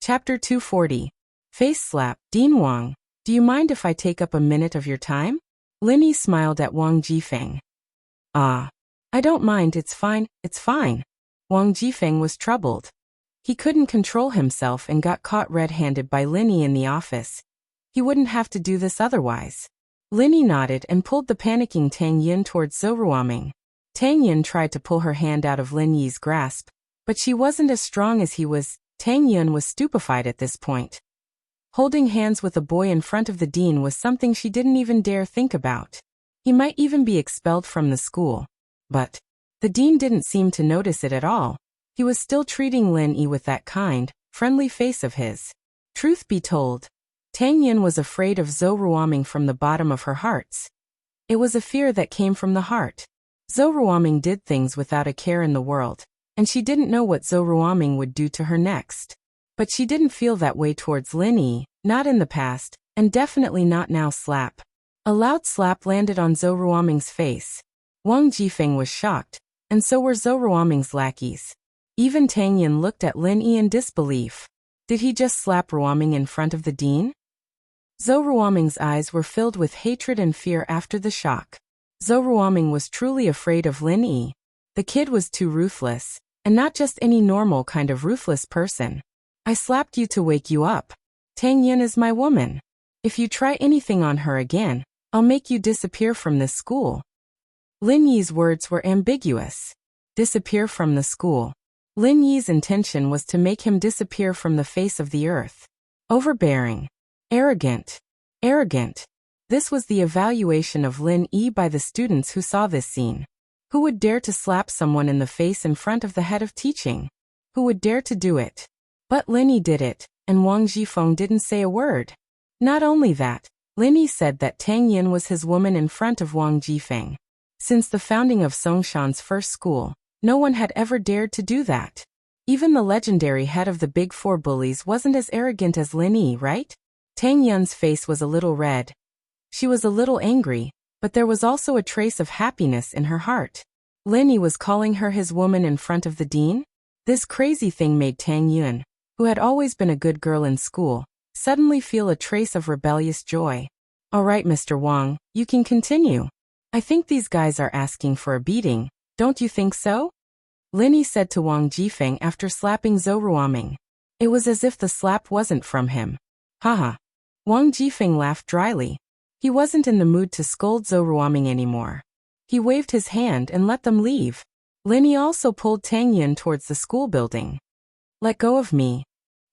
Chapter 240. Face Slap. Dean Wang, do you mind if I take up a minute of your time? Lin Yi smiled at Wang Jifeng. Ah. I don't mind, it's fine. Wang Jifeng was troubled. He couldn't control himself and got caught red-handed by Lin Yi in the office. He wouldn't have to do this otherwise. Lin Yi nodded and pulled the panicking Tang Yin towards Zhou Ruoming. Tang Yin tried to pull her hand out of Lin Yi's grasp, but she wasn't as strong as he was. Tang Yin was stupefied at this point. Holding hands with a boy in front of the dean was something she didn't even dare think about. He might even be expelled from the school. But the dean didn't seem to notice it at all. He was still treating Lin Yi with that kind, friendly face of his. Truth be told, Tang Yin was afraid of Zhou Ruoming from the bottom of her heart. It was a fear that came from the heart. Zhou Ruoming did things without a care in the world, and she didn't know what Zhou Ruoming would do to her next. But she didn't feel that way towards Lin Yi, not in the past, and definitely not now. Slap. A loud slap landed on Zhou Ruoming's face. Wang Jifeng was shocked, and so were Zhou Ruoming's lackeys. Even Tang Yin looked at Lin Yi in disbelief. Did he just slap Ruoming in front of the dean? Zhou Ruoming's eyes were filled with hatred and fear after the shock. Zhou Ruoming was truly afraid of Lin Yi. The kid was too ruthless, and not just any normal kind of ruthless person. I slapped you to wake you up. Tang Yin is my woman. If you try anything on her again, I'll make you disappear from this school. Lin Yi's words were ambiguous. Disappear from the school. Lin Yi's intention was to make him disappear from the face of the earth. Overbearing. Arrogant. This was the evaluation of Lin Yi by the students who saw this scene. Who would dare to slap someone in the face in front of the head of teaching? Who would dare to do it? But Lin Yi did it, and Wang Jifeng didn't say a word. Not only that, Lin Yi said that Tang Yin was his woman in front of Wang Jifeng. Since the founding of Songshan's first school, no one had ever dared to do that. Even the legendary head of the Big Four bullies wasn't as arrogant as Lin Yi, right? Tang Yin's face was a little red. She was a little angry, but there was also a trace of happiness in her heart. Lin Yi was calling her his woman in front of the dean? This crazy thing made Tang Yin, who had always been a good girl in school, suddenly feel a trace of rebellious joy. All right, Mr. Wang, you can continue. I think these guys are asking for a beating, don't you think so? Lin Yi said to Wang Jifeng after slapping Zhou Ruoming. It was as if the slap wasn't from him. Haha. Wang Jifeng laughed dryly. He wasn't in the mood to scold Zhou Ruoming anymore. He waved his hand and let them leave. Lin Yi also pulled Tang Yin towards the school building. Let go of me.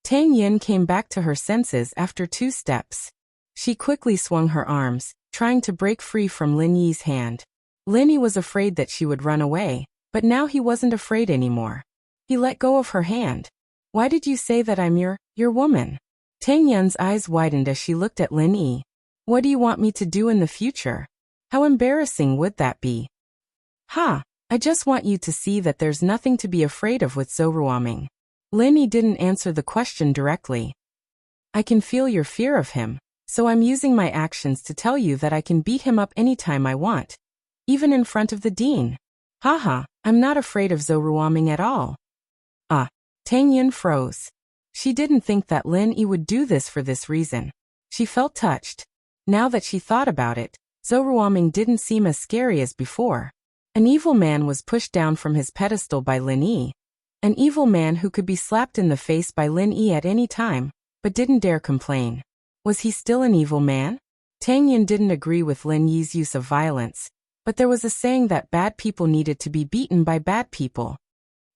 Tang Yin came back to her senses after 2 steps. She quickly swung her arms, trying to break free from Lin Yi's hand. Lin Yi was afraid that she would run away, but now he wasn't afraid anymore. He let go of her hand. Why did you say that I'm your woman? Tang Yin's eyes widened as she looked at Lin Yi. What do you want me to do in the future? How embarrassing would that be? Ha! I just want you to see that there's nothing to be afraid of with Zhou Ruoming. Lin Yi didn't answer the question directly. I can feel your fear of him, so I'm using my actions to tell you that I can beat him up anytime I want. Even in front of the dean. Haha, I'm not afraid of Zhou Ruoming at all. Ah. Tang Yin froze. She didn't think that Lin Yi would do this for this reason. She felt touched. Now that she thought about it, Zhou Ruoming didn't seem as scary as before. An evil man was pushed down from his pedestal by Lin Yi. An evil man who could be slapped in the face by Lin Yi at any time, but didn't dare complain. Was he still an evil man? Tang Yin didn't agree with Lin Yi's use of violence, but there was a saying that bad people needed to be beaten by bad people.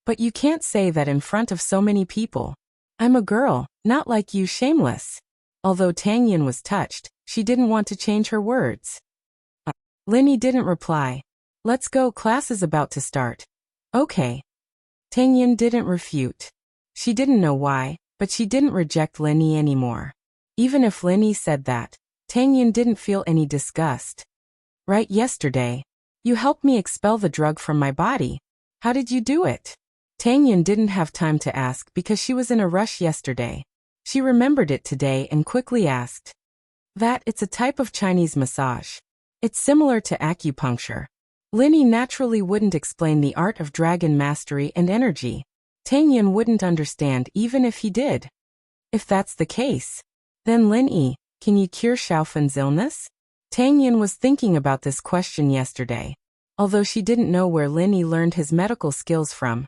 But you can't say that in front of so many people. I'm a girl, not like you, shameless. Although Tang Yin was touched, she didn't want to change her words. Lin Yi didn't reply. Let's go, class is about to start. Okay. Tang Yin didn't refute. She didn't know why, but she didn't reject Lin Yi anymore. Even if Lin Yi said that, Tang Yin didn't feel any disgust. Right, yesterday. You helped me expel the drug from my body. How did you do it? Tang Yin didn't have time to ask because she was in a rush yesterday. She remembered it today and quickly asked. It's a type of Chinese massage. It's similar to acupuncture. Lin Yi naturally wouldn't explain the art of dragon mastery and energy. Tang Yin wouldn't understand even if he did. If that's the case, then Lin Yi, can you cure Xiaofen's illness? Tang Yin was thinking about this question yesterday. Although she didn't know where Lin Yi learned his medical skills from,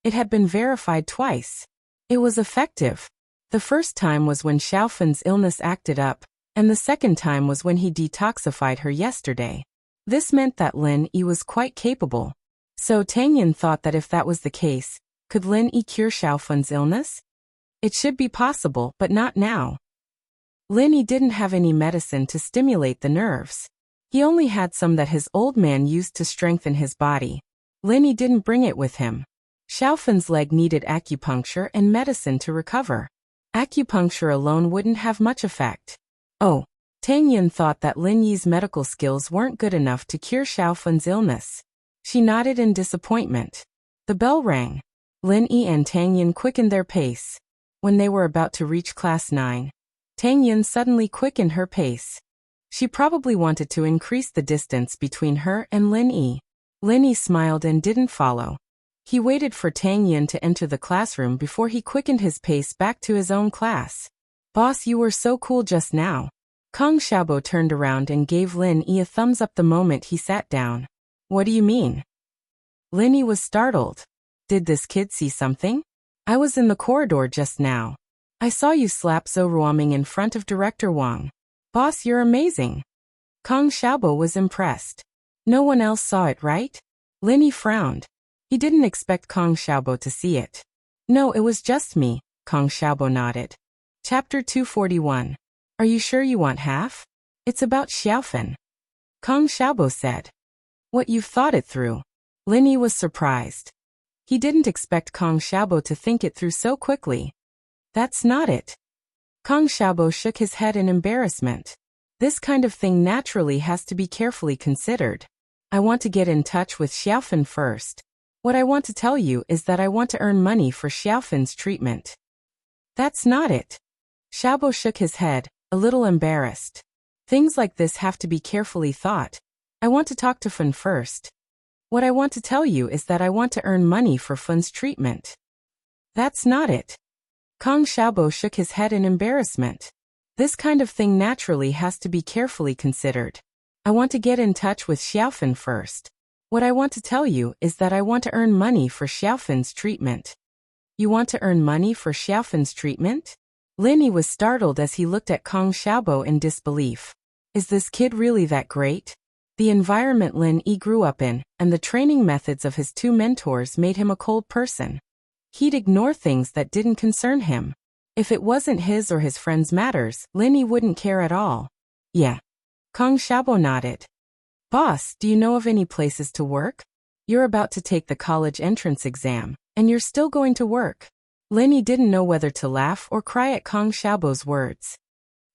it had been verified twice. It was effective. The first time was when Xiaofen's illness acted up, and the second time was when he detoxified her yesterday. This meant that Lin Yi was quite capable. So Tang Yin thought that if that was the case, could Lin Yi cure Xiaofen's illness? It should be possible, but not now. Lin Yi didn't have any medicine to stimulate the nerves. He only had some that his old man used to strengthen his body. Lin Yi didn't bring it with him. Xiaofen's leg needed acupuncture and medicine to recover. Acupuncture alone wouldn't have much effect. Oh, Tang Yin thought that Lin Yi's medical skills weren't good enough to cure Xiaofen's illness. She nodded in disappointment. The bell rang. Lin Yi and Tang Yin quickened their pace. When they were about to reach class 9, Tang Yin suddenly quickened her pace. She probably wanted to increase the distance between her and Lin Yi. Lin Yi smiled and didn't follow. He waited for Tang Yin to enter the classroom before he quickened his pace back to his own class. Boss, you were so cool just now. Kong Xiaobo turned around and gave Lin Yi a thumbs up the moment he sat down. What do you mean? Lin Yi was startled. Did this kid see something? I was in the corridor just now. I saw you slap Zhou Ruoming in front of Director Wang. Boss, you're amazing. Kong Xiaobo was impressed. No one else saw it, right? Lin Yi frowned. He didn't expect Kong Xiaobo to see it. No, it was just me, Kong Xiaobo nodded. Chapter 241. Are you sure you want half? It's about Xiaofen. Kong Xiaobo said. What, you've thought it through? Lin Yi was surprised. He didn't expect Kong Xiaobo to think it through so quickly. That's not it. Kong Xiaobo shook his head in embarrassment. This kind of thing naturally has to be carefully considered. I want to get in touch with Xiaofen first. What I want to tell you is that I want to earn money for Xiaofen's treatment. That's not it. Xiaobo shook his head, a little embarrassed. Things like this have to be carefully thought. I want to talk to Fen first. What I want to tell you is that I want to earn money for Fen's treatment. That's not it. Kong Xiaobo shook his head in embarrassment. This kind of thing naturally has to be carefully considered. I want to get in touch with Xiaofen first. What I want to tell you is that I want to earn money for Xiaofen's treatment. You want to earn money for Xiaofen's treatment? Lin Yi was startled as he looked at Kong Xiaobo in disbelief. Is this kid really that great? The environment Lin Yi grew up in, and the training methods of his two mentors made him a cold person. He'd ignore things that didn't concern him. If it wasn't his or his friends' matters, Lin Yi wouldn't care at all. Yeah. Kong Xiaobo nodded. Boss, do you know of any places to work? You're about to take the college entrance exam, and you're still going to work. Lin Yi didn't know whether to laugh or cry at Kong Xiaobo's words.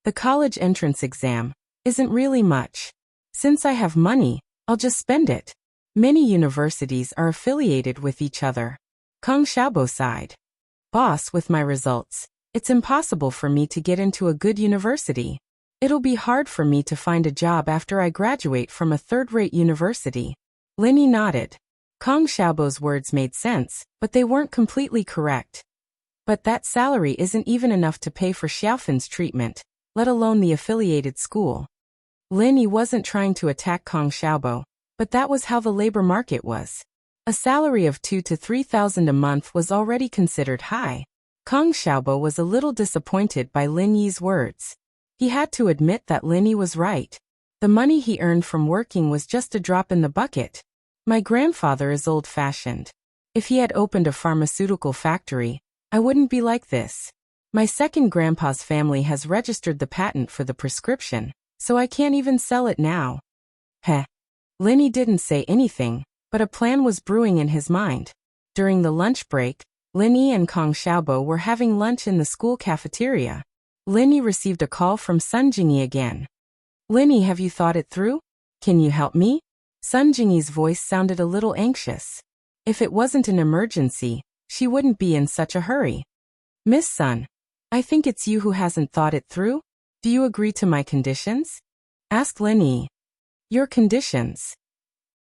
The college entrance exam isn't really much. Since I have money, I'll just spend it. Many universities are affiliated with each other. Kong Xiaobo sighed. Boss, with my results, it's impossible for me to get into a good university. It'll be hard for me to find a job after I graduate from a third-rate university. Lin Yi nodded. Kong Xiaobo's words made sense, but they weren't completely correct. But that salary isn't even enough to pay for Xiaofen's treatment, let alone the affiliated school. Lin Yi wasn't trying to attack Kong Xiaobo, but that was how the labor market was. A salary of 2,000 to 3,000 a month was already considered high. Kong Xiaobo was a little disappointed by Lin Yi's words. He had to admit that Lin Yi was right. The money he earned from working was just a drop in the bucket. My grandfather is old-fashioned. If he had opened a pharmaceutical factory, I wouldn't be like this. My second grandpa's family has registered the patent for the prescription, so I can't even sell it now. Heh. Lin Yi didn't say anything, but a plan was brewing in his mind. During the lunch break, Lin Yi and Kong Xiaobo were having lunch in the school cafeteria. Lin Yi received a call from Sun Jingyi again. Lin Yi, have you thought it through? Can you help me? Sun Jingyi's voice sounded a little anxious. If it wasn't an emergency, she wouldn't be in such a hurry. Miss Sun, I think it's you who hasn't thought it through. Do you agree to my conditions? Asked Lin Yi. Your conditions?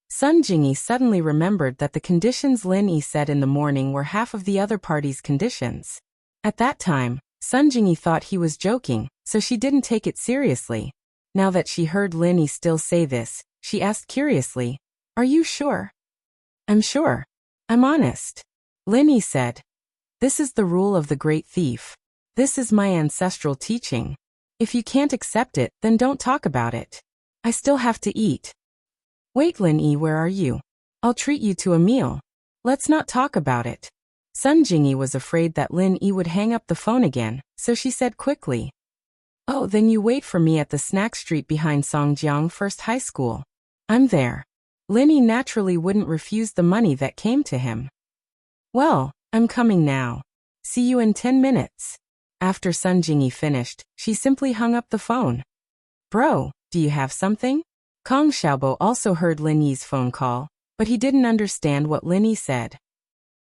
Sun Jingyi suddenly remembered that the conditions Lin Yi said in the morning were half of the other party's conditions. At that time, Sun Jingyi thought he was joking, so she didn't take it seriously. Now that she heard Lin Yi still say this, she asked curiously, "Are you sure?" "I'm sure. I'm honest," Lin Yi said. "This is the rule of the great thief. This is my ancestral teaching. If you can't accept it, then don't talk about it. I still have to eat." "Wait, Lin Yi, where are you? I'll treat you to a meal. Let's not talk about it." Sun Jingyi was afraid that Lin Yi would hang up the phone again, so she said quickly, "Oh, then you wait for me at the snack street behind Songjiang First High School. I'm there." Lin Yi naturally wouldn't refuse the money that came to him. "Well, I'm coming now. See you in 10 minutes. After Sun Jingyi finished, she simply hung up the phone. "Bro, do you have something?" Kong Xiaobo also heard Lin Yi's phone call, but he didn't understand what Lin Yi said.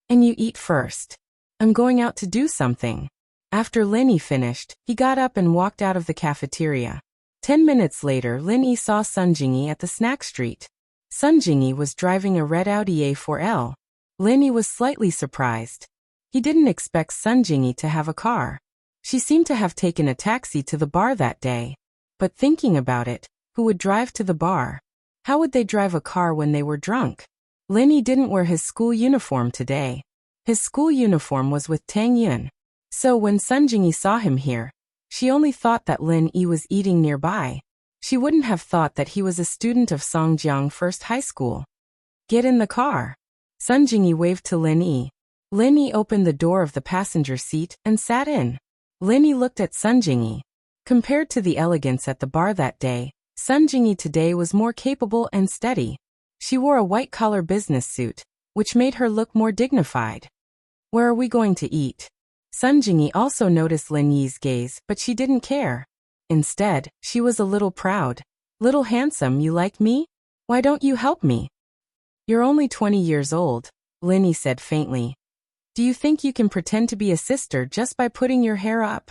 "And you eat first. I'm going out to do something." After Lin Yi finished, he got up and walked out of the cafeteria. 10 minutes later, Lin Yi saw Sun Jingyi at the snack street. Sun Jingyi was driving a red Audi A4L. Lin Yi was slightly surprised. He didn't expect Sun Jingyi to have a car. She seemed to have taken a taxi to the bar that day. But thinking about it, who would drive to the bar? How would they drive a car when they were drunk? Lin Yi didn't wear his school uniform today. His school uniform was with Tang Yun. So when Sun Jingyi saw him here, she only thought that Lin Yi was eating nearby. She wouldn't have thought that he was a student of Songjiang First High School. "Get in the car." Sun Jingyi waved to Lin Yi. Lin Yi opened the door of the passenger seat and sat in. Lin Yi looked at Sun Jingyi. Compared to the elegance at the bar that day, Sun Jingyi today was more capable and steady. She wore a white-collar business suit, which made her look more dignified. "Where are we going to eat?" Sun Jingyi also noticed Lin Yi's gaze, but she didn't care. Instead, she was a little proud. "Little handsome, you like me? Why don't you help me?" "You're only 20 years old," Lin Yi said faintly. "Do you think you can pretend to be a sister just by putting your hair up?"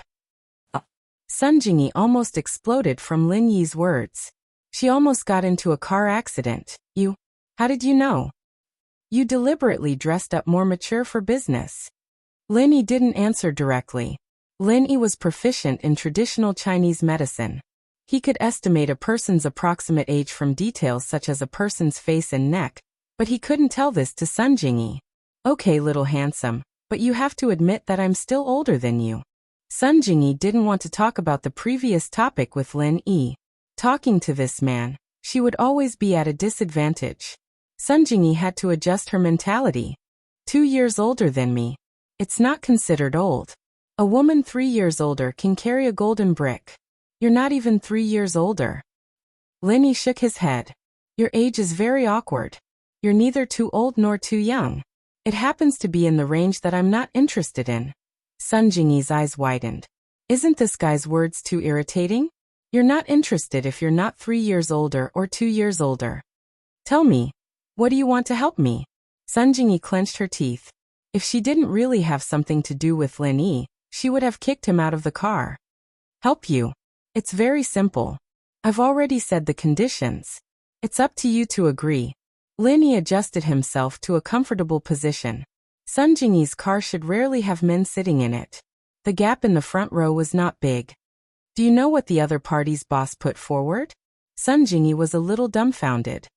Sun Jingyi almost exploded from Lin Yi's words. She almost got into a car accident. How did you know?" "You deliberately dressed up more mature for business." Lin Yi didn't answer directly. Lin Yi was proficient in traditional Chinese medicine. He could estimate a person's approximate age from details such as a person's face and neck, but he couldn't tell this to Sun Jingyi. "Okay, little handsome, but you have to admit that I'm still older than you." Sun Jingyi didn't want to talk about the previous topic with Lin Yi. Talking to this man, she would always be at a disadvantage. Sun Jingyi had to adjust her mentality. 2 years older than me. It's not considered old. A woman 3 years older can carry a golden brick. You're not even 3 years older. Lin Yi shook his head. Your age is very awkward. You're neither too old nor too young. It happens to be in the range that I'm not interested in. Sun Jingyi's eyes widened. Isn't this guy's words too irritating? You're not interested if you're not 3 years older or 2 years older. Tell me, what do you want to help me? Sun Jingyi clenched her teeth. If she didn't really have something to do with Lin Yi, she would have kicked him out of the car. Help you? It's very simple. I've already said the conditions. It's up to you to agree. Lin Yi adjusted himself to a comfortable position. Sun Jingyi's car should rarely have men sitting in it. The gap in the front row was not big. Do you know what the other party's boss put forward? Sun Jingyi was a little dumbfounded.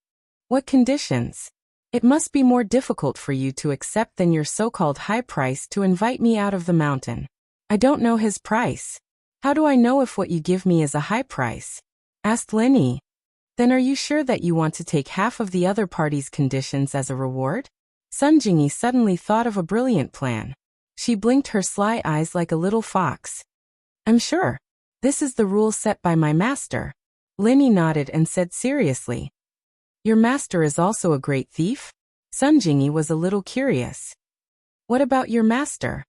What conditions? It must be more difficult for you to accept than your so-called high price to invite me out of the mountain. I don't know his price. How do I know if what you give me is a high price? Asked Lin Yi. Then are you sure that you want to take half of the other party's conditions as a reward? Sun Jingyi suddenly thought of a brilliant plan. She blinked her sly eyes like a little fox. I'm sure. This is the rule set by my master. Lin Yi nodded and said seriously. Your master is also a great thief? Sun Jingyi was a little curious. What about your master?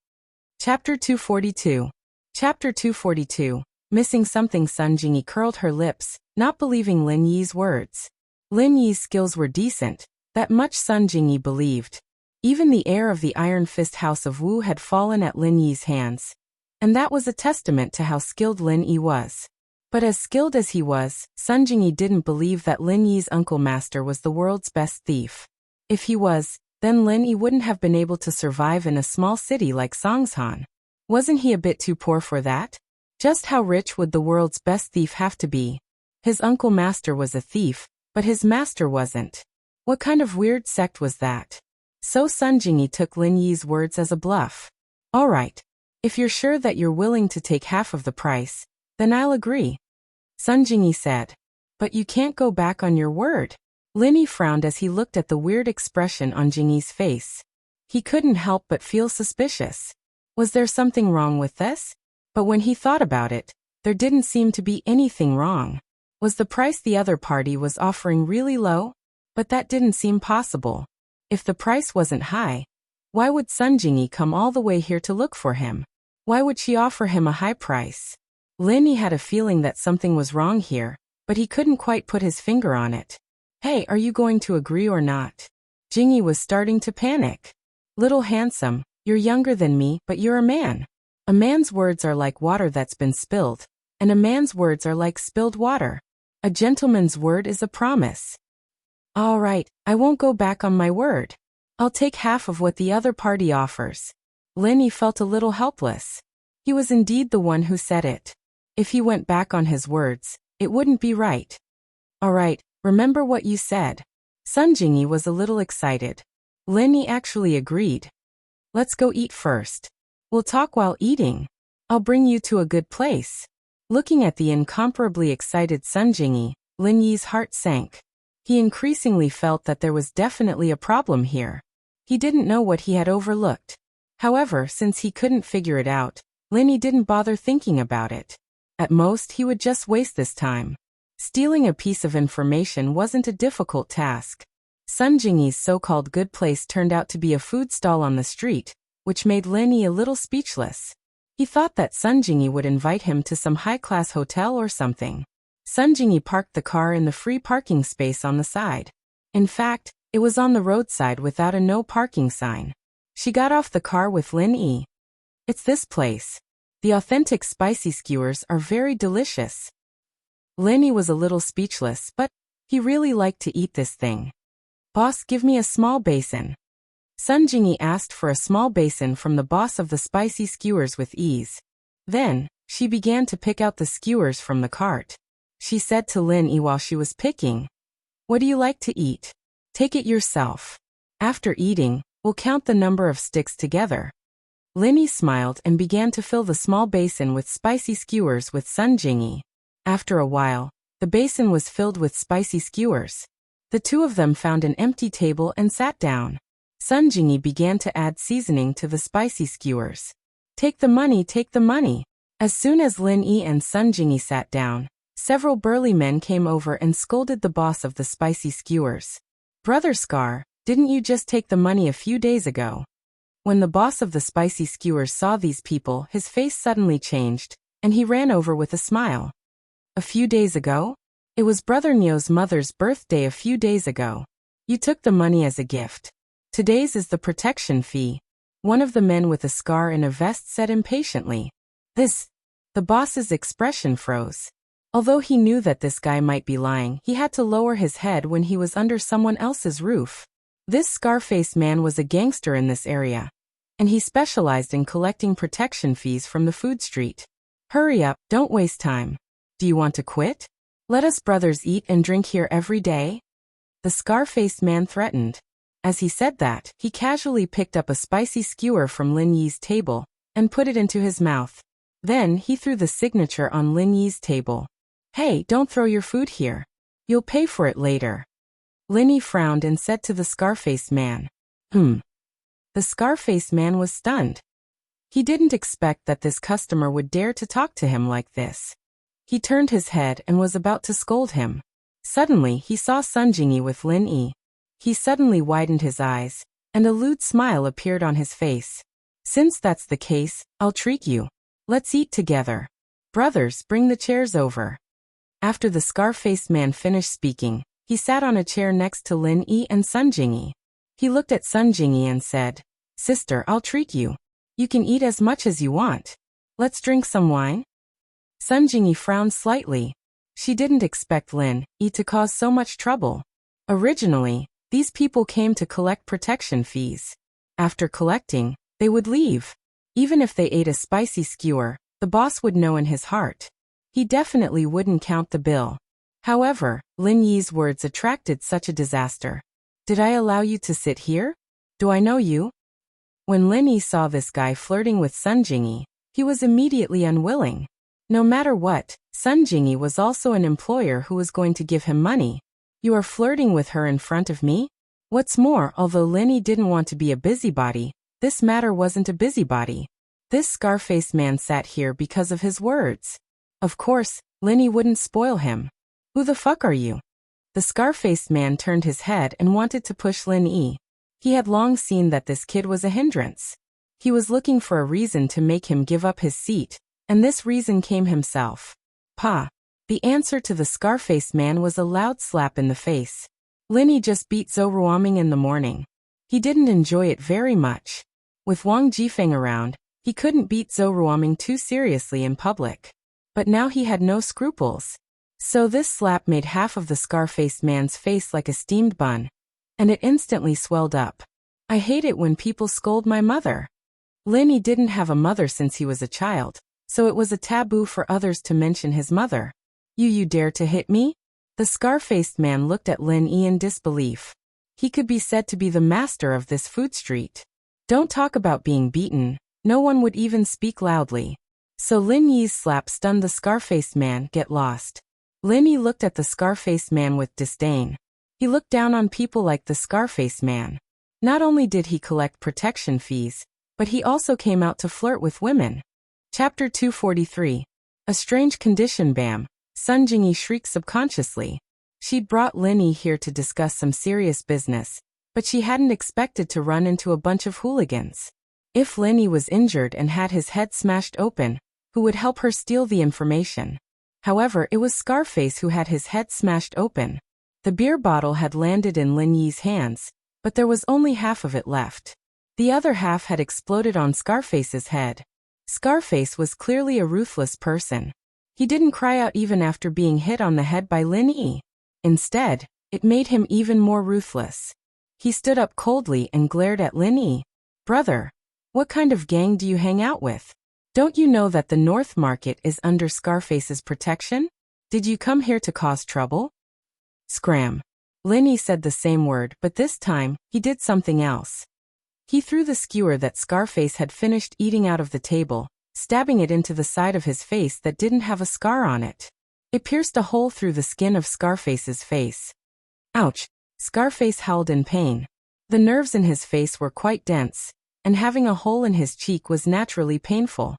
Chapter 242. Chapter 242. Missing something. Sun Jingyi curled her lips, not believing Lin Yi's words. Lin Yi's skills were decent, that much Sun Jingyi believed. Even the heir of the Iron Fist House of Wu had fallen at Lin Yi's hands. And that was a testament to how skilled Lin Yi was. But as skilled as he was, Sun Jingyi didn't believe that Lin Yi's uncle master was the world's best thief. If he was, then Lin Yi wouldn't have been able to survive in a small city like Songshan. Wasn't he a bit too poor for that? Just how rich would the world's best thief have to be? His uncle master was a thief, but his master wasn't. What kind of weird sect was that? So Sun Jingyi took Lin Yi's words as a bluff. All right. If you're sure that you're willing to take half of the price, then I'll agree. Sun Jingyi said. But you can't go back on your word. Lin Yi frowned as he looked at the weird expression on Jingyi's face. He couldn't help but feel suspicious. Was there something wrong with this? But when he thought about it, there didn't seem to be anything wrong. Was the price the other party was offering really low? But that didn't seem possible. If the price wasn't high, why would Sun Jingyi come all the way here to look for him? Why would she offer him a high price? Lin Yi had a feeling that something was wrong here, but he couldn't quite put his finger on it. Hey, are you going to agree or not? Jingyi was starting to panic. Little handsome, you're younger than me, but you're a man. A man's words are like water that's been spilled, and a man's words are like spilled water. A gentleman's word is a promise. All right, I won't go back on my word. I'll take half of what the other party offers. Lin Yi felt a little helpless. He was indeed the one who said it. If he went back on his words, it wouldn't be right. All right, remember what you said. Sun Jingyi was a little excited. Lin Yi actually agreed. Let's go eat first. We'll talk while eating. I'll bring you to a good place. Looking at the incomparably excited Sun Jingyi, Lin Yi's heart sank. He increasingly felt that there was definitely a problem here. He didn't know what he had overlooked. However, since he couldn't figure it out, Lin Yi didn't bother thinking about it. At most, he would just waste this time. Stealing a piece of information wasn't a difficult task. Sun Jingyi's so-called good place turned out to be a food stall on the street, which made Lin Yi a little speechless. He thought that Sun Jingyi would invite him to some high-class hotel or something. Sun Jingyi parked the car in the free parking space on the side. In fact, it was on the roadside without a no parking sign. She got off the car with Lin Yi. It's this place. The authentic spicy skewers are very delicious. Lin Yi was a little speechless, but he really liked to eat this thing. Boss, give me a small basin. Sun Jingyi asked for a small basin from the boss of the spicy skewers with ease. Then, she began to pick out the skewers from the cart. She said to Lin Yi while she was picking, "What do you like to eat? Take it yourself. After eating, we'll count the number of sticks together." Lin Yi smiled and began to fill the small basin with spicy skewers with Sun Jingyi. After a while, the basin was filled with spicy skewers. The two of them found an empty table and sat down. Sun Jingyi began to add seasoning to the spicy skewers. Take the money, take the money. As soon as Lin Yi and Sun Jingyi sat down, several burly men came over and scolded the boss of the spicy skewers. Brother Scar, didn't you just take the money a few days ago? When the boss of the spicy skewers saw these people, his face suddenly changed, and he ran over with a smile. A few days ago? It was Brother Nio's mother's birthday a few days ago. You took the money as a gift. Today's is the protection fee. One of the men with a scar and a vest said impatiently. The boss's expression froze. Although he knew that this guy might be lying, he had to lower his head when he was under someone else's roof. This scar-faced man was a gangster in this area, and he specialized in collecting protection fees from the food street. Hurry up, don't waste time. Do you want to quit? Let us brothers eat and drink here every day? The scar-faced man threatened. As he said that, he casually picked up a spicy skewer from Lin Yi's table and put it into his mouth. Then he threw the signature on Lin Yi's table. Hey, don't throw your food here. You'll pay for it later. Lin Yi frowned and said to the scar-faced man. The scar-faced man was stunned. He didn't expect that this customer would dare to talk to him like this. He turned his head and was about to scold him. Suddenly, he saw Sun Jingyi with Lin Yi. He suddenly widened his eyes, and a lewd smile appeared on his face. Since that's the case, I'll treat you. Let's eat together. Brothers, bring the chairs over. After the scar-faced man finished speaking, he sat on a chair next to Lin Yi and Sun Jingyi. He looked at Sun Jingyi and said, Sister, I'll treat you. You can eat as much as you want. Let's drink some wine. Sun Jingyi frowned slightly. She didn't expect Lin Yi to cause so much trouble. Originally, these people came to collect protection fees. After collecting, they would leave. Even if they ate a spicy skewer, the boss would know in his heart. He definitely wouldn't count the bill. However, Lin Yi's words attracted such a disaster. Did I allow you to sit here? Do I know you? When Lin Yi saw this guy flirting with Sun Jingyi, he was immediately unwilling. No matter what, Sun Jingyi was also an employer who was going to give him money. You are flirting with her in front of me? What's more, although Lin Yi didn't want to be a busybody, this matter wasn't a busybody. This scar-faced man sat here because of his words. Of course, Lin Yi wouldn't spoil him. Who the fuck are you? The scar-faced man turned his head and wanted to push Lin Yi. He had long seen that this kid was a hindrance. He was looking for a reason to make him give up his seat, and this reason came himself. Pa. The answer to the scar-faced man was a loud slap in the face. Lin Yi just beat Zhou Ruoming in the morning. He didn't enjoy it very much. With Wang Jifeng around, he couldn't beat Zhou Ruoming too seriously in public. But now he had no scruples. So this slap made half of the scar-faced man's face like a steamed bun, and it instantly swelled up. I hate it when people scold my mother. Lin Yi didn't have a mother since he was a child, so it was a taboo for others to mention his mother. You dare to hit me? The scar-faced man looked at Lin Yi in disbelief. He could be said to be the master of this food street. Don't talk about being beaten, no one would even speak loudly. So Lin Yi's slap stunned the scar-faced man. Get lost. Lin Yi looked at the scar-faced man with disdain. He looked down on people like the scar-faced man. Not only did he collect protection fees, but he also came out to flirt with women. Chapter 243. A strange condition. Bam. Sun Jingyi shrieked subconsciously. She'd brought Lin Yi here to discuss some serious business, but she hadn't expected to run into a bunch of hooligans. If Lin Yi was injured and had his head smashed open, who would help her steal the information? However, it was Scarface who had his head smashed open. The beer bottle had landed in Lin Yi's hands, but there was only half of it left. The other half had exploded on Scarface's head. Scarface was clearly a ruthless person. He didn't cry out even after being hit on the head by Lin Yi. Instead, it made him even more ruthless. He stood up coldly and glared at Lin Yi. Brother, what kind of gang do you hang out with? Don't you know that the North Market is under Scarface's protection? Did you come here to cause trouble? Scram. Lin Yi said the same word, but this time, he did something else. He threw the skewer that Scarface had finished eating out of the table, stabbing it into the side of his face that didn't have a scar on it. It pierced a hole through the skin of Scarface's face. Ouch! Scarface howled in pain. The nerves in his face were quite dense, and having a hole in his cheek was naturally painful.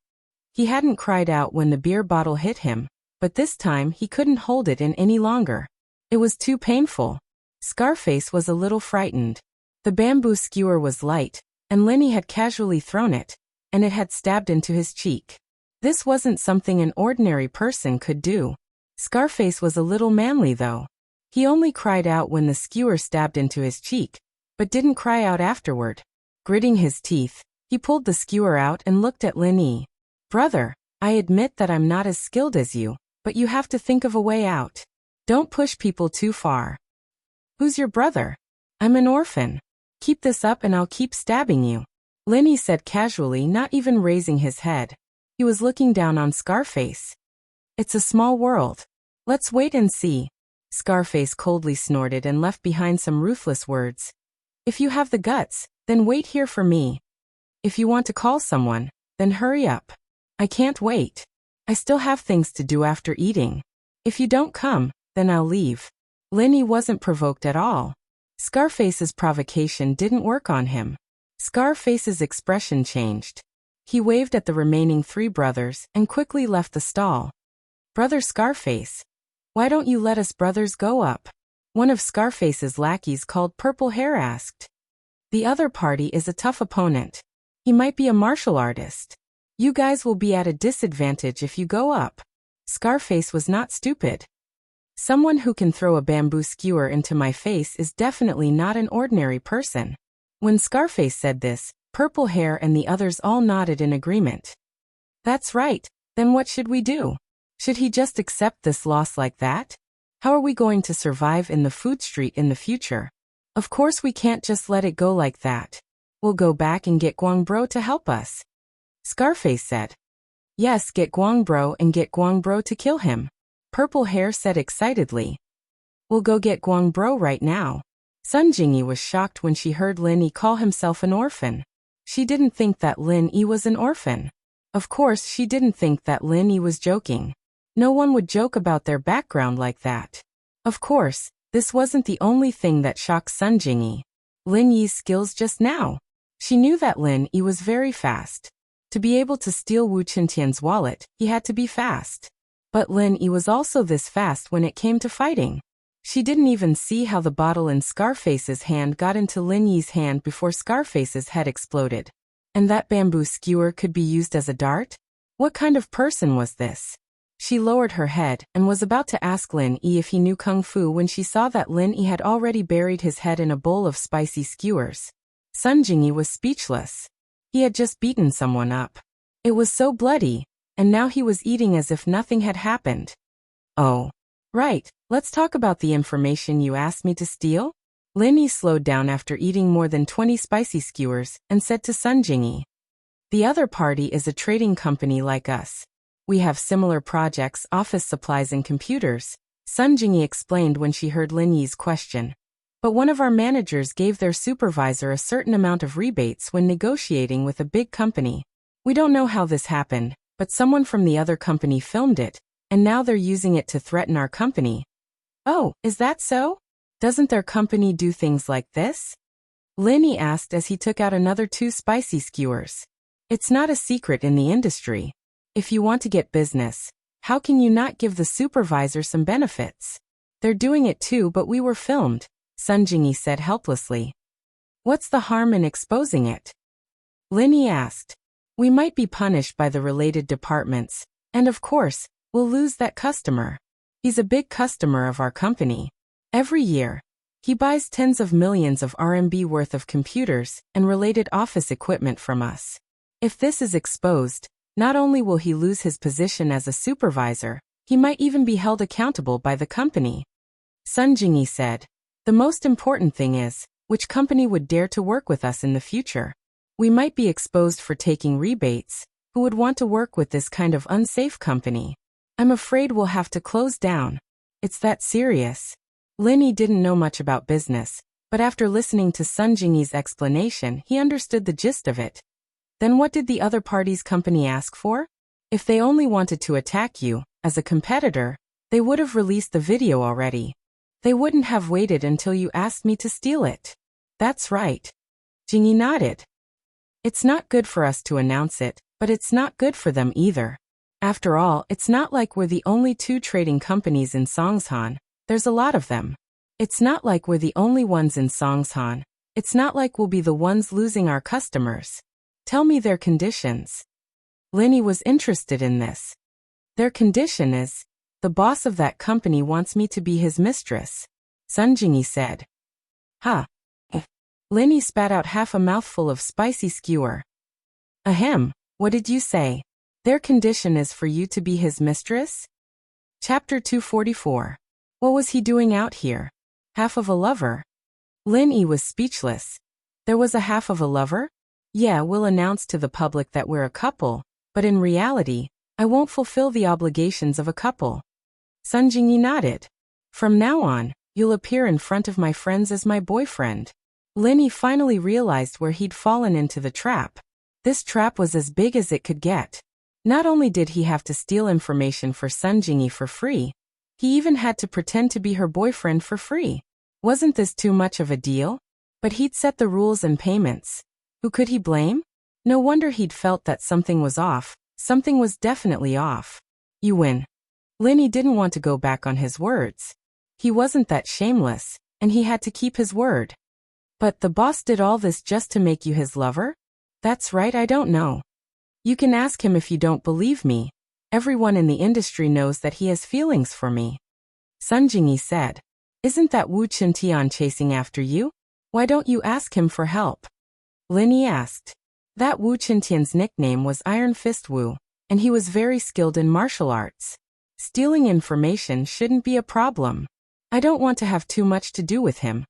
He hadn't cried out when the beer bottle hit him, but this time he couldn't hold it in any longer. It was too painful. Scarface was a little frightened. The bamboo skewer was light, and Lin Yi had casually thrown it, and it had stabbed into his cheek. This wasn't something an ordinary person could do. Scarface was a little manly though. He only cried out when the skewer stabbed into his cheek, but didn't cry out afterward. Gritting his teeth, he pulled the skewer out and looked at Lin Yi. Brother, I admit that I'm not as skilled as you, but you have to think of a way out. Don't push people too far. Who's your brother? I'm an orphan. Keep this up and I'll keep stabbing you. Lin Yi said casually, not even raising his head. He was looking down on Scarface. It's a small world. Let's wait and see. Scarface coldly snorted and left behind some ruthless words. If you have the guts, then wait here for me. If you want to call someone, then hurry up. I can't wait. I still have things to do after eating. If you don't come, then I'll leave. Lin Yi wasn't provoked at all. Scarface's provocation didn't work on him. Scarface's expression changed. He waved at the remaining three brothers and quickly left the stall. Brother Scarface, why don't you let us brothers go up? One of Scarface's lackeys called Purple Hair asked. The other party is a tough opponent. He might be a martial artist. You guys will be at a disadvantage if you go up. Scarface was not stupid. Someone who can throw a bamboo skewer into my face is definitely not an ordinary person. When Scarface said this, Purple Hair and the others all nodded in agreement. That's right, then what should we do? Should he just accept this loss like that? How are we going to survive in the food street in the future? Of course we can't just let it go like that. We'll go back and get Guangbro to help us. Scarface said. Yes, get Guangbro and get Guangbro to kill him. Purple Hair said excitedly. We'll go get Guangbro right now. Sun Jingyi was shocked when she heard Lin Yi call himself an orphan. She didn't think that Lin Yi was an orphan. Of course, she didn't think that Lin Yi was joking. No one would joke about their background like that. Of course, this wasn't the only thing that shocked Sun Jingyi. Lin Yi's skills just now. She knew that Lin Yi was very fast. To be able to steal Wu Qintian's wallet, he had to be fast. But Lin Yi was also this fast when it came to fighting. She didn't even see how the bottle in Scarface's hand got into Lin Yi's hand before Scarface's head exploded. And that bamboo skewer could be used as a dart? What kind of person was this? She lowered her head and was about to ask Lin Yi if he knew Kung Fu when she saw that Lin Yi had already buried his head in a bowl of spicy skewers. Sun Jingyi was speechless. He had just beaten someone up. It was so bloody, and now he was eating as if nothing had happened. Oh. Right, let's talk about the information you asked me to steal? Lin Yi slowed down after eating more than 20 spicy skewers and said to Sun Jingyi. The other party is a trading company like us. We have similar projects, office supplies and computers, Sun Jingyi explained when she heard Lin Yi's question. But one of our managers gave their supervisor a certain amount of rebates when negotiating with a big company. We don't know how this happened, but someone from the other company filmed it, and now they're using it to threaten our company. Oh, is that so? Doesn't their company do things like this? Lin Yi asked as he took out another 2 spicy skewers. It's not a secret in the industry. If you want to get business, how can you not give the supervisor some benefits? They're doing it too, but we were filmed, Sun Jingyi said helplessly. What's the harm in exposing it? Lin Yi asked. We might be punished by the related departments, and of course, we'll lose that customer. He's a big customer of our company. Every year, he buys tens of millions of RMB worth of computers and related office equipment from us. If this is exposed, not only will he lose his position as a supervisor, he might even be held accountable by the company. Sun Jingyi said, the most important thing is, which company would dare to work with us in the future? We might be exposed for taking rebates. Who would want to work with this kind of unsafe company? I'm afraid we'll have to close down. It's that serious. Lin Yi didn't know much about business, but after listening to Sun Jingyi's explanation, he understood the gist of it. Then what did the other party's company ask for? If they only wanted to attack you, as a competitor, they would have released the video already. They wouldn't have waited until you asked me to steal it. That's right. Jingyi nodded. It's not good for us to announce it, but it's not good for them either. After all, it's not like we're the only 2 trading companies in Songshan. There's a lot of them. It's not like we're the only ones in Songshan. It's not like we'll be the ones losing our customers. Tell me their conditions. Lin Yi was interested in this. Their condition is, the boss of that company wants me to be his mistress, Sun Jingyi said. Huh. Lin Yi spat out half a mouthful of spicy skewer. Ahem, what did you say? Their condition is for you to be his mistress? Chapter 244. What was he doing out here? Half of a lover? Lin Yi was speechless. There was a half of a lover? Yeah, we'll announce to the public that we're a couple, but in reality, I won't fulfill the obligations of a couple. Sun Jingyi nodded. From now on, you'll appear in front of my friends as my boyfriend. Lin Yi finally realized where he'd fallen into the trap. This trap was as big as it could get. Not only did he have to steal information for Sun Jingyi for free, he even had to pretend to be her boyfriend for free. Wasn't this too much of a deal? But he'd set the rules and payments. Who could he blame? No wonder he'd felt that something was off. Something was definitely off. You win. Lin Yi didn't want to go back on his words. He wasn't that shameless, and he had to keep his word. But the boss did all this just to make you his lover? That's right, I don't know. You can ask him if you don't believe me. Everyone in the industry knows that he has feelings for me. Sun Jingyi said. Isn't that Wu Qintian chasing after you? Why don't you ask him for help? Lin Yi asked. That Wu Qintian's nickname was Iron Fist Wu, and he was very skilled in martial arts. Stealing information shouldn't be a problem. I don't want to have too much to do with him.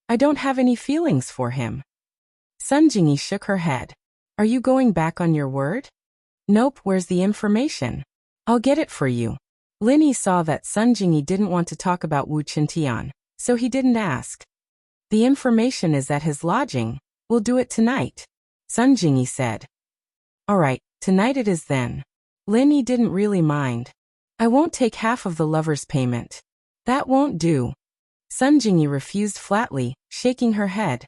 I don't have any feelings for him. Sun Jingyi shook her head. Are you going back on your word? Nope, where's the information? I'll get it for you. Lin Yi saw that Sun Jingyi didn't want to talk about Wu Qintian, so he didn't ask. The information is at his lodging. We'll do it tonight, Sun Jingyi said. Alright, tonight it is then. Lin Yi didn't really mind. I won't take half of the lover's payment. That won't do. Sun Jingyi refused flatly, shaking her head.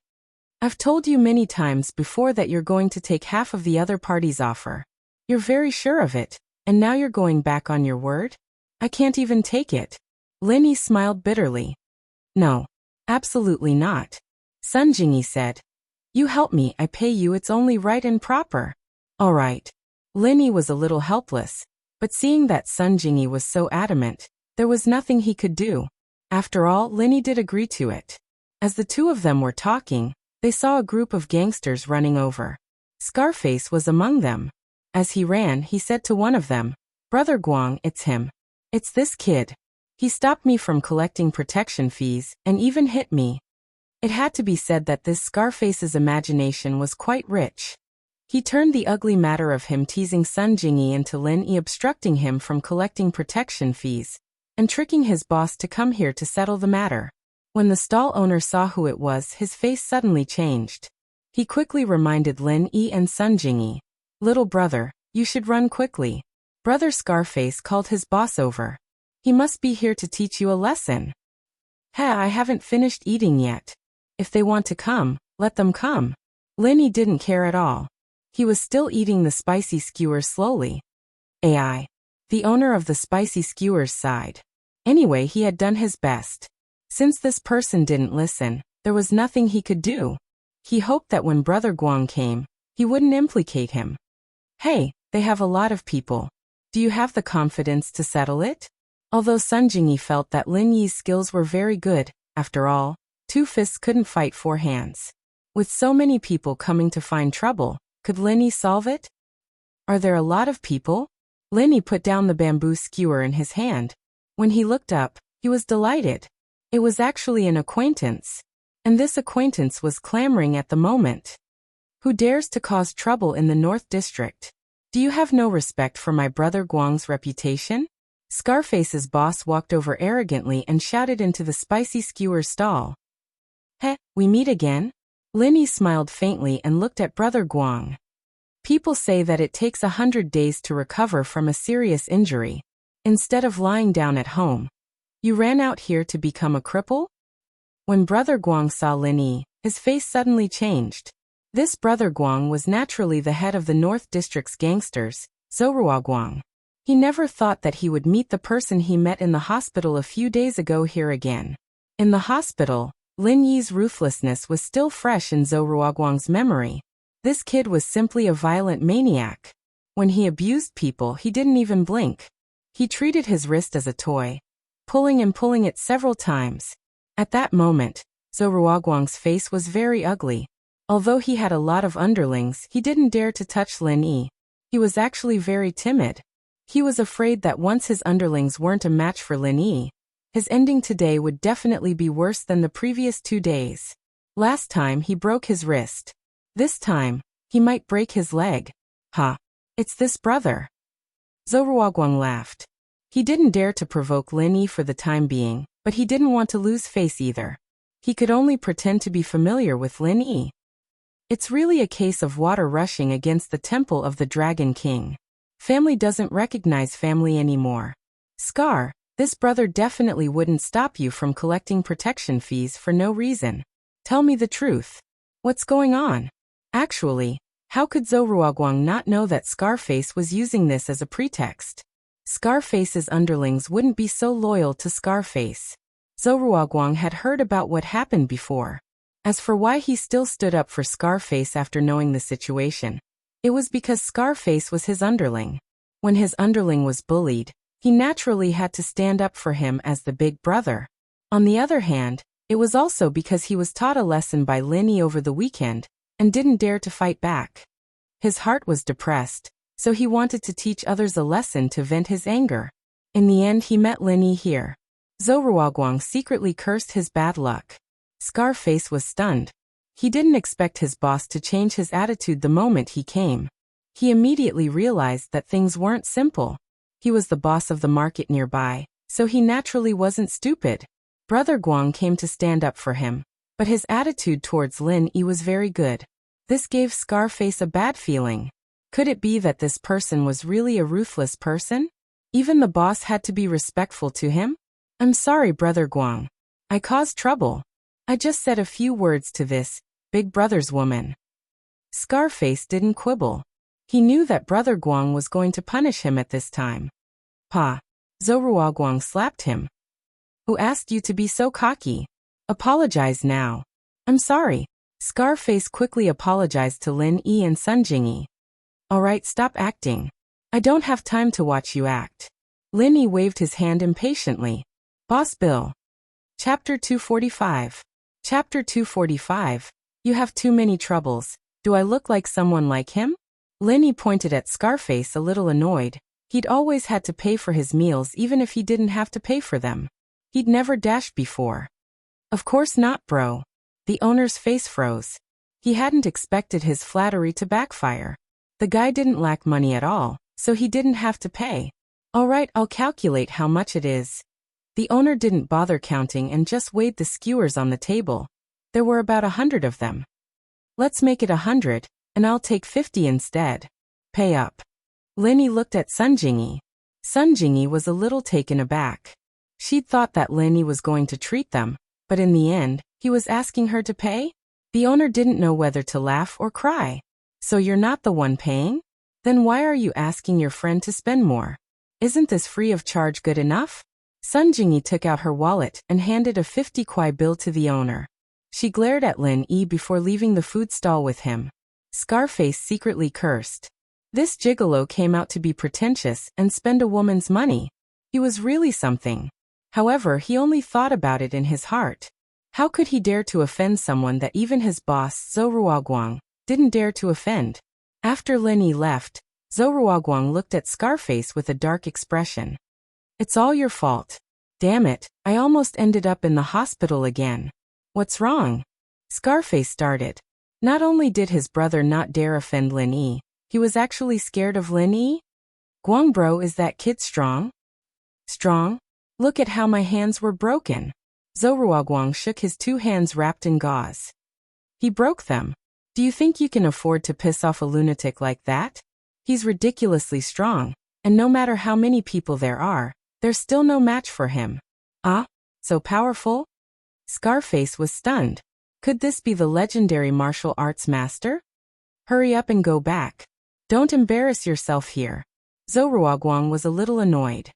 I've told you many times before that you're going to take half of the other party's offer. You're very sure of it, and now you're going back on your word? I can't even take it. Lin Yi smiled bitterly. No, absolutely not. Sun Jingyi said. You help me, I pay you, it's only right and proper. All right. Lin Yi was a little helpless, but seeing that Sun Jingyi was so adamant, there was nothing he could do. After all, Lin Yi did agree to it. As the two of them were talking, they saw a group of gangsters running over. Scarface was among them. As he ran, he said to one of them, Brother Guang, it's him. It's this kid. He stopped me from collecting protection fees, and even hit me. It had to be said that this Scarface's imagination was quite rich. He turned the ugly matter of him teasing Sun Jingyi into Lin Yi obstructing him from collecting protection fees, and tricking his boss to come here to settle the matter. When the stall owner saw who it was, his face suddenly changed. He quickly reminded Lin Yi and Sun Jingyi, Little brother, you should run quickly. Brother Scarface called his boss over. He must be here to teach you a lesson. I haven't finished eating yet. If they want to come, let them come. Lin Yi didn't care at all. He was still eating the spicy skewers slowly. The owner of the spicy skewers sighed. Anyway, he had done his best. Since this person didn't listen, there was nothing he could do. He hoped that when Brother Guang came, he wouldn't implicate him. Hey, they have a lot of people. Do you have the confidence to settle it? Although Sun Jingyi felt that Lin Yi's skills were very good, after all, two fists couldn't fight four hands. With so many people coming to find trouble, could Lin Yi solve it? Are there a lot of people? Lin Yi put down the bamboo skewer in his hand. When he looked up, he was delighted. It was actually an acquaintance. And this acquaintance was clamoring at the moment. Who dares to cause trouble in the North District? Do you have no respect for my brother Guang's reputation? Scarface's boss walked over arrogantly and shouted into the spicy skewer stall. We meet again? Lin Yi smiled faintly and looked at Brother Guang. People say that it takes 100 days to recover from a serious injury. Instead of lying down at home, you ran out here to become a cripple? When Brother Guang saw Lin Yi, his face suddenly changed. This Brother Guang was naturally the head of the North District's gangsters, Zhou Guang. He never thought that he would meet the person he met in the hospital a few days ago here again. In the hospital, Lin Yi's ruthlessness was still fresh in Zhou Guang's memory. This kid was simply a violent maniac. When he abused people, he didn't even blink. He treated his wrist as a toy, pulling and pulling it several times. At that moment, Zhou Guang's face was very ugly. Although he had a lot of underlings, he didn't dare to touch Lin Yi. He was actually very timid. He was afraid that once his underlings weren't a match for Lin Yi, his ending today would definitely be worse than the previous 2 days. Last time he broke his wrist. This time, he might break his leg. It's this brother. Zhou Guang laughed. He didn't dare to provoke Lin Yi for the time being, but he didn't want to lose face either. He could only pretend to be familiar with Lin Yi. It's really a case of water rushing against the temple of the Dragon King. Family doesn't recognize family anymore. Scar, this brother definitely wouldn't stop you from collecting protection fees for no reason. Tell me the truth. What's going on? Actually, how could Zhou Guang not know that Scarface was using this as a pretext? Scarface's underlings wouldn't be so loyal to Scarface. Zhou Guang had heard about what happened before. As for why he still stood up for Scarface after knowing the situation, it was because Scarface was his underling. When his underling was bullied, he naturally had to stand up for him as the big brother. On the other hand, it was also because he was taught a lesson by Lin Yi over the weekend, and didn't dare to fight back. His heart was depressed, so he wanted to teach others a lesson to vent his anger. In the end, he met Lin Yi here. Zhou Guang secretly cursed his bad luck. Scarface was stunned. He didn't expect his boss to change his attitude the moment he came. He immediately realized that things weren't simple. He was the boss of the market nearby, so he naturally wasn't stupid. Brother Guang came to stand up for him, but his attitude towards Lin Yi was very good. This gave Scarface a bad feeling. Could it be that this person was really a ruthless person? Even the boss had to be respectful to him? I'm sorry, Brother Guang. I caused trouble. I just said a few words to this big brother's woman. Scarface didn't quibble. He knew that Brother Guang was going to punish him at this time. Pa. Zhou Guang slapped him. Who asked you to be so cocky? Apologize now. I'm sorry. Scarface quickly apologized to Lin Yi and Sun Jingyi. Alright, stop acting. I don't have time to watch you act. Lin Yi waved his hand impatiently. Boss Bill. Chapter 245. Chapter 245. You have too many troubles. Do I look like someone like him? Lin Yi pointed at Scarface, a little annoyed. He'd always had to pay for his meals even if he didn't have to pay for them. He'd never dashed before. Of course not, bro. The owner's face froze. He hadn't expected his flattery to backfire. The guy didn't lack money at all, so he didn't have to pay. Alright, I'll calculate how much it is. The owner didn't bother counting and just weighed the skewers on the table. There were about 100 of them. Let's make it 100, and I'll take 50 instead. Pay up. Lin Yi looked at Sun Jingyi. Sun Jingyi was a little taken aback. She'd thought that Lin Yi was going to treat them, but in the end, he was asking her to pay? The owner didn't know whether to laugh or cry. So you're not the one paying? Then why are you asking your friend to spend more? Isn't this free of charge good enough? Sun Jingyi took out her wallet and handed a 50 kuai bill to the owner. She glared at Lin Yi before leaving the food stall with him. Scarface secretly cursed. This gigolo came out to be pretentious and spend a woman's money. He was really something. However, he only thought about it in his heart. How could he dare to offend someone that even his boss, Zhou Guang, didn't dare to offend? After Lin Yi left, Zhou Guang looked at Scarface with a dark expression. It's all your fault. Damn it, I almost ended up in the hospital again. What's wrong? Scarface started. Not only did his brother not dare offend Lin Yi, he was actually scared of Lin Yi? Guang bro, is that kid strong? Strong? Look at how my hands were broken. Zhou Guang shook his 2 hands wrapped in gauze. He broke them. Do you think you can afford to piss off a lunatic like that? He's ridiculously strong, and no matter how many people there are, there's still no match for him. Ah? So powerful? Scarface was stunned. Could this be the legendary martial arts master? Hurry up and go back. Don't embarrass yourself here. Zhou Guang was a little annoyed.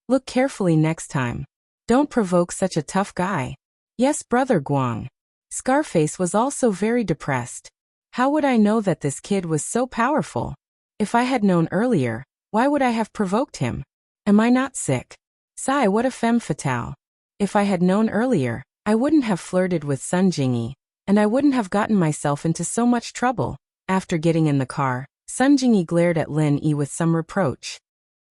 Look carefully next time. Don't provoke such a tough guy. Yes, Brother Guang. Scarface was also very depressed. How would I know that this kid was so powerful? If I had known earlier, why would I have provoked him? Am I not sick? Sigh, what a femme fatale. If I had known earlier, I wouldn't have flirted with Sun Jingyi, and I wouldn't have gotten myself into so much trouble. After getting in the car, Sun Jingyi glared at Lin Yi with some reproach.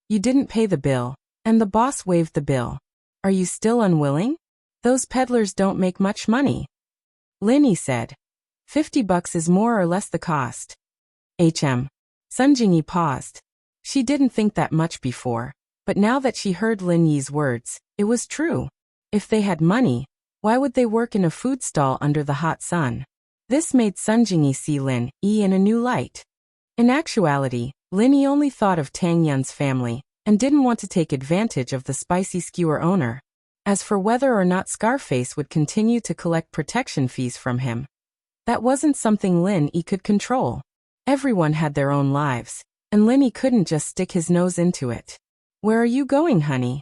You didn't pay the bill, and the boss waived the bill. Are you still unwilling? Those peddlers don't make much money. Lin Yi said. $50 is more or less the cost. Sun Jingyi paused. She didn't think that much before, but now that she heard Lin Yi's words, it was true. If they had money, why would they work in a food stall under the hot sun? This made Sun Jingyi see Lin Yi in a new light. In actuality, Lin Yi only thought of Tang Yun's family and didn't want to take advantage of the spicy skewer owner. As for whether or not Scarface would continue to collect protection fees from him, that wasn't something Lin Yi could control. Everyone had their own lives, and Lin Yi couldn't just stick his nose into it. Where are you going, honey?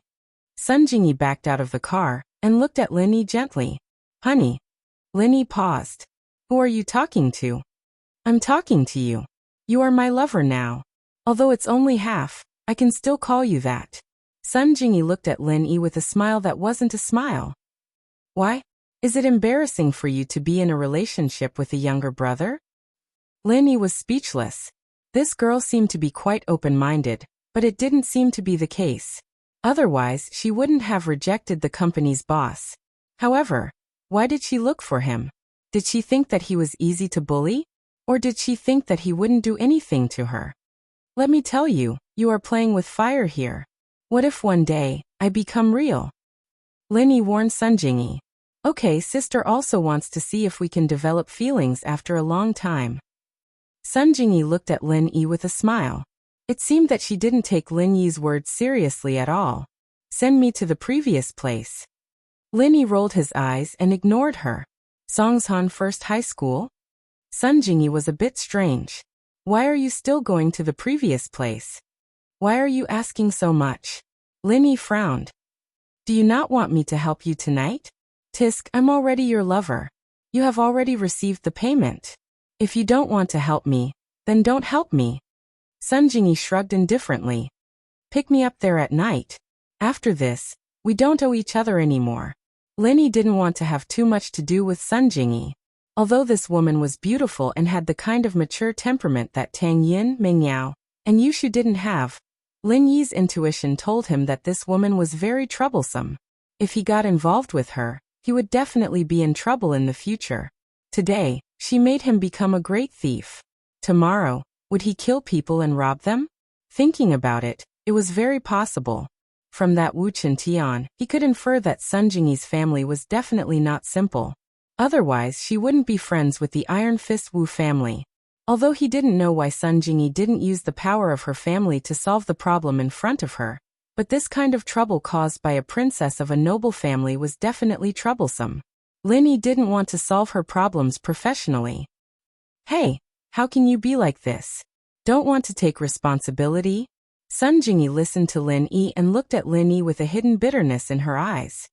Sun Jingyi backed out of the car and looked at Lin Yi gently. Honey. Lin Yi paused. Who are you talking to? I'm talking to you. You are my lover now. Although it's only half, I can still call you that. Sun Jingyi looked at Lin Yi with a smile that wasn't a smile. Why? Is it embarrassing for you to be in a relationship with a younger brother? Lin Yi was speechless. This girl seemed to be quite open-minded, but it didn't seem to be the case. Otherwise, she wouldn't have rejected the company's boss. However, why did she look for him? Did she think that he was easy to bully? Or did she think that he wouldn't do anything to her? Let me tell you, you are playing with fire here. What if one day, I become real? Lin Yi warned Sun Jingyi. Okay, sister also wants to see if we can develop feelings after a long time. Sun Jingyi looked at Lin Yi with a smile. It seemed that she didn't take Lin Yi's words seriously at all. Send me to the previous place. Lin Yi rolled his eyes and ignored her. Songshan First High School? Sun Jingyi was a bit strange. Why are you still going to the previous place? Why are you asking so much? Lin Yi frowned. Do you not want me to help you tonight? Tisk, I'm already your lover. You have already received the payment. If you don't want to help me, then don't help me. Sun Jingyi shrugged indifferently. Pick me up there at night. After this, we don't owe each other anymore. Lin Yi didn't want to have too much to do with Sun Jingyi. Although this woman was beautiful and had the kind of mature temperament that Tang Yin, Mingyao, and Yushu didn't have, Lin Yi's intuition told him that this woman was very troublesome. If he got involved with her, he would definitely be in trouble in the future. Today, she made him become a great thief. Tomorrow, would he kill people and rob them? Thinking about it, it was very possible. From that Wu Tian, he could infer that Sun Jingyi's family was definitely not simple. Otherwise, she wouldn't be friends with the Iron Fist Wu family. Although he didn't know why Sun Jingyi didn't use the power of her family to solve the problem in front of her, but this kind of trouble caused by a princess of a noble family was definitely troublesome. Lin Yi didn't want to solve her problems professionally. Hey, how can you be like this? Don't want to take responsibility? Sun Jingyi listened to Lin Yi and looked at Lin Yi with a hidden bitterness in her eyes.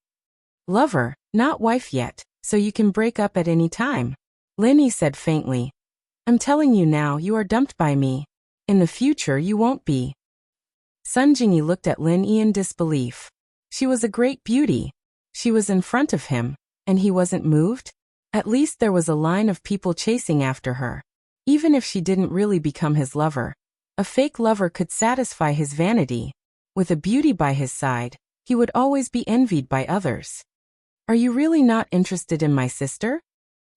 Lover, not wife yet, so you can break up at any time. Lin Yi said faintly. I'm telling you now, you are dumped by me. In the future you won't be. Sun Jingyi looked at Lin Yi in disbelief. She was a great beauty. She was in front of him, and he wasn't moved? At least there was a line of people chasing after her. Even if she didn't really become his lover, a fake lover could satisfy his vanity. With a beauty by his side, he would always be envied by others. Are you really not interested in my sister?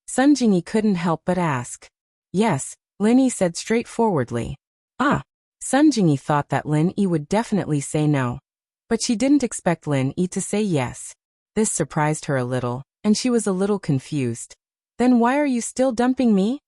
Sun Jingyi couldn't help but ask. Yes, Lin Yi said straightforwardly. Sun Jingyi thought that Lin Yi would definitely say no. But she didn't expect Lin Yi to say yes. This surprised her a little, and she was a little confused. Then why are you still dumping me?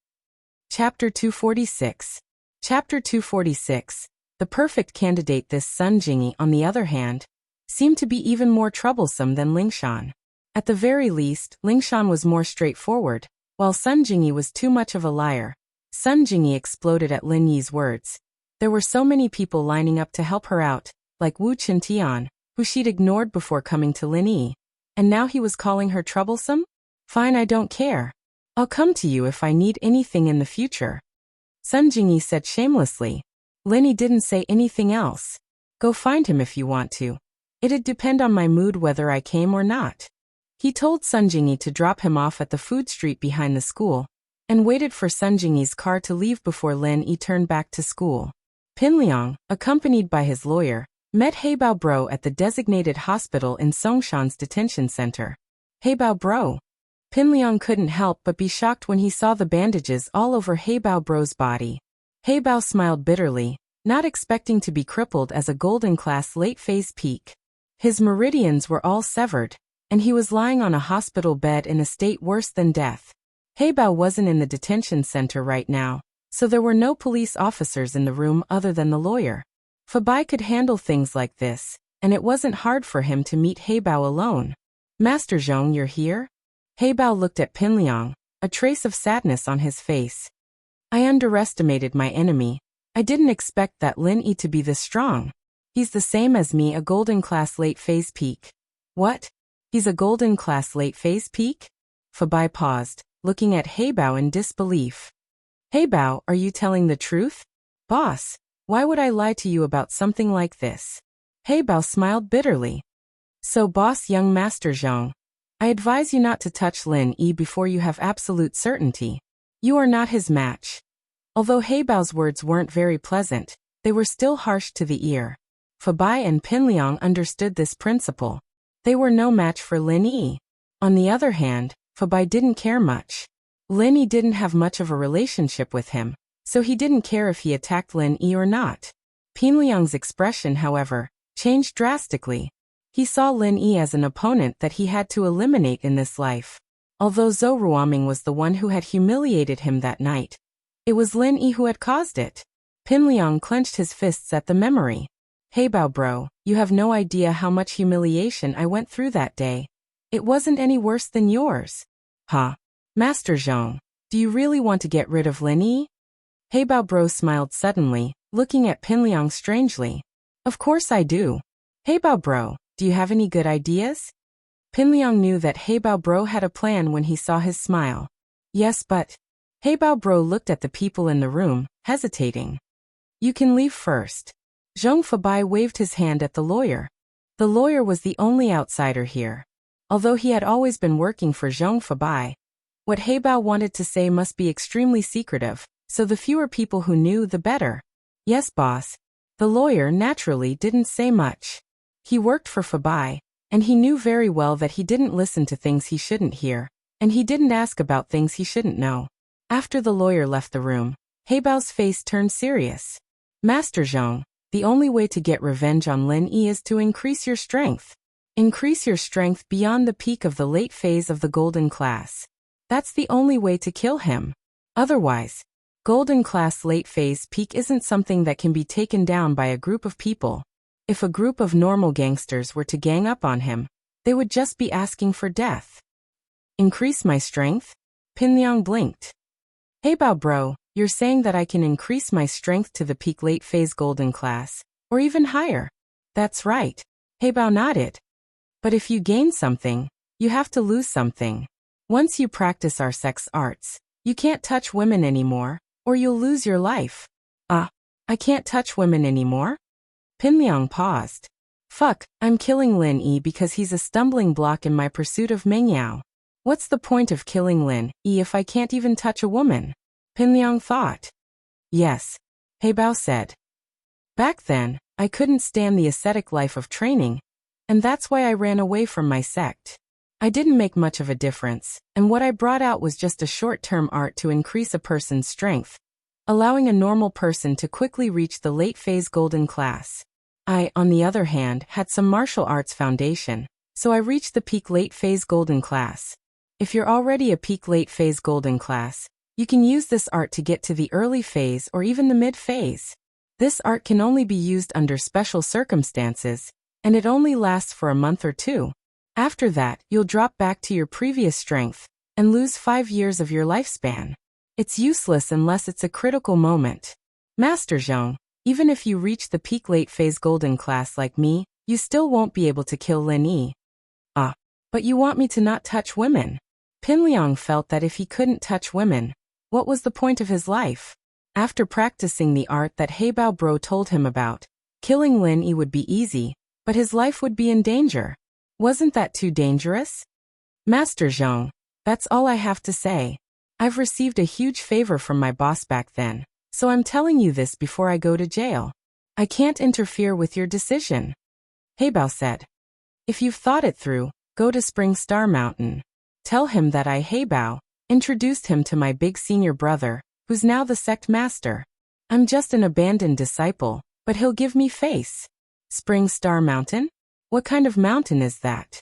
Chapter 246. Chapter 246. The perfect candidate. This Sun Jingyi, on the other hand, seemed to be even more troublesome than Lingshan. At the very least, Lingshan was more straightforward, while Sun Jingyi was too much of a liar. Sun Jingyi exploded at Lin Yi's words. There were so many people lining up to help her out, like Wu Tian, who she'd ignored before coming to Lin Yi. And now he was calling her troublesome? Fine, I don't care. I'll come to you if I need anything in the future. Sun Jingyi said shamelessly. Lin Yi didn't say anything else. Go find him if you want to. It'd depend on my mood whether I came or not. He told Sun Jingyi to drop him off at the food street behind the school, and waited for Sun Jingyi's car to leave before Lin Yi turned back to school. Pinliang, accompanied by his lawyer, met Heibao Bro at the designated hospital in Songshan's detention center. Heibao Bro. Pinliang couldn't help but be shocked when he saw the bandages all over Heibao Bro's body. Heibao smiled bitterly, not expecting to be crippled as a golden-class late-phase peak. His meridians were all severed, and he was lying on a hospital bed in a state worse than death. Heibao wasn't in the detention center right now, so there were no police officers in the room other than the lawyer. Fabai could handle things like this, and it wasn't hard for him to meet Heibao alone. Master Zhong, you're here? Heibao looked at Pinliang, a trace of sadness on his face. I underestimated my enemy. I didn't expect that Lin Yi to be this strong. He's the same as me, a golden-class late-phase peak. What? He's a golden-class late-phase peak? Fabai paused, looking at Heibao in disbelief. Heibao, are you telling the truth? Boss, why would I lie to you about something like this? Heibao smiled bitterly. So boss, young Master Zhong, I advise you not to touch Lin Yi before you have absolute certainty. You are not his match. Although Heibao's words weren't very pleasant, they were still harsh to the ear. Fabai and Pinliang understood this principle. They were no match for Lin Yi. On the other hand, Fabai didn't care much. Lin Yi didn't have much of a relationship with him, so he didn't care if he attacked Lin Yi or not. Pinliang's expression, however, changed drastically. He saw Lin Yi as an opponent that he had to eliminate in this life. Although Zhou Ruoming was the one who had humiliated him that night, it was Lin Yi who had caused it. Pinliang clenched his fists at the memory. Hey Bao bro, you have no idea how much humiliation I went through that day. It wasn't any worse than yours. Huh? Master Zhong, do you really want to get rid of Lin Yi? Hey Bao bro smiled suddenly, looking at Pinliang strangely. Of course I do. Hey Bao bro, do you have any good ideas? Pinliang knew that Hey Bao bro had a plan when he saw his smile. Yes, but... Hey Bao bro looked at the people in the room, hesitating. You can leave first. Zhong Fabai waved his hand at the lawyer. The lawyer was the only outsider here. Although he had always been working for Zhong Fabai, what Hey Bao wanted to say must be extremely secretive, so the fewer people who knew, the better. Yes, boss. The lawyer naturally didn't say much. He worked for Fabai, and he knew very well that he didn't listen to things he shouldn't hear, and he didn't ask about things he shouldn't know. After the lawyer left the room, Hey Bao's face turned serious. Master Zhong, the only way to get revenge on Lin Yi is to increase your strength. Increase your strength beyond the peak of the late phase of the golden class. That's the only way to kill him. Otherwise, golden class late phase peak isn't something that can be taken down by a group of people. If a group of normal gangsters were to gang up on him, they would just be asking for death. Increase my strength? Pinliang blinked. Hey Bao bro, you're saying that I can increase my strength to the peak late phase golden class, or even higher? That's right. Hey Bao nodded. But if you gain something, you have to lose something. Once you practice our sex arts, you can't touch women anymore, or you'll lose your life. I can't touch women anymore? Pinliang paused. Fuck, I'm killing Lin Yi because he's a stumbling block in my pursuit of Mengyao. What's the point of killing Lin Yi if I can't even touch a woman? Pinliang thought. Yes, Hey Bao said. Back then, I couldn't stand the ascetic life of training, and that's why I ran away from my sect. I didn't make much of a difference, and what I brought out was just a short-term art to increase a person's strength, allowing a normal person to quickly reach the late phase golden class. I, on the other hand, had some martial arts foundation, so I reached the peak late phase golden class. If you're already a peak late phase golden class, you can use this art to get to the early phase or even the mid phase. This art can only be used under special circumstances, and it only lasts for a month or two. After that, you'll drop back to your previous strength and lose 5 years of your lifespan. It's useless unless it's a critical moment. Master Zhong, even if you reach the peak late phase golden class like me, you still won't be able to kill Lin Yi. But you want me to not touch women? Pinliang felt that if he couldn't touch women, what was the point of his life? After practicing the art that Hey Bao bro told him about, killing Lin Yi would be easy, but his life would be in danger. Wasn't that too dangerous? Master Zhong, that's all I have to say. I've received a huge favor from my boss back then, so I'm telling you this before I go to jail. I can't interfere with your decision. Hey Bao said. If you've thought it through, go to Spring Star Mountain. Tell him that I, Hey Bao, introduced him to my big senior brother, who's now the sect master. I'm just an abandoned disciple, but he'll give me face. Spring Star Mountain? What kind of mountain is that?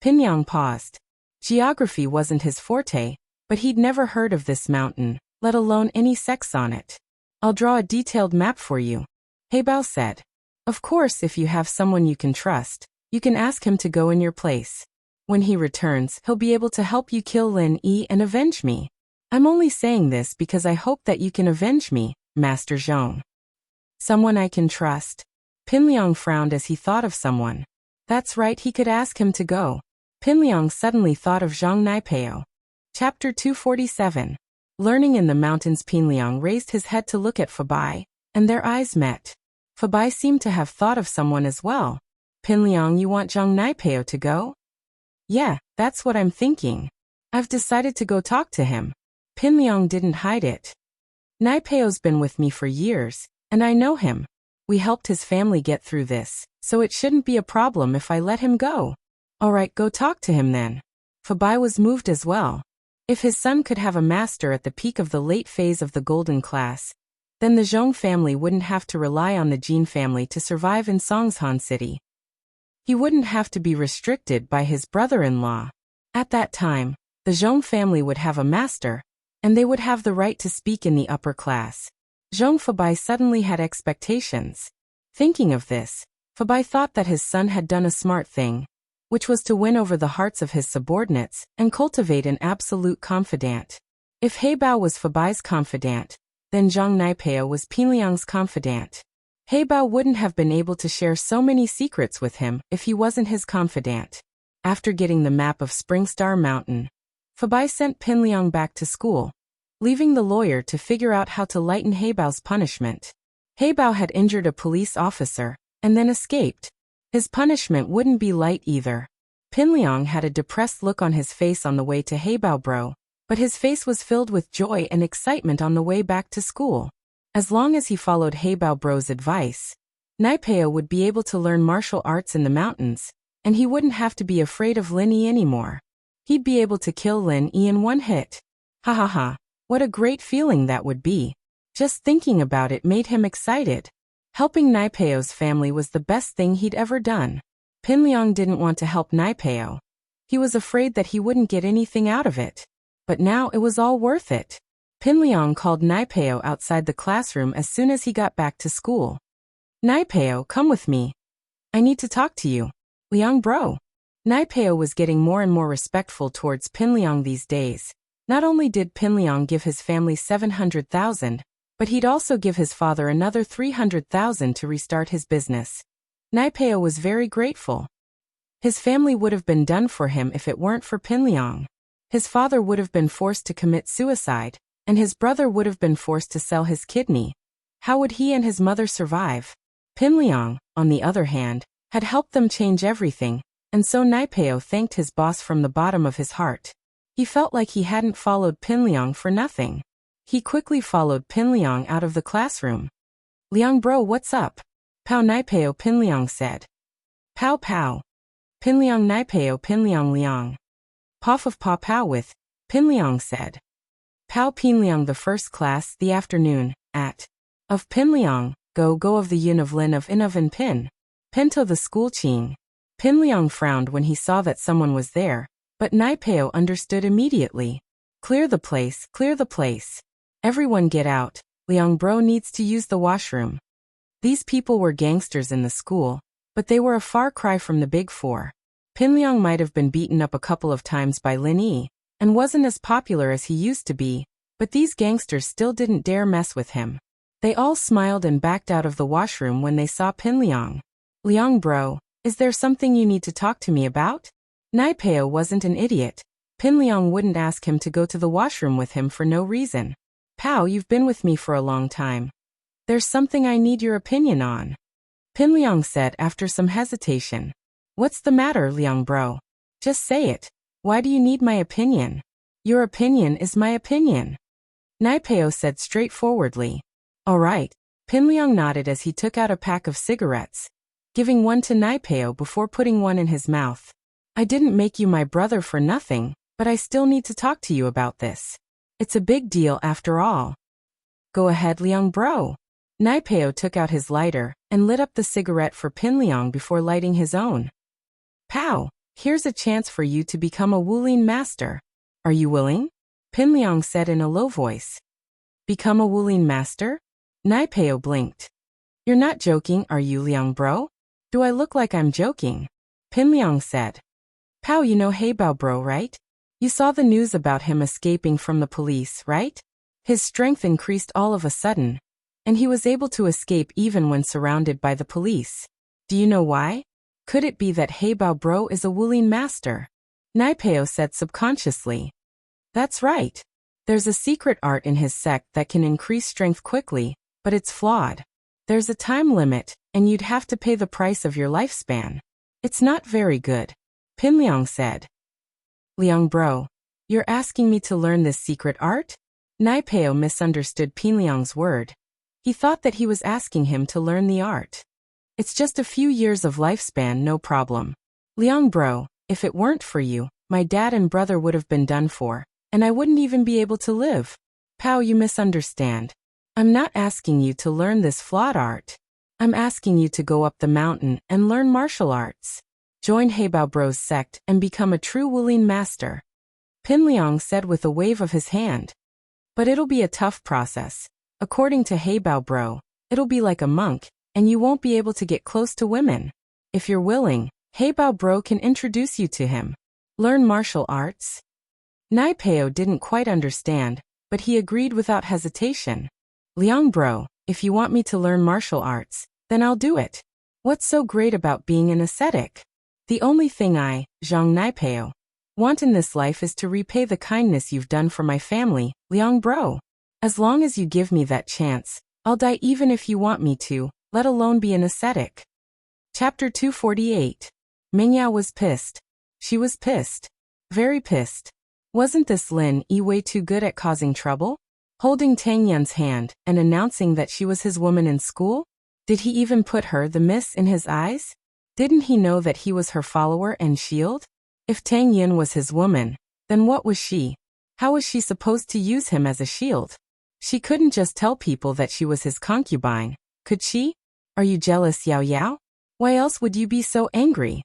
Pinliang paused. Geography wasn't his forte, but he'd never heard of this mountain, let alone any sects on it. I'll draw a detailed map for you. Hey Bao said. Of course, if you have someone you can trust, you can ask him to go in your place. When he returns, he'll be able to help you kill Lin Yi and avenge me. I'm only saying this because I hope that you can avenge me, Master Zhong. Someone I can trust. Pinliang frowned as he thought of someone. That's right, he could ask him to go. Pinliang suddenly thought of Zhang Naipeo. Chapter 247. Learning in the mountains. Pinliang raised his head to look at Fabai, and their eyes met. Fabai seemed to have thought of someone as well. Pinliang, you want Zhang Naipeo to go? Yeah, that's what I'm thinking. I've decided to go talk to him. Pinliang didn't hide it. Naipeo's been with me for years, and I know him. We helped his family get through this, so it shouldn't be a problem if I let him go. Alright, go talk to him then. Fabai was moved as well. If his son could have a master at the peak of the late phase of the golden class, then the Zhong family wouldn't have to rely on the Jin family to survive in Songshan City. He wouldn't have to be restricted by his brother-in-law. At that time, the Zhong family would have a master, and they would have the right to speak in the upper class. Zhong Fabai suddenly had expectations. Thinking of this, Fabai thought that his son had done a smart thing, which was to win over the hearts of his subordinates and cultivate an absolute confidant. If Heibao was Fabai's confidant, then Zhang Naipeo was Pinliang's confidant. Heibao wouldn't have been able to share so many secrets with him if he wasn't his confidant. After getting the map of Springstar Mountain, Fabai sent Pinliang back to school, leaving the lawyer to figure out how to lighten Heibao's punishment. Heibao had injured a police officer, and then escaped. His punishment wouldn't be light either. Pinliang had a depressed look on his face on the way to Heibao Bro, but his face was filled with joy and excitement on the way back to school. As long as he followed Heibao Bro's advice, Naipeo would be able to learn martial arts in the mountains, and he wouldn't have to be afraid of Lin Yi anymore. He'd be able to kill Lin Yi in one hit. Ha ha ha, what a great feeling that would be. Just thinking about it made him excited. Helping Naipeo's family was the best thing he'd ever done. Pinliang didn't want to help Naipeo. He was afraid that he wouldn't get anything out of it. But now it was all worth it. Pinliang called Naipeo outside the classroom as soon as he got back to school. Naipeo, come with me. I need to talk to you. Liang bro. Naipeo was getting more and more respectful towards Pinliang these days. Not only did Pinliang give his family 700,000, but he'd also give his father another 300,000 to restart his business. Naipeo was very grateful. His family would have been done for him if it weren't for Pinliang. His father would have been forced to commit suicide, and his brother would have been forced to sell his kidney. How would he and his mother survive? Pinliang, on the other hand, had helped them change everything, and so Naipeo thanked his boss from the bottom of his heart. He felt like he hadn't followed Pinliang for nothing. He quickly followed Pinliang out of the classroom. Liang bro, what's up? Pow Naipeo Pinliang said. Pow pow. Pinliang Naipeo Pinliang Liang. Poff of paw pow with, Pinliang said. Pow Pinliang the first class the afternoon, at. Of Pinliang, go of the yin of lin of in of and pin. Pinto the school ching. Pinliang frowned when he saw that someone was there, but Naipeo understood immediately. Clear the place, clear the place. Everyone get out, Liang bro needs to use the washroom. These people were gangsters in the school, but they were a far cry from the big four. Pinliang might have been beaten up a couple of times by Lin Yi, and wasn't as popular as he used to be, but these gangsters still didn't dare mess with him. They all smiled and backed out of the washroom when they saw Pinliang. Liang bro, is there something you need to talk to me about? Naipeo wasn't an idiot. Pinliang wouldn't ask him to go to the washroom with him for no reason. Pow, you've been with me for a long time. There's something I need your opinion on. Pinliang said after some hesitation. What's the matter, Liang bro? Just say it. Why do you need my opinion? Your opinion is my opinion. Naipeo said straightforwardly. All right. Pinliang nodded as he took out a pack of cigarettes, giving one to Naipeo before putting one in his mouth. I didn't make you my brother for nothing, but I still need to talk to you about this. It's a big deal after all. Go ahead, Liang bro. Naipeo took out his lighter and lit up the cigarette for Pinliang before lighting his own. Pow, here's a chance for you to become a Wulin master. Are you willing? Pinliang said in a low voice. Become a Wulin master? Naipeo blinked. You're not joking, are you, Liang bro? Do I look like I'm joking? Pinliang said. Pow, you know Heibao bro, right? You saw the news about him escaping from the police, right? His strength increased all of a sudden, and he was able to escape even when surrounded by the police. Do you know why? Could it be that Heibao bro is a Wulin master? Naipeo said subconsciously. That's right. There's a secret art in his sect that can increase strength quickly, but it's flawed. There's a time limit, and you'd have to pay the price of your lifespan. It's not very good. Pinliang said. Liang bro, you're asking me to learn this secret art? Naipeo misunderstood Pinliang's word. He thought that he was asking him to learn the art. It's just a few years of lifespan, no problem. Liang bro, if it weren't for you, my dad and brother would have been done for, and I wouldn't even be able to live. Pow, you misunderstand. I'm not asking you to learn this flawed art. I'm asking you to go up the mountain and learn martial arts. Join Heibao Bro's sect and become a true Wulin master. Pin Liang said with a wave of his hand. But it'll be a tough process. According to Heibao Bro, it'll be like a monk, and you won't be able to get close to women. If you're willing, Heibao Bro can introduce you to him. Learn martial arts? Nai Peo didn't quite understand, but he agreed without hesitation. Liang Bro, if you want me to learn martial arts, then I'll do it. What's so great about being an ascetic? The only thing I, Zhang Nai Peo, want in this life is to repay the kindness you've done for my family, Liang Bro. As long as you give me that chance, I'll die even if you want me to, let alone be an ascetic. Chapter 248. Mingyao was pissed. She was pissed. Very pissed. Wasn't this Lin Yi way too good at causing trouble? Holding Tang Yun's hand and announcing that she was his woman in school? Did he even put her, the miss, in his eyes? Didn't he know that he was her follower and shield? If Tang Yun was his woman, then what was she? How was she supposed to use him as a shield? She couldn't just tell people that she was his concubine, could she? Are you jealous, Yao Yao? Why else would you be so angry?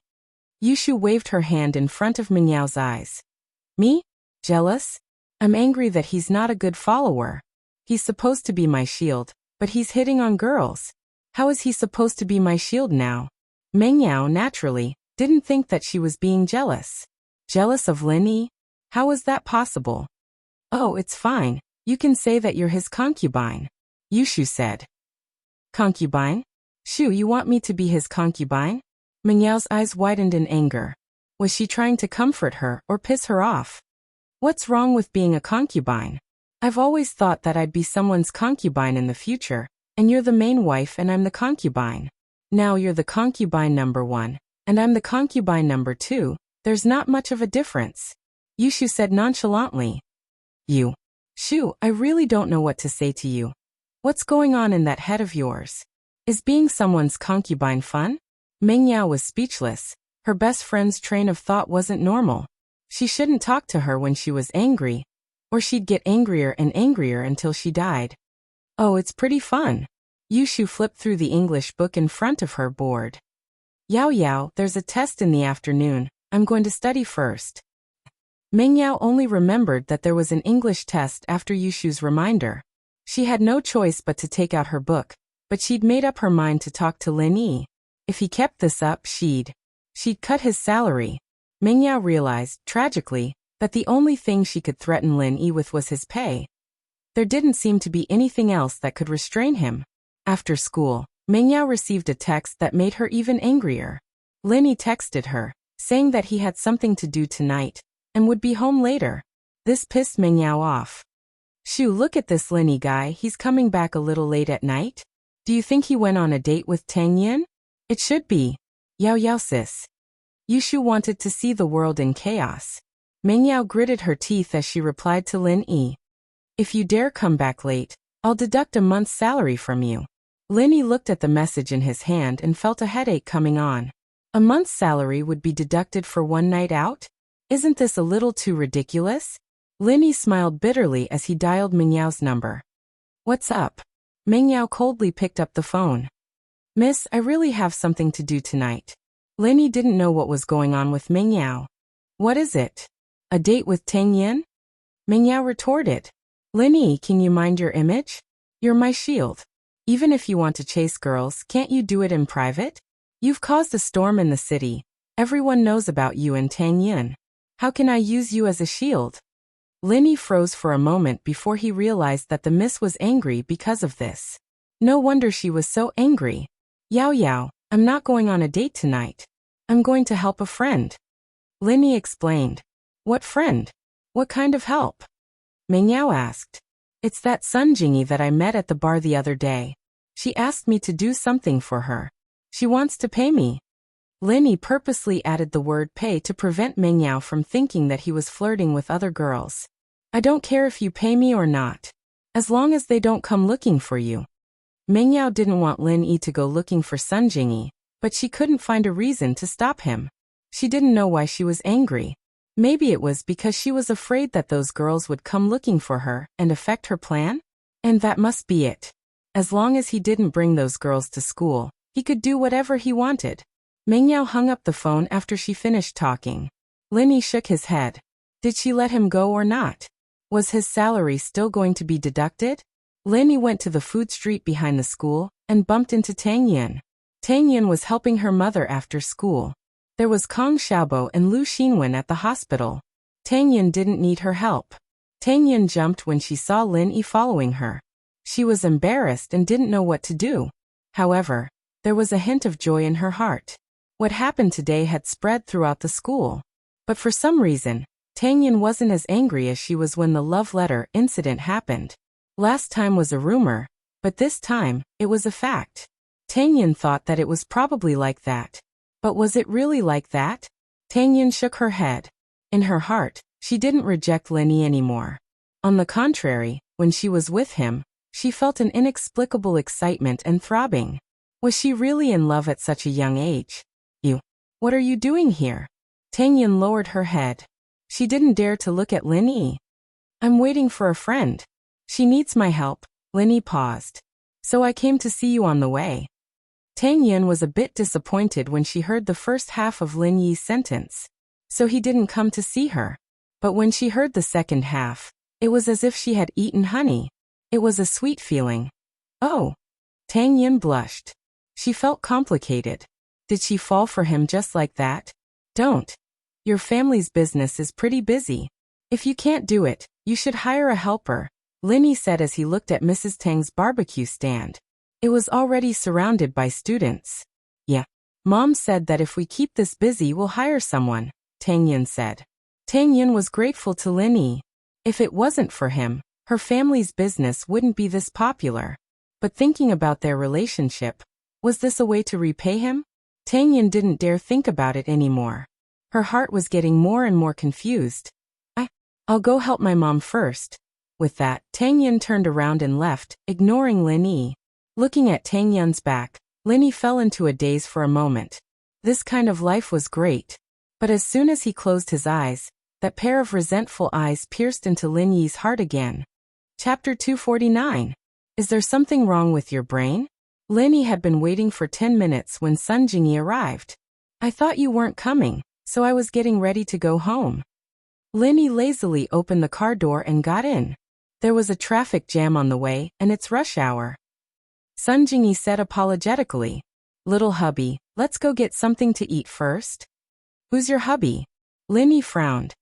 Yushu waved her hand in front of Mingyao's eyes. Me? Jealous? I'm angry that he's not a good follower. He's supposed to be my shield, but he's hitting on girls. How is he supposed to be my shield now? Mingyao, naturally, didn't think that she was being jealous. Jealous of Lin Yi? How was that possible? Oh, it's fine. You can say that you're his concubine, Yushu said. Concubine? Shu, you want me to be his concubine? Mingyao's eyes widened in anger. Was she trying to comfort her or piss her off? What's wrong with being a concubine? I've always thought that I'd be someone's concubine in the future, and you're the main wife and I'm the concubine. Now you're the concubine number 1, and I'm the concubine number 2, there's not much of a difference. Yushu said nonchalantly. You. Shu, I really don't know what to say to you. What's going on in that head of yours? Is being someone's concubine fun? Mingyao was speechless. Her best friend's train of thought wasn't normal. She shouldn't talk to her when she was angry, or she'd get angrier and angrier until she died. Oh, it's pretty fun. Yushu flipped through the English book in front of her, bored. Yao Yao, there's a test in the afternoon. I'm going to study first. Mingyao only remembered that there was an English test after Yushu's reminder. She had no choice but to take out her book, but she'd made up her mind to talk to Lin Yi. If he kept this up, she'd cut his salary. Mingyao realized, tragically, that the only thing she could threaten Lin Yi with was his pay. There didn't seem to be anything else that could restrain him. After school, Mingyao received a text that made her even angrier. Lin Yi texted her, saying that he had something to do tonight, and would be home later. This pissed Mingyao off. Shu, look at this Lin Yi guy, he's coming back a little late at night. Do you think he went on a date with Tang Yun? It should be. Yao Yao sis. Yushu wanted to see the world in chaos. Mingyao gritted her teeth as she replied to Lin Yi. If you dare come back late, I'll deduct a month's salary from you. Lin Yi looked at the message in his hand and felt a headache coming on. A month's salary would be deducted for one night out? Isn't this a little too ridiculous? Lin Yi smiled bitterly as he dialed Mingyao's number. What's up? Mingyao coldly picked up the phone. Miss, I really have something to do tonight. Lin Yi didn't know what was going on with Mingyao. What is it? A date with Tang Yun? Mingyao retorted. Lin Yi, can you mind your image? You're my shield. Even if you want to chase girls, can't you do it in private? You've caused a storm in the city. Everyone knows about you and Tang Yun. How can I use you as a shield? Lin Yi froze for a moment before he realized that the miss was angry because of this. No wonder she was so angry. Yao Yao, I'm not going on a date tonight. I'm going to help a friend. Lin Yi explained. What friend? What kind of help? Mingyao asked. It's that Sun Jingyi that I met at the bar the other day. She asked me to do something for her. She wants to pay me. Lin Yi purposely added the word pay to prevent Mingyao from thinking that he was flirting with other girls. I don't care if you pay me or not. As long as they don't come looking for you. Mingyao didn't want Lin Yi to go looking for Sun Jingyi, but she couldn't find a reason to stop him. She didn't know why she was angry. Maybe it was because she was afraid that those girls would come looking for her and affect her plan? And that must be it. As long as he didn't bring those girls to school, he could do whatever he wanted. Mengyao hung up the phone after she finished talking. Linny shook his head. Did she let him go or not? Was his salary still going to be deducted? Linny went to the food street behind the school and bumped into Tang Yin. Tang Yin was helping her mother after school. There was Kong Xiaobo and Lu Xinwen at the hospital. Tang Yin didn't need her help. Tang Yin jumped when she saw Lin Yi following her. She was embarrassed and didn't know what to do. However, there was a hint of joy in her heart. What happened today had spread throughout the school. But for some reason, Tang Yin wasn't as angry as she was when the love letter incident happened. Last time was a rumor, but this time, it was a fact. Tang Yin thought that it was probably like that. But was it really like that? Tang Yin shook her head. In her heart, she didn't reject Lin Yi anymore. On the contrary, when she was with him, she felt an inexplicable excitement and throbbing. Was she really in love at such a young age? What are you doing here? Tang Yin lowered her head. She didn't dare to look at Lin Yi. I'm waiting for a friend. She needs my help. Lin Yi paused. So I came to see you on the way. Tang Yin was a bit disappointed when she heard the first half of Lin Yi's sentence. So he didn't come to see her. But when she heard the second half, it was as if she had eaten honey. It was a sweet feeling. Oh. Tang Yin blushed. She felt complicated. Did she fall for him just like that? Don't. Your family's business is pretty busy. If you can't do it, you should hire a helper, Lin Yi said as he looked at Mrs. Tang's barbecue stand. It was already surrounded by students. Yeah. Mom said that if we keep this busy we'll hire someone, Tang Yin said. Tang Yin was grateful to Lin Yi. If it wasn't for him, her family's business wouldn't be this popular. But thinking about their relationship, was this a way to repay him? Tang Yin didn't dare think about it anymore. Her heart was getting more and more confused. I'll go help my mom first. With that, Tang Yin turned around and left, ignoring Lin Yi. Looking at Tang Yin's back, Lin Yi fell into a daze for a moment. This kind of life was great. But as soon as he closed his eyes, that pair of resentful eyes pierced into Lin Yi's heart again. Chapter 249. Is there something wrong with your brain? Lin Yi had been waiting for 10 minutes when Sun Jingyi arrived. I thought you weren't coming, so I was getting ready to go home. Lin Yi lazily opened the car door and got in. There was a traffic jam on the way, and it's rush hour. Sun Jingyi said apologetically. Little hubby, let's go get something to eat first. Who's your hubby? Lin Yi frowned.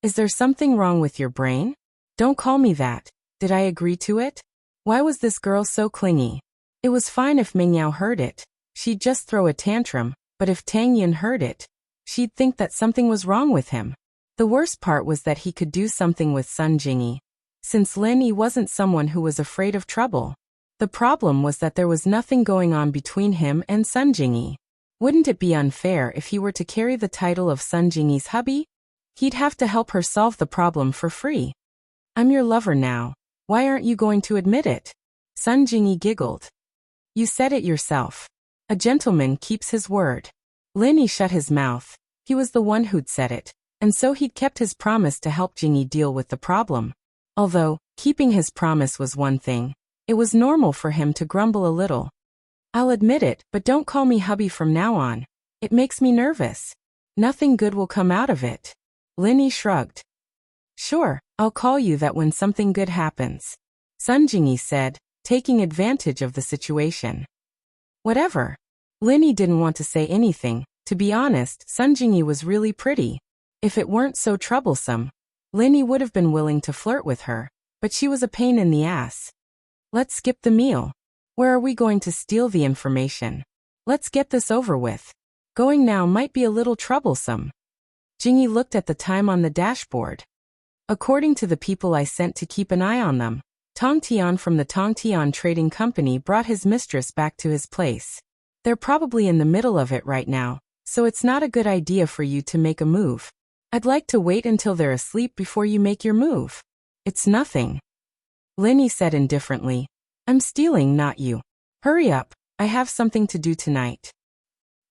Is there something wrong with your brain? Don't call me that. Did I agree to it? Why was this girl so clingy? It was fine if Mingyao heard it. She'd just throw a tantrum, but if Tang Yin heard it, she'd think that something was wrong with him. The worst part was that he could do something with Sun Jingyi. Since Lin Yi wasn't someone who was afraid of trouble. The problem was that there was nothing going on between him and Sun Jingyi. Wouldn't it be unfair if he were to carry the title of Sun Jingyi's hubby? He'd have to help her solve the problem for free. I'm your lover now. Why aren't you going to admit it? Sun Jingyi giggled. You said it yourself. A gentleman keeps his word. Lin Yi shut his mouth. He was the one who'd said it, and so he'd kept his promise to help Jingyi deal with the problem. Although, keeping his promise was one thing, it was normal for him to grumble a little. I'll admit it, but don't call me hubby from now on. It makes me nervous. Nothing good will come out of it. Lin Yi shrugged. Sure, I'll call you that when something good happens. Sun Jingyi said, taking advantage of the situation. Whatever. Lin Yi didn't want to say anything. To be honest, Sun Jingyi was really pretty. If it weren't so troublesome, Lin Yi would have been willing to flirt with her, but she was a pain in the ass. Let's skip the meal. Where are we going to steal the information? Let's get this over with. Going now might be a little troublesome. Jingyi looked at the time on the dashboard. According to the people I sent to keep an eye on them, Tong Tian from the Tong Tian Trading Company brought his mistress back to his place. They're probably in the middle of it right now, so it's not a good idea for you to make a move. I'd like to wait until they're asleep before you make your move. It's nothing. Lin Yi said indifferently. I'm stealing, not you. Hurry up, I have something to do tonight.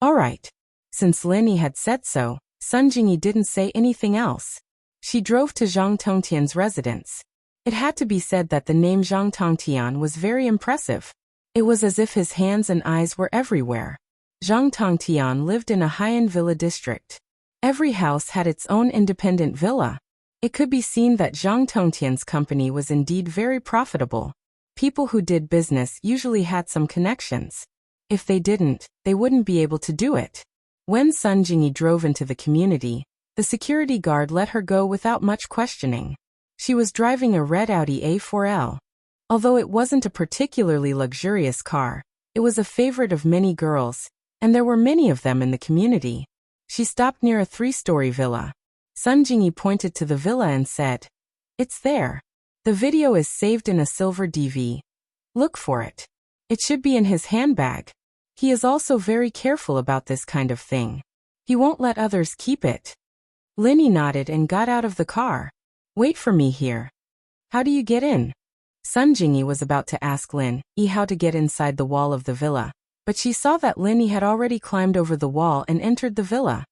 All right. Since Lin Yi had said so, Sun Jingyi didn't say anything else. She drove to Zhang Tongtian's residence. It had to be said that the name Zhang Tongtian was very impressive. It was as if his hands and eyes were everywhere. Zhang Tongtian lived in a high-end villa district. Every house had its own independent villa. It could be seen that Zhang Tongtian's company was indeed very profitable. People who did business usually had some connections. If they didn't, they wouldn't be able to do it. When Sun Jingyi drove into the community, the security guard let her go without much questioning. She was driving a red Audi A4L. Although it wasn't a particularly luxurious car, it was a favorite of many girls, and there were many of them in the community. She stopped near a 3-story villa. Sun Jingyi pointed to the villa and said, "It's there. The video is saved in a silver DV. Look for it. It should be in his handbag. He is also very careful about this kind of thing. He won't let others keep it." Linny nodded and got out of the car. "Wait for me here." "How do you get in?" Sun Jingyi was about to ask Lin Yi how to get inside the wall of the villa, but she saw that Lin Yi had already climbed over the wall and entered the villa.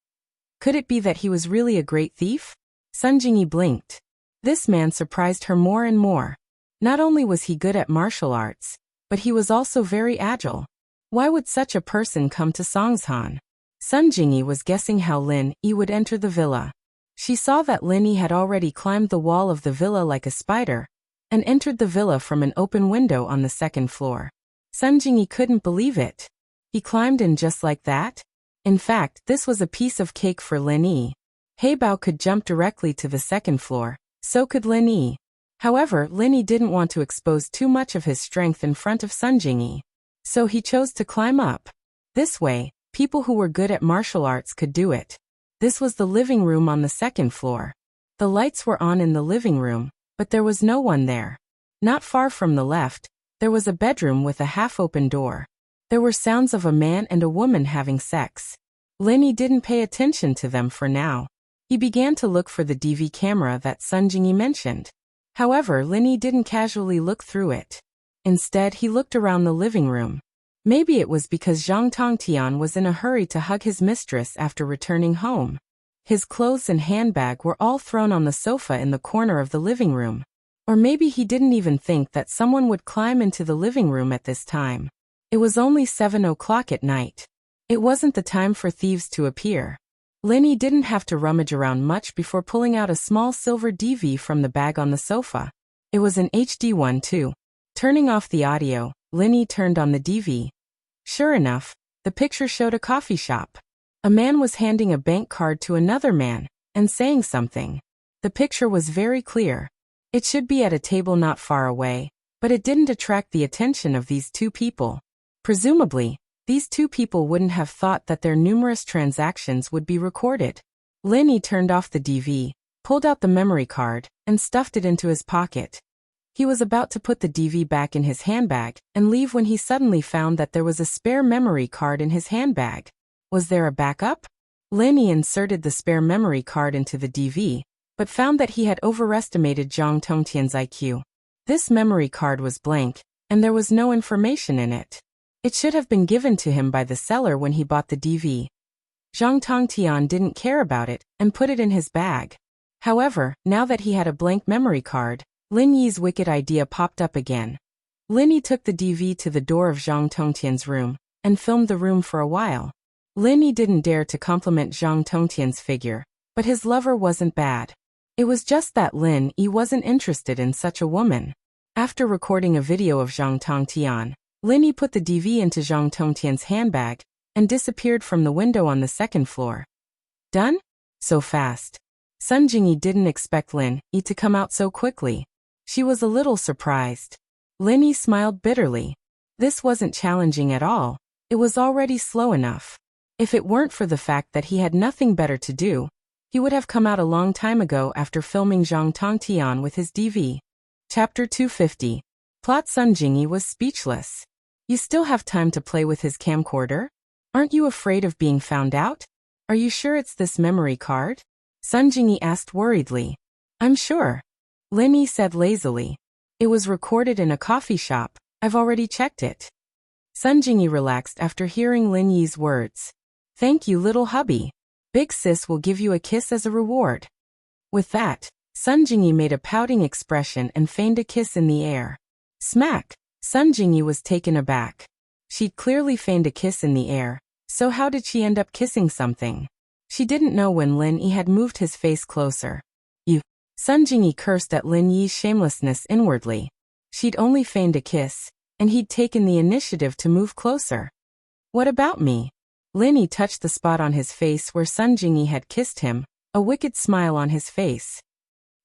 Could it be that he was really a great thief? Sun Jingyi blinked. This man surprised her more and more. Not only was he good at martial arts, but he was also very agile. Why would such a person come to Songshan? Sun Jingyi was guessing how Lin Yi would enter the villa. She saw that Lin Yi had already climbed the wall of the villa like a spider, and entered the villa from an open window on the 2nd floor. Sun Jingyi couldn't believe it. He climbed in just like that? In fact, this was a piece of cake for Lin Yi. Heibao could jump directly to the 2nd floor, so could Lin Yi. However, Lin Yi didn't want to expose too much of his strength in front of Sun Jingyi, so he chose to climb up. This way, people who were good at martial arts could do it. This was the living room on the 2nd floor. The lights were on in the living room, but there was no one there. Not far from the left, there was a bedroom with a half-open door. There were sounds of a man and a woman having sex. Lin Yi didn't pay attention to them for now. He began to look for the DV camera that Sun Jingyi mentioned. However, Lin Yi didn't casually look through it. Instead, he looked around the living room. Maybe it was because Zhang Tongtian was in a hurry to hug his mistress after returning home. His clothes and handbag were all thrown on the sofa in the corner of the living room. Or maybe he didn't even think that someone would climb into the living room at this time. It was only 7 o'clock at night. It wasn't the time for thieves to appear. Lin Yi didn't have to rummage around much before pulling out a small silver DV from the bag on the sofa. It was an HD one too. Turning off the audio, Lin Yi turned on the DV. Sure enough, the picture showed a coffee shop. A man was handing a bank card to another man, and saying something. The picture was very clear. It should be at a table not far away, but it didn't attract the attention of these two people. Presumably, these two people wouldn't have thought that their numerous transactions would be recorded. Lin Yi turned off the DV, pulled out the memory card, and stuffed it into his pocket. He was about to put the DV back in his handbag and leave when he suddenly found that there was a spare memory card in his handbag. Was there a backup? Lin Yi inserted the spare memory card into the DV, but found that he had overestimated Zhang Tongtian's IQ. This memory card was blank, and there was no information in it. It should have been given to him by the seller when he bought the DV. Zhang Tongtian didn't care about it and put it in his bag. However, now that he had a blank memory card, Lin Yi's wicked idea popped up again. Lin Yi took the DV to the door of Zhang Tongtian's room and filmed the room for a while. Lin Yi didn't dare to compliment Zhang Tongtian's figure, but his lover wasn't bad. It was just that Lin Yi wasn't interested in such a woman. After recording a video of Zhang Tongtian, Lin Yi put the DV into Zhang Tongtian's handbag and disappeared from the window on the 2nd floor. Done? So fast. Sun Jingyi didn't expect Lin Yi to come out so quickly. She was a little surprised. Lin Yi smiled bitterly. This wasn't challenging at all. It was already slow enough. If it weren't for the fact that he had nothing better to do, he would have come out a long time ago after filming Zhang Tongtian with his DV. Chapter 250. Plot. Sun Jingyi was speechless. You still have time to play with his camcorder? Aren't you afraid of being found out? Are you sure it's this memory card? Sun Jingyi asked worriedly. I'm sure. Lin Yi said lazily. It was recorded in a coffee shop. I've already checked it. Sun Jingyi relaxed after hearing Lin Yi's words. Thank you, little hubby. Big sis will give you a kiss as a reward. With that, Sun Jingyi made a pouting expression and feigned a kiss in the air. Smack! Sun Jingyi was taken aback. She'd clearly feigned a kiss in the air, so how did she end up kissing something? She didn't know when Lin Yi had moved his face closer. You! Sun Jingyi cursed at Lin Yi's shamelessness inwardly. She'd only feigned a kiss, and he'd taken the initiative to move closer. What about me? Lin Yi touched the spot on his face where Sun Jingyi had kissed him, a wicked smile on his face.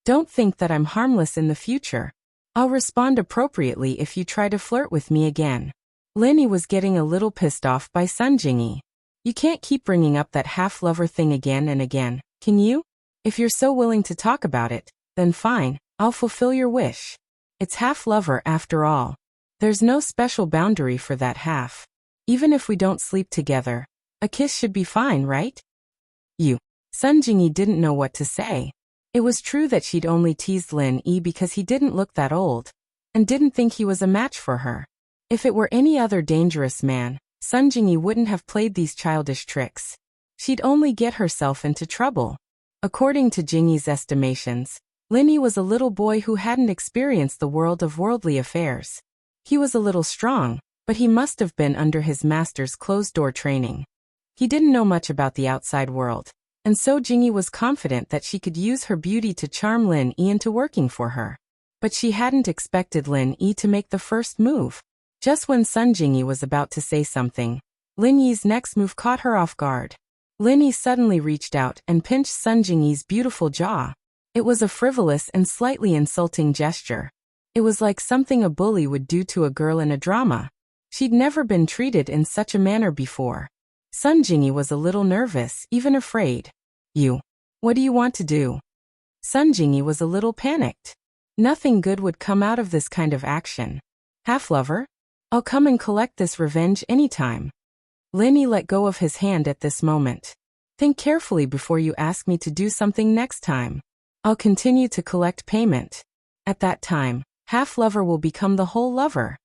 Don't think that I'm harmless in the future. I'll respond appropriately if you try to flirt with me again. Lin Yi was getting a little pissed off by Sun Jingyi. You can't keep bringing up that half-lover thing again and again, can you? If you're so willing to talk about it, then fine, I'll fulfill your wish. It's half-lover after all. There's no special boundary for that half. Even if we don't sleep together, a kiss should be fine, right? Sun Jingyi didn't know what to say. It was true that she'd only teased Lin Yi because he didn't look that old, and didn't think he was a match for her. If it were any other dangerous man, Sun Jingyi wouldn't have played these childish tricks. She'd only get herself into trouble. According to Jingyi's estimations, Lin Yi was a little boy who hadn't experienced the world of worldly affairs. He was a little strong, but he must have been under his master's closed-door training. He didn't know much about the outside world, and so Jingyi was confident that she could use her beauty to charm Lin Yi into working for her. But she hadn't expected Lin Yi to make the first move. Just when Sun Jingyi was about to say something, Lin Yi's next move caught her off guard. Lin Yi suddenly reached out and pinched Sun Jingyi's beautiful jaw. It was a frivolous and slightly insulting gesture. It was like something a bully would do to a girl in a drama. She'd never been treated in such a manner before. Sun Jingyi was a little nervous, even afraid. What do you want to do? Sun Jingyi was a little panicked. Nothing good would come out of this kind of action. Half-lover? I'll come and collect this revenge anytime. Lin Yi let go of his hand at this moment. Think carefully before you ask me to do something next time. I'll continue to collect payment. At that time, half-lover will become the whole lover.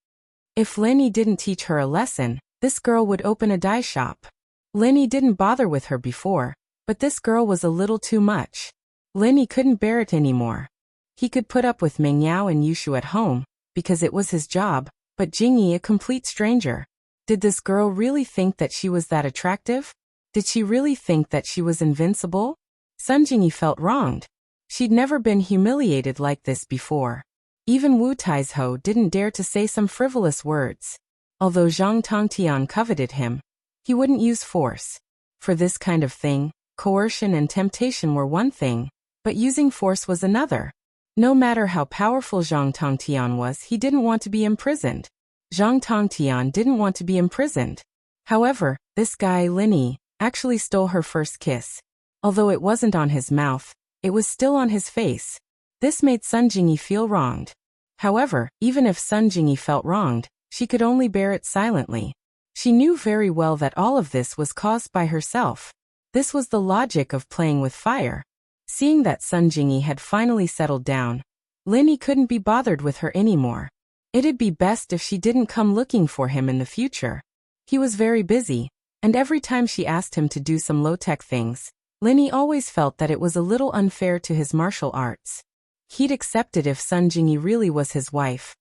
If Lin Yi didn't teach her a lesson, this girl would open a dye shop. Lin Yi didn't bother with her before, but this girl was a little too much. Lin Yi couldn't bear it anymore. He could put up with Meng Yao and Yushu at home, because it was his job, but Jingyi a complete stranger. Did this girl really think that she was that attractive? Did she really think that she was invincible? Sun Jingyi felt wronged. She'd never been humiliated like this before. Even Wu Taizhou didn't dare to say some frivolous words. Although Zhang Tongtian coveted him, he wouldn't use force. For this kind of thing, coercion and temptation were one thing, but using force was another. No matter how powerful Zhang Tongtian was, he didn't want to be imprisoned. Zhang Tongtian didn't want to be imprisoned. However, this guy Lin Yi actually stole her first kiss. Although it wasn't on his mouth, it was still on his face. This made Sun Jingyi feel wronged. However, even if Sun Jingyi felt wronged, she could only bear it silently. She knew very well that all of this was caused by herself. This was the logic of playing with fire. Seeing that Sun Jingyi had finally settled down, Lin Yi couldn't be bothered with her anymore. It'd be best if she didn't come looking for him in the future. He was very busy, and every time she asked him to do some low-tech things, Lin Yi always felt that it was a little unfair to his martial arts. He'd accept it if Sun Jingyi really was his wife.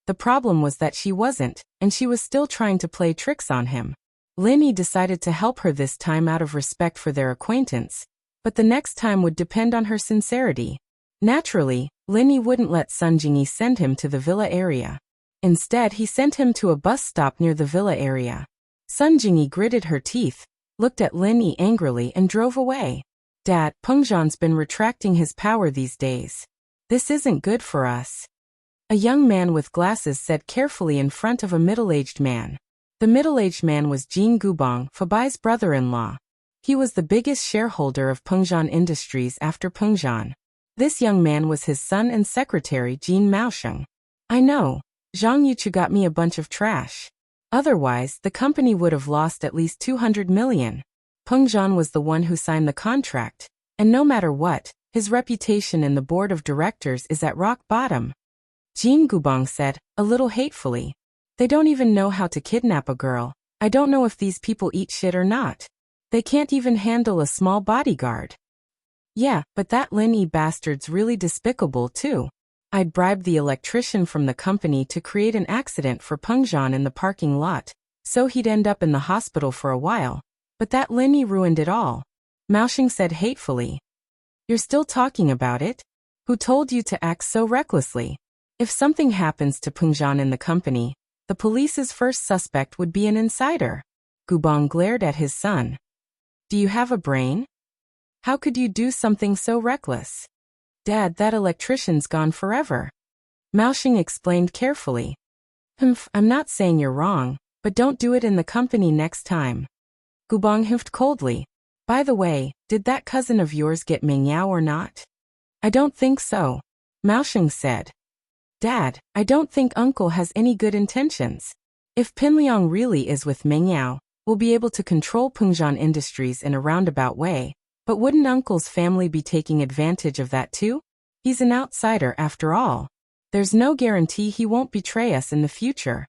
The problem was that she wasn't, and she was still trying to play tricks on him. Lin Yi decided to help her this time out of respect for their acquaintance, but the next time would depend on her sincerity. Naturally, Lin Yi wouldn't let Sun Jingyi send him to the villa area. Instead, he sent him to a bus stop near the villa area. Sun Jingyi gritted her teeth, looked at Lin Yi angrily and drove away. Dad, Pengzhan's been retracting his power these days. This isn't good for us. A young man with glasses said carefully in front of a middle-aged man. The middle-aged man was Jin Gubong, Fabai's brother-in-law. He was the biggest shareholder of Pengzhan Industries after Pengzhan. This young man was his son and secretary Jin Maosheng. I know, Zhang Yuchu got me a bunch of trash. Otherwise, the company would have lost at least 200 million. Pengzhan was the one who signed the contract, and no matter what, his reputation in the board of directors is at rock bottom. Jin Gubong said, a little hatefully. They don't even know how to kidnap a girl. I don't know if these people eat shit or not. They can't even handle a small bodyguard. Yeah, but that Lin Yi bastard's really despicable too. I'd bribed the electrician from the company to create an accident for Peng Zhan in the parking lot, so he'd end up in the hospital for a while. But that Lin Yi ruined it all. Mao Xing said hatefully. You're still talking about it? Who told you to act so recklessly? If something happens to Peng Zhan in the company, the police's first suspect would be an insider. Gubang glared at his son. Do you have a brain? How could you do something so reckless? Dad, that electrician's gone forever. Mao Xing explained carefully. I'm not saying you're wrong, but don't do it in the company next time. Gubang huffed coldly. By the way, did that cousin of yours get Meng Yao or not? I don't think so. Mao Xing said. Dad, I don't think Uncle has any good intentions. If Pin Liang really is with Meng Yao, we'll be able to control Peng Zhan Industries in a roundabout way. But wouldn't Uncle's family be taking advantage of that too? He's an outsider after all. There's no guarantee he won't betray us in the future.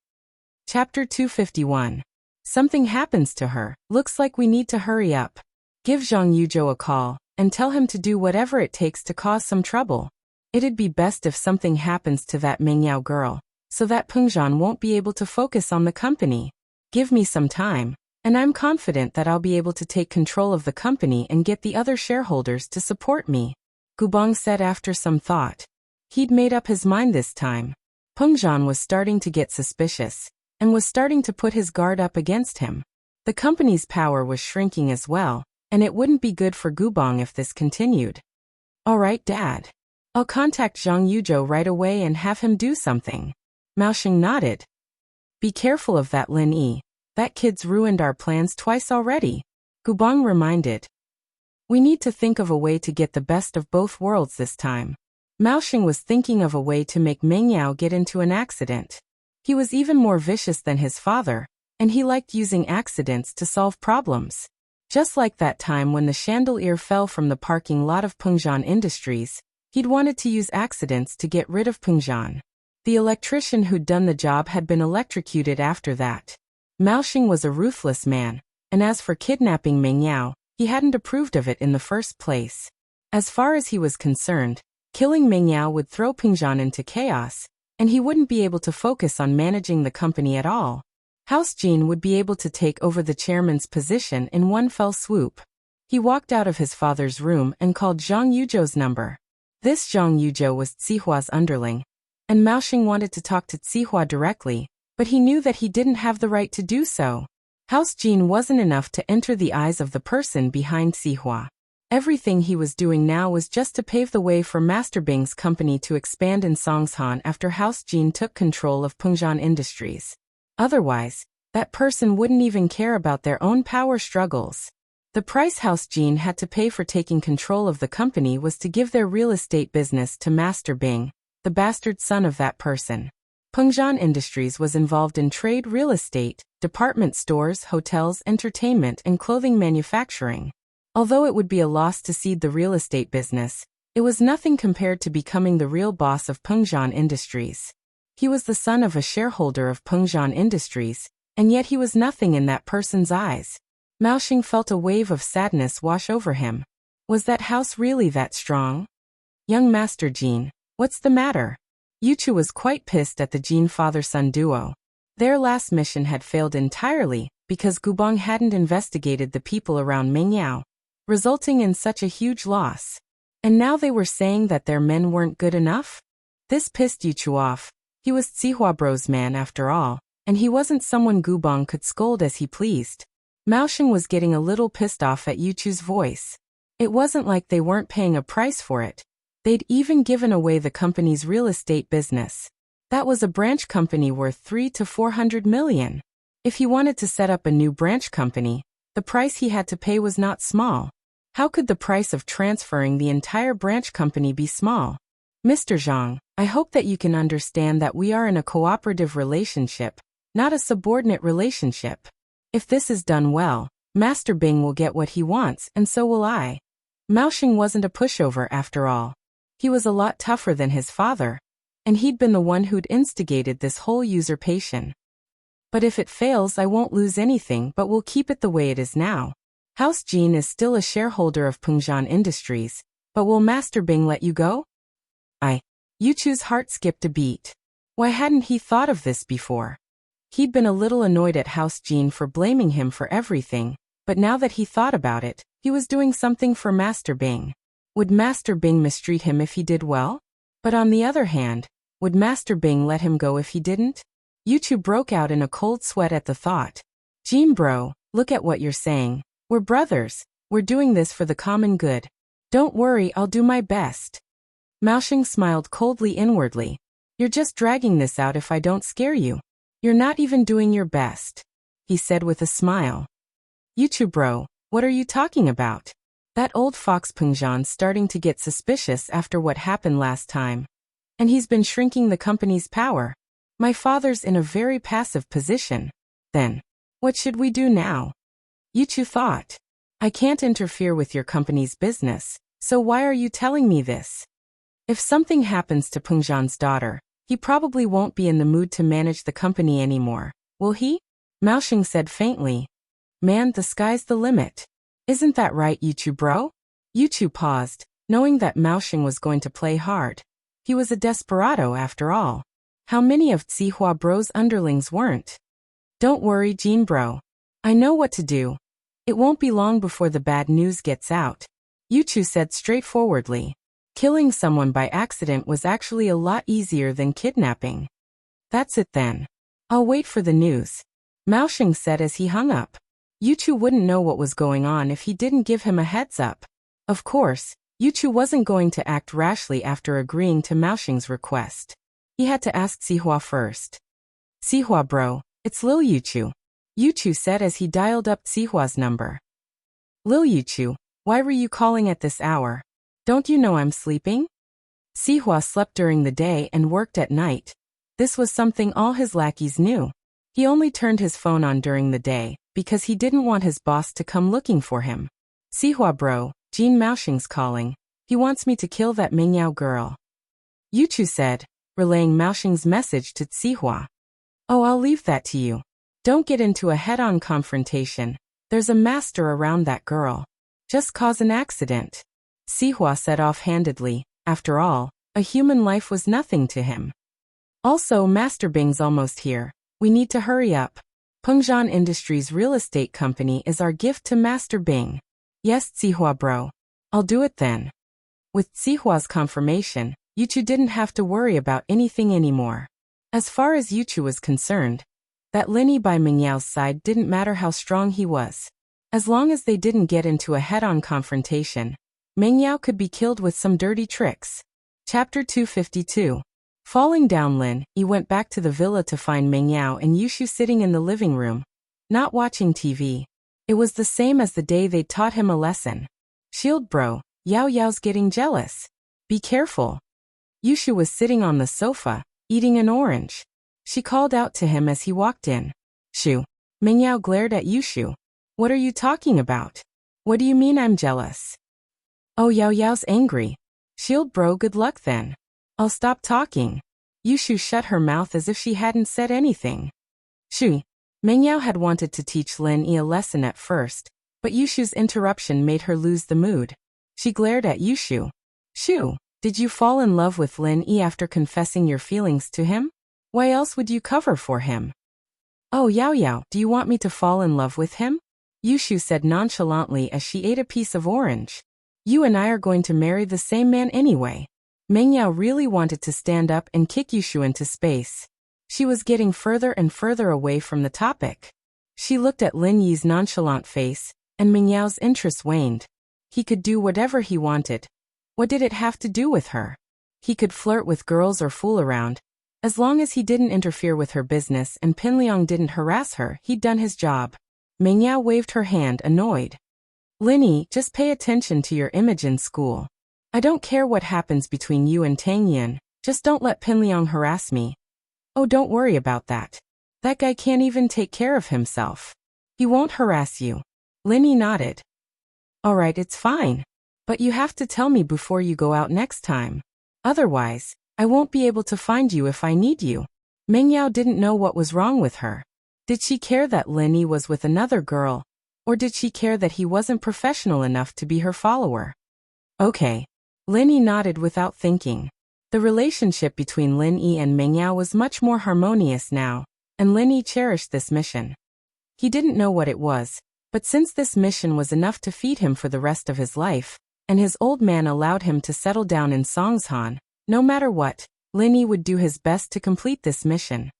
Chapter 251. Something happens to her. Looks like we need to hurry up. Give Zhang Yuzhou a call, and tell him to do whatever it takes to cause some trouble. It'd be best if something happens to that Meng Yao girl, so that Peng Zhan won't be able to focus on the company. Give me some time, and I'm confident that I'll be able to take control of the company and get the other shareholders to support me. Gubang said after some thought. He'd made up his mind this time. Peng Zhan was starting to get suspicious, and was starting to put his guard up against him. The company's power was shrinking as well, and it wouldn't be good for Gubang if this continued. All right, Dad. I'll contact Zhang Yuzhou right away and have him do something. Mao Xing nodded. Be careful of that Lin Yi. That kid's ruined our plans twice already. Gubang reminded. We need to think of a way to get the best of both worlds this time. Mao Xing was thinking of a way to make Meng Yao get into an accident. He was even more vicious than his father, and he liked using accidents to solve problems. Just like that time when the chandelier fell from the parking lot of Peng Zhan Industries, he'd wanted to use accidents to get rid of Peng Zhan. The electrician who'd done the job had been electrocuted after that. Mao Xing was a ruthless man, and as for kidnapping Meng Yao, he hadn't approved of it in the first place. As far as he was concerned, killing Meng Yao would throw Peng Zhan into chaos, and he wouldn't be able to focus on managing the company at all. House Jean would be able to take over the chairman's position in one fell swoop. He walked out of his father's room and called Zhang Yuzhou's number. This Zhang Yuzhou was Zihua's underling, and Mao Xing wanted to talk to Zihua directly, but he knew that he didn't have the right to do so. House Jean wasn't enough to enter the eyes of the person behind Zihua. Everything he was doing now was just to pave the way for Master Bing's company to expand in Songshan after House Jean took control of Peng Zhan Industries. Otherwise, that person wouldn't even care about their own power struggles. The price House Jean had to pay for taking control of the company was to give their real estate business to Master Bing, the bastard son of that person. Peng Zhan Industries was involved in trade real estate, department stores, hotels, entertainment, and clothing manufacturing. Although it would be a loss to cede the real estate business, it was nothing compared to becoming the real boss of Peng Zhan Industries. He was the son of a shareholder of Peng Zhan Industries, and yet he was nothing in that person's eyes. Mao Xing felt a wave of sadness wash over him. Was that house really that strong? Young Master Jean, what's the matter? Yuchu was quite pissed at the Jean father-son duo. Their last mission had failed entirely because Gubang hadn't investigated the people around Meng Yao, resulting in such a huge loss. And now they were saying that their men weren't good enough? This pissed Yuchu off. He was Zihua Bro's man after all, and he wasn't someone Gubang could scold as he pleased. Mao Xing was getting a little pissed off at Yuchu's voice. It wasn't like they weren't paying a price for it. They'd even given away the company's real estate business. That was a branch company worth 300 to 400 million. If he wanted to set up a new branch company, the price he had to pay was not small. How could the price of transferring the entire branch company be small? Mr. Zhang, I hope that you can understand that we are in a cooperative relationship, not a subordinate relationship. If this is done well, Master Bing will get what he wants, and so will I. Mao Xing wasn't a pushover after all. He was a lot tougher than his father, and he'd been the one who'd instigated this whole usurpation. But if it fails, I won't lose anything, but we'll keep it the way it is now. House Jean is still a shareholder of Pengzhan Industries, but will Master Bing let you go? Yuchu's heart skipped a beat. Why hadn't he thought of this before? He'd been a little annoyed at House Jean for blaming him for everything, but now that he thought about it, he was doing something for Master Bing. Would Master Bing mistreat him if he did well? But on the other hand, would Master Bing let him go if he didn't? Yuchu broke out in a cold sweat at the thought. Jean bro, look at what you're saying. We're brothers. We're doing this for the common good. Don't worry, I'll do my best. Maoshing smiled coldly inwardly. You're just dragging this out if I don't scare you. You're not even doing your best, he said with a smile. Yuchu bro, what are you talking about? That old fox Pengzhan's starting to get suspicious after what happened last time. And he's been shrinking the company's power. My father's in a very passive position. Then, what should we do now? Yuchu thought. I can't interfere with your company's business, so why are you telling me this? If something happens to Pengzhan's daughter, he probably won't be in the mood to manage the company anymore, will he? Maoshing said faintly. Man, the sky's the limit. Isn't that right, Yuchu bro? Yuchu paused, knowing that Maoshing was going to play hard. He was a desperado after all. How many of Zihua bro's underlings weren't? Don't worry, Jean bro. I know what to do. It won't be long before the bad news gets out. Yuchu said straightforwardly. Killing someone by accident was actually a lot easier than kidnapping. That's it then. I'll wait for the news. Maoshing said as he hung up. Yuchu wouldn't know what was going on if he didn't give him a heads up. Of course, Yuchu wasn't going to act rashly after agreeing to Maoshing's request. He had to ask Zihua first. Zihua bro, it's Lil Yuchu. Yuchu said as he dialed up Zihua's number. Lil Yuchu, why were you calling at this hour? Don't you know I'm sleeping? Zihua slept during the day and worked at night. This was something all his lackeys knew. He only turned his phone on during the day, because he didn't want his boss to come looking for him. Zihua bro, Jean Maoshing's calling. He wants me to kill that Mingyao girl. Yuchu said, relaying Maoshing's message to Zihua. Oh, I'll leave that to you. Don't get into a head-on confrontation. There's a master around that girl. Just cause an accident. Zihua said offhandedly. After all, a human life was nothing to him. Also, Master Bing's almost here. We need to hurry up. Pengzhan Industries real estate company is our gift to Master Bing. Yes, Zihua bro. I'll do it then. With Zihua's confirmation, Yuchu didn't have to worry about anything anymore. As far as Yuchu was concerned, that Linny by Mingyao's side didn't matter how strong he was. As long as they didn't get into a head-on confrontation, Mingyao could be killed with some dirty tricks. Chapter 252. Falling down Lin, he went back to the villa to find Mingyao and Yushu sitting in the living room, not watching TV. It was the same as the day they taught him a lesson. Shield bro, Yao Yao's getting jealous. Be careful. Yushu was sitting on the sofa, eating an orange. She called out to him as he walked in. Shu. Mingyao glared at Yushu. What are you talking about? What do you mean I'm jealous? Oh, Yao Yao's angry. Shield bro, good luck then. I'll stop talking. Yushu shut her mouth as if she hadn't said anything. Shu. Mingyao had wanted to teach Lin Yi a lesson at first, but Yushu's interruption made her lose the mood. She glared at Yushu. Shu, did you fall in love with Lin Yi after confessing your feelings to him? Why else would you cover for him? Oh, Yao Yao, do you want me to fall in love with him? Yushu said nonchalantly as she ate a piece of orange. You and I are going to marry the same man anyway. Mingyao really wanted to stand up and kick Yushu into space. She was getting further and further away from the topic. She looked at Lin Yi's nonchalant face, and Mingyao's interest waned. He could do whatever he wanted. What did it have to do with her? He could flirt with girls or fool around. As long as he didn't interfere with her business and Pinliang didn't harass her, he'd done his job. Mingyao waved her hand, annoyed. Linny, just pay attention to your image in school. I don't care what happens between you and Tang Yin, just don't let Pinliang harass me. Oh, don't worry about that. That guy can't even take care of himself. He won't harass you. Linny nodded. Alright, it's fine. But you have to tell me before you go out next time. Otherwise, I won't be able to find you if I need you. Mingyao didn't know what was wrong with her. Did she care that Linny was with another girl? Or did she care that he wasn't professional enough to be her follower? Okay. Lin Yi nodded without thinking. The relationship between Lin Yi and Meng Yao was much more harmonious now, and Lin Yi cherished this mission. He didn't know what it was, but since this mission was enough to feed him for the rest of his life, and his old man allowed him to settle down in Songshan, no matter what, Lin Yi would do his best to complete this mission.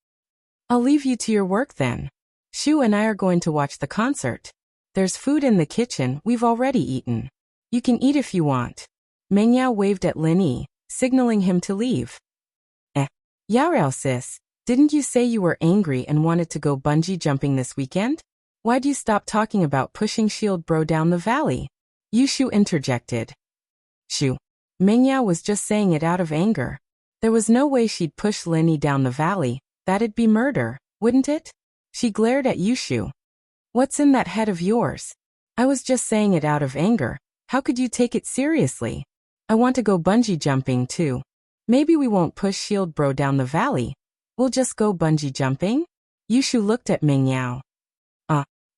I'll leave you to your work then. Shu and I are going to watch the concert. There's food in the kitchen, we've already eaten. You can eat if you want. Meng Yao waved at Lin Yi, signaling him to leave. Yao sis, didn't you say you were angry and wanted to go bungee jumping this weekend? Why'd you stop talking about pushing Shield Bro down the valley? Yushu interjected. Shu. Meng Yao was just saying it out of anger. There was no way she'd push Lin Yi down the valley, that'd be murder, wouldn't it? She glared at Yushu. What's in that head of yours? I was just saying it out of anger, how could you take it seriously? I want to go bungee jumping too. Maybe we won't push Shield Bro down the valley. We'll just go bungee jumping? Yushu looked at Meng Yao.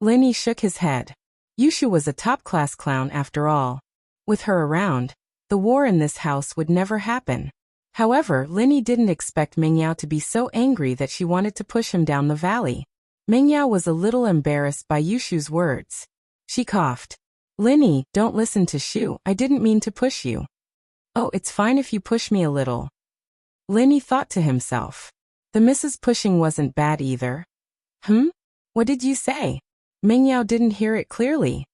Lin Yi shook his head. Yushu was a top-class clown after all. With her around, the war in this house would never happen. However, Lin Yi didn't expect Meng Yao to be so angry that she wanted to push him down the valley. Meng Yao was a little embarrassed by Yushu's words. She coughed. Lin Yi, don't listen to Shu, I didn't mean to push you. Oh, it's fine if you push me a little. Lin Yi thought to himself. The Mrs. Pushing wasn't bad either. What did you say? Meng Yao didn't hear it clearly.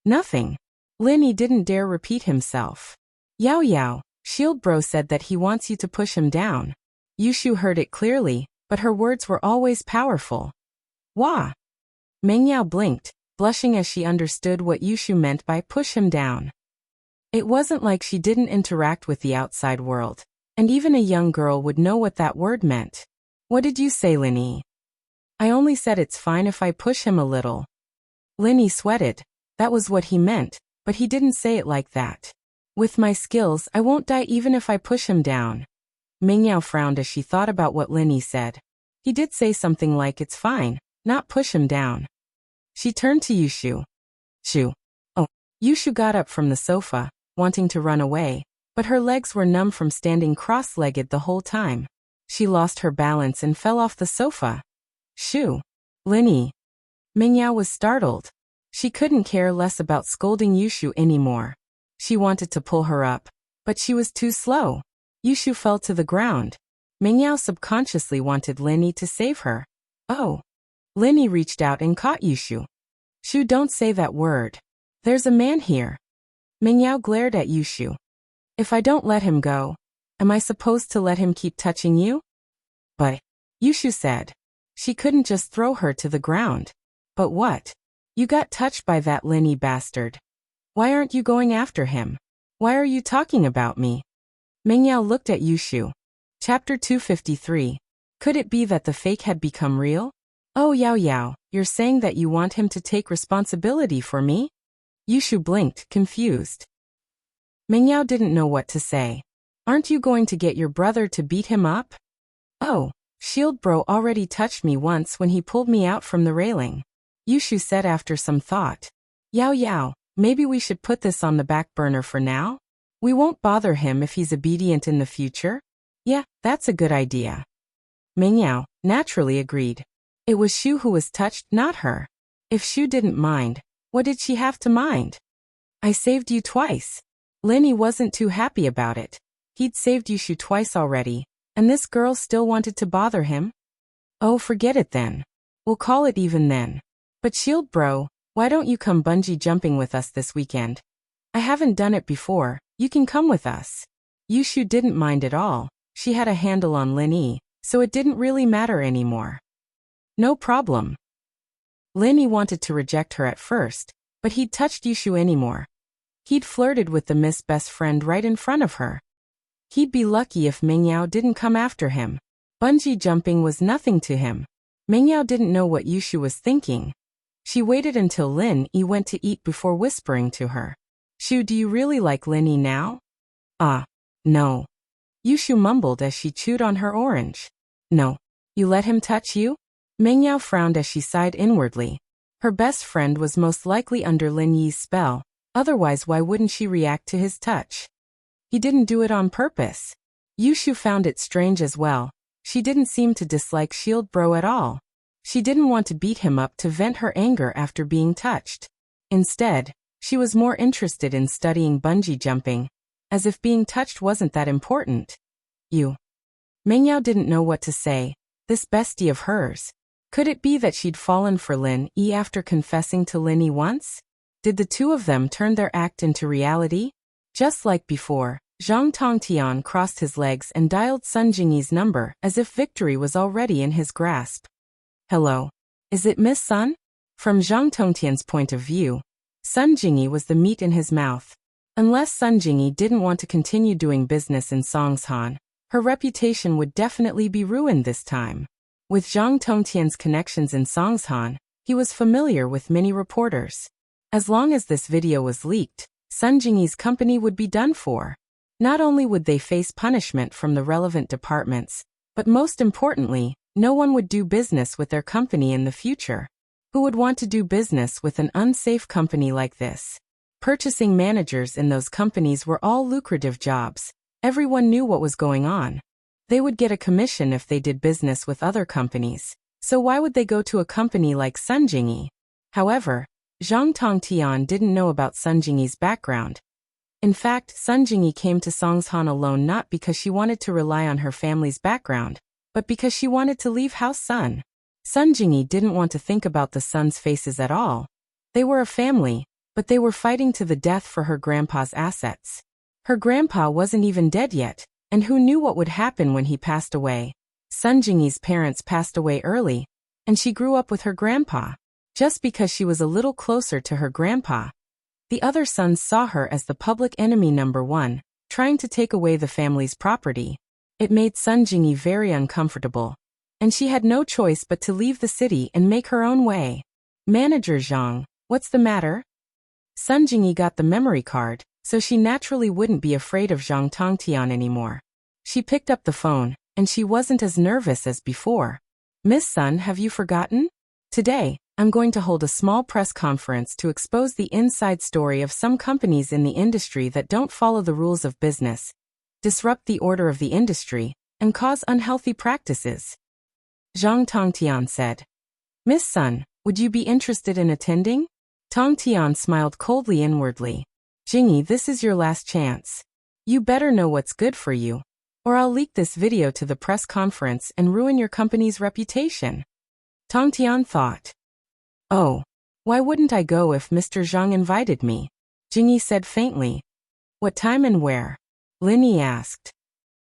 Nothing. Lin Yi didn't dare repeat himself. Yao, Shield Bro said that he wants you to push him down. Yushu heard it clearly, but her words were always powerful. Wah! Meng Yao blinked, blushing as she understood what Yushu meant by push him down. It wasn't like she didn't interact with the outside world, and even a young girl would know what that word meant. What did you say, Lin Yi? I only said it's fine if I push him a little. Lin Yi sweated. That was what he meant, but he didn't say it like that. With my skills, I won't die even if I push him down. Meng Yao frowned as she thought about what Lin Yi said. He did say something like it's fine, not push him down. She turned to Yushu. Shu. Oh. Yushu got up from the sofa, wanting to run away, but her legs were numb from standing cross-legged the whole time. She lost her balance and fell off the sofa. Shu. Lin Yi. Meng Yao was startled. She couldn't care less about scolding Yushu anymore. She wanted to pull her up, but she was too slow. Yushu fell to the ground. Meng Yao subconsciously wanted Lin Yi to save her. Oh. Lin Yi reached out and caught Yushu. Shu, don't say that word. There's a man here. Meng Yao glared at Yushu. If I don't let him go, am I supposed to let him keep touching you? But, Yushu said. She couldn't just throw her to the ground. But what? You got touched by that Lin Yi bastard. Why aren't you going after him? Why are you talking about me? Meng Yao looked at Yushu. Chapter 253. Could it be that the fake had become real? Oh Yao, you're saying that you want him to take responsibility for me? Yushu blinked, confused. Meng Yao didn't know what to say. Aren't you going to get your brother to beat him up? Oh, Shield Bro already touched me once when he pulled me out from the railing. Yushu said after some thought. Yao, maybe we should put this on the back burner for now? We won't bother him if he's obedient in the future? Yeah, that's a good idea. Meng Yao naturally agreed. It was Shu who was touched, not her. If Shu didn't mind, what did she have to mind? I saved you twice. Lin Yi wasn't too happy about it. He'd saved Yushu twice already, and this girl still wanted to bother him? Oh, forget it then. We'll call it even then. But Shield Bro, why don't you come bungee jumping with us this weekend? I haven't done it before, you can come with us. Yushu didn't mind at all. She had a handle on Lin Yi, so it didn't really matter anymore. No problem. Lin Yi wanted to reject her at first, but he'd touched Yushu anymore. He'd flirted with the Miss Best Friend right in front of her. He'd be lucky if Meng Yao didn't come after him. Bungee jumping was nothing to him. Meng Yao didn't know what Yushu was thinking. She waited until Lin Yi went to eat before whispering to her. Shu, do you really like Lin Yi now? No. Yushu mumbled as she chewed on her orange. No. You let him touch you? Meng Yao frowned as she sighed inwardly. Her best friend was most likely under Lin Yi's spell, otherwise why wouldn't she react to his touch? He didn't do it on purpose. Yushu found it strange as well. She didn't seem to dislike Shield Bro at all. She didn't want to beat him up to vent her anger after being touched. Instead, she was more interested in studying bungee jumping, as if being touched wasn't that important. Mengyao didn't know what to say. This bestie of hers. Could it be that she'd fallen for Lin Yi after confessing to Lin Yi once? Did the two of them turn their act into reality? Just like before, Zhang Tongtian crossed his legs and dialed Sun Jingyi's number as if victory was already in his grasp. Hello. Is it Miss Sun? From Zhang Tongtian's point of view, Sun Jingyi was the meat in his mouth. Unless Sun Jingyi didn't want to continue doing business in Songshan, her reputation would definitely be ruined this time. With Zhang Tongtian's connections in Songshan, he was familiar with many reporters. As long as this video was leaked, Sun Jingyi's company would be done for. Not only would they face punishment from the relevant departments, but most importantly, no one would do business with their company in the future. Who would want to do business with an unsafe company like this? Purchasing managers in those companies were all lucrative jobs. Everyone knew what was going on. They would get a commission if they did business with other companies, so why would they go to a company like Sun Jingyi? However, Zhang Tongtian didn't know about Sun Jingyi's background. In fact, Sun Jingyi came to Songshan alone not because she wanted to rely on her family's background, but because she wanted to leave House Sun. Sun Jingyi didn't want to think about the Sun's faces at all. They were a family, but they were fighting to the death for her grandpa's assets. Her grandpa wasn't even dead yet. And who knew what would happen when he passed away? Sun Jingyi's parents passed away early, and she grew up with her grandpa. Just because she was a little closer to her grandpa, the other sons saw her as the public enemy number one, trying to take away the family's property. It made Sun Jingyi very uncomfortable, and she had no choice but to leave the city and make her own way. Manager Zhang, what's the matter? Sun Jingyi got the memory card, so she naturally wouldn't be afraid of Zhang Tongtian anymore. She picked up the phone, and she wasn't as nervous as before. Miss Sun, have you forgotten? Today, I'm going to hold a small press conference to expose the inside story of some companies in the industry that don't follow the rules of business, disrupt the order of the industry, and cause unhealthy practices. Zhang Tongtian said. Miss Sun, would you be interested in attending? Tongtian smiled coldly inwardly. Jingyi, this is your last chance. You better know what's good for you, or I'll leak this video to the press conference and ruin your company's reputation. Tongtian thought. Oh, why wouldn't I go if Mr. Zhang invited me? Jingyi said faintly. What time and where? Lin Yi asked.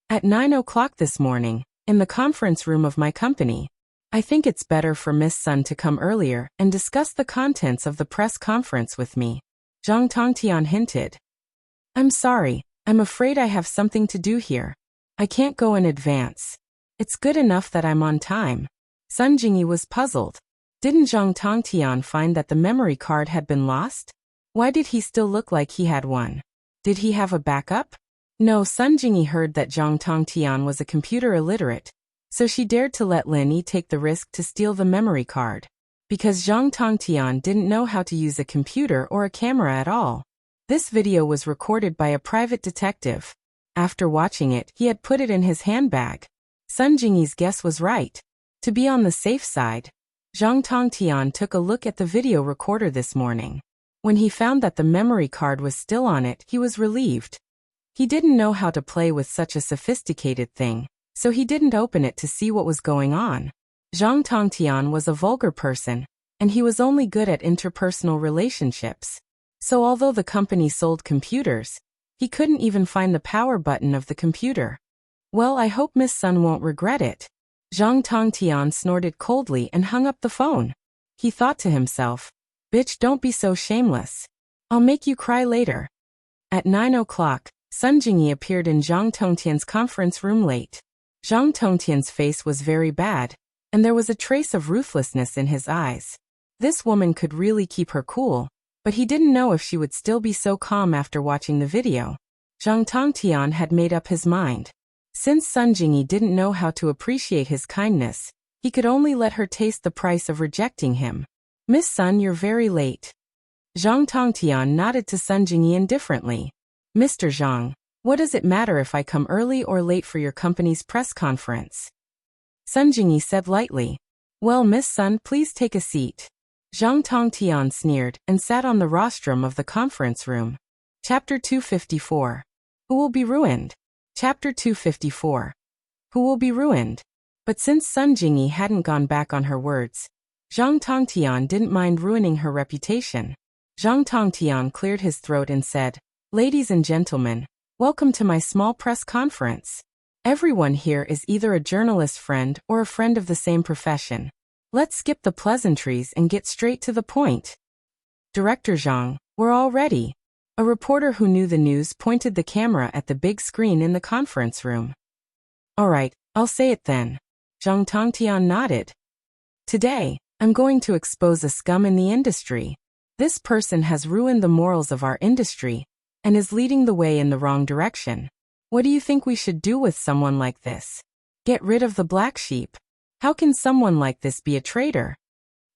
At 9 o'clock this morning, in the conference room of my company. I think it's better for Miss Sun to come earlier and discuss the contents of the press conference with me. Zhang Tongtian hinted. I'm sorry, I'm afraid I have something to do here. I can't go in advance. It's good enough that I'm on time. Sun Jingyi was puzzled. Didn't Zhang Tongtian find that the memory card had been lost? Why did he still look like he had one? Did he have a backup? No, Sun Jingyi heard that Zhang Tongtian was a computer illiterate, so she dared to let Lin Yi take the risk to steal the memory card. Because Zhang Tongtian didn't know how to use a computer or a camera at all. This video was recorded by a private detective. After watching it, he had put it in his handbag. Sun Jingyi's guess was right. To be on the safe side, Zhang Tongtian took a look at the video recorder this morning. When he found that the memory card was still on it, he was relieved. He didn't know how to play with such a sophisticated thing, so he didn't open it to see what was going on. Zhang Tongtian was a vulgar person, and he was only good at interpersonal relationships. So although the company sold computers, he couldn't even find the power button of the computer. Well, I hope Miss Sun won't regret it. Zhang Tongtian snorted coldly and hung up the phone. He thought to himself, bitch, don't be so shameless. I'll make you cry later. At 9 o'clock, Sun Jingyi appeared in Zhang Tongtian's conference room late. Zhang Tongtian's face was very bad, and there was a trace of ruthlessness in his eyes. This woman could really keep her cool, but he didn't know if she would still be so calm after watching the video. Zhang Tongtian had made up his mind. Since Sun Jingyi didn't know how to appreciate his kindness, he could only let her taste the price of rejecting him. Miss Sun, you're very late. Zhang Tongtian nodded to Sun Jingyi indifferently. Mr. Zhang, what does it matter if I come early or late for your company's press conference? Sun Jingyi said lightly. Well, Miss Sun, please take a seat. Zhang Tongtian sneered and sat on the rostrum of the conference room. Chapter 254. Who will be ruined? Chapter 254. Who will be ruined? But since Sun Jingyi hadn't gone back on her words, Zhang Tongtian didn't mind ruining her reputation. Zhang Tongtian cleared his throat and said, Ladies and gentlemen, welcome to my small press conference. Everyone here is either a journalist friend or a friend of the same profession. Let's skip the pleasantries and get straight to the point. Director Zhang, we're all ready. A reporter who knew the news pointed the camera at the big screen in the conference room. All right, I'll say it then. Zhang Tongtian nodded. Today, I'm going to expose a scum in the industry. This person has ruined the morals of our industry and is leading the way in the wrong direction. What do you think we should do with someone like this? Get rid of the black sheep. How can someone like this be a traitor?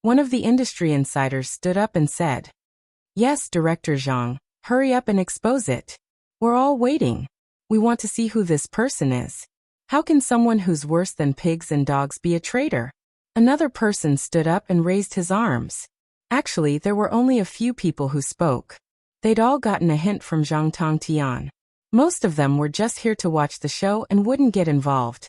One of the industry insiders stood up and said, Yes, Director Zhang, hurry up and expose it. We're all waiting. We want to see who this person is. How can someone who's worse than pigs and dogs be a traitor? Another person stood up and raised his arms. Actually, there were only a few people who spoke. They'd all gotten a hint from Zhang Tongtian. Most of them were just here to watch the show and wouldn't get involved.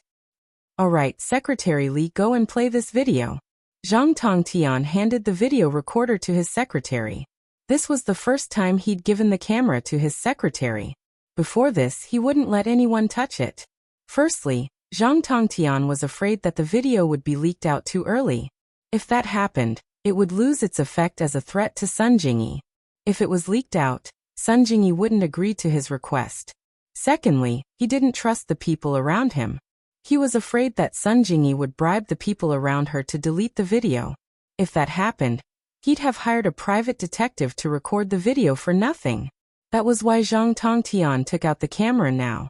All right, Secretary Li, go and play this video. Zhang Tongtian handed the video recorder to his secretary. This was the first time he'd given the camera to his secretary. Before this, he wouldn't let anyone touch it. Firstly, Zhang Tongtian was afraid that the video would be leaked out too early. If that happened, it would lose its effect as a threat to Sun Jingyi. If it was leaked out, Sun Jingyi wouldn't agree to his request. Secondly, he didn't trust the people around him. He was afraid that Sun Jingyi would bribe the people around her to delete the video. If that happened, he'd have hired a private detective to record the video for nothing. That was why Zhang Tongtian took out the camera now.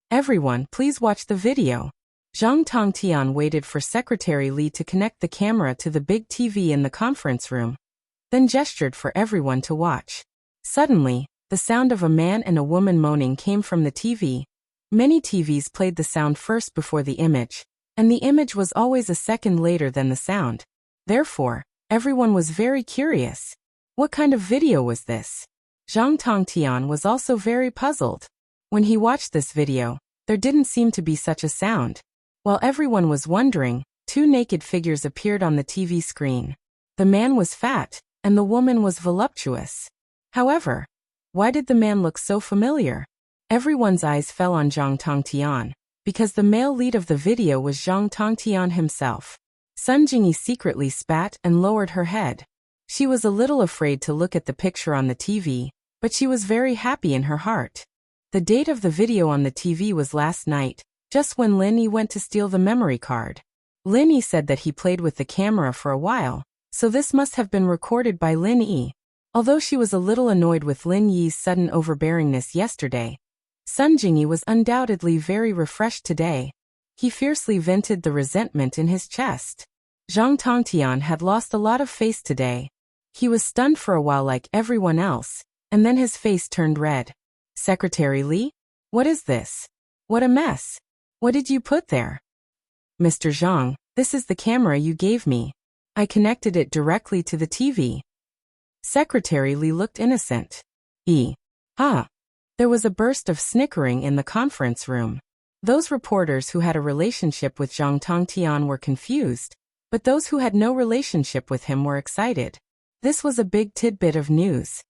Everyone, please watch the video. Zhang Tongtian waited for Secretary Li to connect the camera to the big TV in the conference room, then gestured for everyone to watch. Suddenly, the sound of a man and a woman moaning came from the TV. Many TVs played the sound first before the image, and the image was always a second later than the sound. Therefore, everyone was very curious. What kind of video was this? Zhang Tongtian was also very puzzled. When he watched this video, there didn't seem to be such a sound. While everyone was wondering, two naked figures appeared on the TV screen. The man was fat, and the woman was voluptuous. However, why did the man look so familiar? Everyone's eyes fell on Zhang Tongtian, because the male lead of the video was Zhang Tongtian himself. Sun Jingyi secretly spat and lowered her head. She was a little afraid to look at the picture on the TV, but she was very happy in her heart. The date of the video on the TV was last night, just when Lin Yi went to steal the memory card. Lin Yi said that he played with the camera for a while, so this must have been recorded by Lin Yi. Although she was a little annoyed with Lin Yi's sudden overbearingness yesterday, Sun Jingyi was undoubtedly very refreshed today. He fiercely vented the resentment in his chest. Zhang Tongtian had lost a lot of face today. He was stunned for a while like everyone else, and then his face turned red. Secretary Li? What is this? What a mess. What did you put there? Mr. Zhang, this is the camera you gave me. I connected it directly to the TV. Secretary Li looked innocent. Ha! There was a burst of snickering in the conference room. Those reporters who had a relationship with Zhang Tongtian were confused, but those who had no relationship with him were excited. This was a big tidbit of news.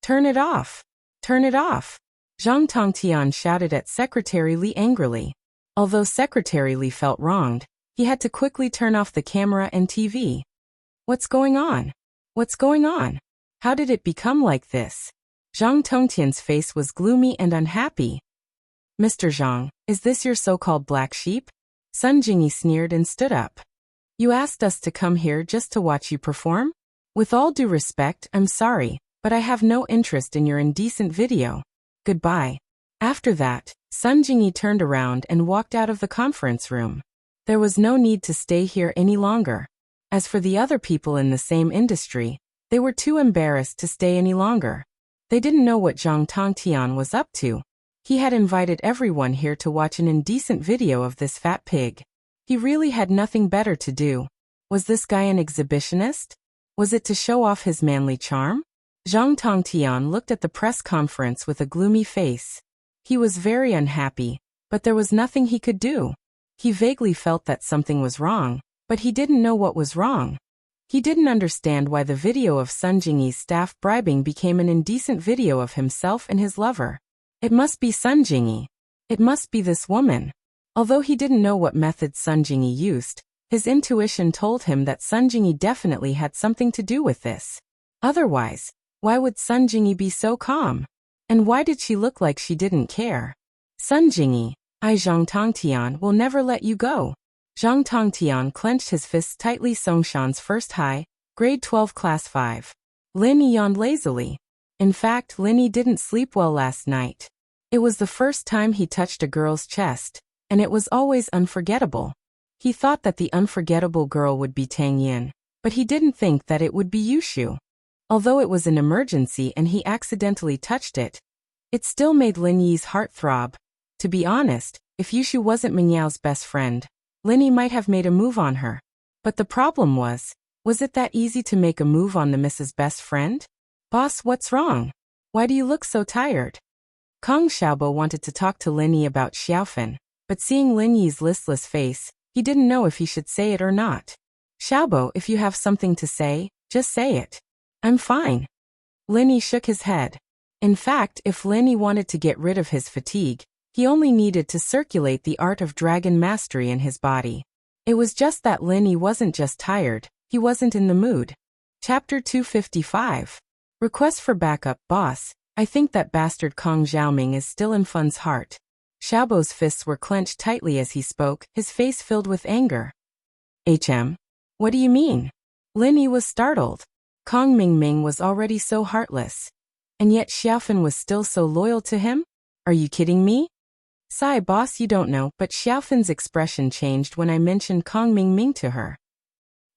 Turn it off! Turn it off! Zhang Tongtian shouted at Secretary Li angrily. Although Secretary Li felt wronged, he had to quickly turn off the camera and TV. What's going on? What's going on? How did it become like this? Zhang Tongtian's face was gloomy and unhappy. Mr. Zhang, is this your so-called black sheep? Sun Jingyi sneered and stood up. You asked us to come here just to watch you perform? With all due respect, I'm sorry, but I have no interest in your indecent video. Goodbye. After that, Sun Jingyi turned around and walked out of the conference room. There was no need to stay here any longer. As for the other people in the same industry, they were too embarrassed to stay any longer. They didn't know what Zhang Tongtian was up to. He had invited everyone here to watch an indecent video of this fat pig. He really had nothing better to do. Was this guy an exhibitionist? Was it to show off his manly charm? Zhang Tongtian looked at the press conference with a gloomy face. He was very unhappy, but there was nothing he could do. He vaguely felt that something was wrong, but he didn't know what was wrong. He didn't understand why the video of Sun Jingyi's staff bribing became an indecent video of himself and his lover. It must be Sun Jingyi. It must be this woman. Although he didn't know what methods Sun Jingyi used, his intuition told him that Sun Jingyi definitely had something to do with this. Otherwise, why would Sun Jingyi be so calm? And why did she look like she didn't care? Sun Jingyi, I Zhang Tongtian will never let you go. Zhang Tongtian clenched his fists tightly. Songshan's first high, grade 12 class 5. Lin yawned lazily. In fact, Linny didn't sleep well last night. It was the first time he touched a girl's chest, and it was always unforgettable. He thought that the unforgettable girl would be Tang Yin, but he didn't think that it would be Yushu. Although it was an emergency and he accidentally touched it, it still made Lin Yi's heart throb. To be honest, if Yushu wasn't Mingyao's best friend, Linny might have made a move on her. But the problem was it that easy to make a move on the Mrs. Best Friend? Boss, what's wrong? Why do you look so tired? Kong Xiaobo wanted to talk to Lin Yi about Xiaofan, but seeing Lin Yi's listless face, he didn't know if he should say it or not. Xiaobo, if you have something to say, just say it. I'm fine. Lin Yi shook his head. In fact, if Lin Yi wanted to get rid of his fatigue, he only needed to circulate the art of dragon mastery in his body. It was just that Lin Yi wasn't just tired, he wasn't in the mood. Chapter 255. Request for backup. Boss, I think that bastard Kong Xiaoming is still in Fun's heart. Xiaobo's fists were clenched tightly as he spoke, his face filled with anger. What do you mean? Lin Yi was startled. Kong Mingming was already so heartless. And yet Xiaofan was still so loyal to him? Are you kidding me? Sigh, boss, you don't know, but Xiaofan's expression changed when I mentioned Kong Mingming to her.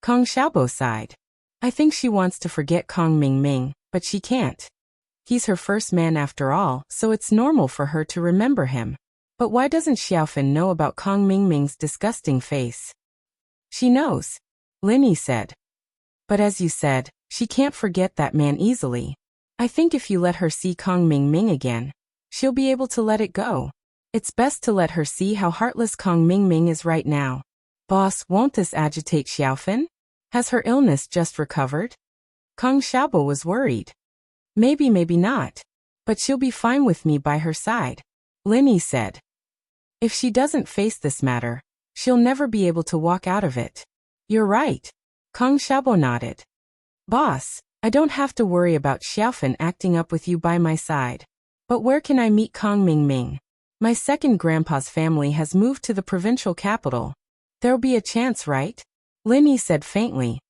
Kong Xiaobo sighed. I think she wants to forget Kong Mingming, but she can't. He's her first man after all, so it's normal for her to remember him. But why doesn't Xiaofan know about Kong Mingming's disgusting face? She knows, Lin Yi said. But as you said, she can't forget that man easily. I think if you let her see Kong Mingming again, she'll be able to let it go. It's best to let her see how heartless Kong Mingming is right now. Boss, won't this agitate Xiaofan? Has her illness just recovered? Kong Xiaobo was worried. Maybe, maybe not. But she'll be fine with me by her side, Lin Yi said. If she doesn't face this matter, she'll never be able to walk out of it. You're right. Kong Xiaobo nodded. Boss, I don't have to worry about Xiaofan acting up with you by my side. But where can I meet Kong Mingming? My second grandpa's family has moved to the provincial capital. There'll be a chance, right? Lin Yi said faintly.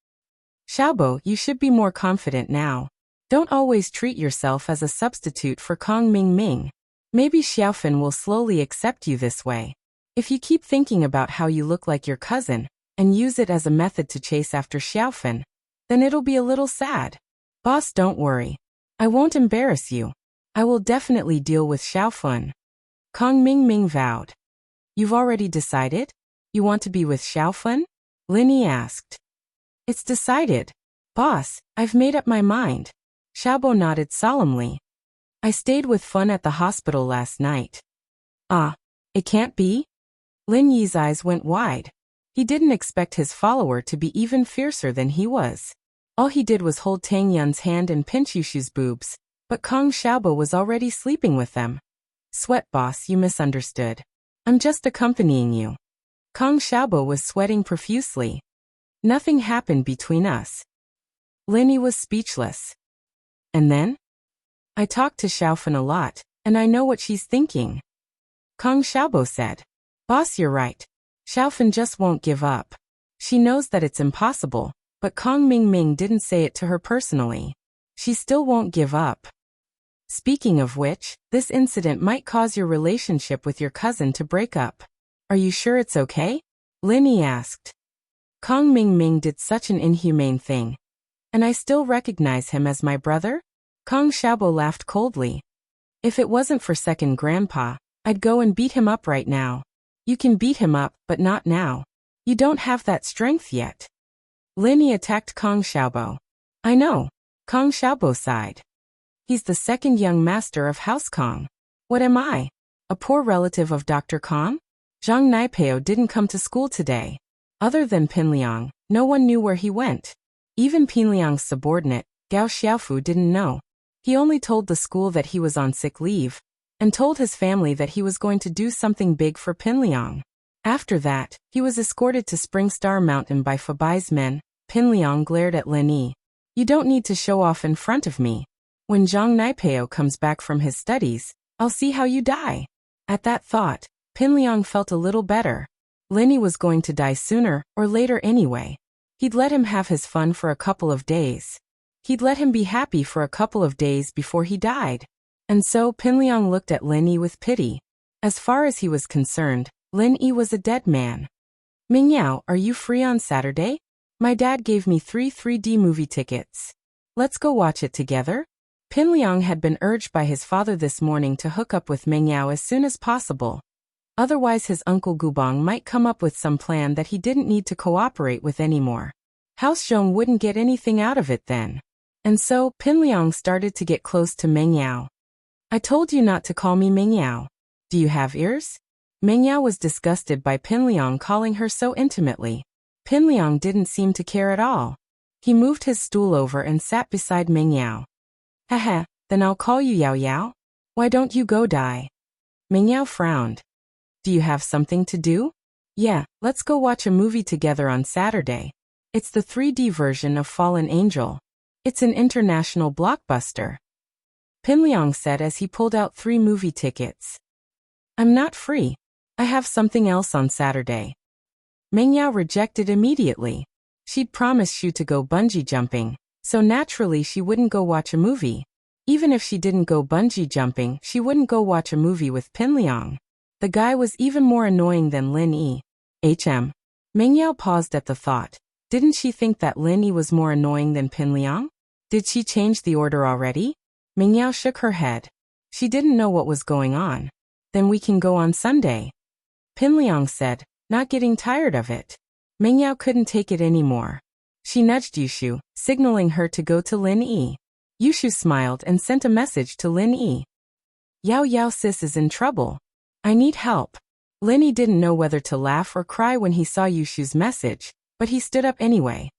Xiaobo, you should be more confident now. Don't always treat yourself as a substitute for Kong Mingming. Maybe Xiaofan will slowly accept you this way. If you keep thinking about how you look like your cousin, and use it as a method to chase after Xiaofan, then it'll be a little sad. Boss, don't worry. I won't embarrass you. I will definitely deal with Xiaofan. Kong Mingming vowed. You've already decided? You want to be with Xiaofan? Lin Yi asked. It's decided. Boss, I've made up my mind. Xiaobo nodded solemnly. I stayed with Fun at the hospital last night. Ah, it can't be? Lin Yi's eyes went wide. He didn't expect his follower to be even fiercer than he was. All he did was hold Tang Yun's hand and pinch Yushu's boobs, but Kong Xiaobo was already sleeping with them. Sweat, boss, you misunderstood. I'm just accompanying you. Kong Xiaobo was sweating profusely. Nothing happened between us. Lin Yi was speechless. And then? I talked to Xiaofan a lot, and I know what she's thinking. Kong Xiaobo said. Boss, you're right. Xiaofan just won't give up. She knows that it's impossible, but Kong Mingming didn't say it to her personally. She still won't give up. Speaking of which, this incident might cause your relationship with your cousin to break up. Are you sure it's okay? Lin Yi asked. Kong Ming Ming did such an inhumane thing. And I still recognize him as my brother? Kong Xiaobo laughed coldly. If it wasn't for second grandpa, I'd go and beat him up right now. You can beat him up, but not now. You don't have that strength yet. Lin Yi attacked Kong Xiaobo. I know. Kong Xiaobo sighed. He's the second young master of House Kong. What am I? A poor relative of Dr. Kong? Zhang Naipeo didn't come to school today. Other than Pinliang, no one knew where he went. Even Pinliang's subordinate, Gao Xiaofu, didn't know. He only told the school that he was on sick leave, and told his family that he was going to do something big for Pinliang. After that, he was escorted to Spring Star Mountain by Fabai's men. Pinliang glared at Lin Yi. You don't need to show off in front of me. When Zhang Naipeo comes back from his studies, I'll see how you die. At that thought, Pinliang felt a little better. Lin Yi was going to die sooner or later anyway. He'd let him have his fun for a couple of days. He'd let him be happy for a couple of days before he died. And so Pinliang looked at Lin Yi with pity. As far as he was concerned, Lin Yi was a dead man. Mingyao, are you free on Saturday? My dad gave me 3 3D movie tickets. Let's go watch it together? Pinliang had been urged by his father this morning to hook up with Mingyao as soon as possible. Otherwise his uncle Gubong might come up with some plan that he didn't need to cooperate with anymore. House Zhong wouldn't get anything out of it then. And so, Pinliang started to get close to Mingyao. I told you not to call me Mingyao. Do you have ears? Mingyao was disgusted by Pinliang calling her so intimately. Pinliang didn't seem to care at all. He moved his stool over and sat beside Mingyao. Haha, then I'll call you Yao Yao. Why don't you go die? Mingyao frowned. Do you have something to do? Yeah, let's go watch a movie together on Saturday. It's the 3D version of Fallen Angel. It's an international blockbuster. Pinliang said as he pulled out 3 movie tickets. I'm not free. I have something else on Saturday. Mingyao rejected immediately. She'd promised Shu to go bungee jumping, so naturally she wouldn't go watch a movie. Even if she didn't go bungee jumping, she wouldn't go watch a movie with Pinliang. The guy was even more annoying than Lin Yi. Mingyao paused at the thought. Didn't she think that Lin Yi was more annoying than Pinliang? Did she change the order already? Mingyao shook her head. She didn't know what was going on. Then we can go on Sunday. Pinliang said, not getting tired of it. Mingyao couldn't take it anymore. She nudged Yushu, signaling her to go to Lin Yi. Yushu smiled and sent a message to Lin Yi. Yao Yao sis is in trouble. I need help. Lin Yi didn't know whether to laugh or cry when he saw Yushu's message, but he stood up anyway.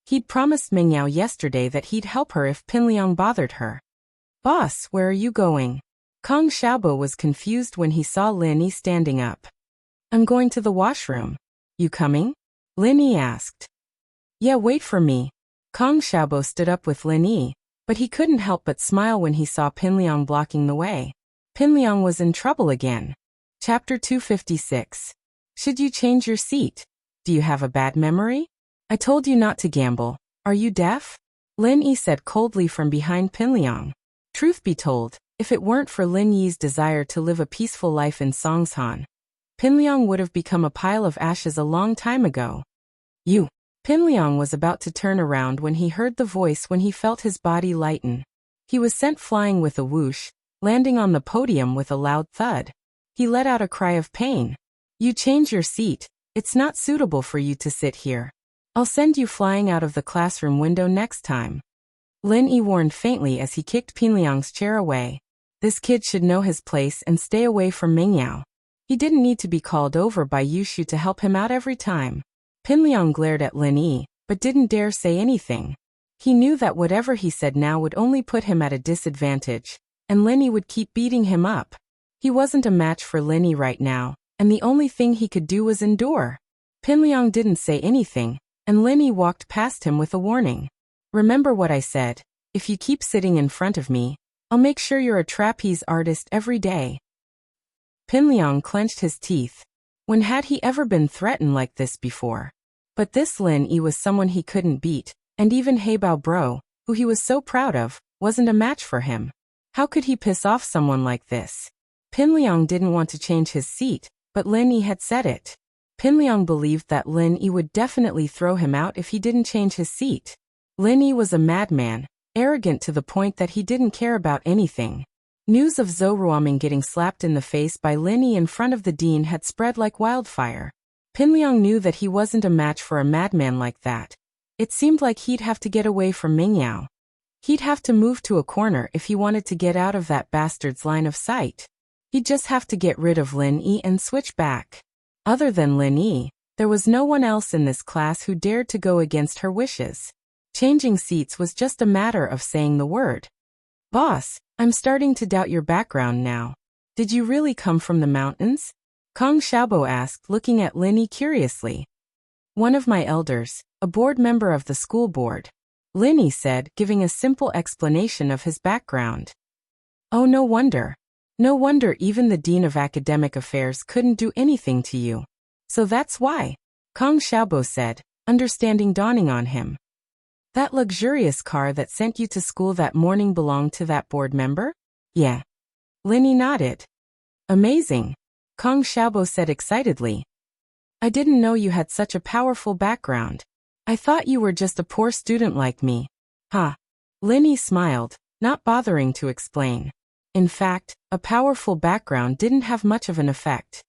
He'd promised Mingyao yesterday that he'd help her if Pinliang bothered her. Boss, where are you going? Kong Xiaobo was confused when he saw Lin Yi standing up. I'm going to the washroom. You coming? Lin Yi asked. Yeah, wait for me. Kong Xiaobo stood up with Lin Yi, but he couldn't help but smile when he saw Pinliang blocking the way. Pinliang was in trouble again. Chapter 256. Should you change your seat? Do you have a bad memory? I told you not to gamble. Are you deaf? Lin Yi said coldly from behind Pinliang. Truth be told, if it weren't for Lin Yi's desire to live a peaceful life in Songshan, Pinliang would have become a pile of ashes a long time ago. You. Pinliang was about to turn around when he heard the voice when he felt his body lighten. He was sent flying with a whoosh, landing on the podium with a loud thud. He let out a cry of pain. You change your seat. It's not suitable for you to sit here. I'll send you flying out of the classroom window next time. Lin Yi warned faintly as he kicked Pinliang's chair away. This kid should know his place and stay away from Mingyao. He didn't need to be called over by Yushu to help him out every time. Pinliang glared at Lin Yi, but didn't dare say anything. He knew that whatever he said now would only put him at a disadvantage, and Lin Yi would keep beating him up. He wasn't a match for Lin Yi right now, and the only thing he could do was endure. Pinliang didn't say anything, and Lin Yi walked past him with a warning. Remember what I said. If you keep sitting in front of me, I'll make sure you're a trapeze artist every day. Pinliang clenched his teeth. When had he ever been threatened like this before? But this Lin Yi was someone he couldn't beat, and even Heibao Bro, who he was so proud of, wasn't a match for him. How could he piss off someone like this? Pinliang didn't want to change his seat, but Lin Yi had said it. Pinliang believed that Lin Yi would definitely throw him out if he didn't change his seat. Lin Yi was a madman, arrogant to the point that he didn't care about anything. News of Zhou Ruoming getting slapped in the face by Lin Yi in front of the dean had spread like wildfire. Pinliang knew that he wasn't a match for a madman like that. It seemed like he'd have to get away from Mingyao. He'd have to move to a corner if he wanted to get out of that bastard's line of sight. He'd just have to get rid of Lin Yi and switch back. Other than Lin Yi, there was no one else in this class who dared to go against her wishes. Changing seats was just a matter of saying the word. "Boss, I'm starting to doubt your background now. Did you really come from the mountains?" Kong Xiaobo asked, looking at Lin Yi curiously. "One of my elders, a board member of the school board," Lin Yi said, giving a simple explanation of his background. "Oh, no wonder. No wonder even the Dean of Academic Affairs couldn't do anything to you. So that's why," Kong Xiaobo said, understanding dawning on him. "That luxurious car that sent you to school that morning belonged to that board member?" "Yeah." Lin Yi nodded. "Amazing," Kong Xiaobo said excitedly. "I didn't know you had such a powerful background. I thought you were just a poor student like me." "Huh." Lin Yi smiled, not bothering to explain. In fact, a powerful background didn't have much of an effect.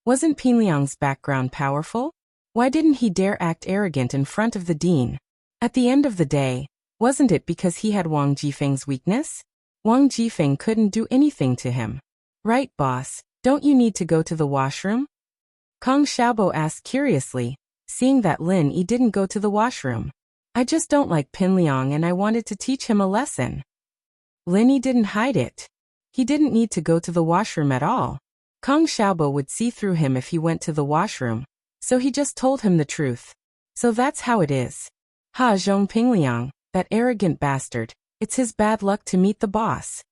Wasn't Pinliang's background powerful? Why didn't he dare act arrogant in front of the dean? At the end of the day, wasn't it because he had Wang Jifeng's weakness? Wang Jifeng couldn't do anything to him. "Right, boss, don't you need to go to the washroom?" Kong Xiaobo asked curiously, seeing that Lin Yi didn't go to the washroom. "I just don't like Pinliang and I wanted to teach him a lesson." Lin Yi didn't hide it. He didn't need to go to the washroom at all. Kong Xiaobo would see through him if he went to the washroom, so he just told him the truth. "So that's how it is. Ha Zhong Pingliang, that arrogant bastard, it's his bad luck to meet the boss."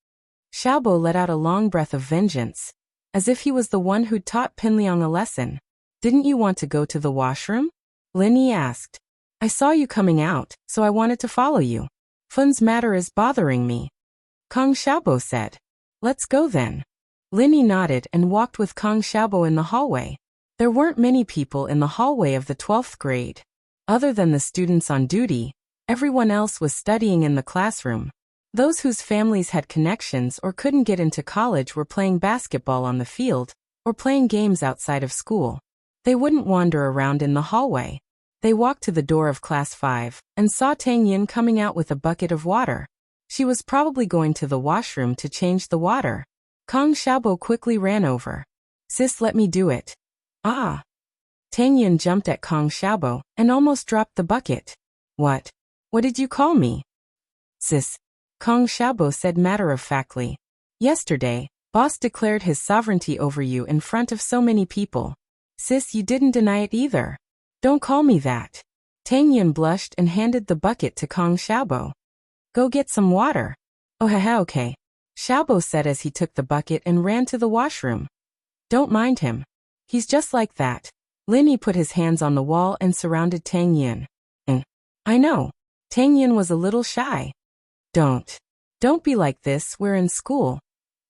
Xiaobo let out a long breath of vengeance, as if he was the one who'd taught Pinliang a lesson. "Didn't you want to go to the washroom?" Lin Yi asked. "I saw you coming out, so I wanted to follow you. Fun's matter is bothering me," Kong Xiaobo said. "Let's go then." Lin Yi nodded and walked with Kong Xiaobo in the hallway. There weren't many people in the hallway of the 12th grade. Other than the students on duty, everyone else was studying in the classroom. Those whose families had connections or couldn't get into college were playing basketball on the field, or playing games outside of school. They wouldn't wander around in the hallway. They walked to the door of Class 5, and saw Tang Yin coming out with a bucket of water. She was probably going to the washroom to change the water. Kong Xiaobo quickly ran over. "Sis, let me do it." "Ah." Tang Yin jumped at Kong Xiaobo, and almost dropped the bucket. What did you call me?" "Sis," Kong Xiaobo said matter-of-factly. "Yesterday, boss declared his sovereignty over you in front of so many people. Sis, you didn't deny it either. Don't call me that." Tang Yin blushed and handed the bucket to Kong Xiaobo. "Go get some water." "Oh haha, okay," Xiaobo said as he took the bucket and ran to the washroom. "Don't mind him. He's just like that." Lin Yi put his hands on the wall and surrounded Tang Yin. "I know." Tang Yin was a little shy. Don't be like this, we're in school."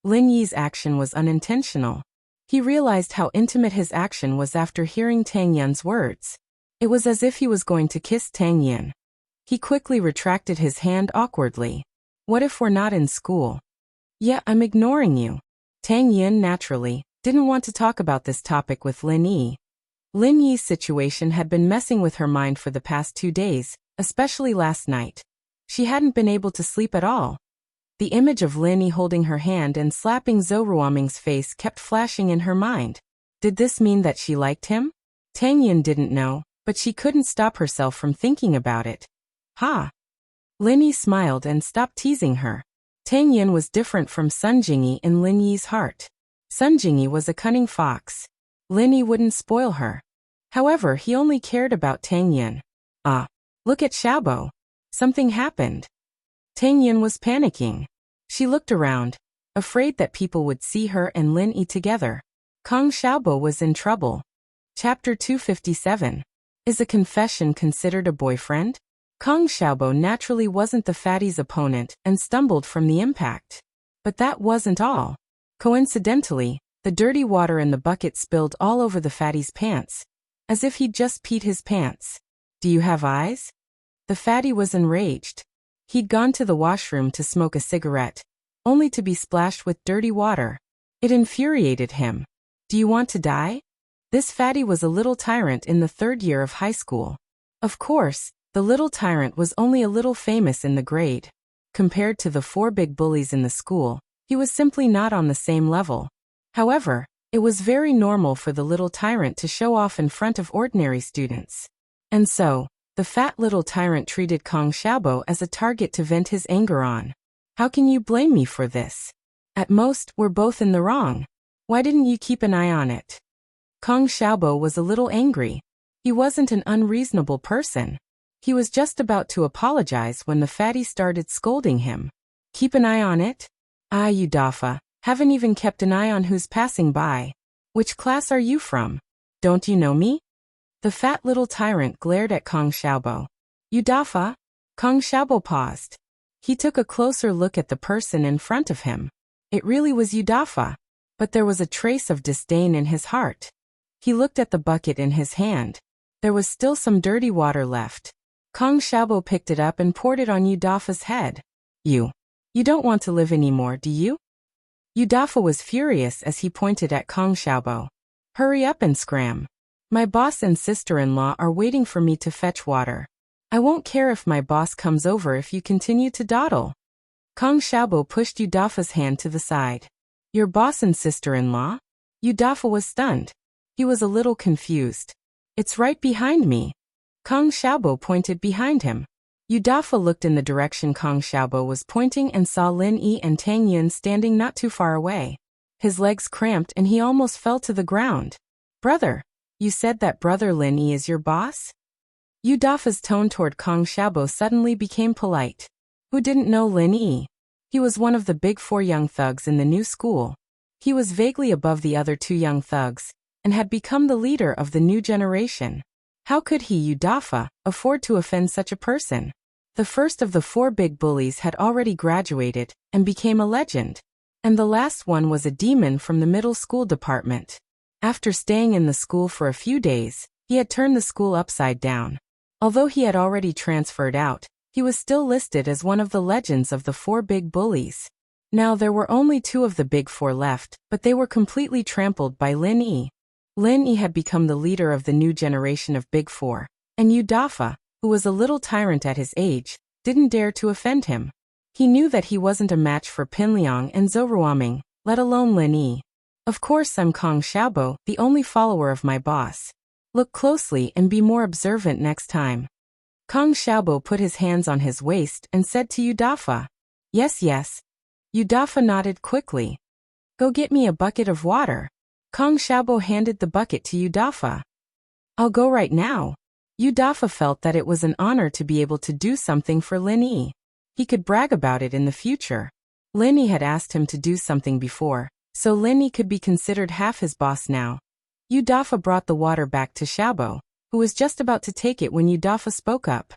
Lin Yi's action was unintentional. He realized how intimate his action was after hearing Tang Yin's words. It was as if he was going to kiss Tang Yin. He quickly retracted his hand awkwardly. "What if we're not in school?" "Yeah, I'm ignoring you." Tang Yin, naturally, didn't want to talk about this topic with Lin Yi. Lin Yi's situation had been messing with her mind for the past 2 days, especially last night. She hadn't been able to sleep at all. The image of Lin Yi holding her hand and slapping Zhou Ruoming's face kept flashing in her mind. Did this mean that she liked him? Tang Yin didn't know, but she couldn't stop herself from thinking about it. "Ha!" Lin Yi smiled and stopped teasing her. Tang Yin was different from Sun Jingyi in Lin Yi's heart. Sun Jingyi was a cunning fox. Lin Yi wouldn't spoil her. However, he only cared about Tang Yin. "Ah, look at Xiaobo. Something happened." Tang Yin was panicking. She looked around, afraid that people would see her and Lin Yi together. Kong Xiaobo was in trouble. Chapter 257. Is a confession considered a boyfriend? Kong Xiaobo naturally wasn't the fatty's opponent and stumbled from the impact. But that wasn't all. Coincidentally, the dirty water in the bucket spilled all over the fatty's pants. as if he'd just peed his pants. Do you have eyes? The fatty was enraged. He'd gone to the washroom to smoke a cigarette, only to be splashed with dirty water. It infuriated him. Do you want to die? This fatty was a little tyrant in the 3rd year of high school. Of course, the little tyrant was only a little famous in the grade. Compared to the 4 big bullies in the school, he was simply not on the same level. However, it was very normal for the little tyrant to show off in front of ordinary students. And so, the fat little tyrant treated Kong Xiaobo as a target to vent his anger on. How can you blame me for this? At most, we're both in the wrong. Why didn't you keep an eye on it? Kong Xiaobo was a little angry. He wasn't an unreasonable person. He was just about to apologize when the fatty started scolding him. Keep an eye on it? Ah, you Dafa, haven't even kept an eye on who's passing by. Which class are you from? Don't you know me? The fat little tyrant glared at Kong Xiaobo. You Dafa? Kong Xiaobo paused. He took a closer look at the person in front of him. It really was Yudafa, but there was a trace of disdain in his heart. He looked at the bucket in his hand. There was still some dirty water left. Kong Xiaobo picked it up and poured it on Yudafa's head. You don't want to live anymore, do you? Yudafa was furious as he pointed at Kong Xiaobo. Hurry up and scram. My boss and sister-in-law are waiting for me to fetch water. I won't care if my boss comes over if you continue to dawdle. Kong Xiaobo pushed Yudafa's hand to the side. Your boss and sister-in-law? Yudafa was stunned. He was a little confused. It's right behind me. Kong Xiaobo pointed behind him. Yudafa looked in the direction Kong Xiaobo was pointing and saw Lin Yi and Tang Yun standing not too far away. His legs cramped and he almost fell to the ground. Brother, you said that brother Lin Yi is your boss? Yudafa's tone toward Kong Xiaobo suddenly became polite. Who didn't know Lin Yi? He was one of the big 4 young thugs in the new school. He was vaguely above the other 2 young thugs, and had become the leader of the new generation. How could he, Yudafa, afford to offend such a person? The first of the 4 big bullies had already graduated, and became a legend. And the last one was a demon from the middle school department. After staying in the school for a few days, he had turned the school upside down. Although he had already transferred out, he was still listed as one of the legends of the 4 big bullies. Now there were only 2 of the big 4 left, but they were completely trampled by Lin Yi. Lin Yi had become the leader of the new generation of big 4, and Yudafa, who was a little tyrant at his age, didn't dare to offend him. He knew that he wasn't a match for Pinliang and Zhouruoming, let alone Lin Yi. Of course I'm Kong Xiaobo, the only follower of my boss. Look closely and be more observant next time. Kong Xiaobo put his hands on his waist and said to Yudafa. Yes, yes. Yudafa nodded quickly. Go get me a bucket of water. Kong Xiaobo handed the bucket to Yudafa. I'll go right now. Yudafa felt that it was an honor to be able to do something for Lin Yi. He could brag about it in the future. Lin Yi had asked him to do something before, so Lin Yi could be considered half his boss now. Yudafa brought the water back to Xiaobo, who was just about to take it when Yudafa spoke up.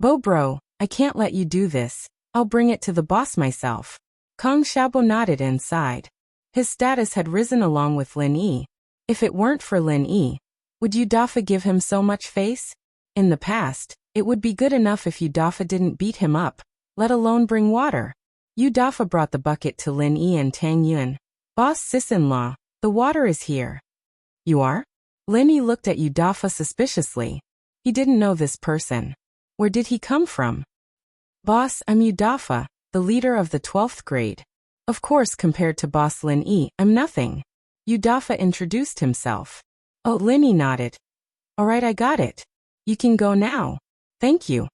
Bro, I can't let you do this. I'll bring it to the boss myself. Kong Xiaobo nodded and sighed. His status had risen along with Lin Yi. If it weren't for Lin Yi, would Yudafa give him so much face? In the past, it would be good enough if Yudafa didn't beat him up, let alone bring water. Yudafa brought the bucket to Lin Yi and Tang Yun. Boss sis-in-law, the water is here. You are? Lin Yi looked at Yudafa suspiciously. He didn't know this person. Where did he come from? Boss, I'm Yudafa, the leader of the 12th grade. Of course, compared to Boss Lin Yi, I'm nothing. Yudafa introduced himself. Oh, Lin Yi nodded. All right, I got it. You can go now. Thank you.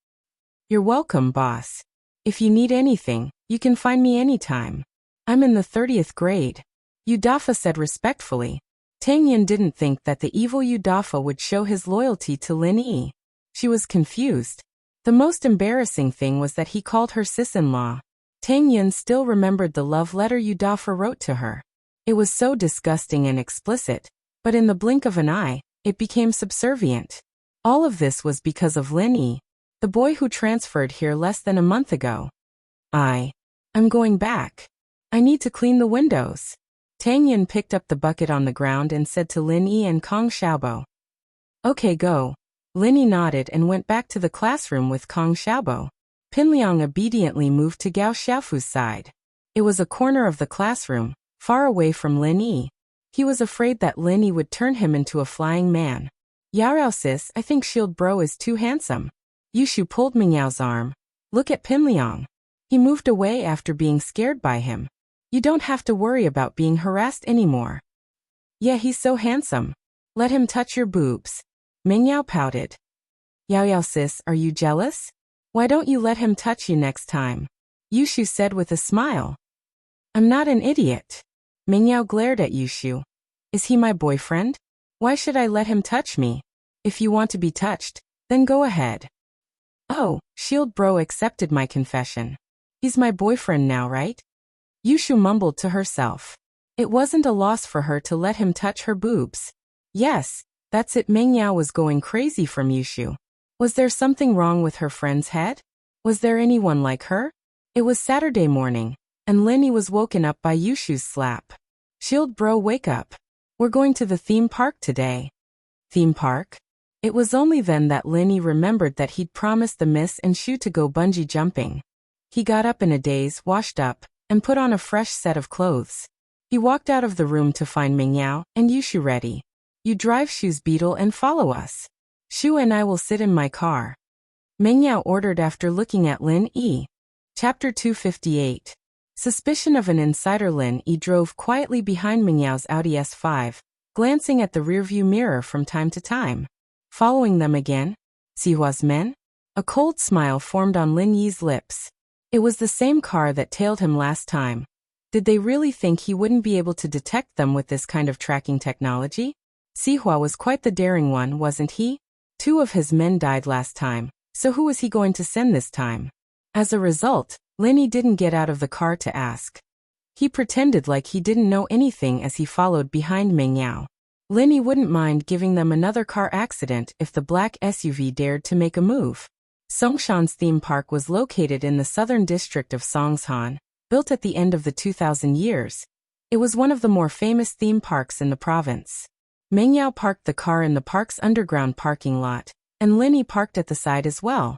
You're welcome, boss. If you need anything, you can find me anytime. I'm in the 30th grade. Yudafa said respectfully. Tang Yun didn't think that the evil Yudafa would show his loyalty to Lin Yi. She was confused. The most embarrassing thing was that he called her sis-in-law. Tang Yun still remembered the love letter Yudafa wrote to her. It was so disgusting and explicit, but in the blink of an eye, it became subservient. All of this was because of Lin Yi, the boy who transferred here less than a month ago. I'm going back. I need to clean the windows. Tang Yun picked up the bucket on the ground and said to Lin Yi and Kong Xiaobo. Okay, go. Linny nodded and went back to the classroom with Kong Xiaobo. Pinliang obediently moved to Gao Xiaofu's side. It was a corner of the classroom, far away from Lin Yi. He was afraid that Lin Yi would turn him into a flying man. Yao sis, I think Shield Bro is too handsome. Yushu pulled Mingyao's arm. Look at Pinliang. He moved away after being scared by him. You don't have to worry about being harassed anymore. Yeah, he's so handsome. Let him touch your boobs. Mingyao pouted. Yao sis, are you jealous? Why don't you let him touch you next time? Yushu said with a smile. I'm not an idiot. Mingyao glared at Yushu. Is he my boyfriend? Why should I let him touch me? If you want to be touched, then go ahead. Oh, Shield Bro accepted my confession. He's my boyfriend now, right? Yushu mumbled to herself. It wasn't a loss for her to let him touch her boobs. Yes, that's it. Mingyao was going crazy from Yushu. Was there something wrong with her friend's head? Was there anyone like her? It was Saturday morning, and Linny was woken up by Yushu's slap. Shield Bro, wake up. We're going to the theme park today. Theme park? It was only then that Linny remembered that he'd promised the Miss and Shu to go bungee jumping. He got up in a daze, washed up, and put on a fresh set of clothes. He walked out of the room to find Mingyao and Yushu ready. You drive Shu's beetle and follow us. Shu and I will sit in my car. Mingyao ordered after looking at Lin Yi. Chapter 258. Suspicion of an insider. Lin Yi drove quietly behind Mingyao's Audi S5, glancing at the rearview mirror from time to time. Following them again? Sihua's men? A cold smile formed on Lin Yi's lips. It was the same car that tailed him last time. Did they really think he wouldn't be able to detect them with this kind of tracking technology? Sihua was quite the daring one, wasn't he? 2 of his men died last time, so who was he going to send this time? As a result, Lin Yi didn't get out of the car to ask. He pretended like he didn't know anything as he followed behind Mingyao. Lin Yi wouldn't mind giving them another car accident if the black SUV dared to make a move. Songshan's theme park was located in the southern district of Songshan, built at the end of the 2000 years. It was one of the more famous theme parks in the province. Mingyao parked the car in the park's underground parking lot, and Lin Yi parked at the side as well.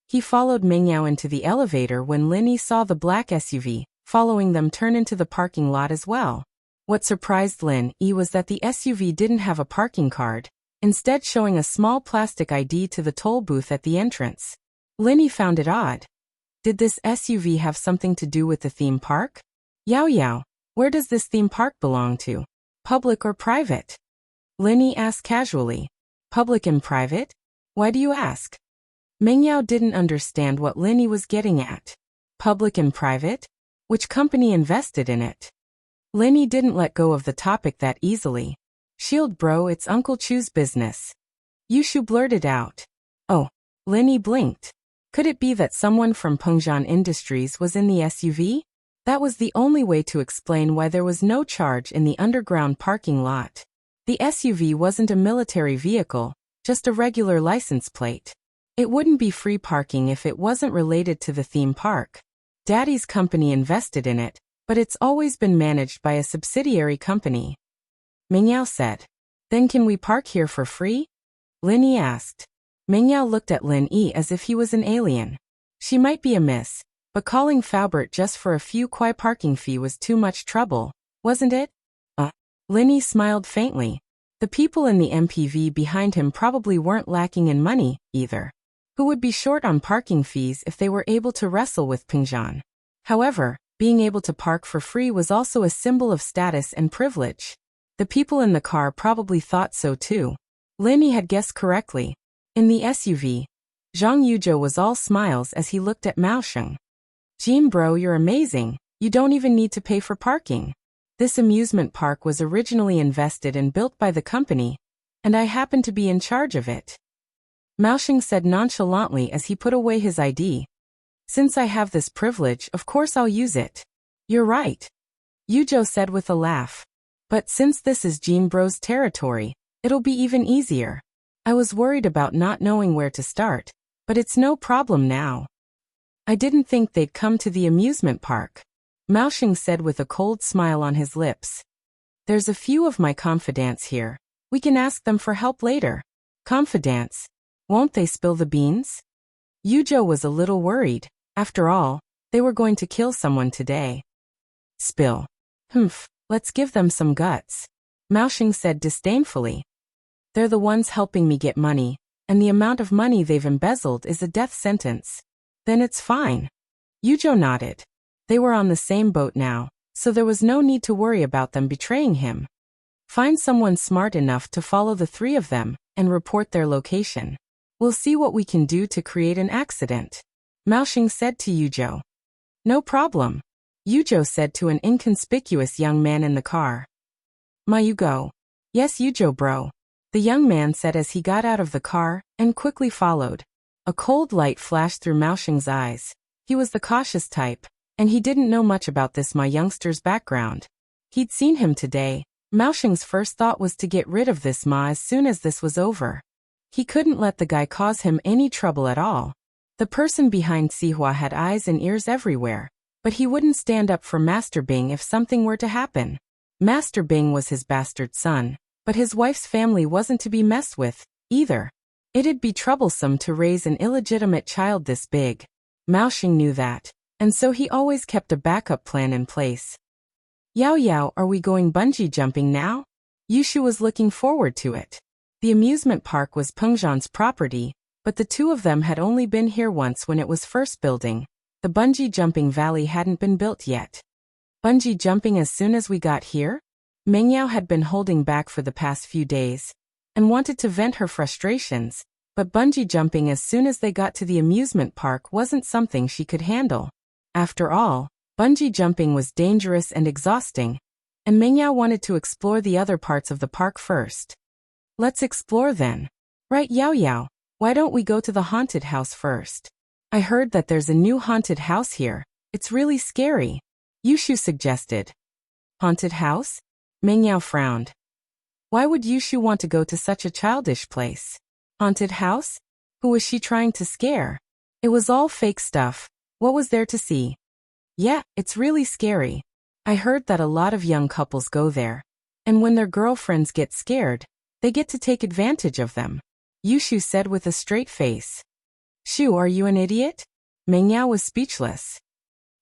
He followed Mingyao into the elevator when Lin Yi saw the black SUV, following them turn into the parking lot as well. What surprised Lin Yi was that the SUV didn't have a parking card, instead showing a small plastic ID to the toll booth at the entrance. Lin Yi found it odd. Did this SUV have something to do with the theme park? Yao, where does this theme park belong to? Public or private? Lin Yi asked casually. Public and private? Why do you ask? Mingyao didn't understand what Lin Yi was getting at. Public and private? Which company invested in it? Lin Yi didn't let go of the topic that easily. Shield Bro, it's Uncle Chu's business. Yushu blurted out. Oh. Lin Yi blinked. Could it be that someone from Pengzhan Industries was in the SUV? That was the only way to explain why there was no charge in the underground parking lot. The SUV wasn't a military vehicle, just a regular license plate. It wouldn't be free parking if it wasn't related to the theme park. Daddy's company invested in it, but it's always been managed by a subsidiary company. Mingyao said. Then can we park here for free? Lin Yi asked. Mingyao looked at Lin Yi as if he was an alien. She might be a miss, but calling Faubert just for a few kwai parking fee was too much trouble, wasn't it? Lin Yi smiled faintly. The people in the MPV behind him probably weren't lacking in money, either. Who would be short on parking fees if they were able to wrestle with Pengzhan? However, being able to park for free was also a symbol of status and privilege. The people in the car probably thought so too. Lin Yi had guessed correctly. In the SUV, Zhang Yuzhou was all smiles as he looked at Mao Sheng. Jean Bro, you're amazing. You don't even need to pay for parking. This amusement park was originally invested and built by the company, and I happen to be in charge of it. Mao Sheng said nonchalantly as he put away his ID. Since I have this privilege, of course I'll use it. You're right. Yuzhou said with a laugh. But since this is Jean Bro's territory, it'll be even easier. I was worried about not knowing where to start, but it's no problem now. I didn't think they'd come to the amusement park. Mao Sheng said with a cold smile on his lips. There's a few of my confidants here. We can ask them for help later. Confidence. Won't they spill the beans? Yujo was a little worried. After all, they were going to kill someone today. Spill. Humph, let's give them some guts. Maoxing said disdainfully. They're the ones helping me get money, and the amount of money they've embezzled is a death sentence. Then it's fine. Yujo nodded. They were on the same boat now, so there was no need to worry about them betraying him. Find someone smart enough to follow the three of them and report their location. We'll see what we can do to create an accident. Maoxing said to Yujo. No problem. Yujo said to an inconspicuous young man in the car. Ma, you go. Yes, Yujo bro. The young man said as he got out of the car and quickly followed. A cold light flashed through Maoxing's eyes. He was the cautious type, and he didn't know much about this Ma youngster's background. He'd seen him today. Maoxing's first thought was to get rid of this Ma as soon as this was over. He couldn't let the guy cause him any trouble at all. The person behind Sihua had eyes and ears everywhere, but he wouldn't stand up for Master Bing if something were to happen. Master Bing was his bastard son, but his wife's family wasn't to be messed with, either. It'd be troublesome to raise an illegitimate child this big. Maoxing knew that, and so he always kept a backup plan in place. Yao Yao, are we going bungee jumping now? Yushu was looking forward to it. The amusement park was Pengzhan's property, but the two of them had only been here once when it was first building. The bungee jumping valley hadn't been built yet. Bungee jumping as soon as we got here? Mengyao had been holding back for the past few days and wanted to vent her frustrations, but bungee jumping as soon as they got to the amusement park wasn't something she could handle. After all, bungee jumping was dangerous and exhausting, and Mengyao wanted to explore the other parts of the park first. Let's explore then. Right, Yao Yao, why don't we go to the haunted house first? I heard that there's a new haunted house here. It's really scary. Yushu suggested. Haunted house? Mengyao frowned. Why would Yushu want to go to such a childish place? Haunted house? Who was she trying to scare? It was all fake stuff. What was there to see? Yeah, it's really scary. I heard that a lot of young couples go there, and when their girlfriends get scared, they get to take advantage of them. Yushu said with a straight face. Shu, are you an idiot? Mengyao was speechless.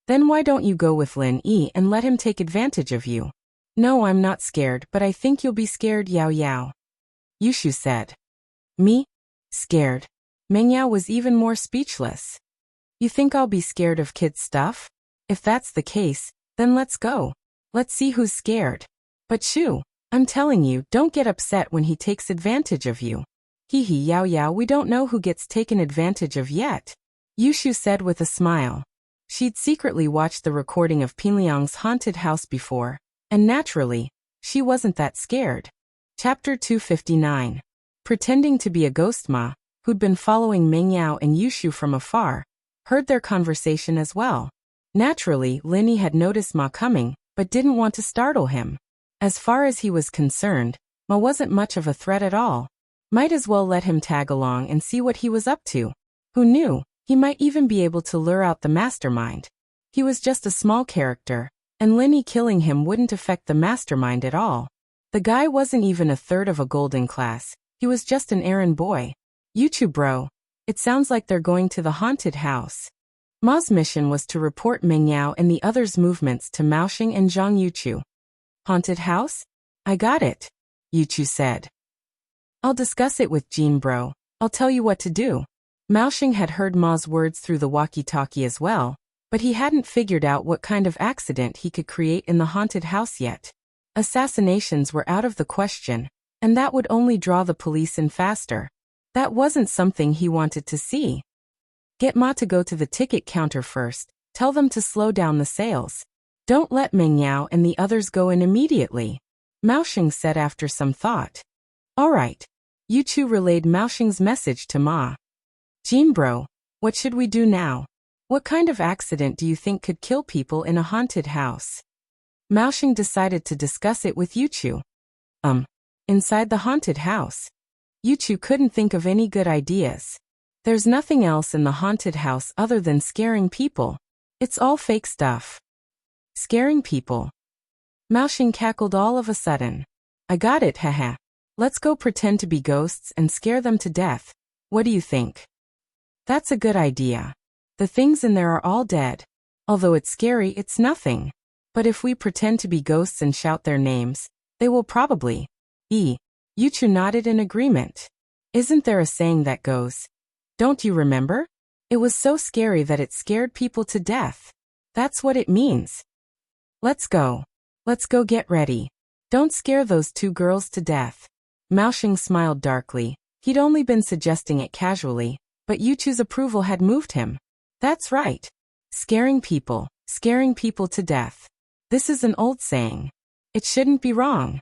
Then why don't you go with Lin Yi and let him take advantage of you? No, I'm not scared, but I think you'll be scared, Yao Yao. Yushu said. Me? Scared? Mengyao was even more speechless. You think I'll be scared of kids' stuff? If that's the case, then let's go. Let's see who's scared. But Shu, I'm telling you, don't get upset when he takes advantage of you. Hee hee, Yao Yao, we don't know who gets taken advantage of yet. Yushu said with a smile. She'd secretly watched the recording of Pinliang's haunted house before, and naturally, she wasn't that scared. Chapter 259. Pretending to be a ghost Ma, who'd been following Mengyao and Yushu from afar, heard their conversation as well. Naturally, Linny had noticed Ma coming, but didn't want to startle him. As far as he was concerned, Ma wasn't much of a threat at all. Might as well let him tag along and see what he was up to. Who knew, he might even be able to lure out the mastermind. He was just a small character, and Linny killing him wouldn't affect the mastermind at all. The guy wasn't even a third of a golden class, he was just an errand boy. Yuchu bro, it sounds like they're going to the haunted house. Ma's mission was to report Mengyao and the others' movements to Maoxing and Zhang Yuchu. Haunted house? I got it, Yuchu said. I'll discuss it with Jean bro, I'll tell you what to do. Maoxing had heard Ma's words through the walkie-talkie as well, but he hadn't figured out what kind of accident he could create in the haunted house yet. Assassinations were out of the question, and that would only draw the police in faster. That wasn't something he wanted to see. Get Ma to go to the ticket counter first, tell them to slow down the sales. Don't let Mengyao and the others go in immediately, Maoxing said after some thought. Alright. Yuchu relayed Maoxing's message to Ma. Jean bro, what should we do now? What kind of accident do you think could kill people in a haunted house? Maoxing decided to discuss it with Yuchu. Inside the haunted house. Yuchu couldn't think of any good ideas. There's nothing else in the haunted house other than scaring people. It's all fake stuff. Scaring people. Maoxing cackled all of a sudden. I got it, haha. Let's go pretend to be ghosts and scare them to death. What do you think? That's a good idea. The things in there are all dead. Although it's scary, it's nothing. But if we pretend to be ghosts and shout their names, they will probably. Yuchu nodded in agreement. Isn't there a saying that goes, don't you remember? It was so scary that it scared people to death. That's what it means. Let's go. Let's go get ready. Don't scare those two girls to death. Maoxing smiled darkly. He'd only been suggesting it casually, but Yuchu's approval had moved him. That's right. Scaring people to death. This is an old saying. It shouldn't be wrong.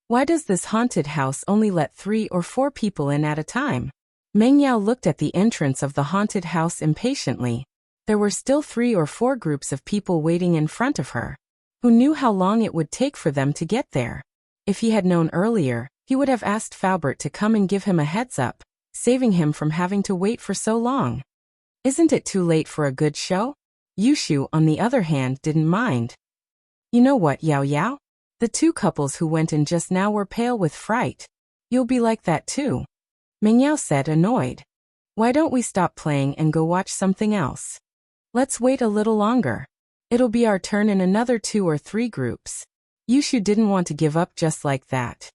Why does this haunted house only let 3 or 4 people in at a time? Meng Yao looked at the entrance of the haunted house impatiently. There were still 3 or 4 groups of people waiting in front of her. Who knew how long it would take for them to get there? If he had known earlier, he would have asked Faubert to come and give him a heads up, saving him from having to wait for so long. Isn't it too late for a good show? Yushu, on the other hand, didn't mind. You know what, Yao Yao? The 2 couples who went in just now were pale with fright. You'll be like that too. Meng Yao said, annoyed. Why don't we stop playing and go watch something else? Let's wait a little longer. It'll be our turn in another 2 or 3 groups. Yushu didn't want to give up just like that.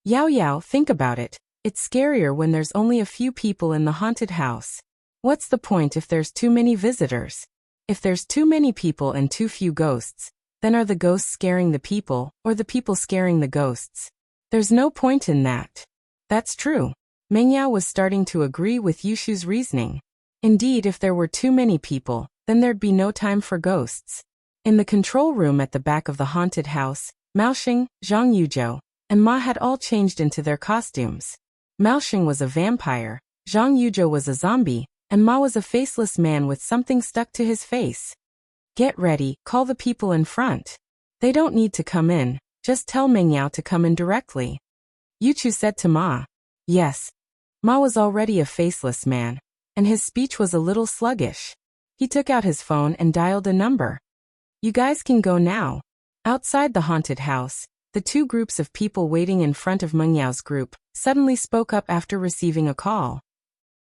Yao Yao, think about it. It's scarier when there's only a few people in the haunted house. What's the point if there's too many visitors? If there's too many people and too few ghosts, then are the ghosts scaring the people, or the people scaring the ghosts? There's no point in that. That's true. Meng Yao was starting to agree with Yushu's reasoning. Indeed, if there were too many people, then there'd be no time for ghosts. In the control room at the back of the haunted house, Maoxing, Zhang Yuzhou, and Ma had all changed into their costumes. Maoxing was a vampire, Zhang Yuzhou was a zombie, and Ma was a faceless man with something stuck to his face. Get ready, call the people in front. They don't need to come in, just tell Meng Yao to come in directly. Yuchu said to Ma. Yes. Ma was already a faceless man, and his speech was a little sluggish. He took out his phone and dialed a number. You guys can go now. Outside the haunted house, the 2 groups of people waiting in front of Meng Yao's group suddenly spoke up after receiving a call.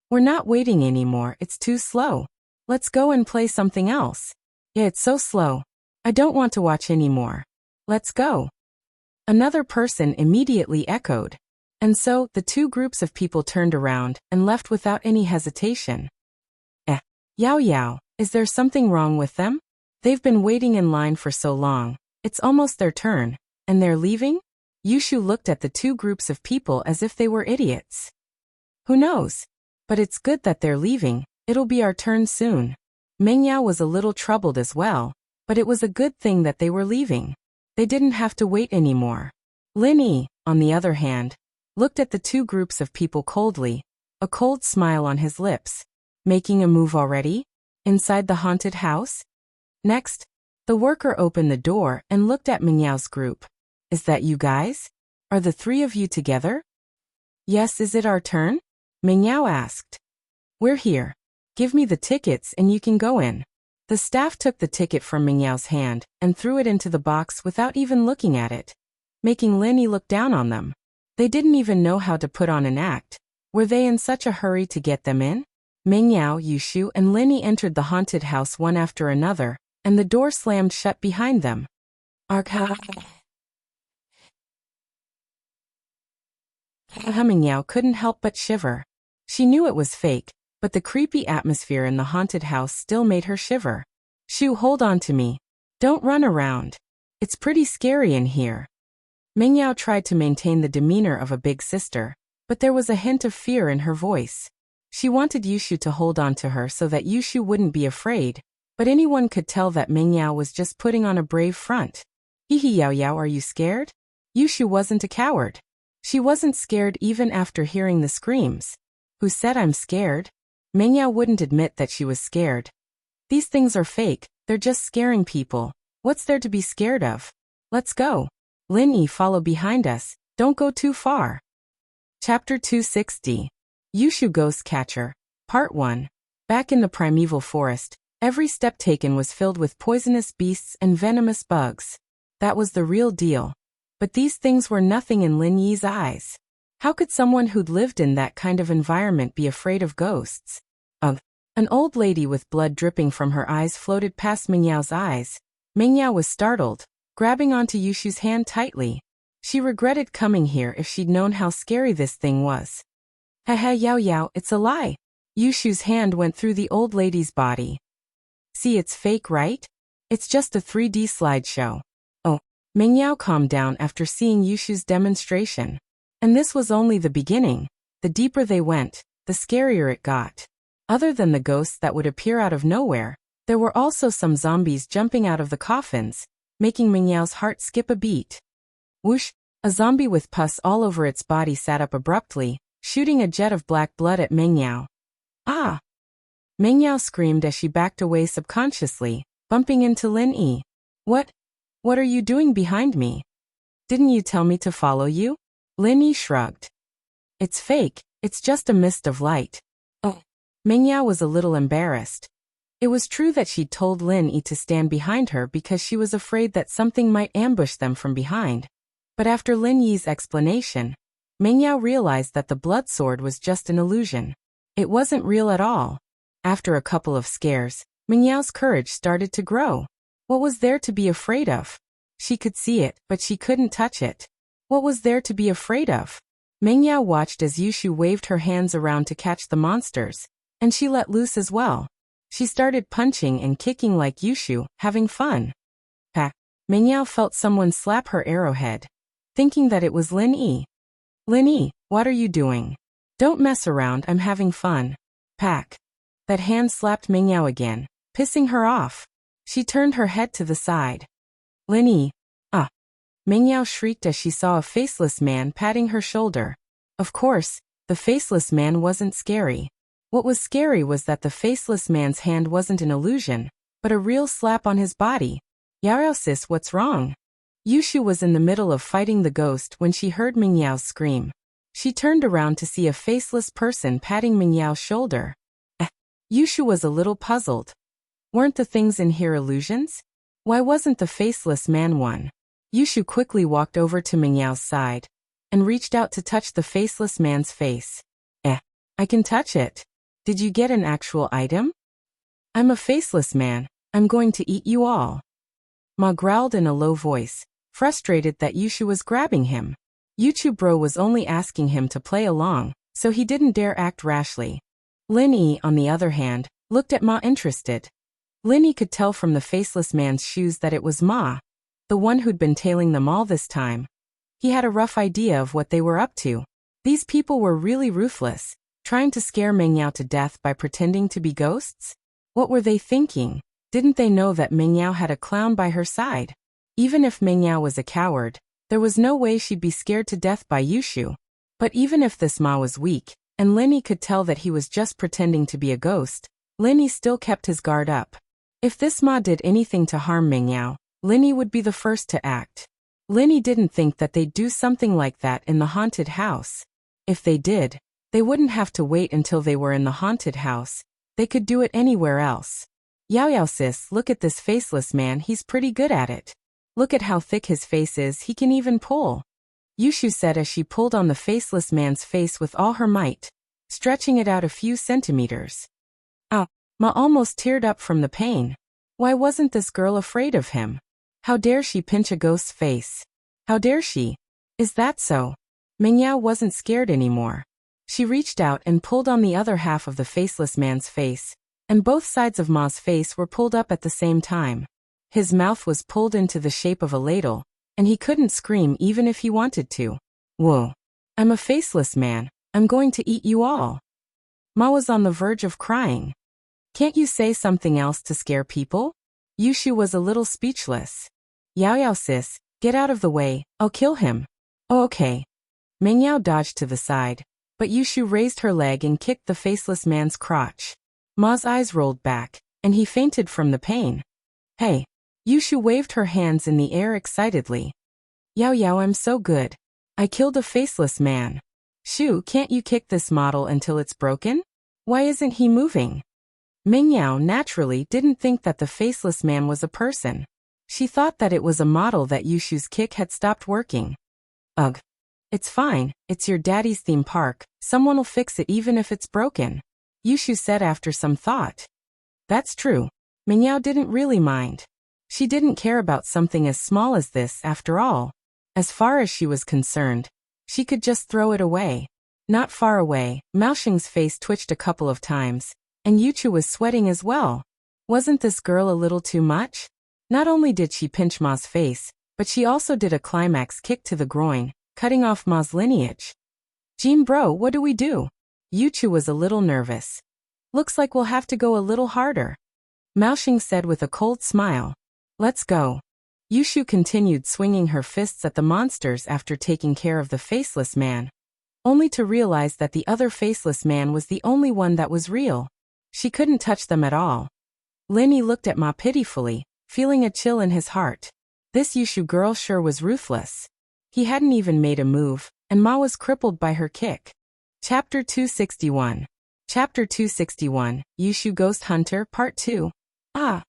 We're not waiting anymore, it's too slow. Let's go and play something else. Yeah, it's so slow. I don't want to watch anymore. Let's go. Another person immediately echoed. And so, the 2 groups of people turned around and left without any hesitation. Yao Yao, is there something wrong with them? They've been waiting in line for so long. It's almost their turn, and they're leaving? Yushu looked at the 2 groups of people as if they were idiots. Who knows? But it's good that they're leaving. It'll be our turn soon. Meng Yao was a little troubled as well, but it was a good thing that they were leaving. They didn't have to wait anymore. Lin Yi, on the other hand, looked at the 2 groups of people coldly, a cold smile on his lips. Making a move already? Inside the haunted house? Next, the worker opened the door and looked at Meng Yao's group. Is that you guys? Are the 3 of you together? Yes, is it our turn? Meng Yao asked. We're here. Give me the tickets and you can go in. The staff took the ticket from Meng Yao's hand and threw it into the box without even looking at it, making Lin Yi look down on them. They didn't even know how to put on an act. Were they in such a hurry to get them in? Meng Yao, Yushu, and Lin Yi entered the haunted house one after another, and the door slammed shut behind them. Meng Yao couldn't help but shiver. She knew it was fake, but the creepy atmosphere in the haunted house still made her shiver. Shoo, hold on to me. Don't run around. It's pretty scary in here. Meng Yao tried to maintain the demeanor of a big sister, but there was a hint of fear in her voice. She wanted Yushu to hold on to her so that Yushu wouldn't be afraid, but anyone could tell that Meng Yao was just putting on a brave front. Hihi, Yao Yao, are you scared? Yushu wasn't a coward. She wasn't scared even after hearing the screams. Who said I'm scared? Meng Yao wouldn't admit that she was scared. These things are fake, they're just scaring people. What's there to be scared of? Let's go. Lin Yi, follow behind us, don't go too far. Chapter 260. Yushu Ghost Catcher. Part 1. Back in the primeval forest, every step taken was filled with poisonous beasts and venomous bugs. That was the real deal. But these things were nothing in Lin Yi's eyes. How could someone who'd lived in that kind of environment be afraid of ghosts? Ugh. An old lady with blood dripping from her eyes floated past Mingyao's eyes. Mingyao was startled, grabbing onto Yushu's hand tightly. She regretted coming here if she'd known how scary this thing was. Haha, Yao Yao, it's a lie. Yushu's hand went through the old lady's body. See, it's fake, right? It's just a 3D slideshow. Oh. Mingyao calmed down after seeing Yushu's demonstration. And this was only the beginning. The deeper they went, the scarier it got. Other than the ghosts that would appear out of nowhere, there were also some zombies jumping out of the coffins, making Mingyao's heart skip a beat. Whoosh! A zombie with pus all over its body sat up abruptly, shooting a jet of black blood at Mingyao. Ah! Mingyao screamed as she backed away subconsciously, bumping into Lin Yi. What are you doing behind me? Didn't you tell me to follow you? Lin Yi shrugged. It's fake, it's just a mist of light. Oh. Mingyao was a little embarrassed. It was true that she'd told Lin Yi to stand behind her because she was afraid that something might ambush them from behind. But after Lin Yi's explanation, Mingyao realized that the blood sword was just an illusion. It wasn't real at all. After a couple of scares, Mingyao's courage started to grow. What was there to be afraid of? She could see it, but she couldn't touch it. What was there to be afraid of? Mingyao watched as Yushu waved her hands around to catch the monsters, and she let loose as well. She started punching and kicking like Yushu, having fun. Pa! Mingyao felt someone slap her arrowhead, thinking that it was Lin Yi. Lin Yi, what are you doing? Don't mess around, I'm having fun. Pack. That hand slapped Mingyao again, pissing her off. She turned her head to the side. Lin Yi. Ah! Mingyao shrieked as she saw a faceless man patting her shoulder. Of course, the faceless man wasn't scary. What was scary was that the faceless man's hand wasn't an illusion, but a real slap on his body. Yarao sis, what's wrong? Yushu was in the middle of fighting the ghost when she heard Mingyao's scream. She turned around to see a faceless person patting Mingyao's shoulder. Yushu was a little puzzled. Weren't the things in here illusions? Why wasn't the faceless man one? Yushu quickly walked over to Mingyao's side and reached out to touch the faceless man's face. I can touch it. Did you get an actual item? I'm a faceless man. I'm going to eat you all. Ma growled in a low voice, frustrated that Yushu was grabbing him. Yuchu bro was only asking him to play along, so he didn't dare act rashly. Lin Yi, on the other hand, looked at Ma interested. Lin Yi could tell from the faceless man's shoes that it was Ma, the one who'd been tailing them all this time. He had a rough idea of what they were up to. These people were really ruthless, trying to scare Mingyao to death by pretending to be ghosts? What were they thinking? Didn't they know that Mingyao had a clown by her side? Even if Mingyao was a coward, there was no way she'd be scared to death by Yushu. But even if this Ma was weak, and Lin Yi could tell that he was just pretending to be a ghost, Lin Yi still kept his guard up. If this Ma did anything to harm Mingyao, Lin Yi would be the first to act. Lin Yi didn't think that they'd do something like that in the haunted house. If they did, they wouldn't have to wait until they were in the haunted house. They could do it anywhere else. Yao Yao sis, look at this faceless man, he's pretty good at it. Look at how thick his face is, he can even pull. Yushu said as she pulled on the faceless man's face with all her might, stretching it out a few centimeters. Ow! Ma almost teared up from the pain. Why wasn't this girl afraid of him? How dare she pinch a ghost's face? How dare she? Is that so? Mingyao wasn't scared anymore. She reached out and pulled on the other half of the faceless man's face, and both sides of Ma's face were pulled up at the same time. His mouth was pulled into the shape of a ladle, and he couldn't scream even if he wanted to. Whoa! I'm a faceless man, I'm going to eat you all. Ma was on the verge of crying. Can't you say something else to scare people? Yushu was a little speechless. Yao Yao sis, get out of the way, I'll kill him. Oh okay. Mingyao dodged to the side, but Yushu raised her leg and kicked the faceless man's crotch. Ma's eyes rolled back, and he fainted from the pain. Hey! Yushu waved her hands in the air excitedly. Yao Yao, I'm so good. I killed a faceless man. Shoo, can't you kick this model until it's broken? Why isn't he moving? Mingyao naturally didn't think that the faceless man was a person. She thought that it was a model that Yushu's kick had stopped working. Ugh. It's fine, it's your daddy's theme park, someone'll fix it even if it's broken, Yushu said after some thought. That's true. Mingyao didn't really mind. She didn't care about something as small as this after all. As far as she was concerned, she could just throw it away. Not far away, Maoxing's face twitched a couple of times, and Yuchu was sweating as well. Wasn't this girl a little too much? Not only did she pinch Ma's face, but she also did a climax kick to the groin, cutting off Ma's lineage. Jean bro, what do we do? Yuchu was a little nervous. Looks like we'll have to go a little harder, Maoxing said with a cold smile. Let's go. Yushu continued swinging her fists at the monsters after taking care of the faceless man, only to realize that the other faceless man was the only one that was real. She couldn't touch them at all. Linny looked at Ma pitifully, feeling a chill in his heart. This Yushu girl sure was ruthless. He hadn't even made a move, and Ma was crippled by her kick. Chapter 261. Chapter 261, Yushu Ghost Hunter, Part 2. Ah!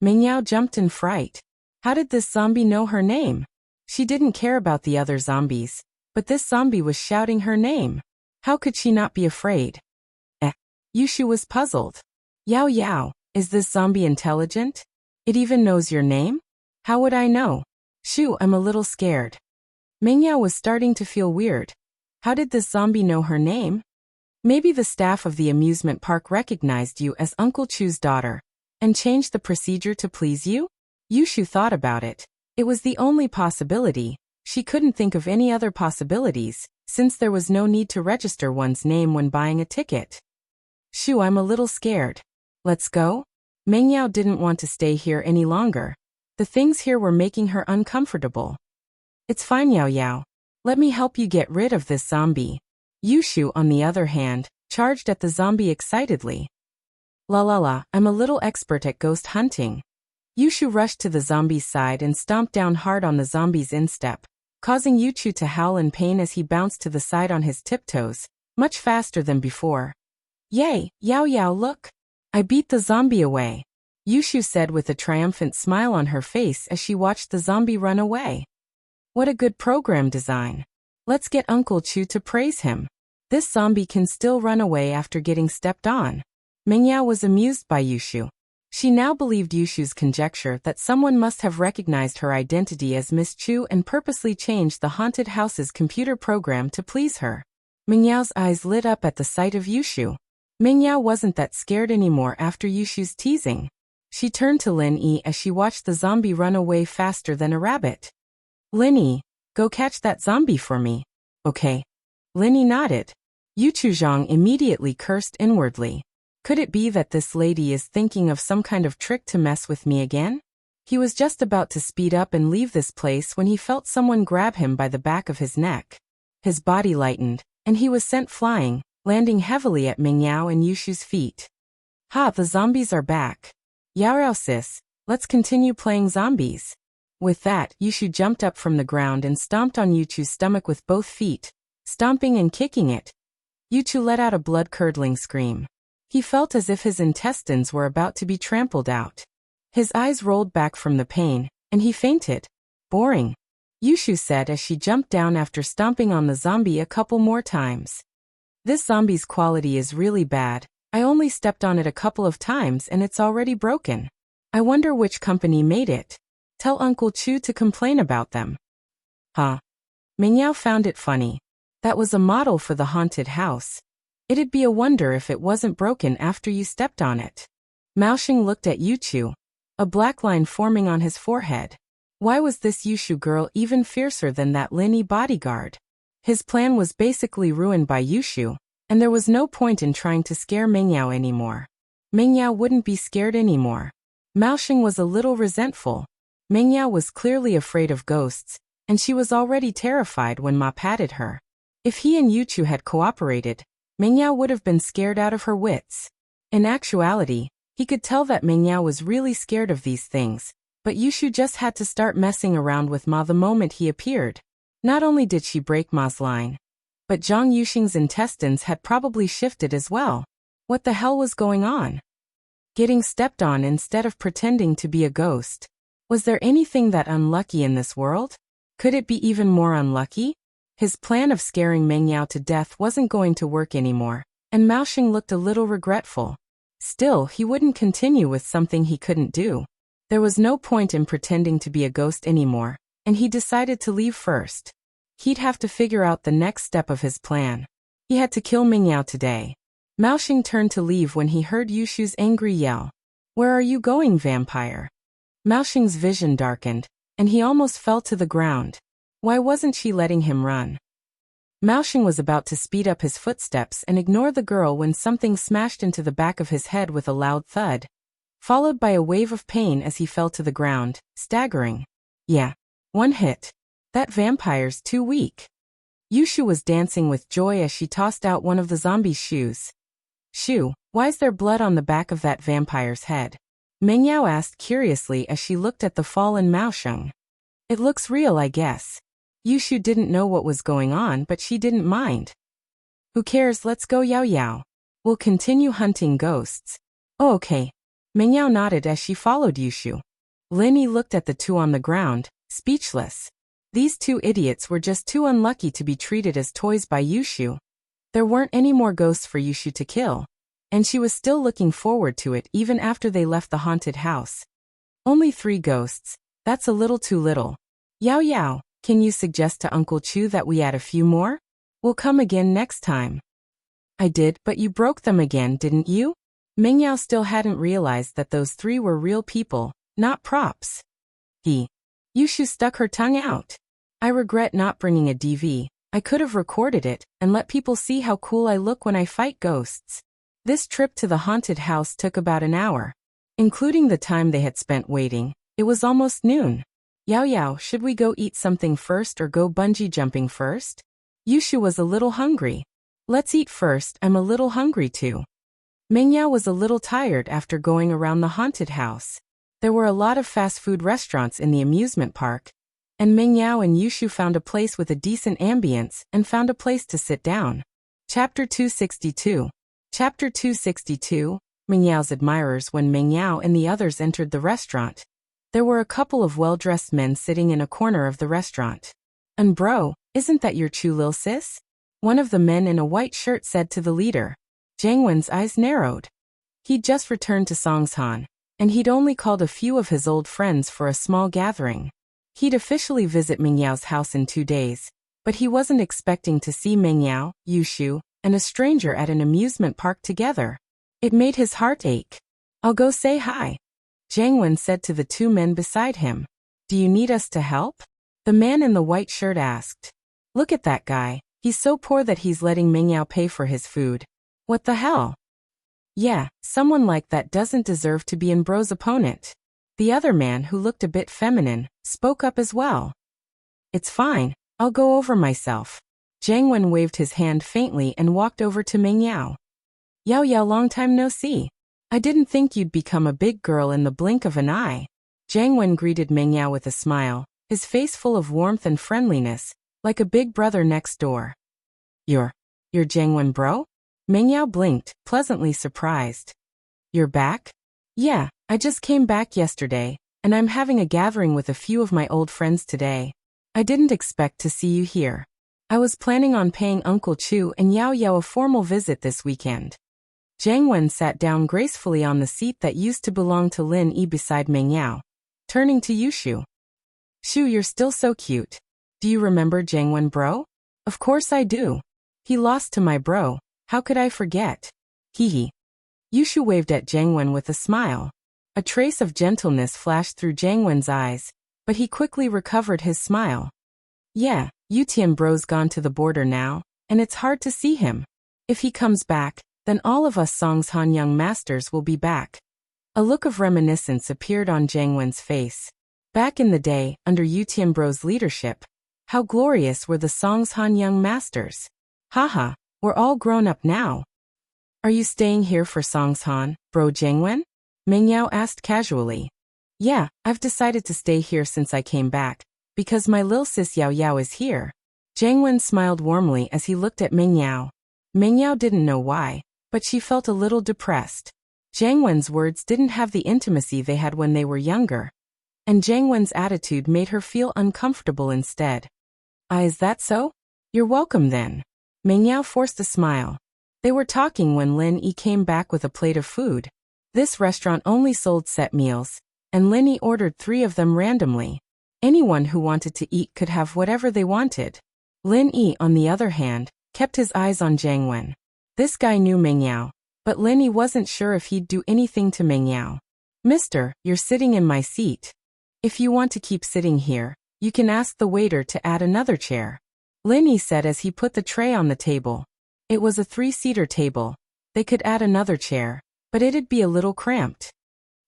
Mingyao jumped in fright. How did this zombie know her name? She didn't care about the other zombies, but this zombie was shouting her name. How could she not be afraid? Yushu was puzzled. Yao Yao, is this zombie intelligent? It even knows your name? How would I know? Shoo, I'm a little scared. Mingyao was starting to feel weird. How did this zombie know her name? Maybe the staff of the amusement park recognized you as Uncle Chu's daughter and changed the procedure to please you? Yushu thought about it. It was the only possibility. She couldn't think of any other possibilities, since there was no need to register one's name when buying a ticket. Shoo, I'm a little scared. Let's go? Mingyao didn't want to stay here any longer. The things here were making her uncomfortable. It's fine, Yao Yao. Let me help you get rid of this zombie. Yushu, on the other hand, charged at the zombie excitedly. La la la, I'm a little expert at ghost hunting. Yushu rushed to the zombie's side and stomped down hard on the zombie's instep, causing Yushu to howl in pain as he bounced to the side on his tiptoes, much faster than before. Yay, Yao Yao, look! I beat the zombie away, Yushu said with a triumphant smile on her face as she watched the zombie run away. What a good program design. Let's get Uncle Chu to praise him. This zombie can still run away after getting stepped on. Mingyao was amused by Yushu. She now believed Yushu's conjecture that someone must have recognized her identity as Miss Chu and purposely changed the haunted house's computer program to please her. Mingyao's eyes lit up at the sight of Yushu. Mingyao wasn't that scared anymore after Yushu's teasing. She turned to Lin Yi as she watched the zombie run away faster than a rabbit. Lin Yi, go catch that zombie for me. Okay. Lin Yi nodded. Yu Chuzhong immediately cursed inwardly. Could it be that this lady is thinking of some kind of trick to mess with me again? He was just about to speed up and leave this place when he felt someone grab him by the back of his neck. His body lightened, and he was sent flying, landing heavily at Mingyao and Yushu's feet. Ha, the zombies are back. Yao sis, let's continue playing zombies. With that, Yushu jumped up from the ground and stomped on Yuchu's stomach with both feet, stomping and kicking it. Yuchu let out a blood-curdling scream. He felt as if his intestines were about to be trampled out. His eyes rolled back from the pain, and he fainted. Boring, Yushu said as she jumped down after stomping on the zombie a couple more times. This zombie's quality is really bad. I only stepped on it a couple of times and it's already broken. I wonder which company made it. Tell Uncle Chu to complain about them. Huh. Mingyao found it funny. That was a model for the haunted house. It'd be a wonder if it wasn't broken after you stepped on it. Maoxing looked at Yuchu, a black line forming on his forehead. Why was this Yushu girl even fiercer than that Linny bodyguard? His plan was basically ruined by Yushu, and there was no point in trying to scare Mingyao anymore. Mingyao wouldn't be scared anymore. Maoxing was a little resentful. Mingyao was clearly afraid of ghosts, and she was already terrified when Ma patted her. If he and Yuchu had cooperated, Mingyao would have been scared out of her wits. In actuality, he could tell that Mingyao was really scared of these things, but Yushu just had to start messing around with Ma the moment he appeared. Not only did she break Ma's line, but Zhang Yuxing's intestines had probably shifted as well. What the hell was going on? Getting stepped on instead of pretending to be a ghost. Was there anything that unlucky in this world? Could it be even more unlucky? His plan of scaring Meng Yao to death wasn't going to work anymore, and Mao Xing looked a little regretful. Still, he wouldn't continue with something he couldn't do. There was no point in pretending to be a ghost anymore, and he decided to leave first. He'd have to figure out the next step of his plan. He had to kill Meng Yao today. Mao Xing turned to leave when he heard Yushu's angry yell. "Where are you going, vampire?" Mao Xing's vision darkened, and he almost fell to the ground. Why wasn't she letting him run? Mao Xing was about to speed up his footsteps and ignore the girl when something smashed into the back of his head with a loud thud, followed by a wave of pain as he fell to the ground, staggering. Yeah, one hit. That vampire's too weak. Yushu was dancing with joy as she tossed out one of the zombie's shoes. "Shoo, why's there blood on the back of that vampire's head?" Meng Yao asked curiously as she looked at the fallen Mao Xing. "It looks real, I guess." Yushu didn't know what was going on, but she didn't mind. "Who cares, let's go, Yao Yao. We'll continue hunting ghosts." "Oh, okay." Meng Yao nodded as she followed Yushu. Linny looked at the two on the ground, speechless. These two idiots were just too unlucky to be treated as toys by Yushu. There weren't any more ghosts for Yushu to kill, and she was still looking forward to it even after they left the haunted house. Only 3 ghosts, that's a little too little. "Yao Yao, can you suggest to Uncle Chu that we add a few more? We'll come again next time." "I did, but you broke them again, didn't you?" Meng Yao still hadn't realized that those 3 were real people, not props. Yushu stuck her tongue out. "I regret not bringing a DV. I could have recorded it and let people see how cool I look when I fight ghosts." This trip to the haunted house took about an hour. Including the time they had spent waiting, it was almost noon. "Yao Yao, should we go eat something first or go bungee jumping first?" Yushu was a little hungry. "Let's eat first, I'm a little hungry too." Meng Yao was a little tired after going around the haunted house. There were a lot of fast food restaurants in the amusement park, and Meng Yao and Yushu found a place with a decent ambience and found a place to sit down. Chapter 262. Chapter 262, Meng Yao's admirers. When Meng Yao and the others entered the restaurant, there were a couple of well-dressed men sitting in a corner of the restaurant. "And bro, isn't that your Chu lil sis?" one of the men in a white shirt said to the leader. Jiang Wen's eyes narrowed. He'd just returned to Songshan, and he'd only called a few of his old friends for a small gathering. He'd officially visit Meng Yao's house in 2 days, but he wasn't expecting to see Meng Yao, Yushu, and a stranger at an amusement park together. It made his heart ache. "I'll go say hi," Jiang Wen said to the 2 men beside him. "Do you need us to help?" the man in the white shirt asked. "Look at that guy, he's so poor that he's letting Meng Yao pay for his food. What the hell? Yeah, someone like that doesn't deserve to be in bro's opponent." The other man, who looked a bit feminine, spoke up as well. "It's fine, I'll go over myself." Jiang Wen waved his hand faintly and walked over to Meng Yao. "Yao Yao, long time no see. I didn't think you'd become a big girl in the blink of an eye." Jiang Wen greeted Meng Yao with a smile, his face full of warmth and friendliness, like a big brother next door. You're Jiang Wen, bro?" Meng Yao blinked, pleasantly surprised. "You're back?" "Yeah, I just came back yesterday, and I'm having a gathering with a few of my old friends today. I didn't expect to see you here. I was planning on paying Uncle Chu and Yao Yao a formal visit this weekend." Jiang Wen sat down gracefully on the seat that used to belong to Lin Yi beside Meng Yao, turning to Yushu. "Shu, you're still so cute. Do you remember Jiang Wen, bro?" "Of course I do. He lost to my bro. How could I forget?" Hee. Yushu waved at Jiang Wen with a smile. A trace of gentleness flashed through Jiang Wen's eyes, but he quickly recovered his smile. "Yeah, Yutian bro's gone to the border now, and it's hard to see him. If he comes back, then all of us Songshan young masters will be back." A look of reminiscence appeared on Jiang Wen's face. Back in the day, under Yutian bro's leadership, how glorious were the Songshan young masters. Haha, we're all grown up now. "Are you staying here for Songshan, bro Jiang Wen?" Meng Yao asked casually. "Yeah, I've decided to stay here since I came back, because my lil sis Yao Yao is here." Jiang Wen smiled warmly as he looked at Meng Yao. Meng Yao didn't know why, but she felt a little depressed. Jiang Wen's words didn't have the intimacy they had when they were younger. and Jiang Wen's attitude made her feel uncomfortable instead. "Ah, is that so? You're welcome then." Meng Yao forced a smile. They were talking when Lin Yi came back with a plate of food. This restaurant only sold set meals, and Lin Yi ordered 3 of them randomly. Anyone who wanted to eat could have whatever they wanted. Lin Yi, on the other hand, kept his eyes on Jiang Wen. This guy knew Meng Yao, but Lin Yi wasn't sure if he'd do anything to Meng Yao. "Mister, you're sitting in my seat. If you want to keep sitting here, you can ask the waiter to add another chair," Lin Yi said as he put the tray on the table. It was a 3-seater table. They could add another chair, but it'd be a little cramped.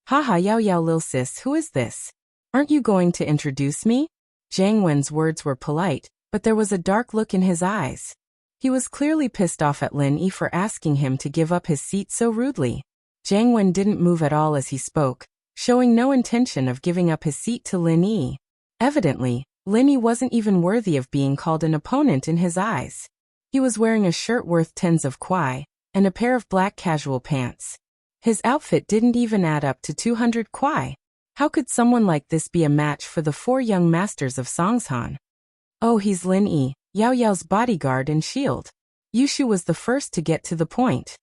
"Haha, Yao Yao lil sis, who is this? Aren't you going to introduce me?" Jiang Wen's words were polite, but there was a dark look in his eyes. He was clearly pissed off at Lin Yi for asking him to give up his seat so rudely. Jiang Wen didn't move at all as he spoke, showing no intention of giving up his seat to Lin Yi. Evidently, Lin Yi wasn't even worthy of being called an opponent in his eyes. He was wearing a shirt worth tens of kuai, and a pair of black casual pants. His outfit didn't even add up to 200 kuai. How could someone like this be a match for the 4 young masters of Songshan? "Oh, he's Lin Yi, Yao Yao's bodyguard and shield." Yushu was the first to get to the point.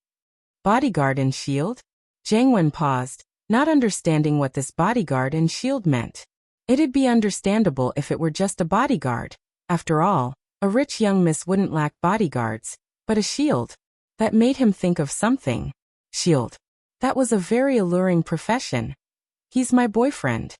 "Bodyguard and shield?" Jiang Wen paused, not understanding what this bodyguard and shield meant. It'd be understandable if it were just a bodyguard. After all, a rich young miss wouldn't lack bodyguards, but a shield. That made him think of something. Shield. That was a very alluring profession. "He's my boyfriend,"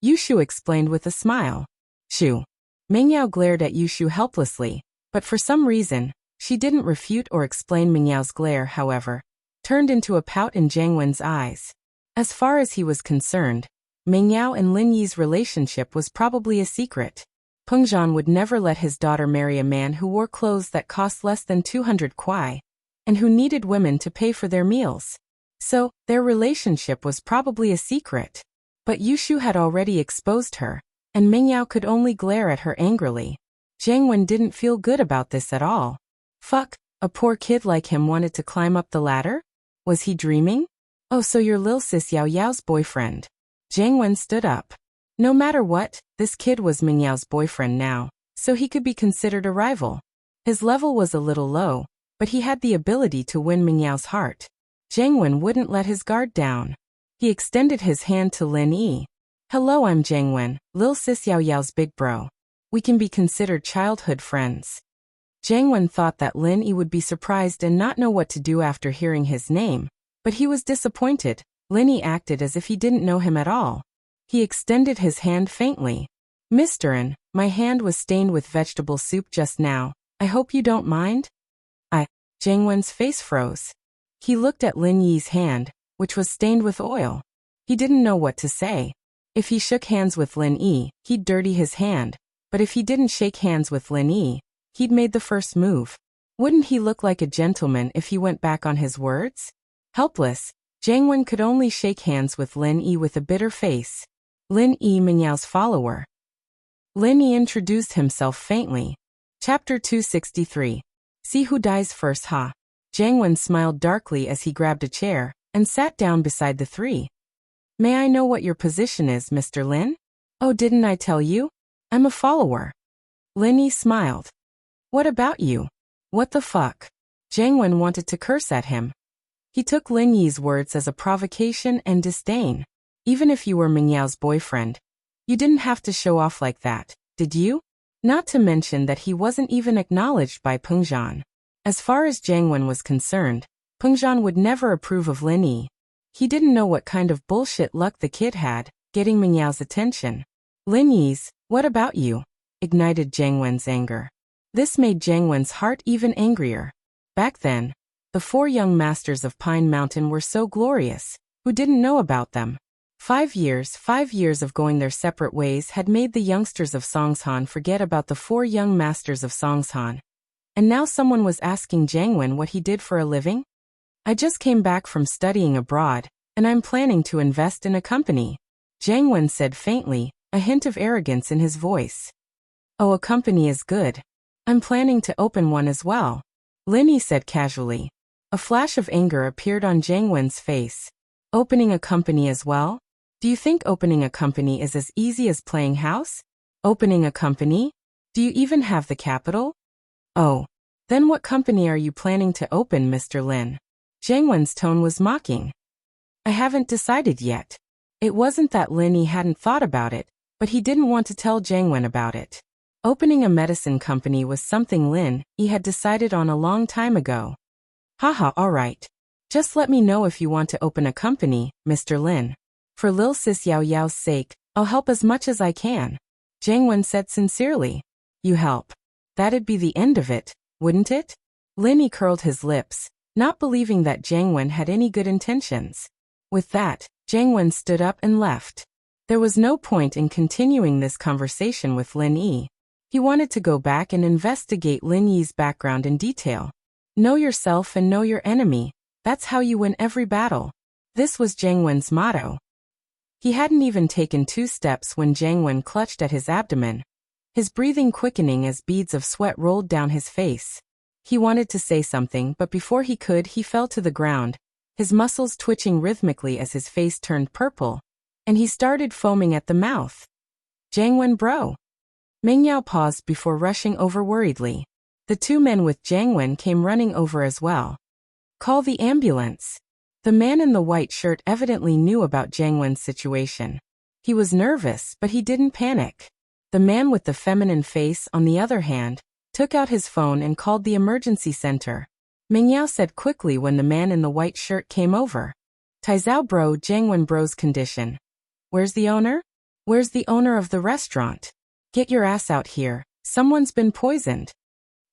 Yushu explained with a smile. "Shu." Meng Yao glared at Yushu helplessly, but for some reason, she didn't refute or explain. Meng Yao's glare, however, turned into a pout in Jiang Wen's eyes. As far as he was concerned, Meng Yao and Lin Yi's relationship was probably a secret. Peng Zhan would never let his daughter marry a man who wore clothes that cost less than 200 kuai, and who needed women to pay for their meals. So, their relationship was probably a secret. But Yushu had already exposed her, and Meng Yao could only glare at her angrily. Jiang Wen didn't feel good about this at all. Fuck, a poor kid like him wanted to climb up the ladder? Was he dreaming? "Oh, so you're Lil Sis Yao Yao's boyfriend." Jiang Wen stood up. No matter what, this kid was Meng Yao's boyfriend now, so he could be considered a rival. His level was a little low, but he had the ability to win Meng Yao's heart. Jiang Wen wouldn't let his guard down. He extended his hand to Lin Yi. "Hello, I'm Jiang Wen, Lil Sis Yao Yao's big bro. We can be considered childhood friends." Jiang Wen thought that Lin Yi would be surprised and not know what to do after hearing his name, but he was disappointed. Lin Yi acted as if he didn't know him at all. He extended his hand faintly. "Mr. N, my hand was stained with vegetable soup just now. I hope you don't mind?" Jiang Wen's face froze. He looked at Lin Yi's hand, which was stained with oil. He didn't know what to say. If he shook hands with Lin Yi, he'd dirty his hand, but if he didn't shake hands with Lin Yi, he'd made the first move. Wouldn't he look like a gentleman if he went back on his words? Helpless, Jiang Wen could only shake hands with Lin Yi with a bitter face. Lin Yi, Meng Yao's follower. Lin Yi introduced himself faintly. Chapter 263. See who dies first, ha. Jiang Wen smiled darkly as he grabbed a chair and sat down beside the 3. "May I know what your position is, Mr. Lin?" "Oh, didn't I tell you? I'm a follower." Lin Yi smiled. "What about you?" "What the fuck?" Jiang Wen wanted to curse at him. He took Lin Yi's words as a provocation and disdain. Even if you were Meng Yao's boyfriend, you didn't have to show off like that, did you? Not to mention that he wasn't even acknowledged by Peng Zhan. As far as Jiang Wen was concerned, Peng Zhan would never approve of Lin Yi. He didn't know what kind of bullshit luck the kid had, getting Meng Yao's attention. Lin Yi's, "What about you?" ignited Jiang Wen's anger. This made Jiang Wen's heart even angrier. Back then, the 4 young masters of Pine Mountain were so glorious. Who didn't know about them? 5 years of going their separate ways had made the youngsters of Songshan forget about the 4 young masters of Songshan. And now someone was asking Jiang Wen what he did for a living? "I just came back from studying abroad, and I'm planning to invest in a company," Jiang Wen said faintly, a hint of arrogance in his voice. "Oh, a company is good. I'm planning to open one as well," Lin Yi said casually. A flash of anger appeared on Jiang Wen's face. "Opening a company as well? Do you think opening a company is as easy as playing house? Opening a company? Do you even have the capital? Oh. Then what company are you planning to open, Mr. Lin? Jiang Wen's tone was mocking. I haven't decided yet. It wasn't that Lin Yi hadn't thought about it, but he didn't want to tell Jiang Wen about it. Opening a medicine company was something Lin Yi had decided on a long time ago. Haha, alright. Just let me know if you want to open a company, Mr. Lin. For Lil Sis Yao Yao's sake, I'll help as much as I can. Jiang Wen said sincerely. You help. That'd be the end of it, wouldn't it? Lin Yi curled his lips, not believing that Jiang Wen had any good intentions. With that, Jiang Wen stood up and left. There was no point in continuing this conversation with Lin Yi. He wanted to go back and investigate Lin Yi's background in detail. Know yourself and know your enemy. That's how you win every battle. This was Jiang Wen's motto. He hadn't even taken 2 steps when Jiang Wen clutched at his abdomen, his breathing quickening as beads of sweat rolled down his face. He wanted to say something, but before he could, he fell to the ground, his muscles twitching rhythmically as his face turned purple, and he started foaming at the mouth. Jiang Wen, bro. Meng Yao paused before rushing over worriedly. The 2 men with Jiang Wen came running over as well. Call the ambulance. The man in the white shirt evidently knew about Jiang Wen's situation. He was nervous, but he didn't panic. The man with the feminine face, on the other hand, took out his phone and called the emergency center. Meng Yao said quickly when the man in the white shirt came over. Taizao bro, Jiang Wen bro's condition. Where's the owner? Where's the owner of the restaurant? Get your ass out here. Someone's been poisoned.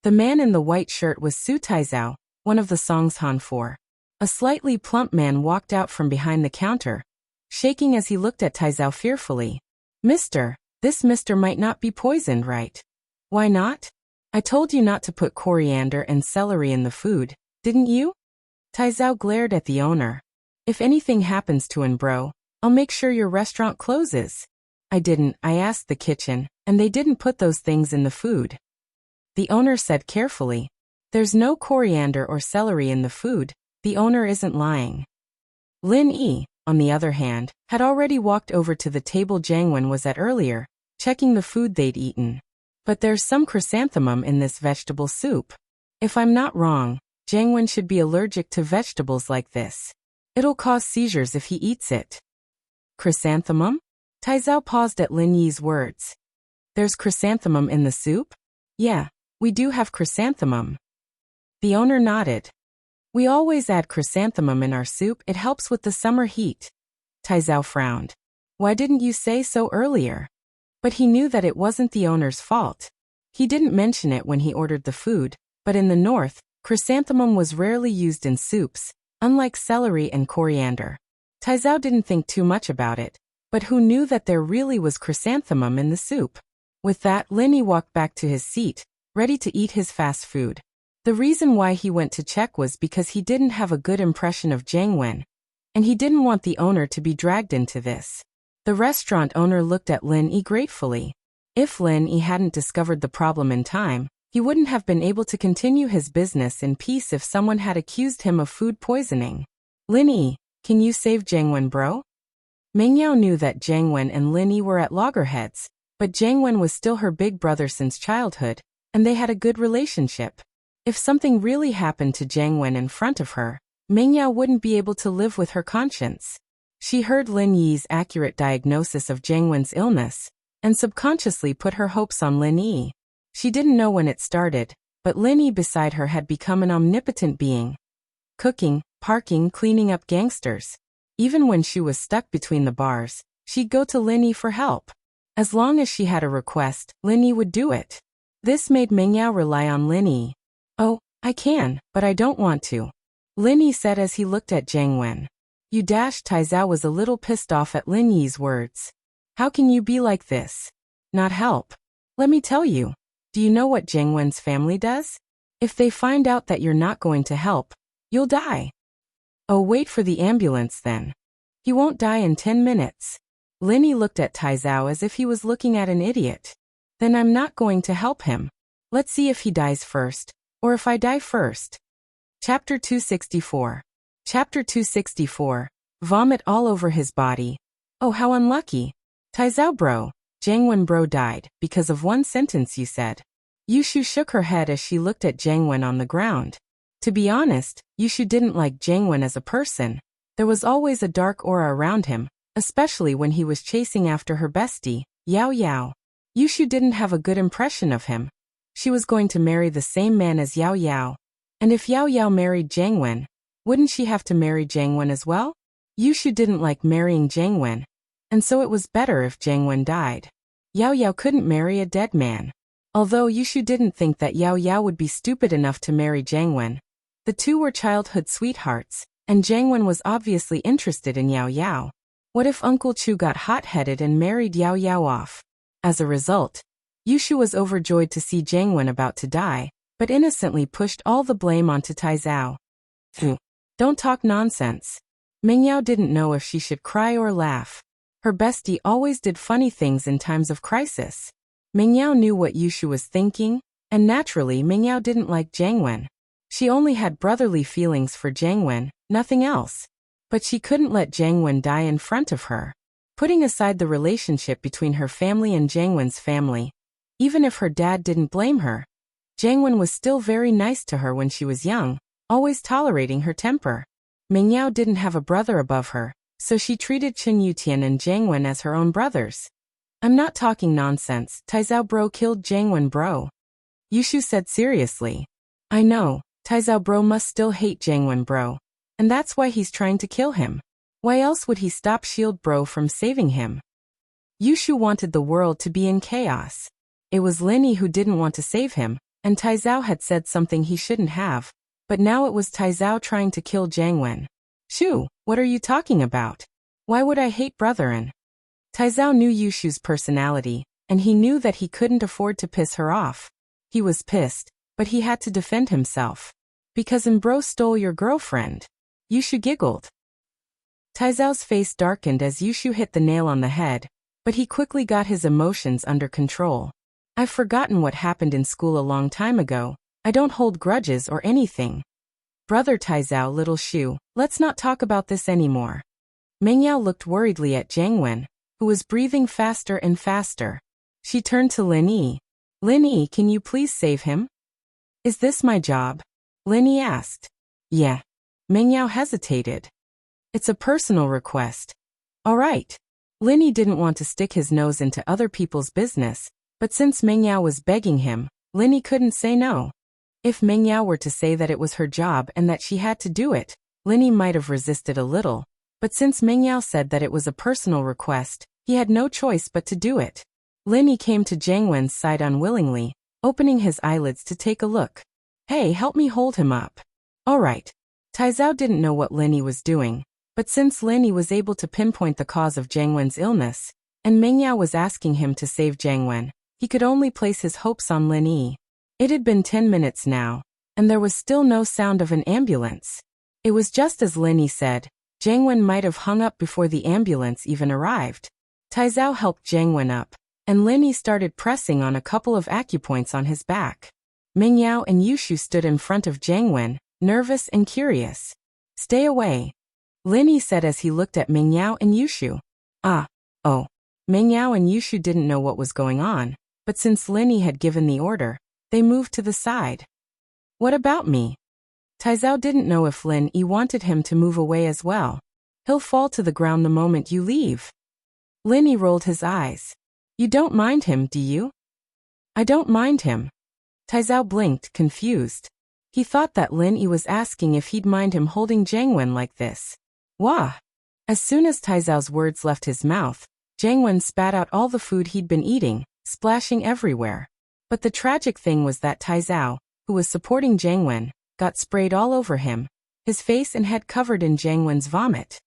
The man in the white shirt was Su Taizao, one of the Songshan 4. A slightly plump man walked out from behind the counter, shaking as he looked at Taizao fearfully. Mister, this mister might not be poisoned, right? Why not? I told you not to put coriander and celery in the food, didn't you? Taizao glared at the owner. If anything happens to an bro, I'll make sure your restaurant closes. I didn't, I asked the kitchen, and they didn't put those things in the food. The owner said carefully. There's no coriander or celery in the food. The owner isn't lying. Lin Yi, on the other hand, had already walked over to the table Jiang Wen was at earlier, checking the food they'd eaten. But there's some chrysanthemum in this vegetable soup. If I'm not wrong, Jiang Wen should be allergic to vegetables like this. It'll cause seizures if he eats it. Chrysanthemum? Taizao paused at Lin Yi's words. There's chrysanthemum in the soup? Yeah, we do have chrysanthemum. The owner nodded. We always add chrysanthemum in our soup, it helps with the summer heat. Taizao frowned. Why didn't you say so earlier? But he knew that it wasn't the owner's fault. He didn't mention it when he ordered the food, but in the north, chrysanthemum was rarely used in soups, unlike celery and coriander. Taizao didn't think too much about it, but who knew that there really was chrysanthemum in the soup? With that, Lin Yi walked back to his seat, ready to eat his fast food. The reason why he went to check was because he didn't have a good impression of Jiang Wen, and he didn't want the owner to be dragged into this. The restaurant owner looked at Lin Yi gratefully. If Lin Yi hadn't discovered the problem in time, he wouldn't have been able to continue his business in peace if someone had accused him of food poisoning. Lin Yi, can you save Jiang Wen, bro? Meng Yao knew that Jiang Wen and Lin Yi were at loggerheads, but Jiang Wen was still her big brother since childhood, and they had a good relationship. If something really happened to Jiang Wen in front of her, Meng Yao wouldn't be able to live with her conscience. She heard Lin Yi's accurate diagnosis of Jiang Wen's illness, and subconsciously put her hopes on Lin Yi. She didn't know when it started, but Lin Yi beside her had become an omnipotent being. Cooking, parking, cleaning up gangsters. Even when she was stuck between the bars, she'd go to Lin Yi for help. As long as she had a request, Lin Yi would do it. This made Meng Yao rely on Lin Yi. Oh, I can, but I don't want to, Lin Yi said as he looked at Jiang Wen. You dash. Taizao was a little pissed off at Lin Yi's words. How can you be like this? Not help. Let me tell you. Do you know what Jiang Wen's family does? If they find out that you're not going to help, you'll die. Oh, wait for the ambulance then. He won't die in 10 minutes. Lin Yi looked at Taizao as if he was looking at an idiot. Then I'm not going to help him. Let's see if he dies first, or if I die first. Chapter 264. Chapter 264. Vomit all over his body. Oh, how unlucky. Taizao bro, Jiangwen bro died, because of one sentence you said. Yushu shook her head as she looked at Jiangwen on the ground. To be honest, Yushu didn't like Jiangwen as a person. There was always a dark aura around him, especially when he was chasing after her bestie, Yao Yao. Yushu didn't have a good impression of him. She was going to marry the same man as Yao Yao. And if Yao Yao married Jiangwen, wouldn't she have to marry Jiangwen as well? Yushu didn't like marrying Jiangwen, and so it was better if Jiangwen died. Yao Yao couldn't marry a dead man. Although Yushu didn't think that Yao Yao would be stupid enough to marry Jiangwen. The two were childhood sweethearts, and Jiangwen was obviously interested in Yao Yao. What if Uncle Chu got hot-headed and married Yao Yao off? As a result, Yushu was overjoyed to see Jiangwen about to die, but innocently pushed all the blame onto Taizao. Don't talk nonsense. Mingyao didn't know if she should cry or laugh. Her bestie always did funny things in times of crisis. Mingyao knew what Yushu was thinking, and naturally Mingyao didn't like Jiangwen. She only had brotherly feelings for Jiangwen, nothing else. But she couldn't let Jiangwen die in front of her. Putting aside the relationship between her family and Jiangwen's family, even if her dad didn't blame her, Jiangwen was still very nice to her when she was young, always tolerating her temper. Mingyao didn't have a brother above her, so she treated Chen Yutian and Jiangwen as her own brothers. I'm not talking nonsense. Taizao bro killed Jiangwen bro. Yushu said seriously. I know, Taizao bro must still hate Jiangwen bro, and that's why he's trying to kill him. Why else would he stop Shield bro from saving him? Yushu wanted the world to be in chaos. It was Linny who didn't want to save him, and Taizao had said something he shouldn't have, but now it was Taizao trying to kill Jiangwen. Shu, what are you talking about? Why would I hate Brotherin? Taizao knew Yushu's personality, and he knew that he couldn't afford to piss her off. He was pissed, but he had to defend himself. Because Bro stole your girlfriend. Yushu giggled. Taizao's face darkened as Yushu hit the nail on the head, but he quickly got his emotions under control. I've forgotten what happened in school a long time ago. I don't hold grudges or anything. Brother Taizao, little Shu, let's not talk about this anymore. Mingyao looked worriedly at Jiangwen, who was breathing faster and faster. She turned to Lin Yi. Lin Yi, can you please save him? Is this my job? Lin Yi asked. Yeah. Mingyao hesitated. It's a personal request. All right. Lin Yi didn't want to stick his nose into other people's business, but since Mingyao was begging him, Lin Yi couldn't say no. If Mingyao were to say that it was her job and that she had to do it, Lin Yi might have resisted a little, but since Mingyao said that it was a personal request, he had no choice but to do it. Lin Yi came to Jiangwen's side unwillingly, opening his eyelids to take a look. Hey, help me hold him up. All right. Taizao didn't know what Lin Yi was doing, but since Lin Yi was able to pinpoint the cause of Jiangwen's illness, and Mingyao was asking him to save Jiangwen, he could only place his hopes on Lin Yi. It had been 10 minutes now, and there was still no sound of an ambulance. It was just as Lin Yi said, Jiangwen might have hung up before the ambulance even arrived. Taizao helped Jiangwen up, and Lin Yi started pressing on a couple of acupoints on his back. Mingyao and Yushu stood in front of Jiangwen, nervous and curious. Stay away, Lin Yi said as he looked at Mingyao and Yushu. Oh. Mingyao and Yushu didn't know what was going on, but since Lin Yi had given the order, they moved to the side. What about me? Taizao didn't know if Lin Yi wanted him to move away as well. He'll fall to the ground the moment you leave. Lin Yi rolled his eyes. You don't mind him, do you? I don't mind him. Taizao blinked, confused. He thought that Lin Yi was asking if he'd mind him holding Jiangwen like this. Wah! As soon as Taizao's words left his mouth, Jiangwen spat out all the food he'd been eating, splashing everywhere. But the tragic thing was that Taizao, who was supporting Jiangwen, got sprayed all over him, his face and head covered in Jiangwen's vomit.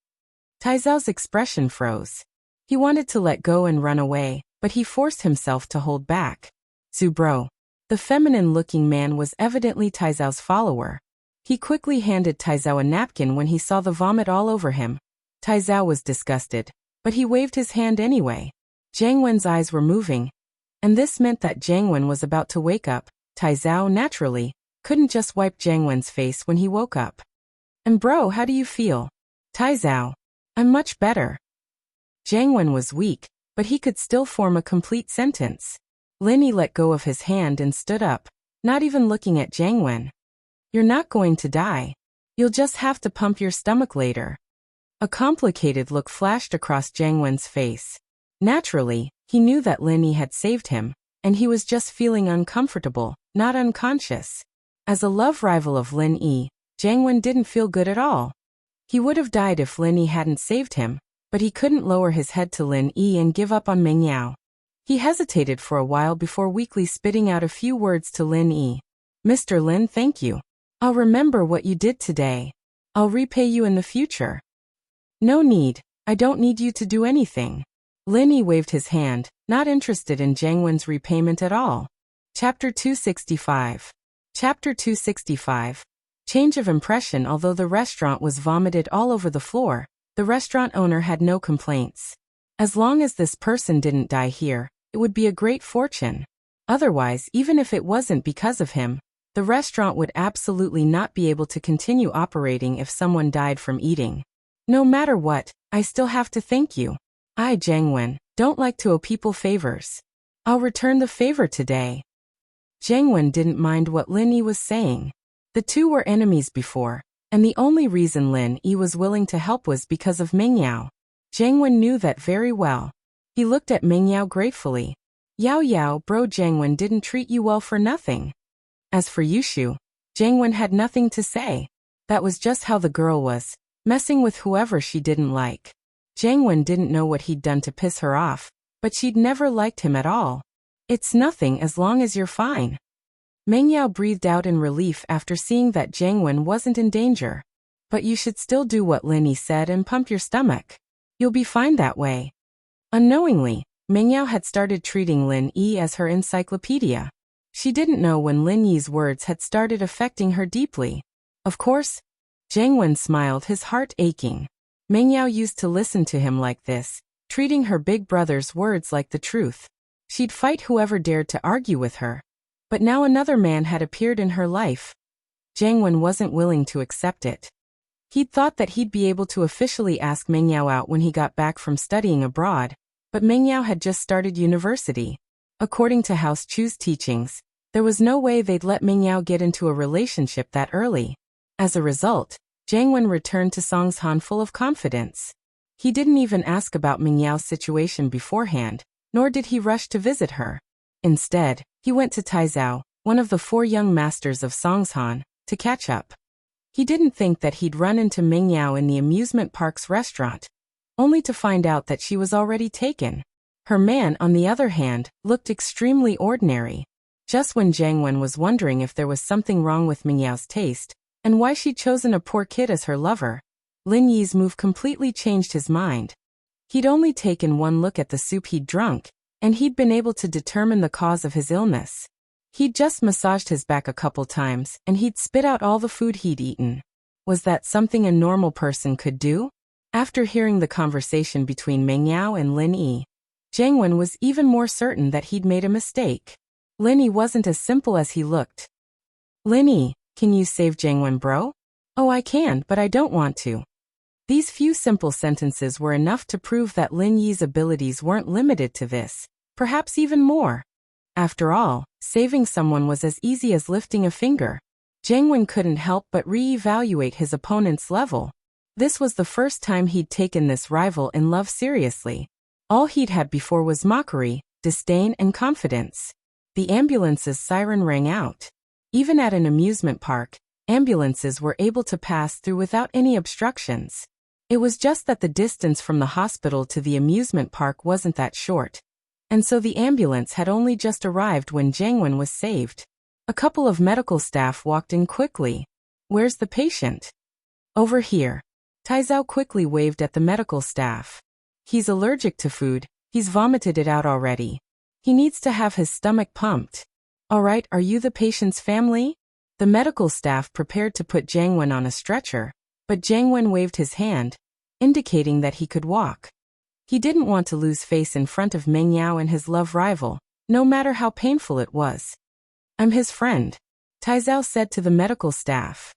Taizao's expression froze. He wanted to let go and run away, but he forced himself to hold back. Zubro. The feminine-looking man was evidently Taizao's follower. He quickly handed Taizao a napkin when he saw the vomit all over him. Taizao was disgusted, but he waved his hand anyway. Jiangwen's eyes were moving, and this meant that Jiangwen was about to wake up. Taizao, naturally, couldn't just wipe Jiangwen's face when he woke up. And bro, how do you feel? Taizao. I'm much better. Jiang Wen was weak, but he could still form a complete sentence. Lin Yi let go of his hand and stood up, not even looking at Jiang Wen. You're not going to die. You'll just have to pump your stomach later. A complicated look flashed across Jiang Wen's face. Naturally, he knew that Lin Yi had saved him, and he was just feeling uncomfortable, not unconscious. As a love rival of Lin Yi, Jiang Wen didn't feel good at all. He would have died if Lin Yi hadn't saved him, but he couldn't lower his head to Lin Yi and give up on Meng Yao. He hesitated for a while before weakly spitting out a few words to Lin Yi. Mr. Lin, thank you. I'll remember what you did today. I'll repay you in the future. No need, I don't need you to do anything. Lin Yi waved his hand, not interested in Jiang Wen's repayment at all. Chapter 265. Chapter 265. Change of impression. Although the restaurant was vomited all over the floor, the restaurant owner had no complaints. As long as this person didn't die here, it would be a great fortune. Otherwise, even if it wasn't because of him, the restaurant would absolutely not be able to continue operating if someone died from eating. No matter what, I still have to thank you. I, Jiang Wen, don't like to owe people favors. I'll return the favor today. Jiang Wen didn't mind what Lin Yi was saying. The two were enemies before, and the only reason Lin Yi was willing to help was because of Meng Yao. Jiang Wen knew that very well. He looked at Meng Yao gratefully. Yao Yao, bro, Jiang Wen didn't treat you well for nothing. As for Yushu, Jiang Wen had nothing to say. That was just how the girl was, messing with whoever she didn't like. Jiang Wen didn't know what he'd done to piss her off, but she'd never liked him at all. It's nothing as long as you're fine. Meng Yao breathed out in relief after seeing that Jiang Wen wasn't in danger. But you should still do what Lin Yi said and pump your stomach. You'll be fine that way. Unknowingly, Meng Yao had started treating Lin Yi as her encyclopedia. She didn't know when Lin Yi's words had started affecting her deeply. Of course, Jiang Wen smiled, his heart aching. Meng Yao used to listen to him like this, treating her big brother's words like the truth. She'd fight whoever dared to argue with her. But now another man had appeared in her life. Jiang Wen wasn't willing to accept it. He'd thought that he'd be able to officially ask Meng Yao out when he got back from studying abroad, but Meng Yao had just started university. According to House Chu's teachings, there was no way they'd let Meng Yao get into a relationship that early. As a result, Jiang Wen returned to Songshan full of confidence. He didn't even ask about Meng Yao's situation beforehand, nor did he rush to visit her. Instead, he went to Taizhou, one of the 4 young masters of Songshan, to catch up. He didn't think that he'd run into Meng Yao in the amusement park's restaurant, only to find out that she was already taken. Her man, on the other hand, looked extremely ordinary. Just when Jiang Wen was wondering if there was something wrong with Meng Yao's taste, and why she'd chosen a poor kid as her lover, Lin Yi's move completely changed his mind. He'd only taken one look at the soup he'd drunk, and he'd been able to determine the cause of his illness. He'd just massaged his back a couple times, and he'd spit out all the food he'd eaten. Was that something a normal person could do? After hearing the conversation between Meng Yao and Lin Yi, Jiang Wen was even more certain that he'd made a mistake. Lin Yi wasn't as simple as he looked. Lin Yi, can you save Jiang Wen, bro? Oh, I can, but I don't want to. These few simple sentences were enough to prove that Lin Yi's abilities weren't limited to this, perhaps even more. After all, saving someone was as easy as lifting a finger. Jiang Wen couldn't help but re-evaluate his opponent's level. This was the first time he'd taken this rival in love seriously. All he'd had before was mockery, disdain, and confidence. The ambulance's siren rang out. Even at an amusement park, ambulances were able to pass through without any obstructions. It was just that the distance from the hospital to the amusement park wasn't that short. And so the ambulance had only just arrived when Jiang Wen was saved. A couple of medical staff walked in quickly. Where's the patient? Over here. Taizhou quickly waved at the medical staff. He's allergic to food, he's vomited it out already. He needs to have his stomach pumped. All right, are you the patient's family? The medical staff prepared to put Jiang Wen on a stretcher, but Jiang Wen waved his hand, indicating that he could walk. He didn't want to lose face in front of Meng Yao and his love rival, no matter how painful it was. I'm his friend, Taizhou said to the medical staff.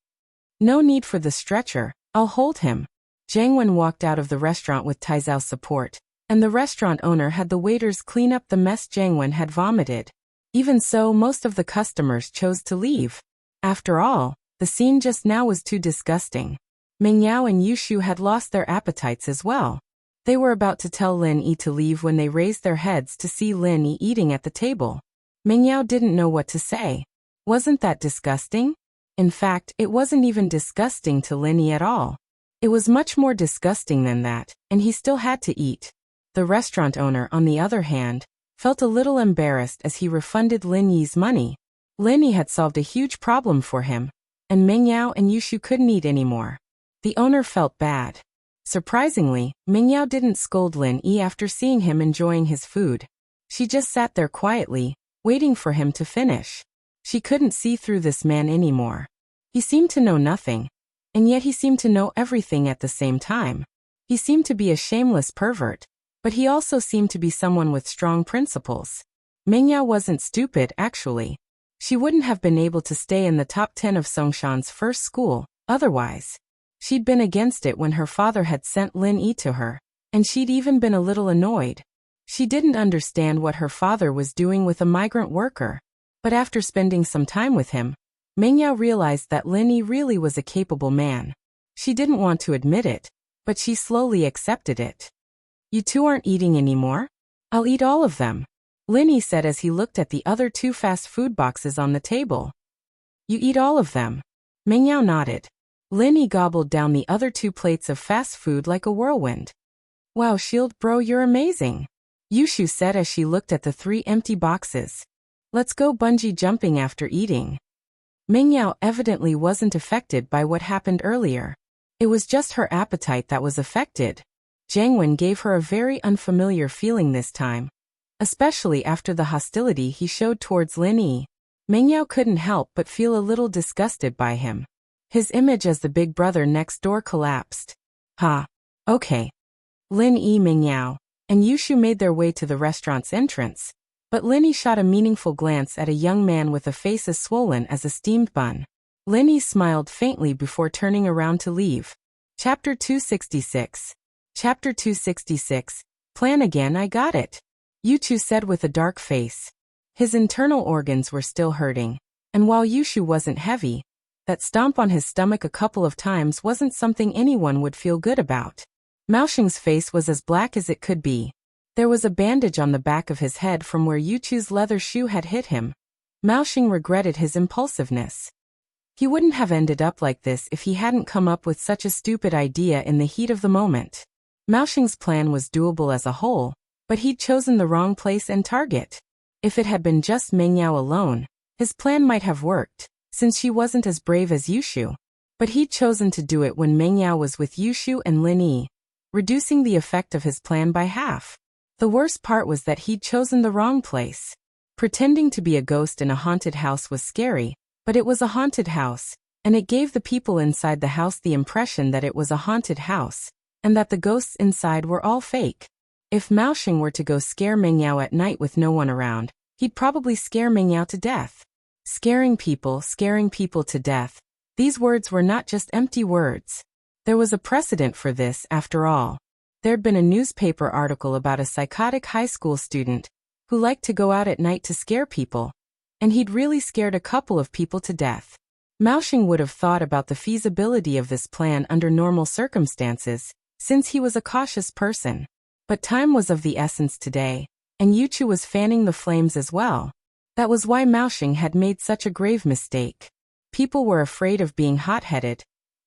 No need for the stretcher, I'll hold him. Jiang Wen walked out of the restaurant with Taizhou's support, and the restaurant owner had the waiters clean up the mess Jiang Wen had vomited. Even so, most of the customers chose to leave. After all, the scene just now was too disgusting. Meng Yao and Yushu had lost their appetites as well. They were about to tell Lin Yi to leave when they raised their heads to see Lin Yi eating at the table. Meng Yao didn't know what to say. Wasn't that disgusting? In fact, it wasn't even disgusting to Lin Yi at all. It was much more disgusting than that, and he still had to eat. The restaurant owner, on the other hand, felt a little embarrassed as he refunded Lin Yi's money. Lin Yi had solved a huge problem for him, and Meng Yao and Yushu couldn't eat anymore. The owner felt bad. Surprisingly, Meng Yao didn't scold Lin Yi after seeing him enjoying his food. She just sat there quietly, waiting for him to finish. She couldn't see through this man anymore. He seemed to know nothing, and yet he seemed to know everything at the same time. He seemed to be a shameless pervert, but he also seemed to be someone with strong principles. Meng Yao wasn't stupid, actually. She wouldn't have been able to stay in the top 10 of Songshan's first school, otherwise. She'd been against it when her father had sent Lin Yi to her, and she'd even been a little annoyed. She didn't understand what her father was doing with a migrant worker. But after spending some time with him, Meng Yao realized that Lin Yi really was a capable man. She didn't want to admit it, but she slowly accepted it. You two aren't eating anymore? I'll eat all of them, Lin Yi said as he looked at the other two fast food boxes on the table. You eat all of them? Meng Yao nodded. Lin Yi gobbled down the other two plates of fast food like a whirlwind. Wow, Shield bro, you're amazing, Yushu said as she looked at the 3 empty boxes. Let's go bungee jumping after eating. Meng Yao evidently wasn't affected by what happened earlier. It was just her appetite that was affected. Jiang Wen gave her a very unfamiliar feeling this time, especially after the hostility he showed towards Lin Yi. Meng Yao couldn't help but feel a little disgusted by him. His image as the big brother next door collapsed. Okay. Lin Yi, Meng Yao, and Yushu made their way to the restaurant's entrance. But Lin Yi shot a meaningful glance at a young man with a face as swollen as a steamed bun. Lin Yi smiled faintly before turning around to leave. Chapter 266. Chapter 266. Plan again, I got it, Yushu said with a dark face. His internal organs were still hurting, and while Yushu wasn't heavy, that stomp on his stomach a couple of times wasn't something anyone would feel good about. Maoshing's face was as black as it could be. There was a bandage on the back of his head from where Yuchu's leather shoe had hit him. Maoshing regretted his impulsiveness. He wouldn't have ended up like this if he hadn't come up with such a stupid idea in the heat of the moment. Maoshing's plan was doable as a whole, but he'd chosen the wrong place and target. If it had been just Meng Yao alone, his plan might have worked, since she wasn't as brave as Yushu. But he'd chosen to do it when Meng Yao was with Yushu and Lin Yi, reducing the effect of his plan by half. The worst part was that he'd chosen the wrong place. Pretending to be a ghost in a haunted house was scary, but it was a haunted house, and it gave the people inside the house the impression that it was a haunted house, and that the ghosts inside were all fake. If Maoshing were to go scare Meng Yao at night with no one around, he'd probably scare Meng Yao to death. Scaring people to death. These words were not just empty words. There was a precedent for this, after all. There'd been a newspaper article about a psychotic high school student who liked to go out at night to scare people, and he'd really scared a couple of people to death. Maoshing would have thought about the feasibility of this plan under normal circumstances, since he was a cautious person. But time was of the essence today, and Yuchu was fanning the flames as well. That was why Maoshing had made such a grave mistake. People were afraid of being hot-headed,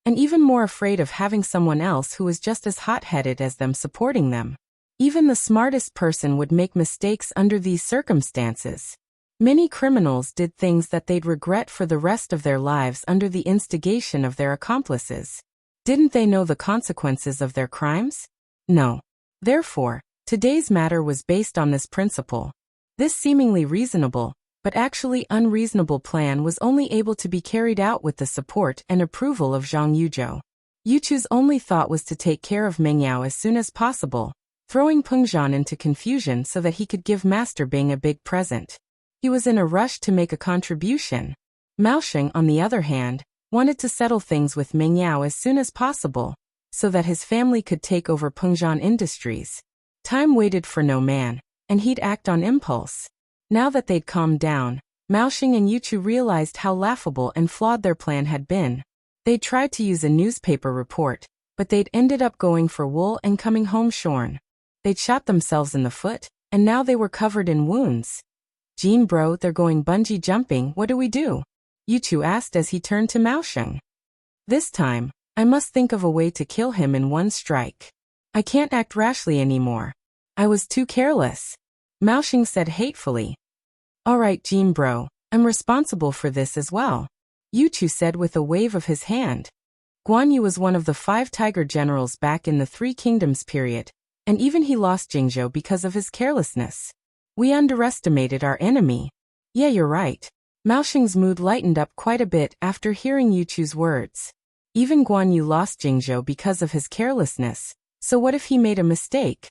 and even more afraid of having someone else who was just as hot-headed as them supporting them. Even the smartest person would make mistakes under these circumstances. Many criminals did things that they'd regret for the rest of their lives under the instigation of their accomplices. Didn't they know the consequences of their crimes? No. Therefore, today's matter was based on this principle. This seemingly reasonable, but actually unreasonable plan was only able to be carried out with the support and approval of Zhang Yuzhou. Yuchu's only thought was to take care of Meng Yao as soon as possible, throwing Peng Zhan into confusion so that he could give Master Bing a big present. He was in a rush to make a contribution. Maoshing, on the other hand, wanted to settle things with Meng Yao as soon as possible, so that his family could take over Peng Zhan Industries. Time waited for no man, and he'd act on impulse. Now that they'd calmed down, Maoxing and Yuchu realized how laughable and flawed their plan had been. They'd tried to use a newspaper report, but they'd ended up going for wool and coming home shorn. They'd shot themselves in the foot, and now they were covered in wounds. Jean bro, they're going bungee jumping, what do we do? Yuchu asked as he turned to Maoxing. This time, I must think of a way to kill him in one strike. I can't act rashly anymore. I was too careless. Maoxing said hatefully. Alright Jean bro, I'm responsible for this as well. Yuchu said with a wave of his hand. Guan Yu was one of the 5 tiger generals back in the Three Kingdoms period, and even he lost Jingzhou because of his carelessness. We underestimated our enemy. Yeah, you're right. Maoxing's mood lightened up quite a bit after hearing Yuchu's words. Even Guan Yu lost Jingzhou because of his carelessness, so what if he made a mistake?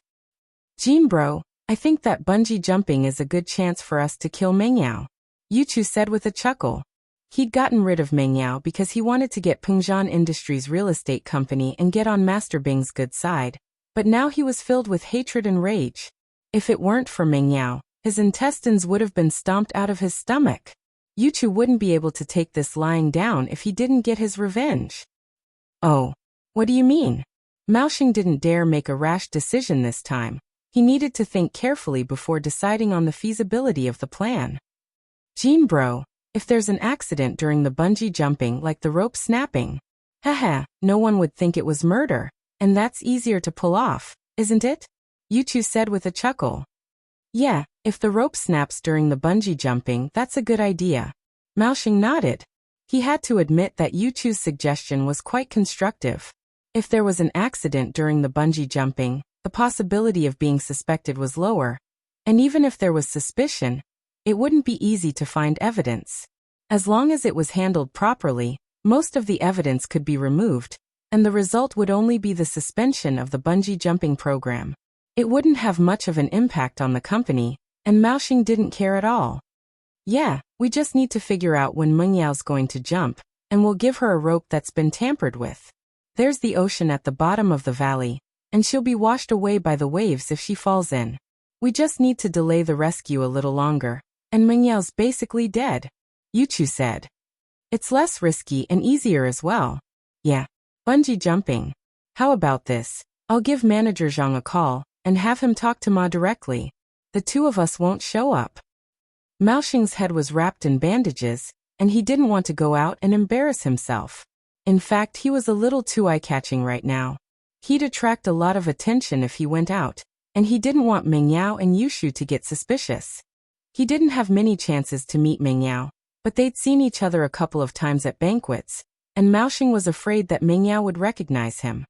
Jean bro, I think that bungee jumping is a good chance for us to kill Meng Yao. Yuchu said with a chuckle. He'd gotten rid of Meng Yao because he wanted to get Pengzhan Industries' real estate company and get on Master Bing's good side, but now he was filled with hatred and rage. If it weren't for Meng Yao, his intestines would have been stomped out of his stomach. Yuchu wouldn't be able to take this lying down if he didn't get his revenge. Oh, what do you mean? Maoxing didn't dare make a rash decision this time. He needed to think carefully before deciding on the feasibility of the plan. Jean bro, if there's an accident during the bungee jumping like the rope snapping, haha, no one would think it was murder, and that's easier to pull off, isn't it? Yuchu said with a chuckle. Yeah, if the rope snaps during the bungee jumping, that's a good idea. Maoxing nodded. He had to admit that Yuchu's suggestion was quite constructive. If there was an accident during the bungee jumping, the possibility of being suspected was lower, and even if there was suspicion, it wouldn't be easy to find evidence. As long as it was handled properly, most of the evidence could be removed, and the result would only be the suspension of the bungee jumping program. It wouldn't have much of an impact on the company, and Maoxing didn't care at all. Yeah, we just need to figure out when Meng Yao's going to jump, and we'll give her a rope that's been tampered with. There's the ocean at the bottom of the valley, and she'll be washed away by the waves if she falls in. We just need to delay the rescue a little longer, and Meng Yao's basically dead. Yuchu said. It's less risky and easier as well. Yeah, bungee jumping. How about this? I'll give Manager Zhang a call, and have him talk to Ma directly. The two of us won't show up. Maoxing's head was wrapped in bandages, and he didn't want to go out and embarrass himself. In fact, he was a little too eye-catching right now. He'd attract a lot of attention if he went out, and he didn't want Meng Yao and Yushu to get suspicious. He didn't have many chances to meet Meng Yao, but they'd seen each other a couple of times at banquets, and Maoxing was afraid that Meng Yao would recognize him.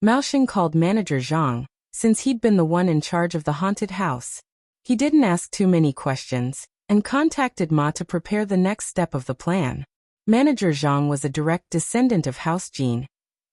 Maoxing called Manager Zhang, since he'd been the one in charge of the haunted house. He didn't ask too many questions, and contacted Ma to prepare the next step of the plan. Manager Zhang was a direct descendant of House Jin,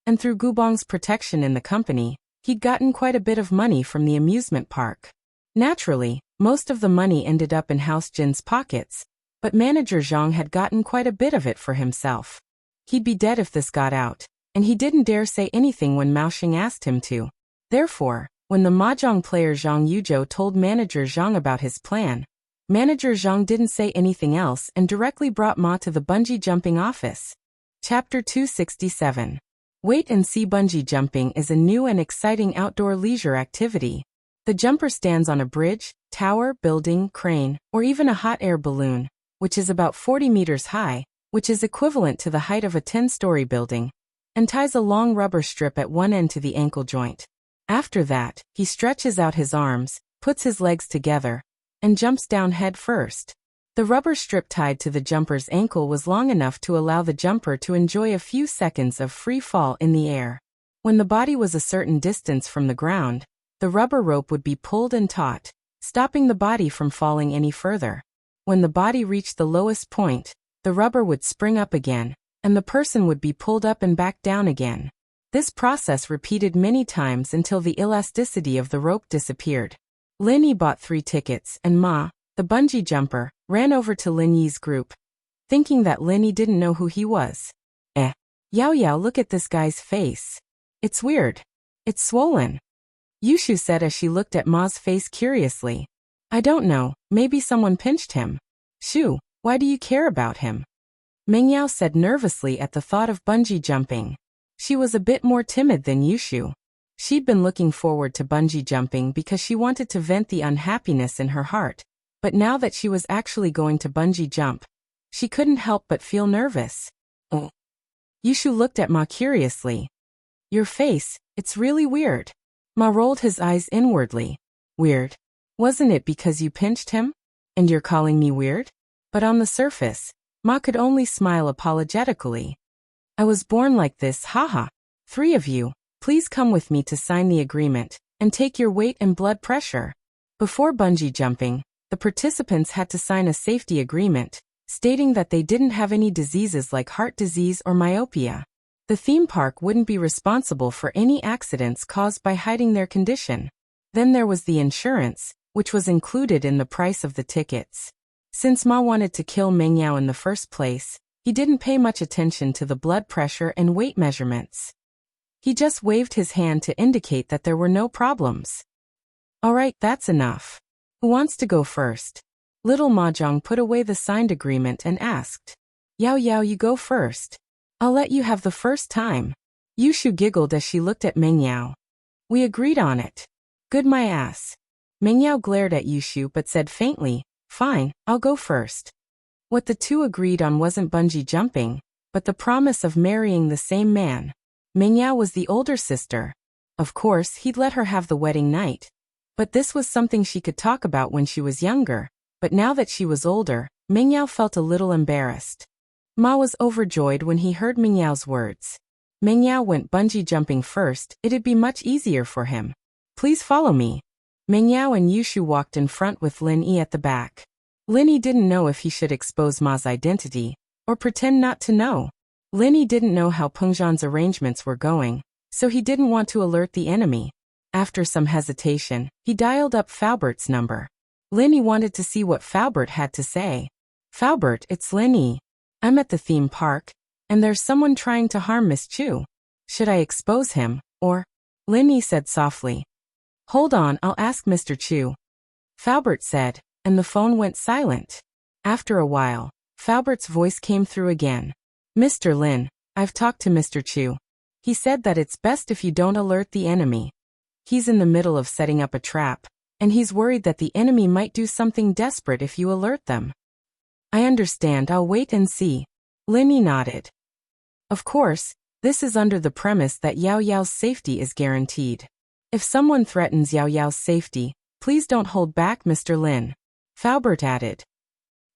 and through Gubong's protection in the company, he'd gotten quite a bit of money from the amusement park. Naturally, most of the money ended up in House Jin's pockets, but Manager Zhang had gotten quite a bit of it for himself. He'd be dead if this got out, and he didn't dare say anything when Maoxing asked him to. Therefore, when the mahjong player Zhang Yuzhou told Manager Zhang about his plan, Manager Zhang didn't say anything else and directly brought Ma to the bungee jumping office. Chapter 267. Wait and see. Bungee jumping is a new and exciting outdoor leisure activity. The jumper stands on a bridge, tower, building, crane, or even a hot air balloon, which is about 40 meters high, which is equivalent to the height of a 10-story building, and ties a long rubber strip at one end to the ankle joint. After that, he stretches out his arms, puts his legs together, and jumps down head first. The rubber strip tied to the jumper's ankle was long enough to allow the jumper to enjoy a few seconds of free fall in the air. When the body was a certain distance from the ground, the rubber rope would be pulled and taut, stopping the body from falling any further. When the body reached the lowest point, the rubber would spring up again, and the person would be pulled up and back down again. This process repeated many times until the elasticity of the rope disappeared. Lin Yi bought 3 tickets, and Ma, the bungee jumper, ran over to Lin Yi's group, thinking that Lin Yi didn't know who he was. Yao Yao, look at this guy's face. It's weird. It's swollen. Yushu said as she looked at Ma's face curiously. I don't know, maybe someone pinched him. Shu, why do you care about him? Mengyao said nervously at the thought of bungee jumping. She was a bit more timid than Yushu. She'd been looking forward to bungee jumping because she wanted to vent the unhappiness in her heart, but now that she was actually going to bungee jump, she couldn't help but feel nervous. Oh. Yushu looked at Ma curiously. Your face, it's really weird. Ma rolled his eyes inwardly. Weird? Wasn't it because you pinched him? And you're calling me weird? But on the surface, Ma could only smile apologetically. I was born like this, haha. 3 of you, please come with me to sign the agreement, and take your weight and blood pressure. Before bungee jumping, the participants had to sign a safety agreement, stating that they didn't have any diseases like heart disease or myopia. The theme park wouldn't be responsible for any accidents caused by hiding their condition. Then there was the insurance, which was included in the price of the tickets. Since Ma wanted to kill Mengyao in the first place, he didn't pay much attention to the blood pressure and weight measurements. He just waved his hand to indicate that there were no problems. Alright, that's enough. Who wants to go first? Little Mahjong put away the signed agreement and asked. Yao Yao, you go first. I'll let you have the first time. Yushu giggled as she looked at Mengyao. We agreed on it. Good my ass. Mengyao glared at Yushu but said faintly, fine, I'll go first. What the two agreed on wasn't bungee jumping, but the promise of marrying the same man. Mengyao was the older sister. Of course, he'd let her have the wedding night. But this was something she could talk about when she was younger. But now that she was older, Mengyao felt a little embarrassed. Ma was overjoyed when he heard Mengyao's words. Mengyao went bungee jumping first, it'd be much easier for him. Please follow me. Mengyao and Yushu walked in front with Lin Yi at the back. Lin Yi didn't know if he should expose Ma's identity, or pretend not to know. Lin Yi didn't know how Pengzhan's arrangements were going, so he didn't want to alert the enemy. After some hesitation, he dialed up Faubert number. Lin Yi wanted to see what Faubert had to say. Faubert, it's Lin Yi. I'm at the theme park, and there's someone trying to harm Miss Chu. Should I expose him, or? Lin Yi said softly. Hold on, I'll ask Mr. Chu. Faubert said, and the phone went silent. After a while, Faubert's voice came through again. Mr. Lin, I've talked to Mr. Chu. He said that it's best if you don't alert the enemy. He's in the middle of setting up a trap, and he's worried that the enemy might do something desperate if you alert them. I understand, I'll wait and see. Lin Yi nodded. Of course, this is under the premise that Yao Yao's safety is guaranteed. If someone threatens Yao Yao's safety, please don't hold back, Mr. Lin. Faubert added.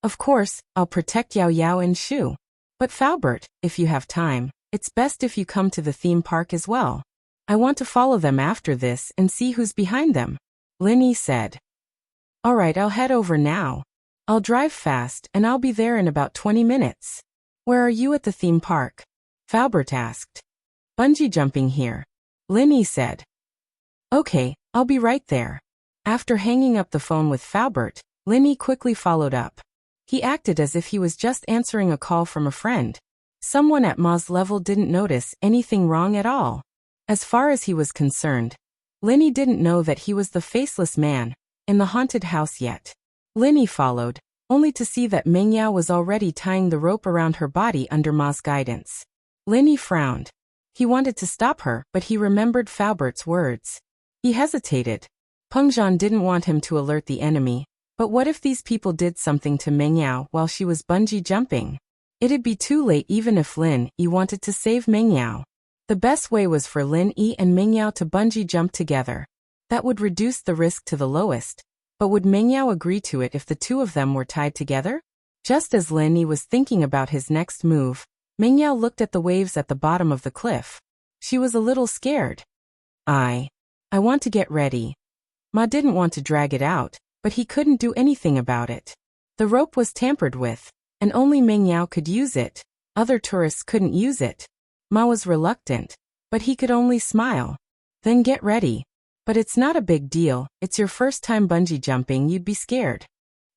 Of course, I'll protect Yao Yao and Shu. But Faubert, if you have time, it's best if you come to the theme park as well. I want to follow them after this and see who's behind them. Lin Yi said. Alright, I'll head over now. I'll drive fast and I'll be there in about 20 minutes. Where are you at the theme park? Faubert asked. Bungee jumping here. Lin Yi said. Okay, I'll be right there. After hanging up the phone with Faubert, Lin Yi quickly followed up. He acted as if he was just answering a call from a friend. Someone at Ma's level didn't notice anything wrong at all. As far as he was concerned, Lin Yi didn't know that he was the faceless man in the haunted house yet. Lin Yi followed, only to see that Mengyao was already tying the rope around her body under Ma's guidance. Lin Yi frowned. He wanted to stop her, but he remembered Faubert's words. He hesitated. Pengzhan didn't want him to alert the enemy, but what if these people did something to Mengyao while she was bungee jumping? It'd be too late even if Lin Yi wanted to save Mengyao. The best way was for Lin Yi and Mengyao to bungee jump together. That would reduce the risk to the lowest. But would Mengyao agree to it if the two of them were tied together? Just as Lin Yi was thinking about his next move, Mengyao looked at the waves at the bottom of the cliff. She was a little scared. I want to get ready. Ma didn't want to drag it out, but he couldn't do anything about it. The rope was tampered with, and only Mengyao could use it. Other tourists couldn't use it. Ma was reluctant, but he could only smile. Then get ready. But it's not a big deal, it's your first time bungee jumping, you'd be scared.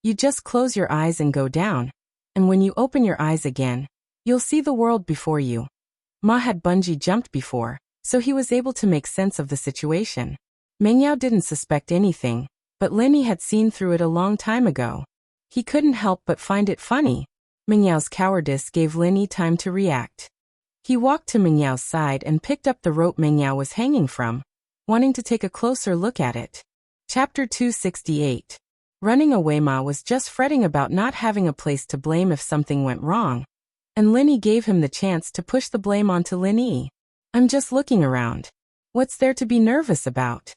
You just close your eyes and go down. And when you open your eyes again, you'll see the world before you. Ma had bungee jumped before, so he was able to make sense of the situation. Mengyao didn't suspect anything, but Linny had seen through it a long time ago. He couldn't help but find it funny. Mengyao's cowardice gave Linny time to react. He walked to Mengyao's side and picked up the rope Mengyao was hanging from, wanting to take a closer look at it. Chapter 268. Running away. Ma was just fretting about not having a place to blame if something went wrong, and Linny gave him the chance to push the blame onto Linny. I'm just looking around. What's there to be nervous about?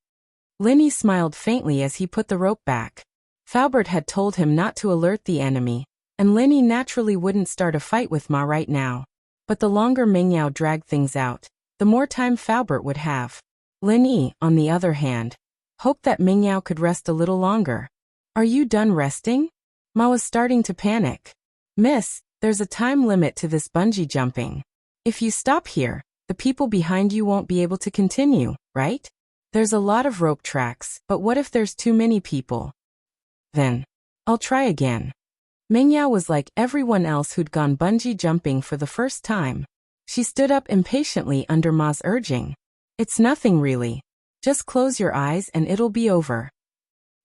Linny smiled faintly as he put the rope back. Faubert had told him not to alert the enemy, and Linny naturally wouldn't start a fight with Ma right now. But the longer Mengyao dragged things out, the more time Faubert would have. Linny, on the other hand, hoped that Mengyao could rest a little longer. Are you done resting? Ma was starting to panic. Miss, there's a time limit to this bungee jumping. If you stop here, the people behind you won't be able to continue, right? There's a lot of rope tracks, but what if there's too many people? Then, I'll try again. Mengyao was like everyone else who'd gone bungee jumping for the first time. She stood up impatiently under Ma's urging. It's nothing really. Just close your eyes and it'll be over.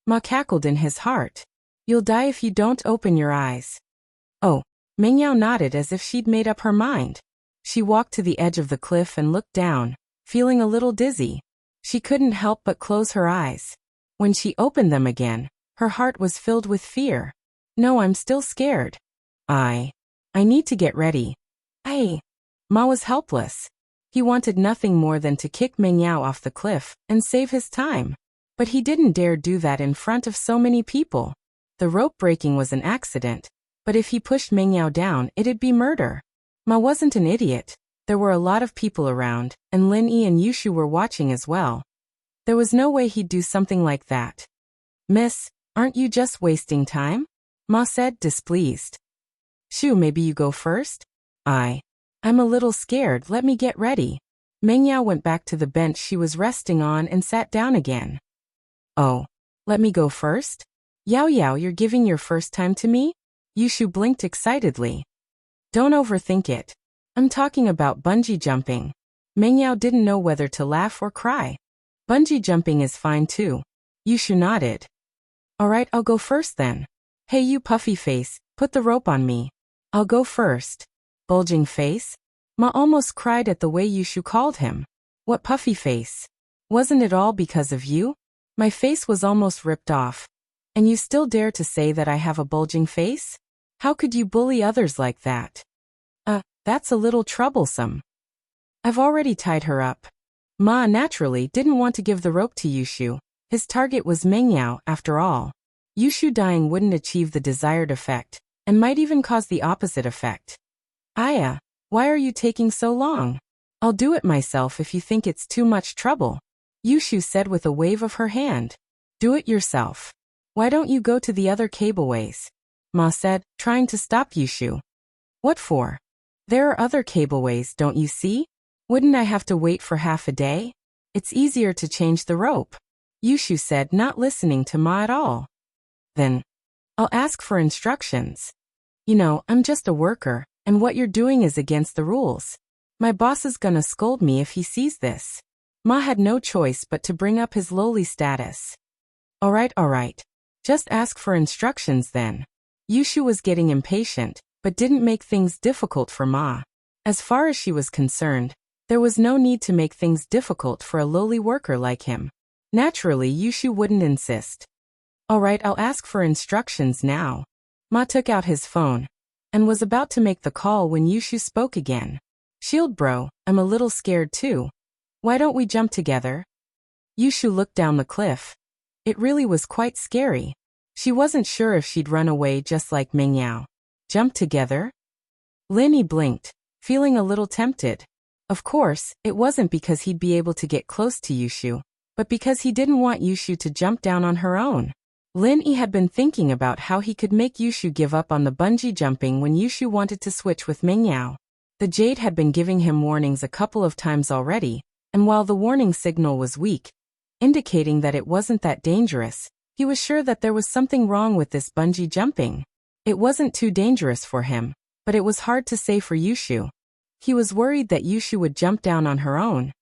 Ma cackled in his heart. You'll die if you don't open your eyes. Oh, Mengyao nodded as if she'd made up her mind. She walked to the edge of the cliff and looked down, feeling a little dizzy. She couldn't help but close her eyes. When she opened them again, her heart was filled with fear. No, I'm still scared. I need to get ready. Ma was helpless. He wanted nothing more than to kick Mengyao off the cliff and save his time. But he didn't dare do that in front of so many people. The rope breaking was an accident, but if he pushed Mengyao down, it'd be murder. Ma wasn't an idiot. There were a lot of people around, and Lin Yi and Yushu were watching as well. There was no way he'd do something like that. Miss, aren't you just wasting time? Ma said, displeased. Shu, maybe you go first? I'm a little scared, let me get ready. Mengyao went back to the bench she was resting on and sat down again. Oh, let me go first? Yao Yao, you're giving your first time to me? Yushu blinked excitedly. Don't overthink it. I'm talking about bungee jumping. Mengyao didn't know whether to laugh or cry. Bungee jumping is fine too. Yushu nodded. Alright, I'll go first then. Hey you puffy face, put the rope on me. I'll go first. Bulging face? Ma almost cried at the way Yushu called him. What puffy face? Wasn't it all because of you? My face was almost ripped off. And you still dare to say that I have a bulging face? How could you bully others like that? That's a little troublesome. I've already tied her up. Ma naturally didn't want to give the rope to Yushu. His target was Mengyao, after all. Yushu dying wouldn't achieve the desired effect, and might even cause the opposite effect. Aya, why are you taking so long? I'll do it myself if you think it's too much trouble. Yushu said with a wave of her hand. Do it yourself. Why don't you go to the other cableways? Ma said, trying to stop Yushu. What for? There are other cableways, don't you see? Wouldn't I have to wait for half a day? It's easier to change the rope. Yushu said, not listening to Ma at all. Then, I'll ask for instructions. You know, I'm just a worker, and what you're doing is against the rules. My boss is gonna scold me if he sees this. Ma had no choice but to bring up his lowly status. Alright. Just ask for instructions then. Yushu was getting impatient, but didn't make things difficult for Ma. As far as she was concerned, there was no need to make things difficult for a lowly worker like him. Naturally, Yushu wouldn't insist. Alright, I'll ask for instructions now. Ma took out his phone, and was about to make the call when Yushu spoke again. Shield bro, I'm a little scared too. Why don't we jump together? Yushu looked down the cliff. It really was quite scary. She wasn't sure if she'd run away just like Mengyao. Jump together? Linny blinked, feeling a little tempted. Of course, it wasn't because he'd be able to get close to Yushu, but because he didn't want Yushu to jump down on her own. Lin Yi had been thinking about how he could make Yushu give up on the bungee jumping when Yushu wanted to switch with Mengyao. The Jade had been giving him warnings a couple of times already, and while the warning signal was weak, indicating that it wasn't that dangerous, he was sure that there was something wrong with this bungee jumping. It wasn't too dangerous for him, but it was hard to say for Yushu. He was worried that Yushu would jump down on her own.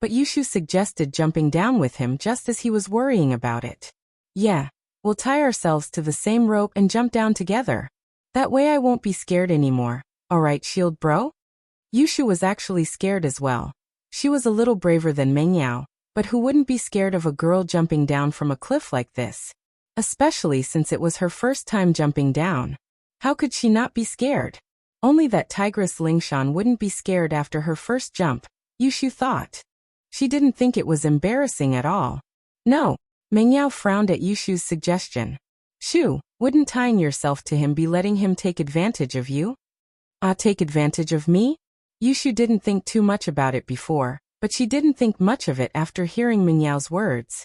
but Yushu suggested jumping down with him just as he was worrying about it. Yeah, we'll tie ourselves to the same rope and jump down together. That way I won't be scared anymore. Alright, shield bro? Yushu was actually scared as well. She was a little braver than Mengyao, but who wouldn't be scared of a girl jumping down from a cliff like this? Especially since it was her first time jumping down. How could she not be scared? Only that Tigress Lingshan wouldn't be scared after her first jump, Yushu thought. She didn't think it was embarrassing at all. No, Mengyao frowned at Yushu's suggestion. Shu, wouldn't tying yourself to him be letting him take advantage of you? Take advantage of me? Yushu didn't think too much about it before, but she didn't think much of it after hearing Mengyao's words.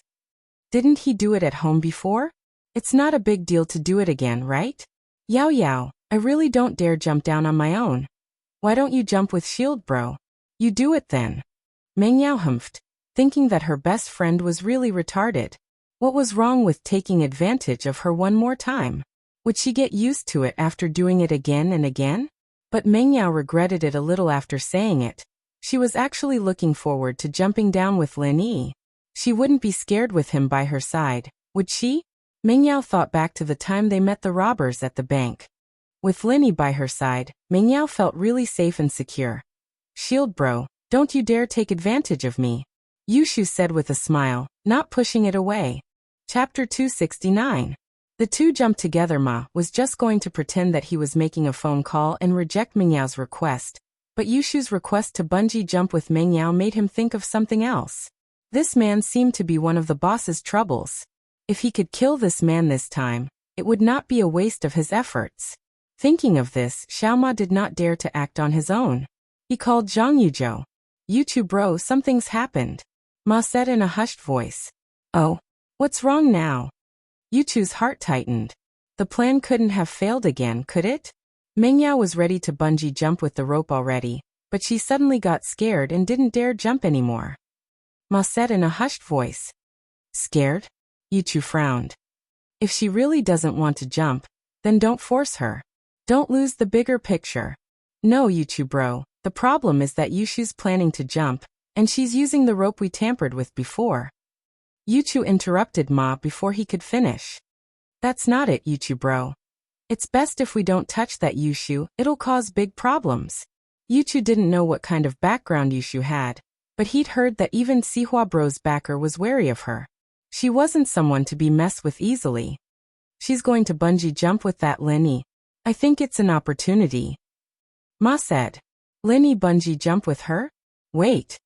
Didn't he do it at home before? It's not a big deal to do it again, right? Yao Yao, I really don't dare jump down on my own. Why don't you jump with shield bro? You do it then. Mengyao humphed, thinking that her best friend was really retarded. What was wrong with taking advantage of her one more time? Would she get used to it after doing it again and again? But Mengyao regretted it a little after saying it. She was actually looking forward to jumping down with Lin Yi. She wouldn't be scared with him by her side, would she? Mengyao thought back to the time they met the robbers at the bank. With Lin Yi by her side, Mengyao felt really safe and secure. Shield bro, don't you dare take advantage of me. Yushu said with a smile, not pushing it away. Chapter 269. The two jumped together. Ma was just going to pretend that he was making a phone call and reject Mengyao's request, but Yushu's request to bungee jump with Mengyao made him think of something else. This man seemed to be one of the boss's troubles. If he could kill this man this time, it would not be a waste of his efforts. Thinking of this, Xiaoma did not dare to act on his own. He called Zhang Yuzhou. Yuchu bro, something's happened. Ma said in a hushed voice. Oh, what's wrong now? Yuchu's heart tightened. The plan couldn't have failed again, could it? Mengyao was ready to bungee jump with the rope already, but she suddenly got scared and didn't dare jump anymore. Ma said in a hushed voice. Scared? Yuchu frowned. If she really doesn't want to jump, then don't force her. Don't lose the bigger picture. No, Yuchu bro, the problem is that Yushu's planning to jump, and she's using the rope we tampered with before. Yuchu interrupted Ma before he could finish. That's not it, Yuchu bro. It's best if we don't touch that Yushu, it'll cause big problems. Yuchu didn't know what kind of background Yushu had, but he'd heard that even Sihua bro's backer was wary of her. She wasn't someone to be messed with easily. She's going to bungee jump with that Lin Yi. I think it's an opportunity. Ma said. Lin Yi bungee jump with her? Wait.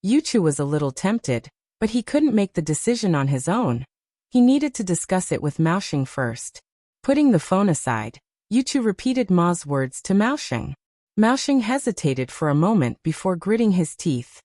Yuchu was a little tempted, but he couldn't make the decision on his own. He needed to discuss it with Maosheng first. Putting the phone aside, Yuchu repeated Ma's words to Maosheng. Maosheng hesitated for a moment before gritting his teeth.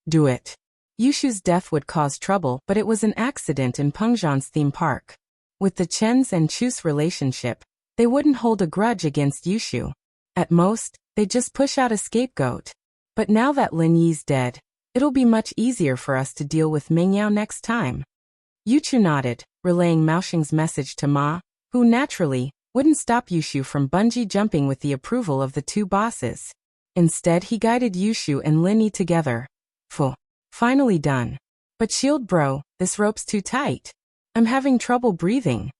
Do it. Yushu's death would cause trouble, but it was an accident in Pengzhan's theme park. With the Chen's and Chu's relationship, they wouldn't hold a grudge against Yushu. At most, they'd just push out a scapegoat. But now that Lin Yi's dead, it'll be much easier for us to deal with Mengyao next time. Yuchu nodded, relaying Maosheng's message to Ma, who naturally wouldn't stop Yushu from bungee jumping with the approval of the two bosses. Instead, he guided Yushu and Lin Yi together. Phew. Finally done. But shield bro, this rope's too tight. I'm having trouble breathing.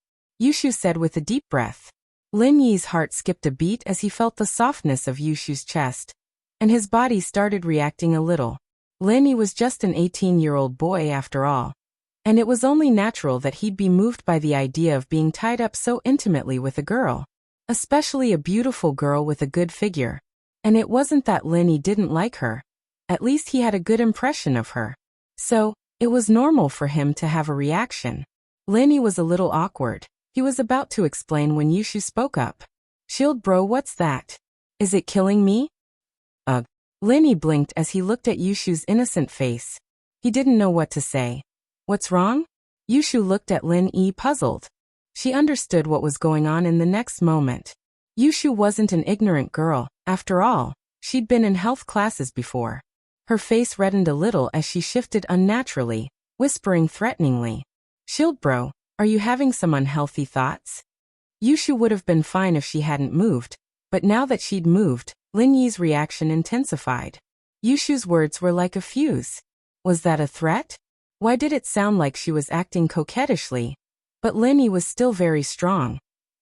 Yushu said with a deep breath. Lin Yi's heart skipped a beat as he felt the softness of Yushu's chest, and his body started reacting a little. Lin Yi was just an 18-year-old boy after all, and it was only natural that he'd be moved by the idea of being tied up so intimately with a girl, especially a beautiful girl with a good figure. And it wasn't that Lin Yi didn't like her. At least he had a good impression of her. So, it was normal for him to have a reaction. Lin Yi was a little awkward. He was about to explain when Yushu spoke up. Shield bro, what's that? Is it killing me? Ugh. Lin Yi blinked as he looked at Yushu's innocent face. He didn't know what to say. What's wrong? Yushu looked at Lin Yi puzzled. She understood what was going on in the next moment. Yushu wasn't an ignorant girl. After all, she'd been in health classes before. Her face reddened a little as she shifted unnaturally, whispering threateningly. Shield bro, are you having some unhealthy thoughts? Yushu would have been fine if she hadn't moved, but now that she'd moved, Lin Yi's reaction intensified. Yushu's words were like a fuse. Was that a threat? Why did it sound like she was acting coquettishly? But Linny was still very strong.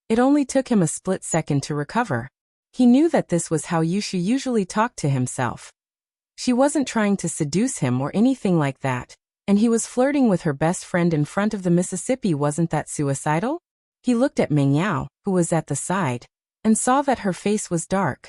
It only took him a split second to recover. He knew that this was how Yushu usually talked to himself. She wasn't trying to seduce him or anything like that, and he was flirting with her best friend in front of the Mississippi. Wasn't that suicidal? He looked at Ming Yao, who was at the side, and saw that her face was dark.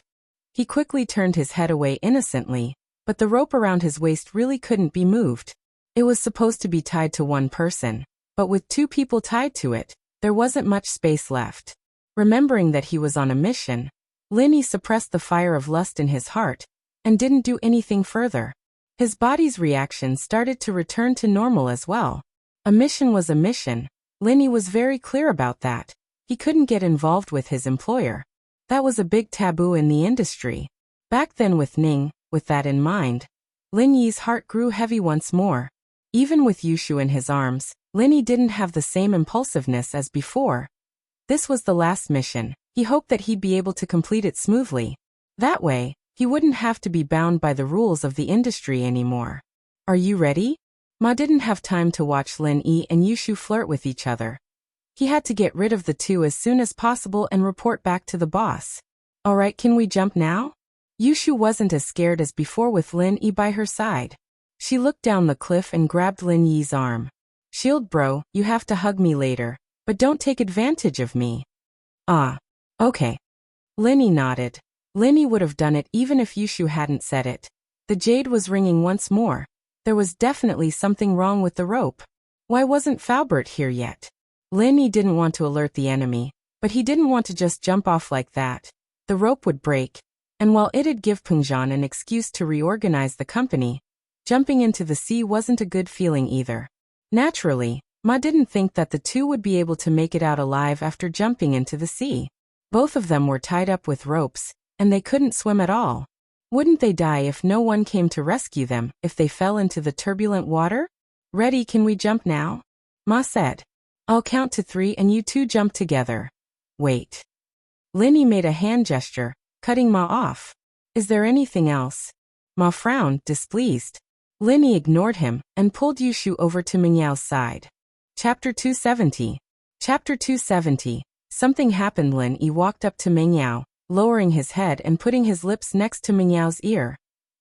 He quickly turned his head away innocently, but the rope around his waist really couldn't be moved. It was supposed to be tied to one person, but with two people tied to it, there wasn't much space left. Remembering that he was on a mission, Linny suppressed the fire of lust in his heart and didn't do anything further. His body's reaction started to return to normal as well. A mission was a mission. Linny was very clear about that. He couldn't get involved with his employer. That was a big taboo in the industry. Back then with Ning, with that in mind, Lin Yi's heart grew heavy once more. Even with Yushu in his arms, Linny didn't have the same impulsiveness as before. This was the last mission. He hoped that he'd be able to complete it smoothly. That way, he wouldn't have to be bound by the rules of the industry anymore. Are you ready? Ma didn't have time to watch Lin Yi and Yushu flirt with each other. He had to get rid of the two as soon as possible and report back to the boss. Alright, can we jump now? Yushu wasn't as scared as before with Lin Yi by her side. She looked down the cliff and grabbed Lin Yi's arm. Shield bro, you have to hug me later, but don't take advantage of me. Ah. Okay. Linny nodded. Linny would have done it even if Yushu hadn't said it. The jade was ringing once more. There was definitely something wrong with the rope. Why wasn't Faubert here yet? Linny didn't want to alert the enemy, but he didn't want to just jump off like that. The rope would break, and while it'd give Pengzhan an excuse to reorganize the company, jumping into the sea wasn't a good feeling either. Naturally, Ma didn't think that the two would be able to make it out alive after jumping into the sea. Both of them were tied up with ropes, and they couldn't swim at all. Wouldn't they die if no one came to rescue them, if they fell into the turbulent water? Ready, can we jump now? Ma said. I'll count to 3 and you two jump together. Wait. Linny made a hand gesture, cutting Ma off. Is there anything else? Ma frowned, displeased. Linny ignored him and pulled Yushu over to Mingyao's side. Chapter 270. Chapter 270. Something happened. Lin Yi walked up to Mingyao, lowering his head and putting his lips next to Mingyao's ear.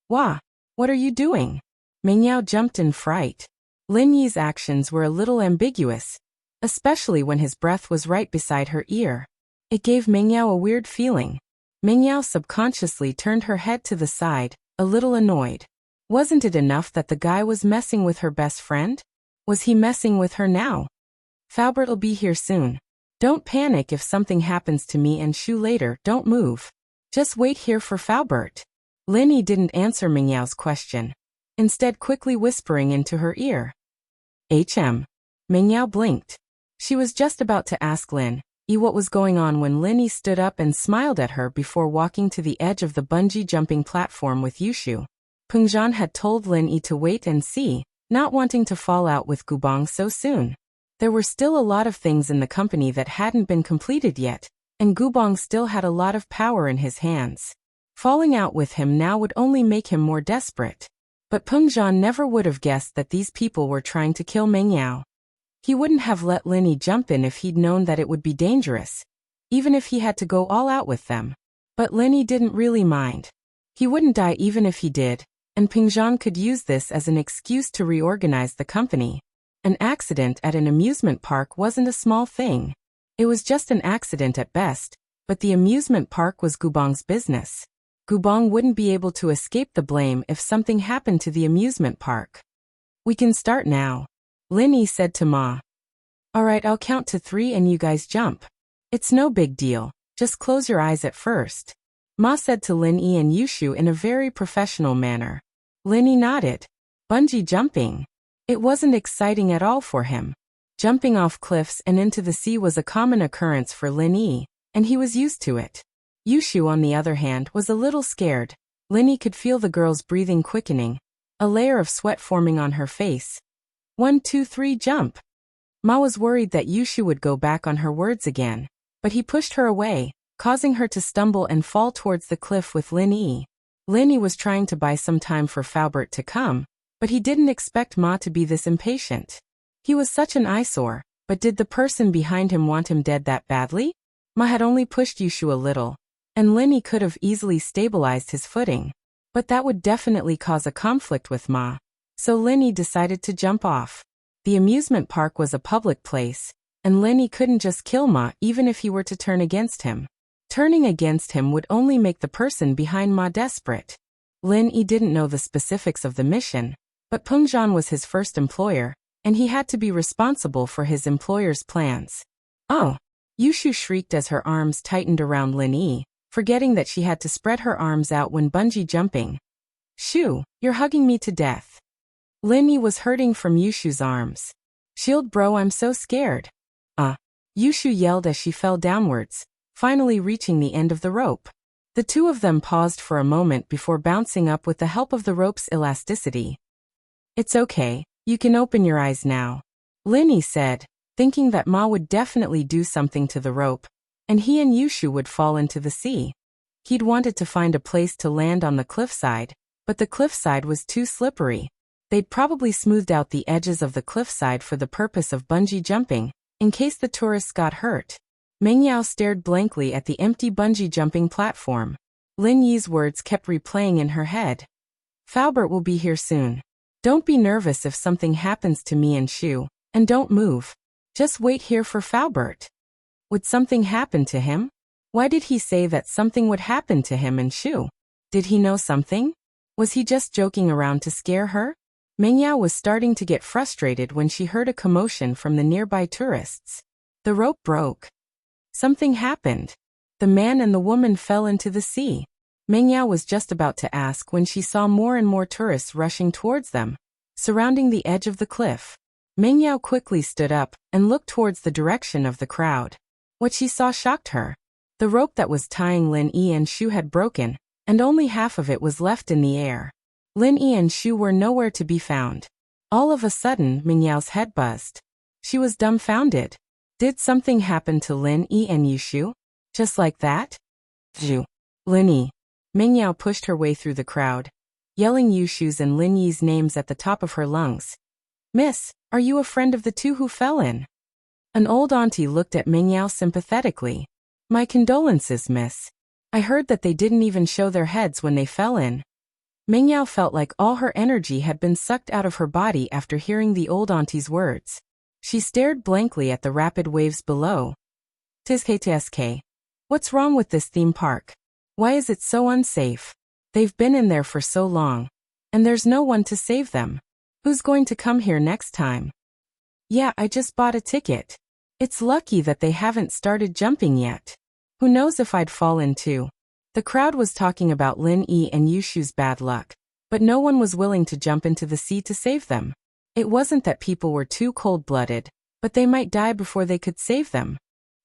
Wah, what are you doing? Mingyao jumped in fright. Lin Yi's actions were a little ambiguous, especially when his breath was right beside her ear. It gave Mingyao a weird feeling. Mingyao subconsciously turned her head to the side, a little annoyed. Wasn't it enough that the guy was messing with her best friend? Was he messing with her now? Faubert'll be here soon. Don't panic if something happens to me and Shu later. Don't move. Just wait here for Faubert. Linny didn't answer Mingyao's question, instead quickly whispering into her ear. Mingyao blinked. She was just about to ask Lin Yi what was going on when Linny stood up and smiled at her before walking to the edge of the bungee jumping platform with Yushu. Pengzhan had told Lin Yi to wait and see, not wanting to fall out with Gubong so soon. There were still a lot of things in the company that hadn't been completed yet, and Gubong still had a lot of power in his hands. Falling out with him now would only make him more desperate. But Pengzhan never would have guessed that these people were trying to kill Mingyao. He wouldn't have let Linny jump in if he'd known that it would be dangerous, even if he had to go all out with them. But Linny didn't really mind. He wouldn't die even if he did, and Pengzhan could use this as an excuse to reorganize the company. An accident at an amusement park wasn't a small thing. It was just an accident at best, but the amusement park was Gubong's business. Gubong wouldn't be able to escape the blame if something happened to the amusement park. We can start now, Linny said to Ma. Alright, I'll count to 3 and you guys jump. It's no big deal, just close your eyes at first, Ma said to Lin Yi and Yushu in a very professional manner. Linny nodded. Bungee jumping. It wasn't exciting at all for him. Jumping off cliffs and into the sea was a common occurrence for Lin Yi, and he was used to it. Yushu, on the other hand, was a little scared. Linny could feel the girl's breathing quickening, a layer of sweat forming on her face. 1, 2, 3, jump. Ma was worried that Yushu would go back on her words again, but he pushed her away, causing her to stumble and fall towards the cliff with Lin Yi. Linny was trying to buy some time for Faubert to come, But he didn't expect Ma to be this impatient. He was such an eyesore, but did the person behind him want him dead that badly? Ma had only pushed Yushu a little, and Linny could have easily stabilized his footing. But that would definitely cause a conflict with Ma. So Linny decided to jump off. The amusement park was a public place, and Linny couldn't just kill Ma even if he were to turn against him. Turning against him would only make the person behind Ma desperate. Linny didn't know the specifics of the mission, but Pengzhan was his first employer, and he had to be responsible for his employer's plans. Oh! Yushu shrieked as her arms tightened around Linny, forgetting that she had to spread her arms out when bungee jumping. Shoo, you're hugging me to death. Linny was hurting from Yushu's arms. Shield bro, I'm so scared. Yushu yelled as she fell downwards, finally reaching the end of the rope. The two of them paused for a moment before bouncing up with the help of the rope's elasticity. It's okay, you can open your eyes now, Linny said, thinking that Ma would definitely do something to the rope, and he and Yushu would fall into the sea. He'd wanted to find a place to land on the cliffside, but the cliffside was too slippery. They'd probably smoothed out the edges of the cliffside for the purpose of bungee jumping, in case the tourists got hurt. Meng Yao stared blankly at the empty bungee jumping platform. Lin Yi's words kept replaying in her head. Faubert will be here soon. Don't be nervous if something happens to me and Shu, and don't move. Just wait here for Faubert. Would something happen to him? Why did he say that something would happen to him and Shu? Did he know something? Was he just joking around to scare her? Meng Yao was starting to get frustrated when she heard a commotion from the nearby tourists. The rope broke. Something happened. The man and the woman fell into the sea. Meng Yao was just about to ask when she saw more and more tourists rushing towards them, surrounding the edge of the cliff. Meng Yao quickly stood up and looked towards the direction of the crowd. What she saw shocked her. The rope that was tying Lin Yi and Shu had broken, and only half of it was left in the air. Lin Yi and Shu were nowhere to be found. All of a sudden, Meng Yao's head buzzed. She was dumbfounded. Did something happen to Lin Yi and Yushu? Just like that? Zhu. Lin Yi. Meng Yao pushed her way through the crowd, yelling Yushu's and Lin Yi's names at the top of her lungs. Miss, are you a friend of the two who fell in? An old auntie looked at Meng Yao sympathetically. My condolences, miss. I heard that they didn't even show their heads when they fell in. Meng Yao felt like all her energy had been sucked out of her body after hearing the old auntie's words. She stared blankly at the rapid waves below. Tsk. What's wrong with this theme park? Why is it so unsafe? They've been in there for so long, and there's no one to save them. Who's going to come here next time? Yeah, I just bought a ticket. It's lucky that they haven't started jumping yet. Who knows if I'd fall in too. The crowd was talking about Lin Yi and Yushu's bad luck, but no one was willing to jump into the sea to save them. It wasn't that people were too cold-blooded, but they might die before they could save them.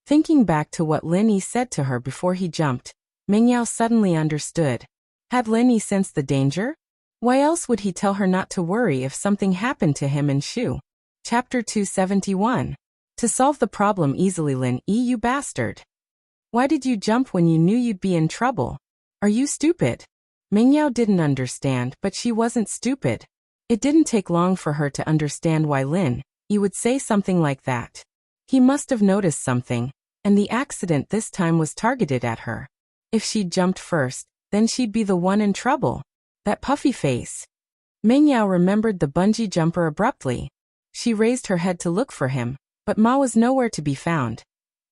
Thinking back to what Lin Yi said to her before he jumped, Meng Yao suddenly understood. Had Lin Yi sensed the danger? Why else would he tell her not to worry if something happened to him and Shu? Chapter 271. To solve the problem easily, Lin Yi, you bastard. Why did you jump when you knew you'd be in trouble? Are you stupid? Meng Yao didn't understand, but she wasn't stupid. It didn't take long for her to understand why Lin Yi would say something like that. He must have noticed something, and the accident this time was targeted at her. If she'd jumped first, then she'd be the one in trouble. That puffy face. Meng Yao remembered the bungee jumper abruptly. She raised her head to look for him, but Ma was nowhere to be found.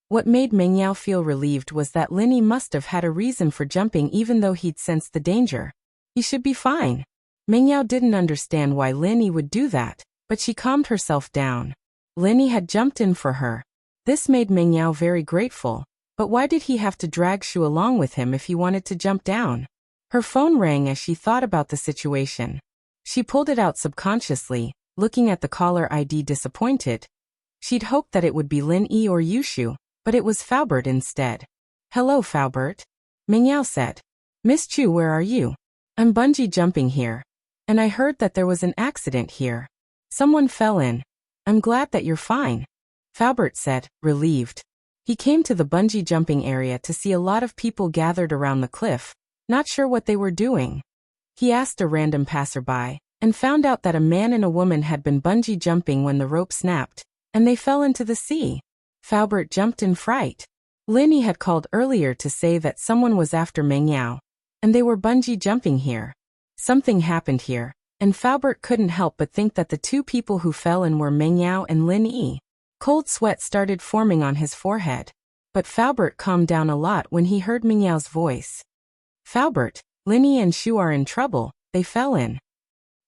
What made Meng Yao feel relieved was that Lin Yi must have had a reason for jumping even though he'd sensed the danger. He should be fine. Meng Yao didn't understand why Lin Yi would do that, but she calmed herself down. Lin Yi had jumped in for her. This made Meng Yao very grateful, but why did he have to drag Shu along with him if he wanted to jump down? Her phone rang as she thought about the situation. She pulled it out subconsciously, looking at the caller ID disappointed. She'd hoped that it would be Lin Yi or Yushu, but it was Faubert instead. Hello, Faubert. Meng Yao said. Miss Chu, where are you? I'm bungee jumping here. And I heard that there was an accident here. Someone fell in. I'm glad that you're fine. Faubert said, relieved. He came to the bungee jumping area to see a lot of people gathered around the cliff, not sure what they were doing. He asked a random passerby, and found out that a man and a woman had been bungee jumping when the rope snapped, and they fell into the sea. Faubert jumped in fright. Lin Yi had called earlier to say that someone was after Meng Yao, and they were bungee jumping here. Something happened here, and Faubert couldn't help but think that the two people who fell in were Meng Yao and Lin Yi. Cold sweat started forming on his forehead. But Faubert calmed down a lot when he heard Meng Yao's voice. Faubert, Lin Yi and Shu are in trouble, they fell in.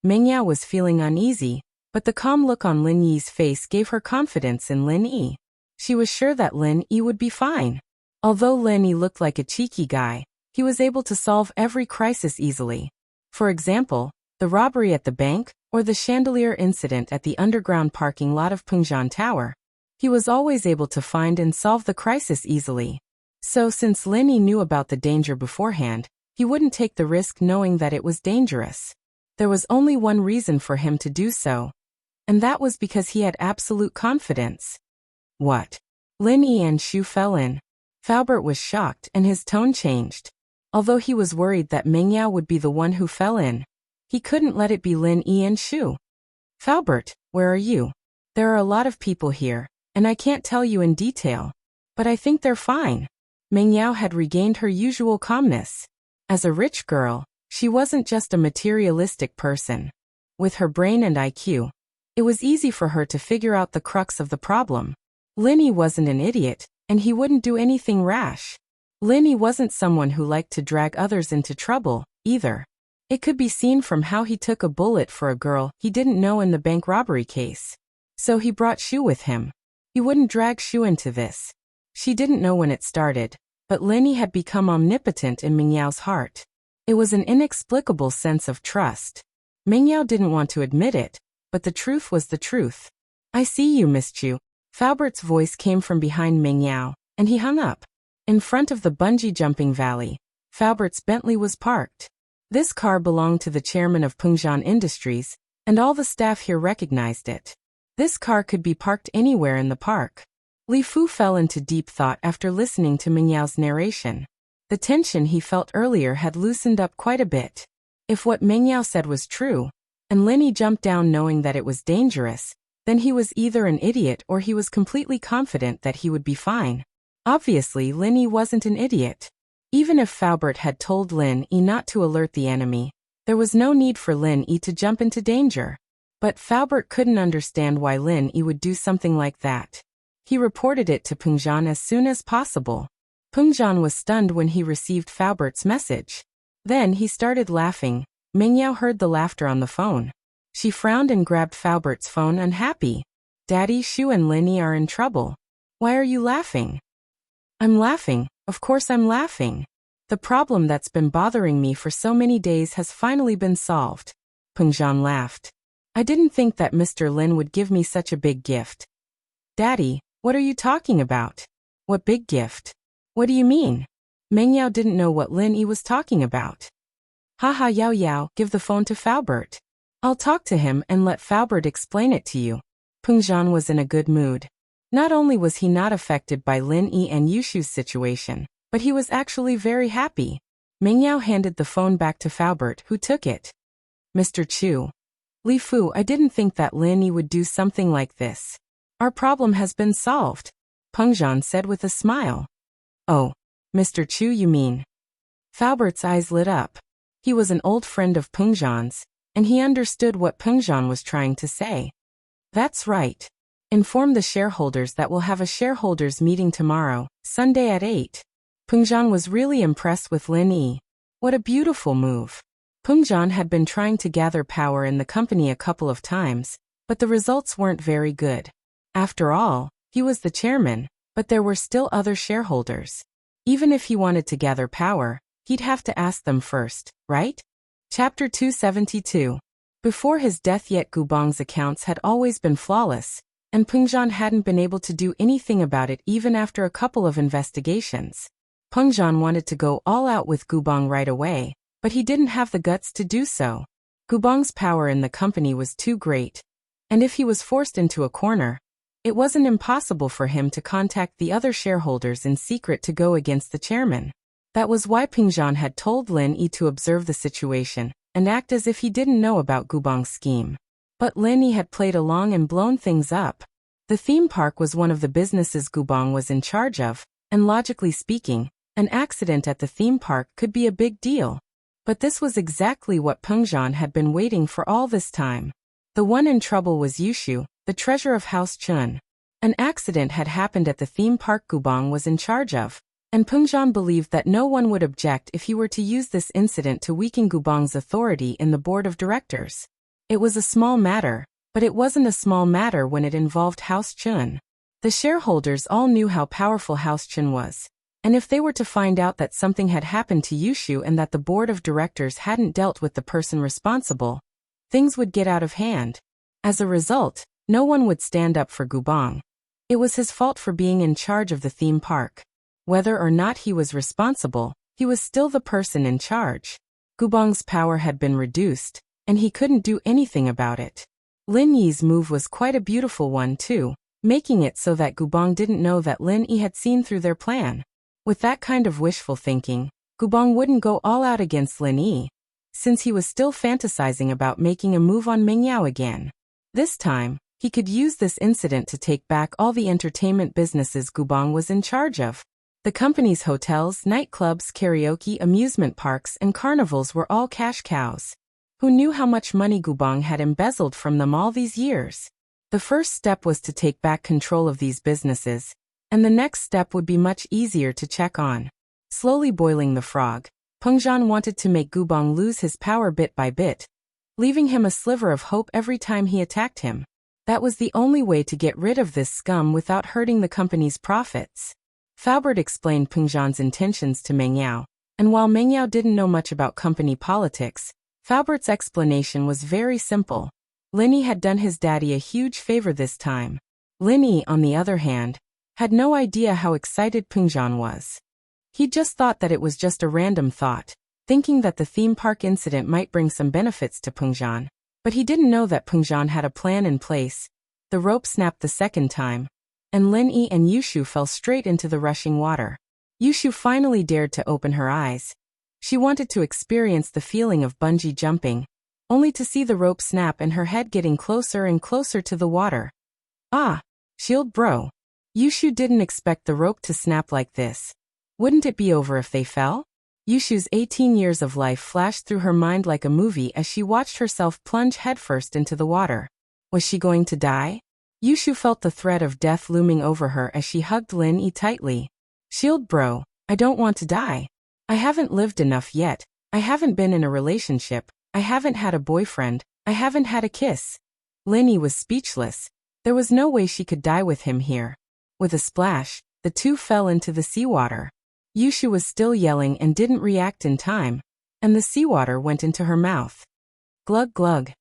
Meng Yao was feeling uneasy, but the calm look on Lin Yi's face gave her confidence in Lin Yi. She was sure that Lin Yi would be fine. Although Lin Yi looked like a cheeky guy, he was able to solve every crisis easily. For example, the robbery at the bank, or the chandelier incident at the underground parking lot of Pengzhan Tower. He was always able to find and solve the crisis easily. So since Lin Yi knew about the danger beforehand, he wouldn't take the risk knowing that it was dangerous. There was only one reason for him to do so, and that was because he had absolute confidence. What? Lin Yi and Shu fell in. Faubert was shocked and his tone changed. Although he was worried that Meng Yao would be the one who fell in, he couldn't let it be Lin Yi and Shu. Faubert, where are you? There are a lot of people here, and I can't tell you in detail, but I think they're fine. Meng Yao had regained her usual calmness. As a rich girl, she wasn't just a materialistic person. With her brain and IQ, it was easy for her to figure out the crux of the problem. Lin Yi wasn't an idiot, and he wouldn't do anything rash. Lin Yi wasn't someone who liked to drag others into trouble, either. It could be seen from how he took a bullet for a girl he didn't know in the bank robbery case. So he brought Shu with him. He wouldn't drag Shu into this. She didn't know when it started, but Lin Yi had become omnipotent in Meng Yao's heart. It was an inexplicable sense of trust. Meng Yao didn't want to admit it, but the truth was the truth. I see you, Miss Chu. Faubert's voice came from behind Meng Yao, and he hung up. In front of the bungee jumping valley, Faubert's Bentley was parked. This car belonged to the chairman of Pengzhan Industries, and all the staff here recognized it. This car could be parked anywhere in the park. Li Fu fell into deep thought after listening to Meng Yao's narration. The tension he felt earlier had loosened up quite a bit. If what Meng Yao said was true, and Lin Yi jumped down knowing that it was dangerous, then he was either an idiot or he was completely confident that he would be fine. Obviously, Lin Yi wasn't an idiot. Even if Faubert had told Lin Yi not to alert the enemy, there was no need for Lin Yi to jump into danger. But Faubert couldn't understand why Lin Yi would do something like that. He reported it to Pengzhan as soon as possible. Pengzhan was stunned when he received Faubert's message. Then he started laughing. Meng Yao heard the laughter on the phone. She frowned and grabbed Faubert's phone, unhappy. Daddy, Shu and Lin Yi are in trouble. Why are you laughing? I'm laughing, of course I'm laughing. The problem that's been bothering me for so many days has finally been solved. Pengzhan laughed. I didn't think that Mr. Lin would give me such a big gift. Daddy, what are you talking about? What big gift? What do you mean? Meng Yao didn't know what Lin Yi was talking about. Haha, Yao Yao, give the phone to Faubert. I'll talk to him and let Faubert explain it to you. Pengzhan was in a good mood. Not only was he not affected by Lin Yi and Yushu's situation, but he was actually very happy. Meng Yao handed the phone back to Faubert, who took it. Mr. Chu. Li Fu, I didn't think that Lin Yi would do something like this. Our problem has been solved, Pengzhan said with a smile. Oh, Mr. Chu, you mean? Faubert's eyes lit up. He was an old friend of Pengzhan's, and he understood what Pengzhan was trying to say. That's right. Inform the shareholders that we'll have a shareholders meeting tomorrow, Sunday at 8. Pengzhan was really impressed with Lin Yi. What a beautiful move. Pengzhan had been trying to gather power in the company a couple of times, but the results weren't very good. After all, he was the chairman, but there were still other shareholders. Even if he wanted to gather power, he'd have to ask them first, right? Chapter 272. Before his death yet Gubang's accounts had always been flawless, and Pengzhan hadn't been able to do anything about it even after a couple of investigations. Pengzhan wanted to go all out with Gubang right away, but he didn't have the guts to do so. Gubang's power in the company was too great, and if he was forced into a corner, it wasn't impossible for him to contact the other shareholders in secret to go against the chairman. That was why Pengzhan had told Lin Yi to observe the situation and act as if he didn't know about Gubong's scheme. But Lin Yi had played along and blown things up. The theme park was one of the businesses Gubong was in charge of, and logically speaking, an accident at the theme park could be a big deal. But this was exactly what Pengzhan had been waiting for all this time. The one in trouble was Yushu, the treasurer of House Chun. An accident had happened at the theme park Gubong was in charge of, and Pengzhan believed that no one would object if he were to use this incident to weaken Gubong's authority in the board of directors. It was a small matter, but it wasn't a small matter when it involved House Chun. The shareholders all knew how powerful House Chun was, and if they were to find out that something had happened to Yushu and that the board of directors hadn't dealt with the person responsible, things would get out of hand. As a result, no one would stand up for Gubong. It was his fault for being in charge of the theme park. Whether or not he was responsible, he was still the person in charge. Gubong's power had been reduced, and he couldn't do anything about it. Lin Yi's move was quite a beautiful one too, making it so that Gubong didn't know that Lin Yi had seen through their plan. With that kind of wishful thinking, Gubong wouldn't go all out against Lin Yi, since he was still fantasizing about making a move on Mingyao again. This time, he could use this incident to take back all the entertainment businesses Gubong was in charge of. The company's hotels, nightclubs, karaoke, amusement parks, and carnivals were all cash cows. Who knew how much money Gubong had embezzled from them all these years? The first step was to take back control of these businesses, and the next step would be much easier to check on. Slowly boiling the frog, Pengzhan wanted to make Gubong lose his power bit by bit, leaving him a sliver of hope every time he attacked him. That was the only way to get rid of this scum without hurting the company's profits. Faubert explained Pengzhan's intentions to Mengyao, and while Mengyao didn't know much about company politics, Faubert's explanation was very simple. Lin Yi had done his daddy a huge favor this time. Lin Yi, on the other hand, had no idea how excited Pengzhan was. He just thought that it was just a random thought, thinking that the theme park incident might bring some benefits to Pengzhan. But he didn't know that Pengzhan had a plan in place. The rope snapped the second time, and Lin Yi and Yushu fell straight into the rushing water. Yushu finally dared to open her eyes. She wanted to experience the feeling of bungee jumping, only to see the rope snap and her head getting closer and closer to the water. Ah, shield bro. Yushu didn't expect the rope to snap like this. Wouldn't it be over if they fell? Yushu's 18 years of life flashed through her mind like a movie as she watched herself plunge headfirst into the water. Was she going to die? Yushu felt the threat of death looming over her as she hugged Lin Yi tightly. Shield bro, I don't want to die. I haven't lived enough yet. I haven't been in a relationship. I haven't had a boyfriend. I haven't had a kiss. Lin Yi was speechless. There was no way she could die with him here. With a splash, the two fell into the seawater. Yushu was still yelling and didn't react in time, and the seawater went into her mouth. Glug glug.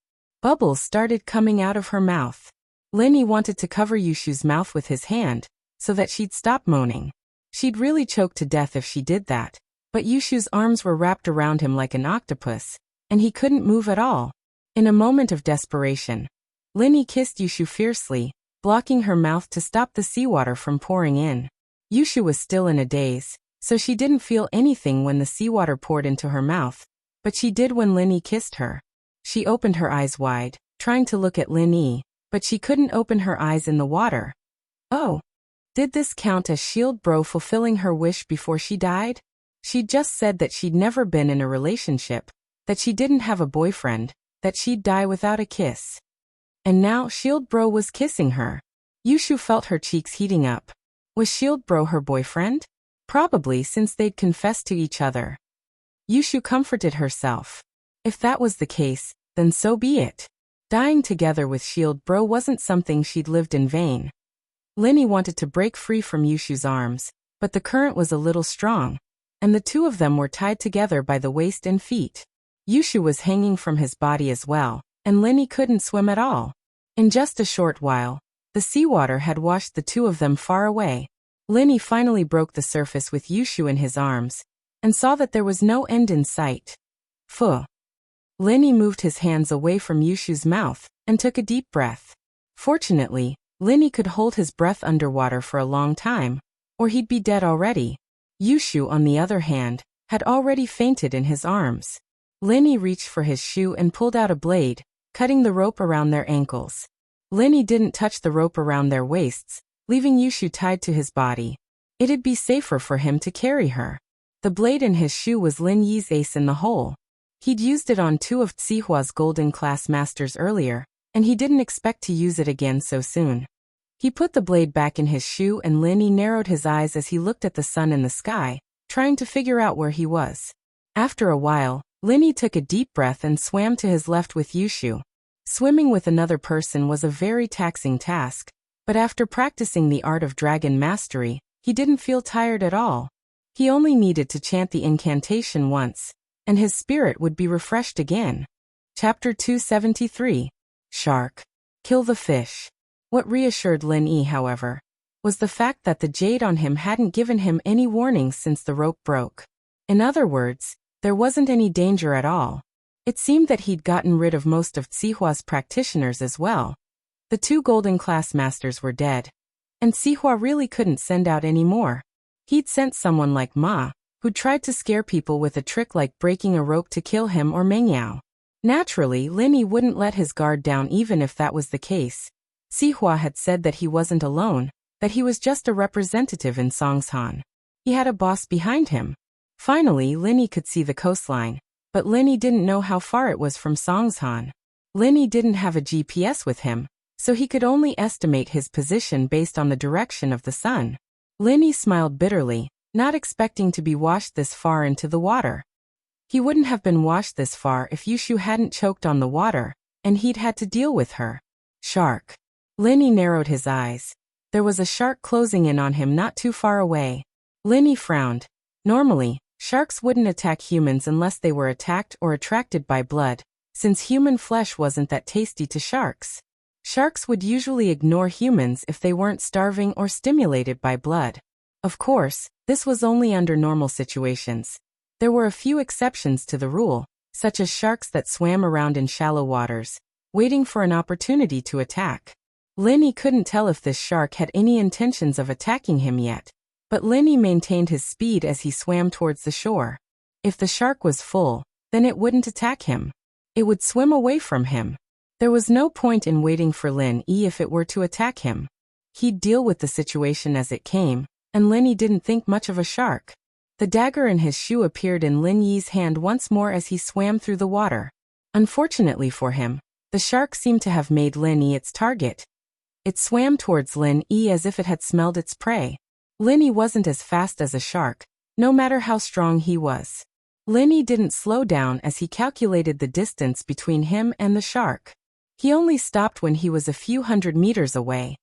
Bubbles started coming out of her mouth. Lin Yi wanted to cover Yushu's mouth with his hand, so that she'd stop moaning. She'd really choke to death if she did that, but Yushu's arms were wrapped around him like an octopus, and he couldn't move at all. In a moment of desperation, Lin Yi kissed Yushu fiercely, blocking her mouth to stop the seawater from pouring in. Yushu was still in a daze, so she didn't feel anything when the seawater poured into her mouth, but she did when Lin Yi kissed her. She opened her eyes wide, trying to look at Lin Yi, but she couldn't open her eyes in the water. Oh, did this count as shield bro fulfilling her wish before she died? She'd just said that she'd never been in a relationship, that she didn't have a boyfriend, that she'd die without a kiss. And now shield bro was kissing her. Yushu felt her cheeks heating up. Was shield bro her boyfriend? Probably, since they'd confessed to each other. Yushu comforted herself. If that was the case, then so be it. Dying together with shield bro wasn't something she'd lived in vain. Lin Yi wanted to break free from Yushu's arms, but the current was a little strong, and the two of them were tied together by the waist and feet. Yushu was hanging from his body as well, and Lin Yi couldn't swim at all. In just a short while, the seawater had washed the two of them far away. Lin Yi finally broke the surface with Yushu in his arms, and saw that there was no end in sight. Phew. Lin Yi moved his hands away from Yushu's mouth, and took a deep breath. Fortunately, Lin Yi could hold his breath underwater for a long time, or he'd be dead already. Yushu, on the other hand, had already fainted in his arms. Linny reached for his shoe and pulled out a blade, cutting the rope around their ankles. Linny didn't touch the rope around their waists, leaving Yushu tied to his body. It'd be safer for him to carry her. The blade in his shoe was Lin Yi's ace in the hole. He'd used it on 2 of Tsihua's golden class masters earlier, and he didn't expect to use it again so soon. He put the blade back in his shoe and Linny narrowed his eyes as he looked at the sun in the sky, trying to figure out where he was. After a while, Linny took a deep breath and swam to his left with Yushu. Swimming with another person was a very taxing task, but after practicing the art of dragon mastery, he didn't feel tired at all. He only needed to chant the incantation once, and his spirit would be refreshed again. Chapter 273. Shark. Kill the fish. What reassured Lin Yi, however, was the fact that the jade on him hadn't given him any warnings since the rope broke. In other words, there wasn't any danger at all. It seemed that he'd gotten rid of most of Tsihua's practitioners as well. The 2 golden class masters were dead, and Tsihua really couldn't send out any more. He'd sent someone like Ma, who tried to scare people with a trick like breaking a rope to kill him or Mengyao. Naturally, Linny wouldn't let his guard down even if that was the case. Tsihua had said that he wasn't alone, that he was just a representative in Songshan. He had a boss behind him. Finally, Linny could see the coastline, but Linny didn't know how far it was from Songshan. Linny didn't have a GPS with him, so he could only estimate his position based on the direction of the sun. Linny smiled bitterly, not expecting to be washed this far into the water. He wouldn't have been washed this far if Yushu hadn't choked on the water, and he'd had to deal with her. Shark. Linny narrowed his eyes. There was a shark closing in on him not too far away. Linny frowned. Normally, sharks wouldn't attack humans unless they were attacked or attracted by blood, since human flesh wasn't that tasty to sharks. Sharks would usually ignore humans if they weren't starving or stimulated by blood. Of course, this was only under normal situations. There were a few exceptions to the rule, such as sharks that swam around in shallow waters, waiting for an opportunity to attack. Linny couldn't tell if this shark had any intentions of attacking him yet, but Linny maintained his speed as he swam towards the shore. If the shark was full, then it wouldn't attack him. It would swim away from him. There was no point in waiting for Lin Yi if it were to attack him. He'd deal with the situation as it came, and Linny didn't think much of a shark. The dagger in his shoe appeared in Lin Yi's hand once more as he swam through the water. Unfortunately for him, the shark seemed to have made Lin Yi its target. It swam towards Lin Yi as if it had smelled its prey. Lin Yi wasn't as fast as a shark, no matter how strong he was. Lin Yi didn't slow down as he calculated the distance between him and the shark. He only stopped when he was a few hundred meters away.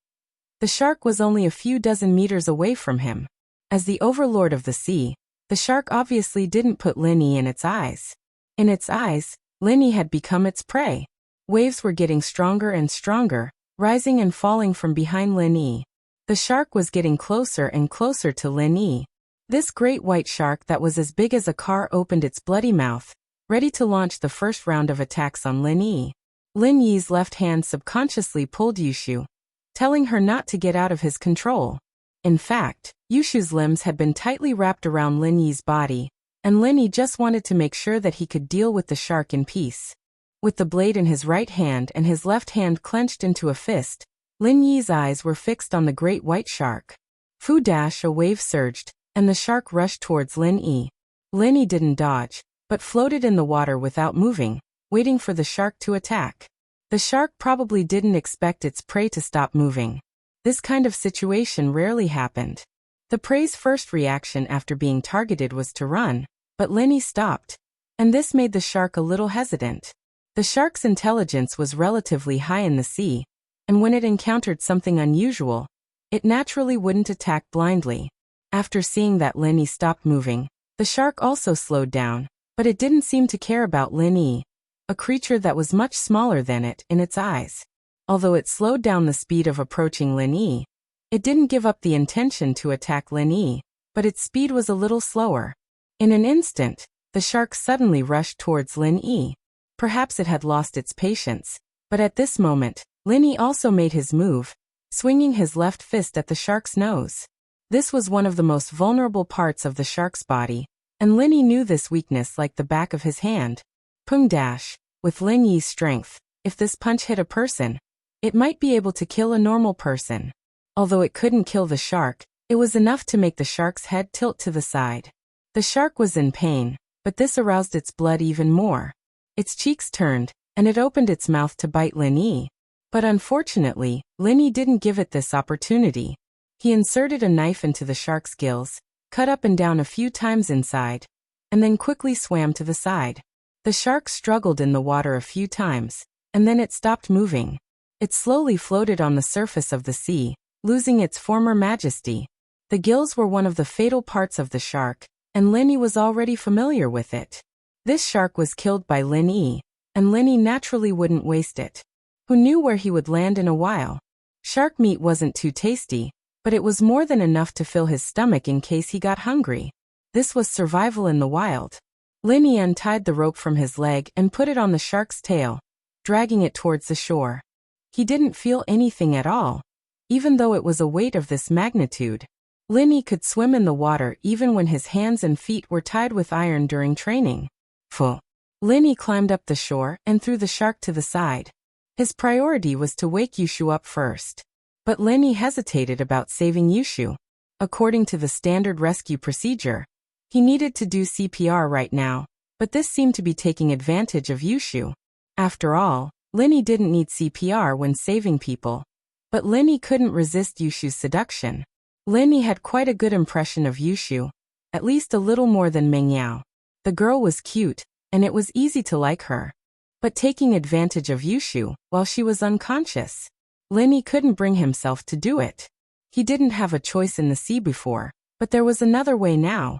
The shark was only a few dozen meters away from him. As the overlord of the sea, the shark obviously didn't put Lin Yi in its eyes. In its eyes, Lin Yi had become its prey. Waves were getting stronger and stronger, rising and falling from behind Lin Yi. The shark was getting closer and closer to Lin Yi. This great white shark that was as big as a car opened its bloody mouth, ready to launch the first round of attacks on Lin Yi. Lin Yi's left hand subconsciously pulled Yushu, telling her not to get out of his control. In fact, Yushu's limbs had been tightly wrapped around Lin Yi's body, and Lin Yi just wanted to make sure that he could deal with the shark in peace. With the blade in his right hand and his left hand clenched into a fist, Lin Yi's eyes were fixed on the great white shark. Fu dash, a wave surged, and the shark rushed towards Lin Yi. Lin Yi didn't dodge, but floated in the water without moving, waiting for the shark to attack. The shark probably didn't expect its prey to stop moving. This kind of situation rarely happened. The prey's first reaction after being targeted was to run, but Lin Yi stopped, and this made the shark a little hesitant. The shark's intelligence was relatively high in the sea, and when it encountered something unusual, it naturally wouldn't attack blindly. After seeing that Lin Yi stopped moving, the shark also slowed down, but it didn't seem to care about Lin Yi, a creature that was much smaller than it in its eyes. Although it slowed down the speed of approaching Lin Yi, it didn't give up the intention to attack Lin Yi, but its speed was a little slower. In an instant, the shark suddenly rushed towards Lin Yi. Perhaps it had lost its patience, but at this moment, Lin Yi also made his move, swinging his left fist at the shark's nose. This was one of the most vulnerable parts of the shark's body, and Lin Yi knew this weakness like the back of his hand. Pung dash. With Lin Yi's strength, if this punch hit a person, it might be able to kill a normal person. Although it couldn't kill the shark, it was enough to make the shark's head tilt to the side. The shark was in pain, but this aroused its blood even more. Its cheeks turned, and it opened its mouth to bite Lin Yi. But unfortunately, Lin Yi didn't give it this opportunity. He inserted a knife into the shark's gills, cut up and down a few times inside, and then quickly swam to the side. The shark struggled in the water a few times, and then it stopped moving. It slowly floated on the surface of the sea, losing its former majesty. The gills were one of the fatal parts of the shark, and Lin Yi was already familiar with it. This shark was killed by Lin Yi, and Lin Yi naturally wouldn't waste it. Who knew where he would land in a while? Shark meat wasn't too tasty, but it was more than enough to fill his stomach in case he got hungry. This was survival in the wild. Lin Yi untied the rope from his leg and put it on the shark's tail, dragging it towards the shore. He didn't feel anything at all, even though it was a weight of this magnitude. Lin Yi could swim in the water even when his hands and feet were tied with iron during training. Full. Lin Yi climbed up the shore and threw the shark to the side. His priority was to wake Yushu up first. But Lin Yi hesitated about saving Yushu. According to the standard rescue procedure, he needed to do CPR right now, but this seemed to be taking advantage of Yushu. After all, Lin Yi didn't need CPR when saving people. But Lin Yi couldn't resist Yushu's seduction. Lin Yi had quite a good impression of Yushu, at least a little more than Meng Yao. The girl was cute, and it was easy to like her. But taking advantage of Yushu while she was unconscious, Lin Yi couldn't bring himself to do it. He didn't have a choice in the sea before, but there was another way now.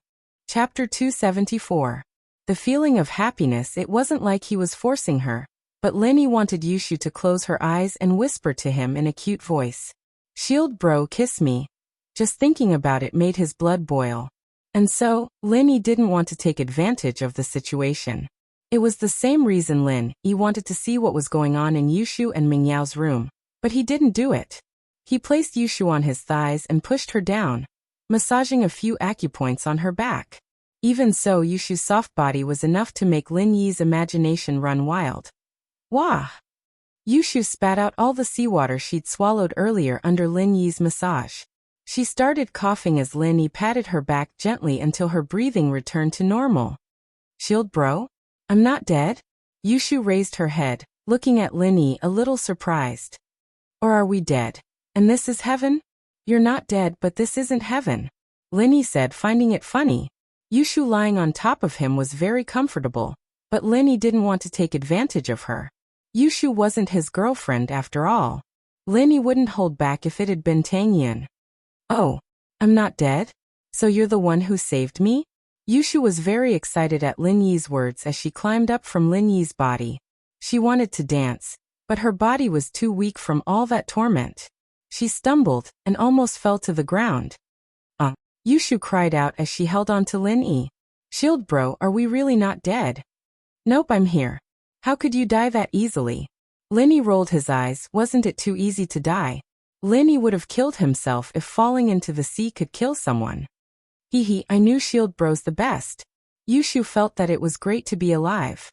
Chapter 274. The feeling of happiness. It wasn't like he was forcing her, but Lin Yi wanted Yushu to close her eyes and whisper to him in a cute voice. "Shield bro, kiss me." Just thinking about it made his blood boil. And so, Lin Yi didn't want to take advantage of the situation. It was the same reason Lin Yi wanted to see what was going on in Yushu and Meng Yao's room, but he didn't do it. He placed Yushu on his thighs and pushed her down, massaging a few acupoints on her back. Even so, Yushu's soft body was enough to make Lin Yi's imagination run wild. Wah! Yushu spat out all the seawater she'd swallowed earlier under Lin Yi's massage. She started coughing as Lin Yi patted her back gently until her breathing returned to normal. "Shield bro? I'm not dead?" Yushu raised her head, looking at Lin Yi a little surprised. "Or are we dead? And this is heaven?" "You're not dead, but this isn't heaven," Lin Yi said, finding it funny. Yushu lying on top of him was very comfortable, but Lin Yi didn't want to take advantage of her. Yushu wasn't his girlfriend after all. Lin Yi wouldn't hold back if it had been Tang Yun. "Oh, I'm not dead? So you're the one who saved me?" Yushu was very excited at Lin Yi's words as she climbed up from Lin Yi's body. She wanted to dance, but her body was too weak from all that torment. She stumbled and almost fell to the ground. Yushu cried out as she held on to Lin Yi. "Shield bro, are we really not dead?" "Nope, I'm here." "How could you die that easily?" Lin Yi rolled his eyes. Wasn't it too easy to die? Lin Yi would have killed himself if falling into the sea could kill someone. Hee, I knew Shield bro's the best. Yushu felt that it was great to be alive.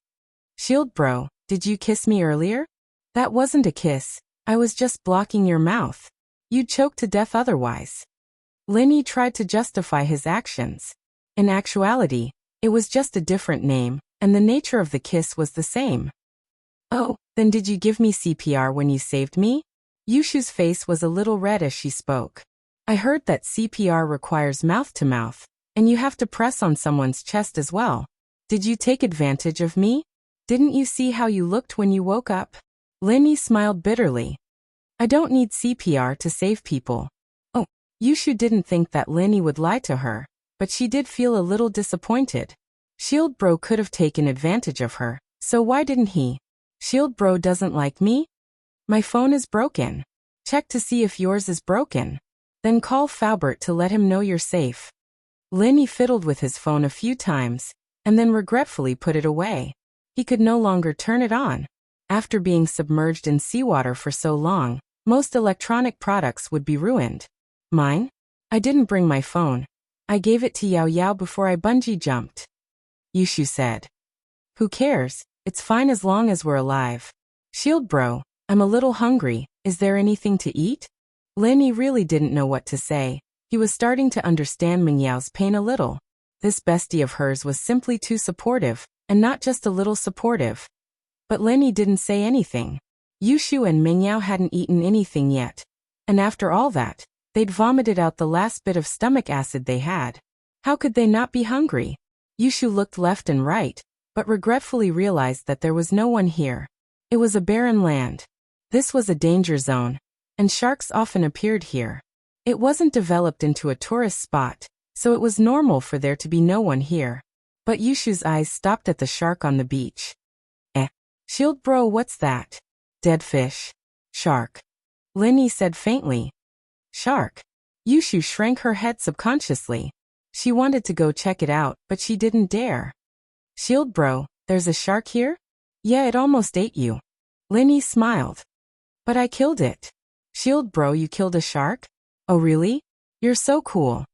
"Shield bro, did you kiss me earlier?" "That wasn't a kiss. I was just blocking your mouth. You'd choke to death otherwise." Lin Yi tried to justify his actions. In actuality, it was just a different name, and the nature of the kiss was the same. "Oh, then did you give me CPR when you saved me?" Yushu's face was a little red as she spoke. "I heard that CPR requires mouth-to-mouth, and you have to press on someone's chest as well. Did you take advantage of me? Didn't you see how you looked when you woke up?" Lin Yi smiled bitterly. "I don't need CPR to save people." Yushu didn't think that Lin Yi would lie to her, but she did feel a little disappointed. Shield bro could have taken advantage of her, so why didn't he? "Shield bro doesn't like me?" "My phone is broken." "Check to see if yours is broken. Then call Faubert to let him know you're safe." Lin Yi fiddled with his phone a few times, and then regretfully put it away. He could no longer turn it on. After being submerged in seawater for so long, most electronic products would be ruined. "Mine? I didn't bring my phone. I gave it to Yao Yao before I bungee jumped," Yushu said. "Who cares? It's fine as long as we're alive. Shield bro, I'm a little hungry. Is there anything to eat? Lenny really didn't know what to say. He was starting to understand Mingyao's pain a little. This bestie of hers was simply too supportive, and not just a little supportive. But Lenny didn't say anything. Yushu and Mingyao hadn't eaten anything yet. And after all that, they'd vomited out the last bit of stomach acid they had. How could they not be hungry? Yushu looked left and right, but regretfully realized that there was no one here. It was a barren land. This was a danger zone, and sharks often appeared here. It wasn't developed into a tourist spot, so it was normal for there to be no one here. But Yushu's eyes stopped at the shark on the beach. Shield bro, what's that? Dead fish. Shark. Lenny said faintly. Shark. Yushu shrank her head subconsciously. She wanted to go check it out, but she didn't dare. Shield bro, there's a shark here? Yeah, it almost ate you. Lenny smiled. But I killed it. Shield bro, you killed a shark? Oh really? You're so cool.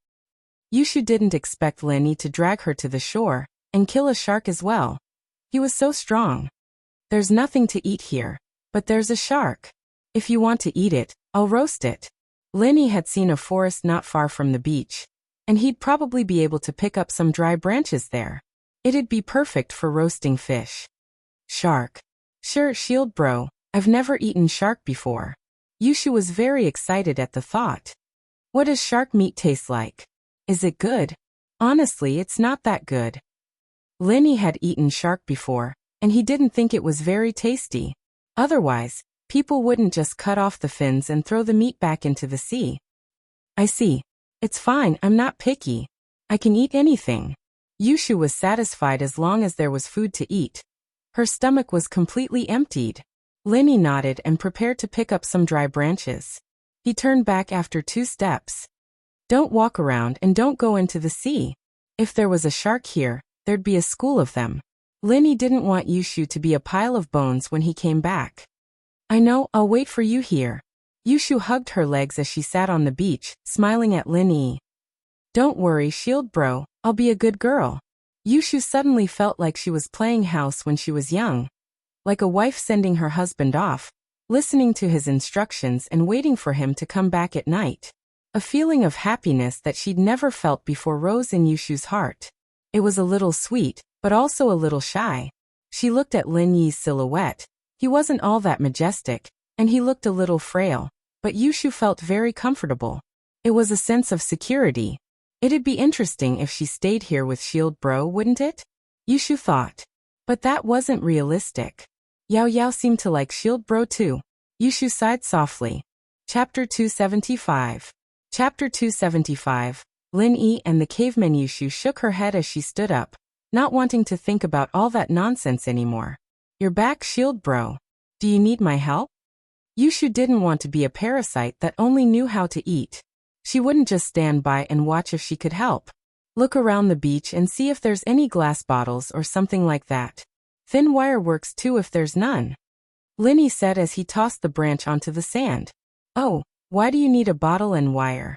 Yushu didn't expect Lenny to drag her to the shore and kill a shark as well. He was so strong. There's nothing to eat here, but there's a shark. If you want to eat it, I'll roast it. Lenny had seen a forest not far from the beach, and he'd probably be able to pick up some dry branches there. It'd be perfect for roasting fish. Shark. Sure, Shield bro, I've never eaten shark before. Yushu was very excited at the thought. What does shark meat taste like? Is it good? Honestly, it's not that good. Lenny had eaten shark before, and he didn't think it was very tasty. Otherwise, people wouldn't just cut off the fins and throw the meat back into the sea. I see. It's fine, I'm not picky. I can eat anything. Yushu was satisfied as long as there was food to eat. Her stomach was completely emptied. Lenny nodded and prepared to pick up some dry branches. He turned back after 2 steps. Don't walk around and don't go into the sea. If there was a shark here, there'd be a school of them. Lenny didn't want Yushu to be a pile of bones when he came back. I know, I'll wait for you here. Yushu hugged her legs as she sat on the beach, smiling at Lenny. Don't worry, Shield bro, I'll be a good girl. Yushu suddenly felt like she was playing house when she was young. Like a wife sending her husband off, listening to his instructions and waiting for him to come back at night. A feeling of happiness that she'd never felt before rose in Yushu's heart. It was a little sweet, but also a little shy. She looked at Lin Yi's silhouette. He wasn't all that majestic, and he looked a little frail, but Yushu felt very comfortable. It was a sense of security. It'd be interesting if she stayed here with Shield bro, wouldn't it? Yushu thought. But that wasn't realistic. Yao Yao seemed to like Shield bro too. Yushu sighed softly. Chapter 275. Chapter 275. Lin Yi and the caveman. Yushu shook her head as she stood up, not wanting to think about all that nonsense anymore. You're back, Shield bro. Do you need my help? Yushu didn't want to be a parasite that only knew how to eat. She wouldn't just stand by and watch if she could help. Look around the beach and see if there's any glass bottles or something like that. Thin wire works too if there's none. Linny said as he tossed the branch onto the sand. Oh, why do you need a bottle and wire?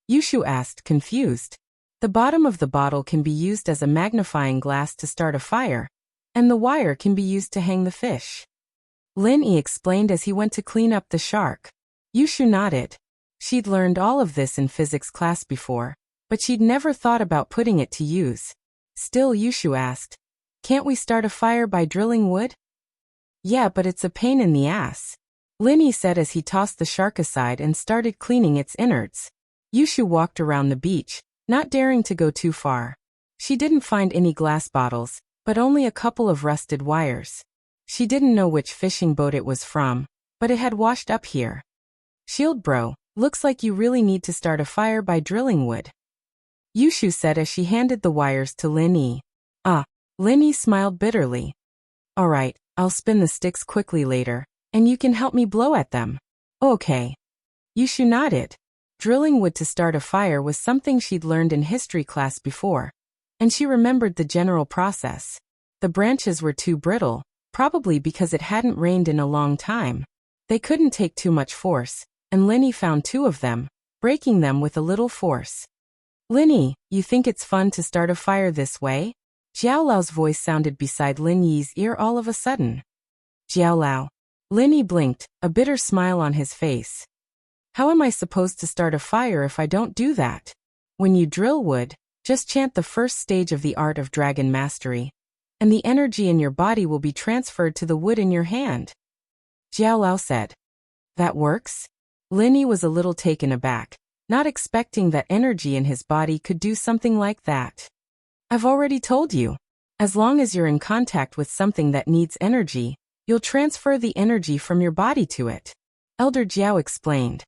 Yushu asked, confused. The bottom of the bottle can be used as a magnifying glass to start a fire, and the wire can be used to hang the fish. Lin Yi explained as he went to clean up the shark. Yushu nodded. She'd learned all of this in physics class before, but she'd never thought about putting it to use. Still, Yushu asked, can't we start a fire by drilling wood? Yeah, but it's a pain in the ass. Lin Yi said as he tossed the shark aside and started cleaning its innards. Yushu walked around the beach, not daring to go too far. She didn't find any glass bottles, but only a couple of rusted wires. She didn't know which fishing boat it was from, but it had washed up here. Shield bro, looks like you really need to start a fire by drilling wood. Yushu said as she handed the wires to Lin Yi. Lin Yi smiled bitterly. Alright, I'll spin the sticks quickly later, and you can help me blow at them. Okay. Yushu nodded. Drilling wood to start a fire was something she'd learned in history class before, and she remembered the general process. The branches were too brittle, probably because it hadn't rained in a long time. They couldn't take too much force, and Lin Yi found 2 of them, breaking them with a little force. Lin Yi, you think it's fun to start a fire this way? Jiao Lao's voice sounded beside Lin Yi's ear all of a sudden. Jiao Lao. Lin Yi blinked, a bitter smile on his face. How am I supposed to start a fire if I don't do that? When you drill wood, just chant the first stage of the art of dragon mastery, and the energy in your body will be transferred to the wood in your hand. Jiao Lao said. That works? Lin Yi was a little taken aback, not expecting that energy in his body could do something like that. I've already told you. As long as you're in contact with something that needs energy, you'll transfer the energy from your body to it. Elder Jiao explained.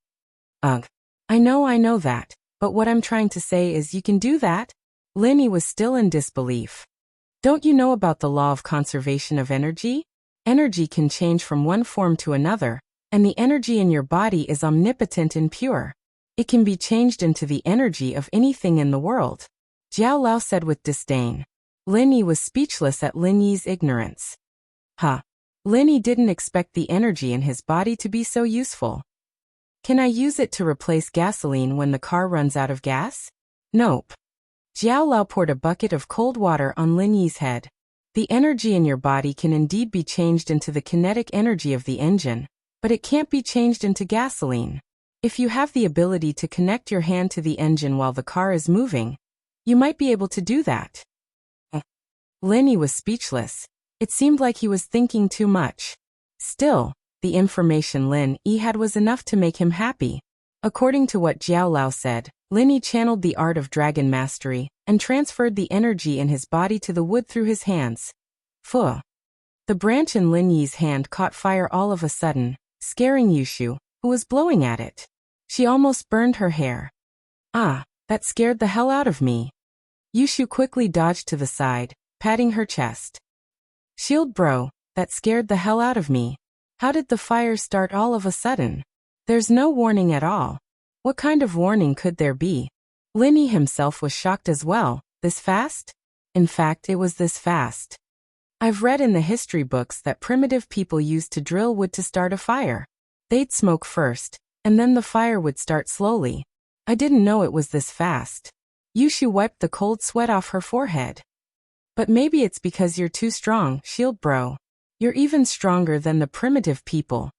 Ugh. I know that, but what I'm trying to say is you can do that? Lin Yi was still in disbelief. Don't you know about the law of conservation of energy? Energy can change from one form to another, and the energy in your body is omnipotent and pure. It can be changed into the energy of anything in the world. Jiao Lao said with disdain. Lin Yi was speechless at Lin Yi's ignorance. Huh. Lin Yi didn't expect the energy in his body to be so useful. Can I use it to replace gasoline when the car runs out of gas? Nope. Jiao Lao poured a bucket of cold water on Lin Yi's head. The energy in your body can indeed be changed into the kinetic energy of the engine, but it can't be changed into gasoline. If you have the ability to connect your hand to the engine while the car is moving, you might be able to do that. Lin Yi was speechless. It seemed like he was thinking too much. Still, the information Lin Yi had was enough to make him happy. According to what Jiao Lao said, Lin Yi channeled the art of dragon mastery and transferred the energy in his body to the wood through his hands. Phew. The branch in Lin Yi's hand caught fire all of a sudden, scaring Yushu, who was blowing at it. She almost burned her hair. Ah, that scared the hell out of me. Yushu quickly dodged to the side, patting her chest. Shield bro, that scared the hell out of me. How did the fire start all of a sudden? There's no warning at all. What kind of warning could there be? Lin Yi himself was shocked as well. This fast? In fact, it was this fast. I've read in the history books that primitive people used to drill wood to start a fire. They'd smoke first, and then the fire would start slowly. I didn't know it was this fast. Yushu wiped the cold sweat off her forehead. But maybe it's because you're too strong, shield bro. You're even stronger than the primitive people.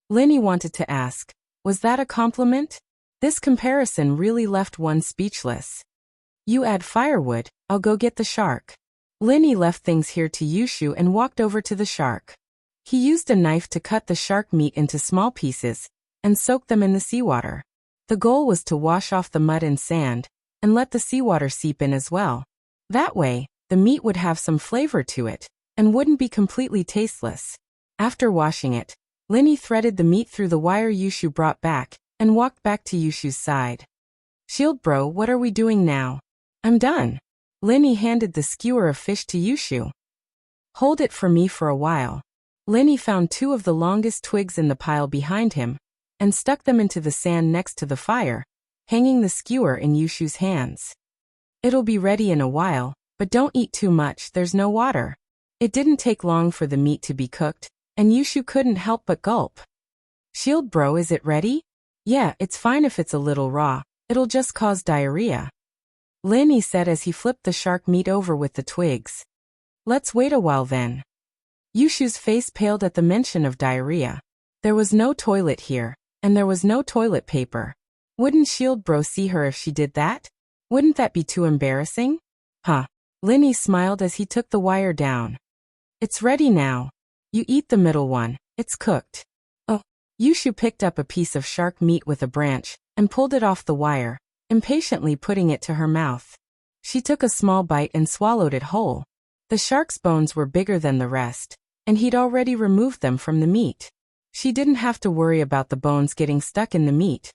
Lin Yi wanted to ask, was that a compliment? This comparison really left one speechless. You add firewood, I'll go get the shark. Lin Yi left things here to Yushu and walked over to the shark. He used a knife to cut the shark meat into small pieces and soak them in the seawater. The goal was to wash off the mud and sand and let the seawater seep in as well. That way, the meat would have some flavor to it and wouldn't be completely tasteless. After washing it, Lin Yi threaded the meat through the wire Yushu brought back and walked back to Yushu's side. Shield bro, what are we doing now? I'm done. Lin Yi handed the skewer of fish to Yushu. Hold it for me for a while. Lin Yi found two of the longest twigs in the pile behind him and stuck them into the sand next to the fire, hanging the skewer in Yushu's hands. It'll be ready in a while, but don't eat too much, there's no water. It didn't take long for the meat to be cooked, and Yushu couldn't help but gulp. Shield bro, is it ready? Yeah, it's fine if it's a little raw, it'll just cause diarrhea. Lin Yi said as he flipped the shark meat over with the twigs. Let's wait a while then. Yushu's face paled at the mention of diarrhea. There was no toilet here, and there was no toilet paper. Wouldn't shield bro see her if she did that? Wouldn't that be too embarrassing? Huh. Lin Yi smiled as he took the wire down. It's ready now. You eat the middle one, it's cooked. Oh. Yushu picked up a piece of shark meat with a branch and pulled it off the wire, impatiently putting it to her mouth. She took a small bite and swallowed it whole. The shark's bones were bigger than the rest, and he'd already removed them from the meat. She didn't have to worry about the bones getting stuck in the meat.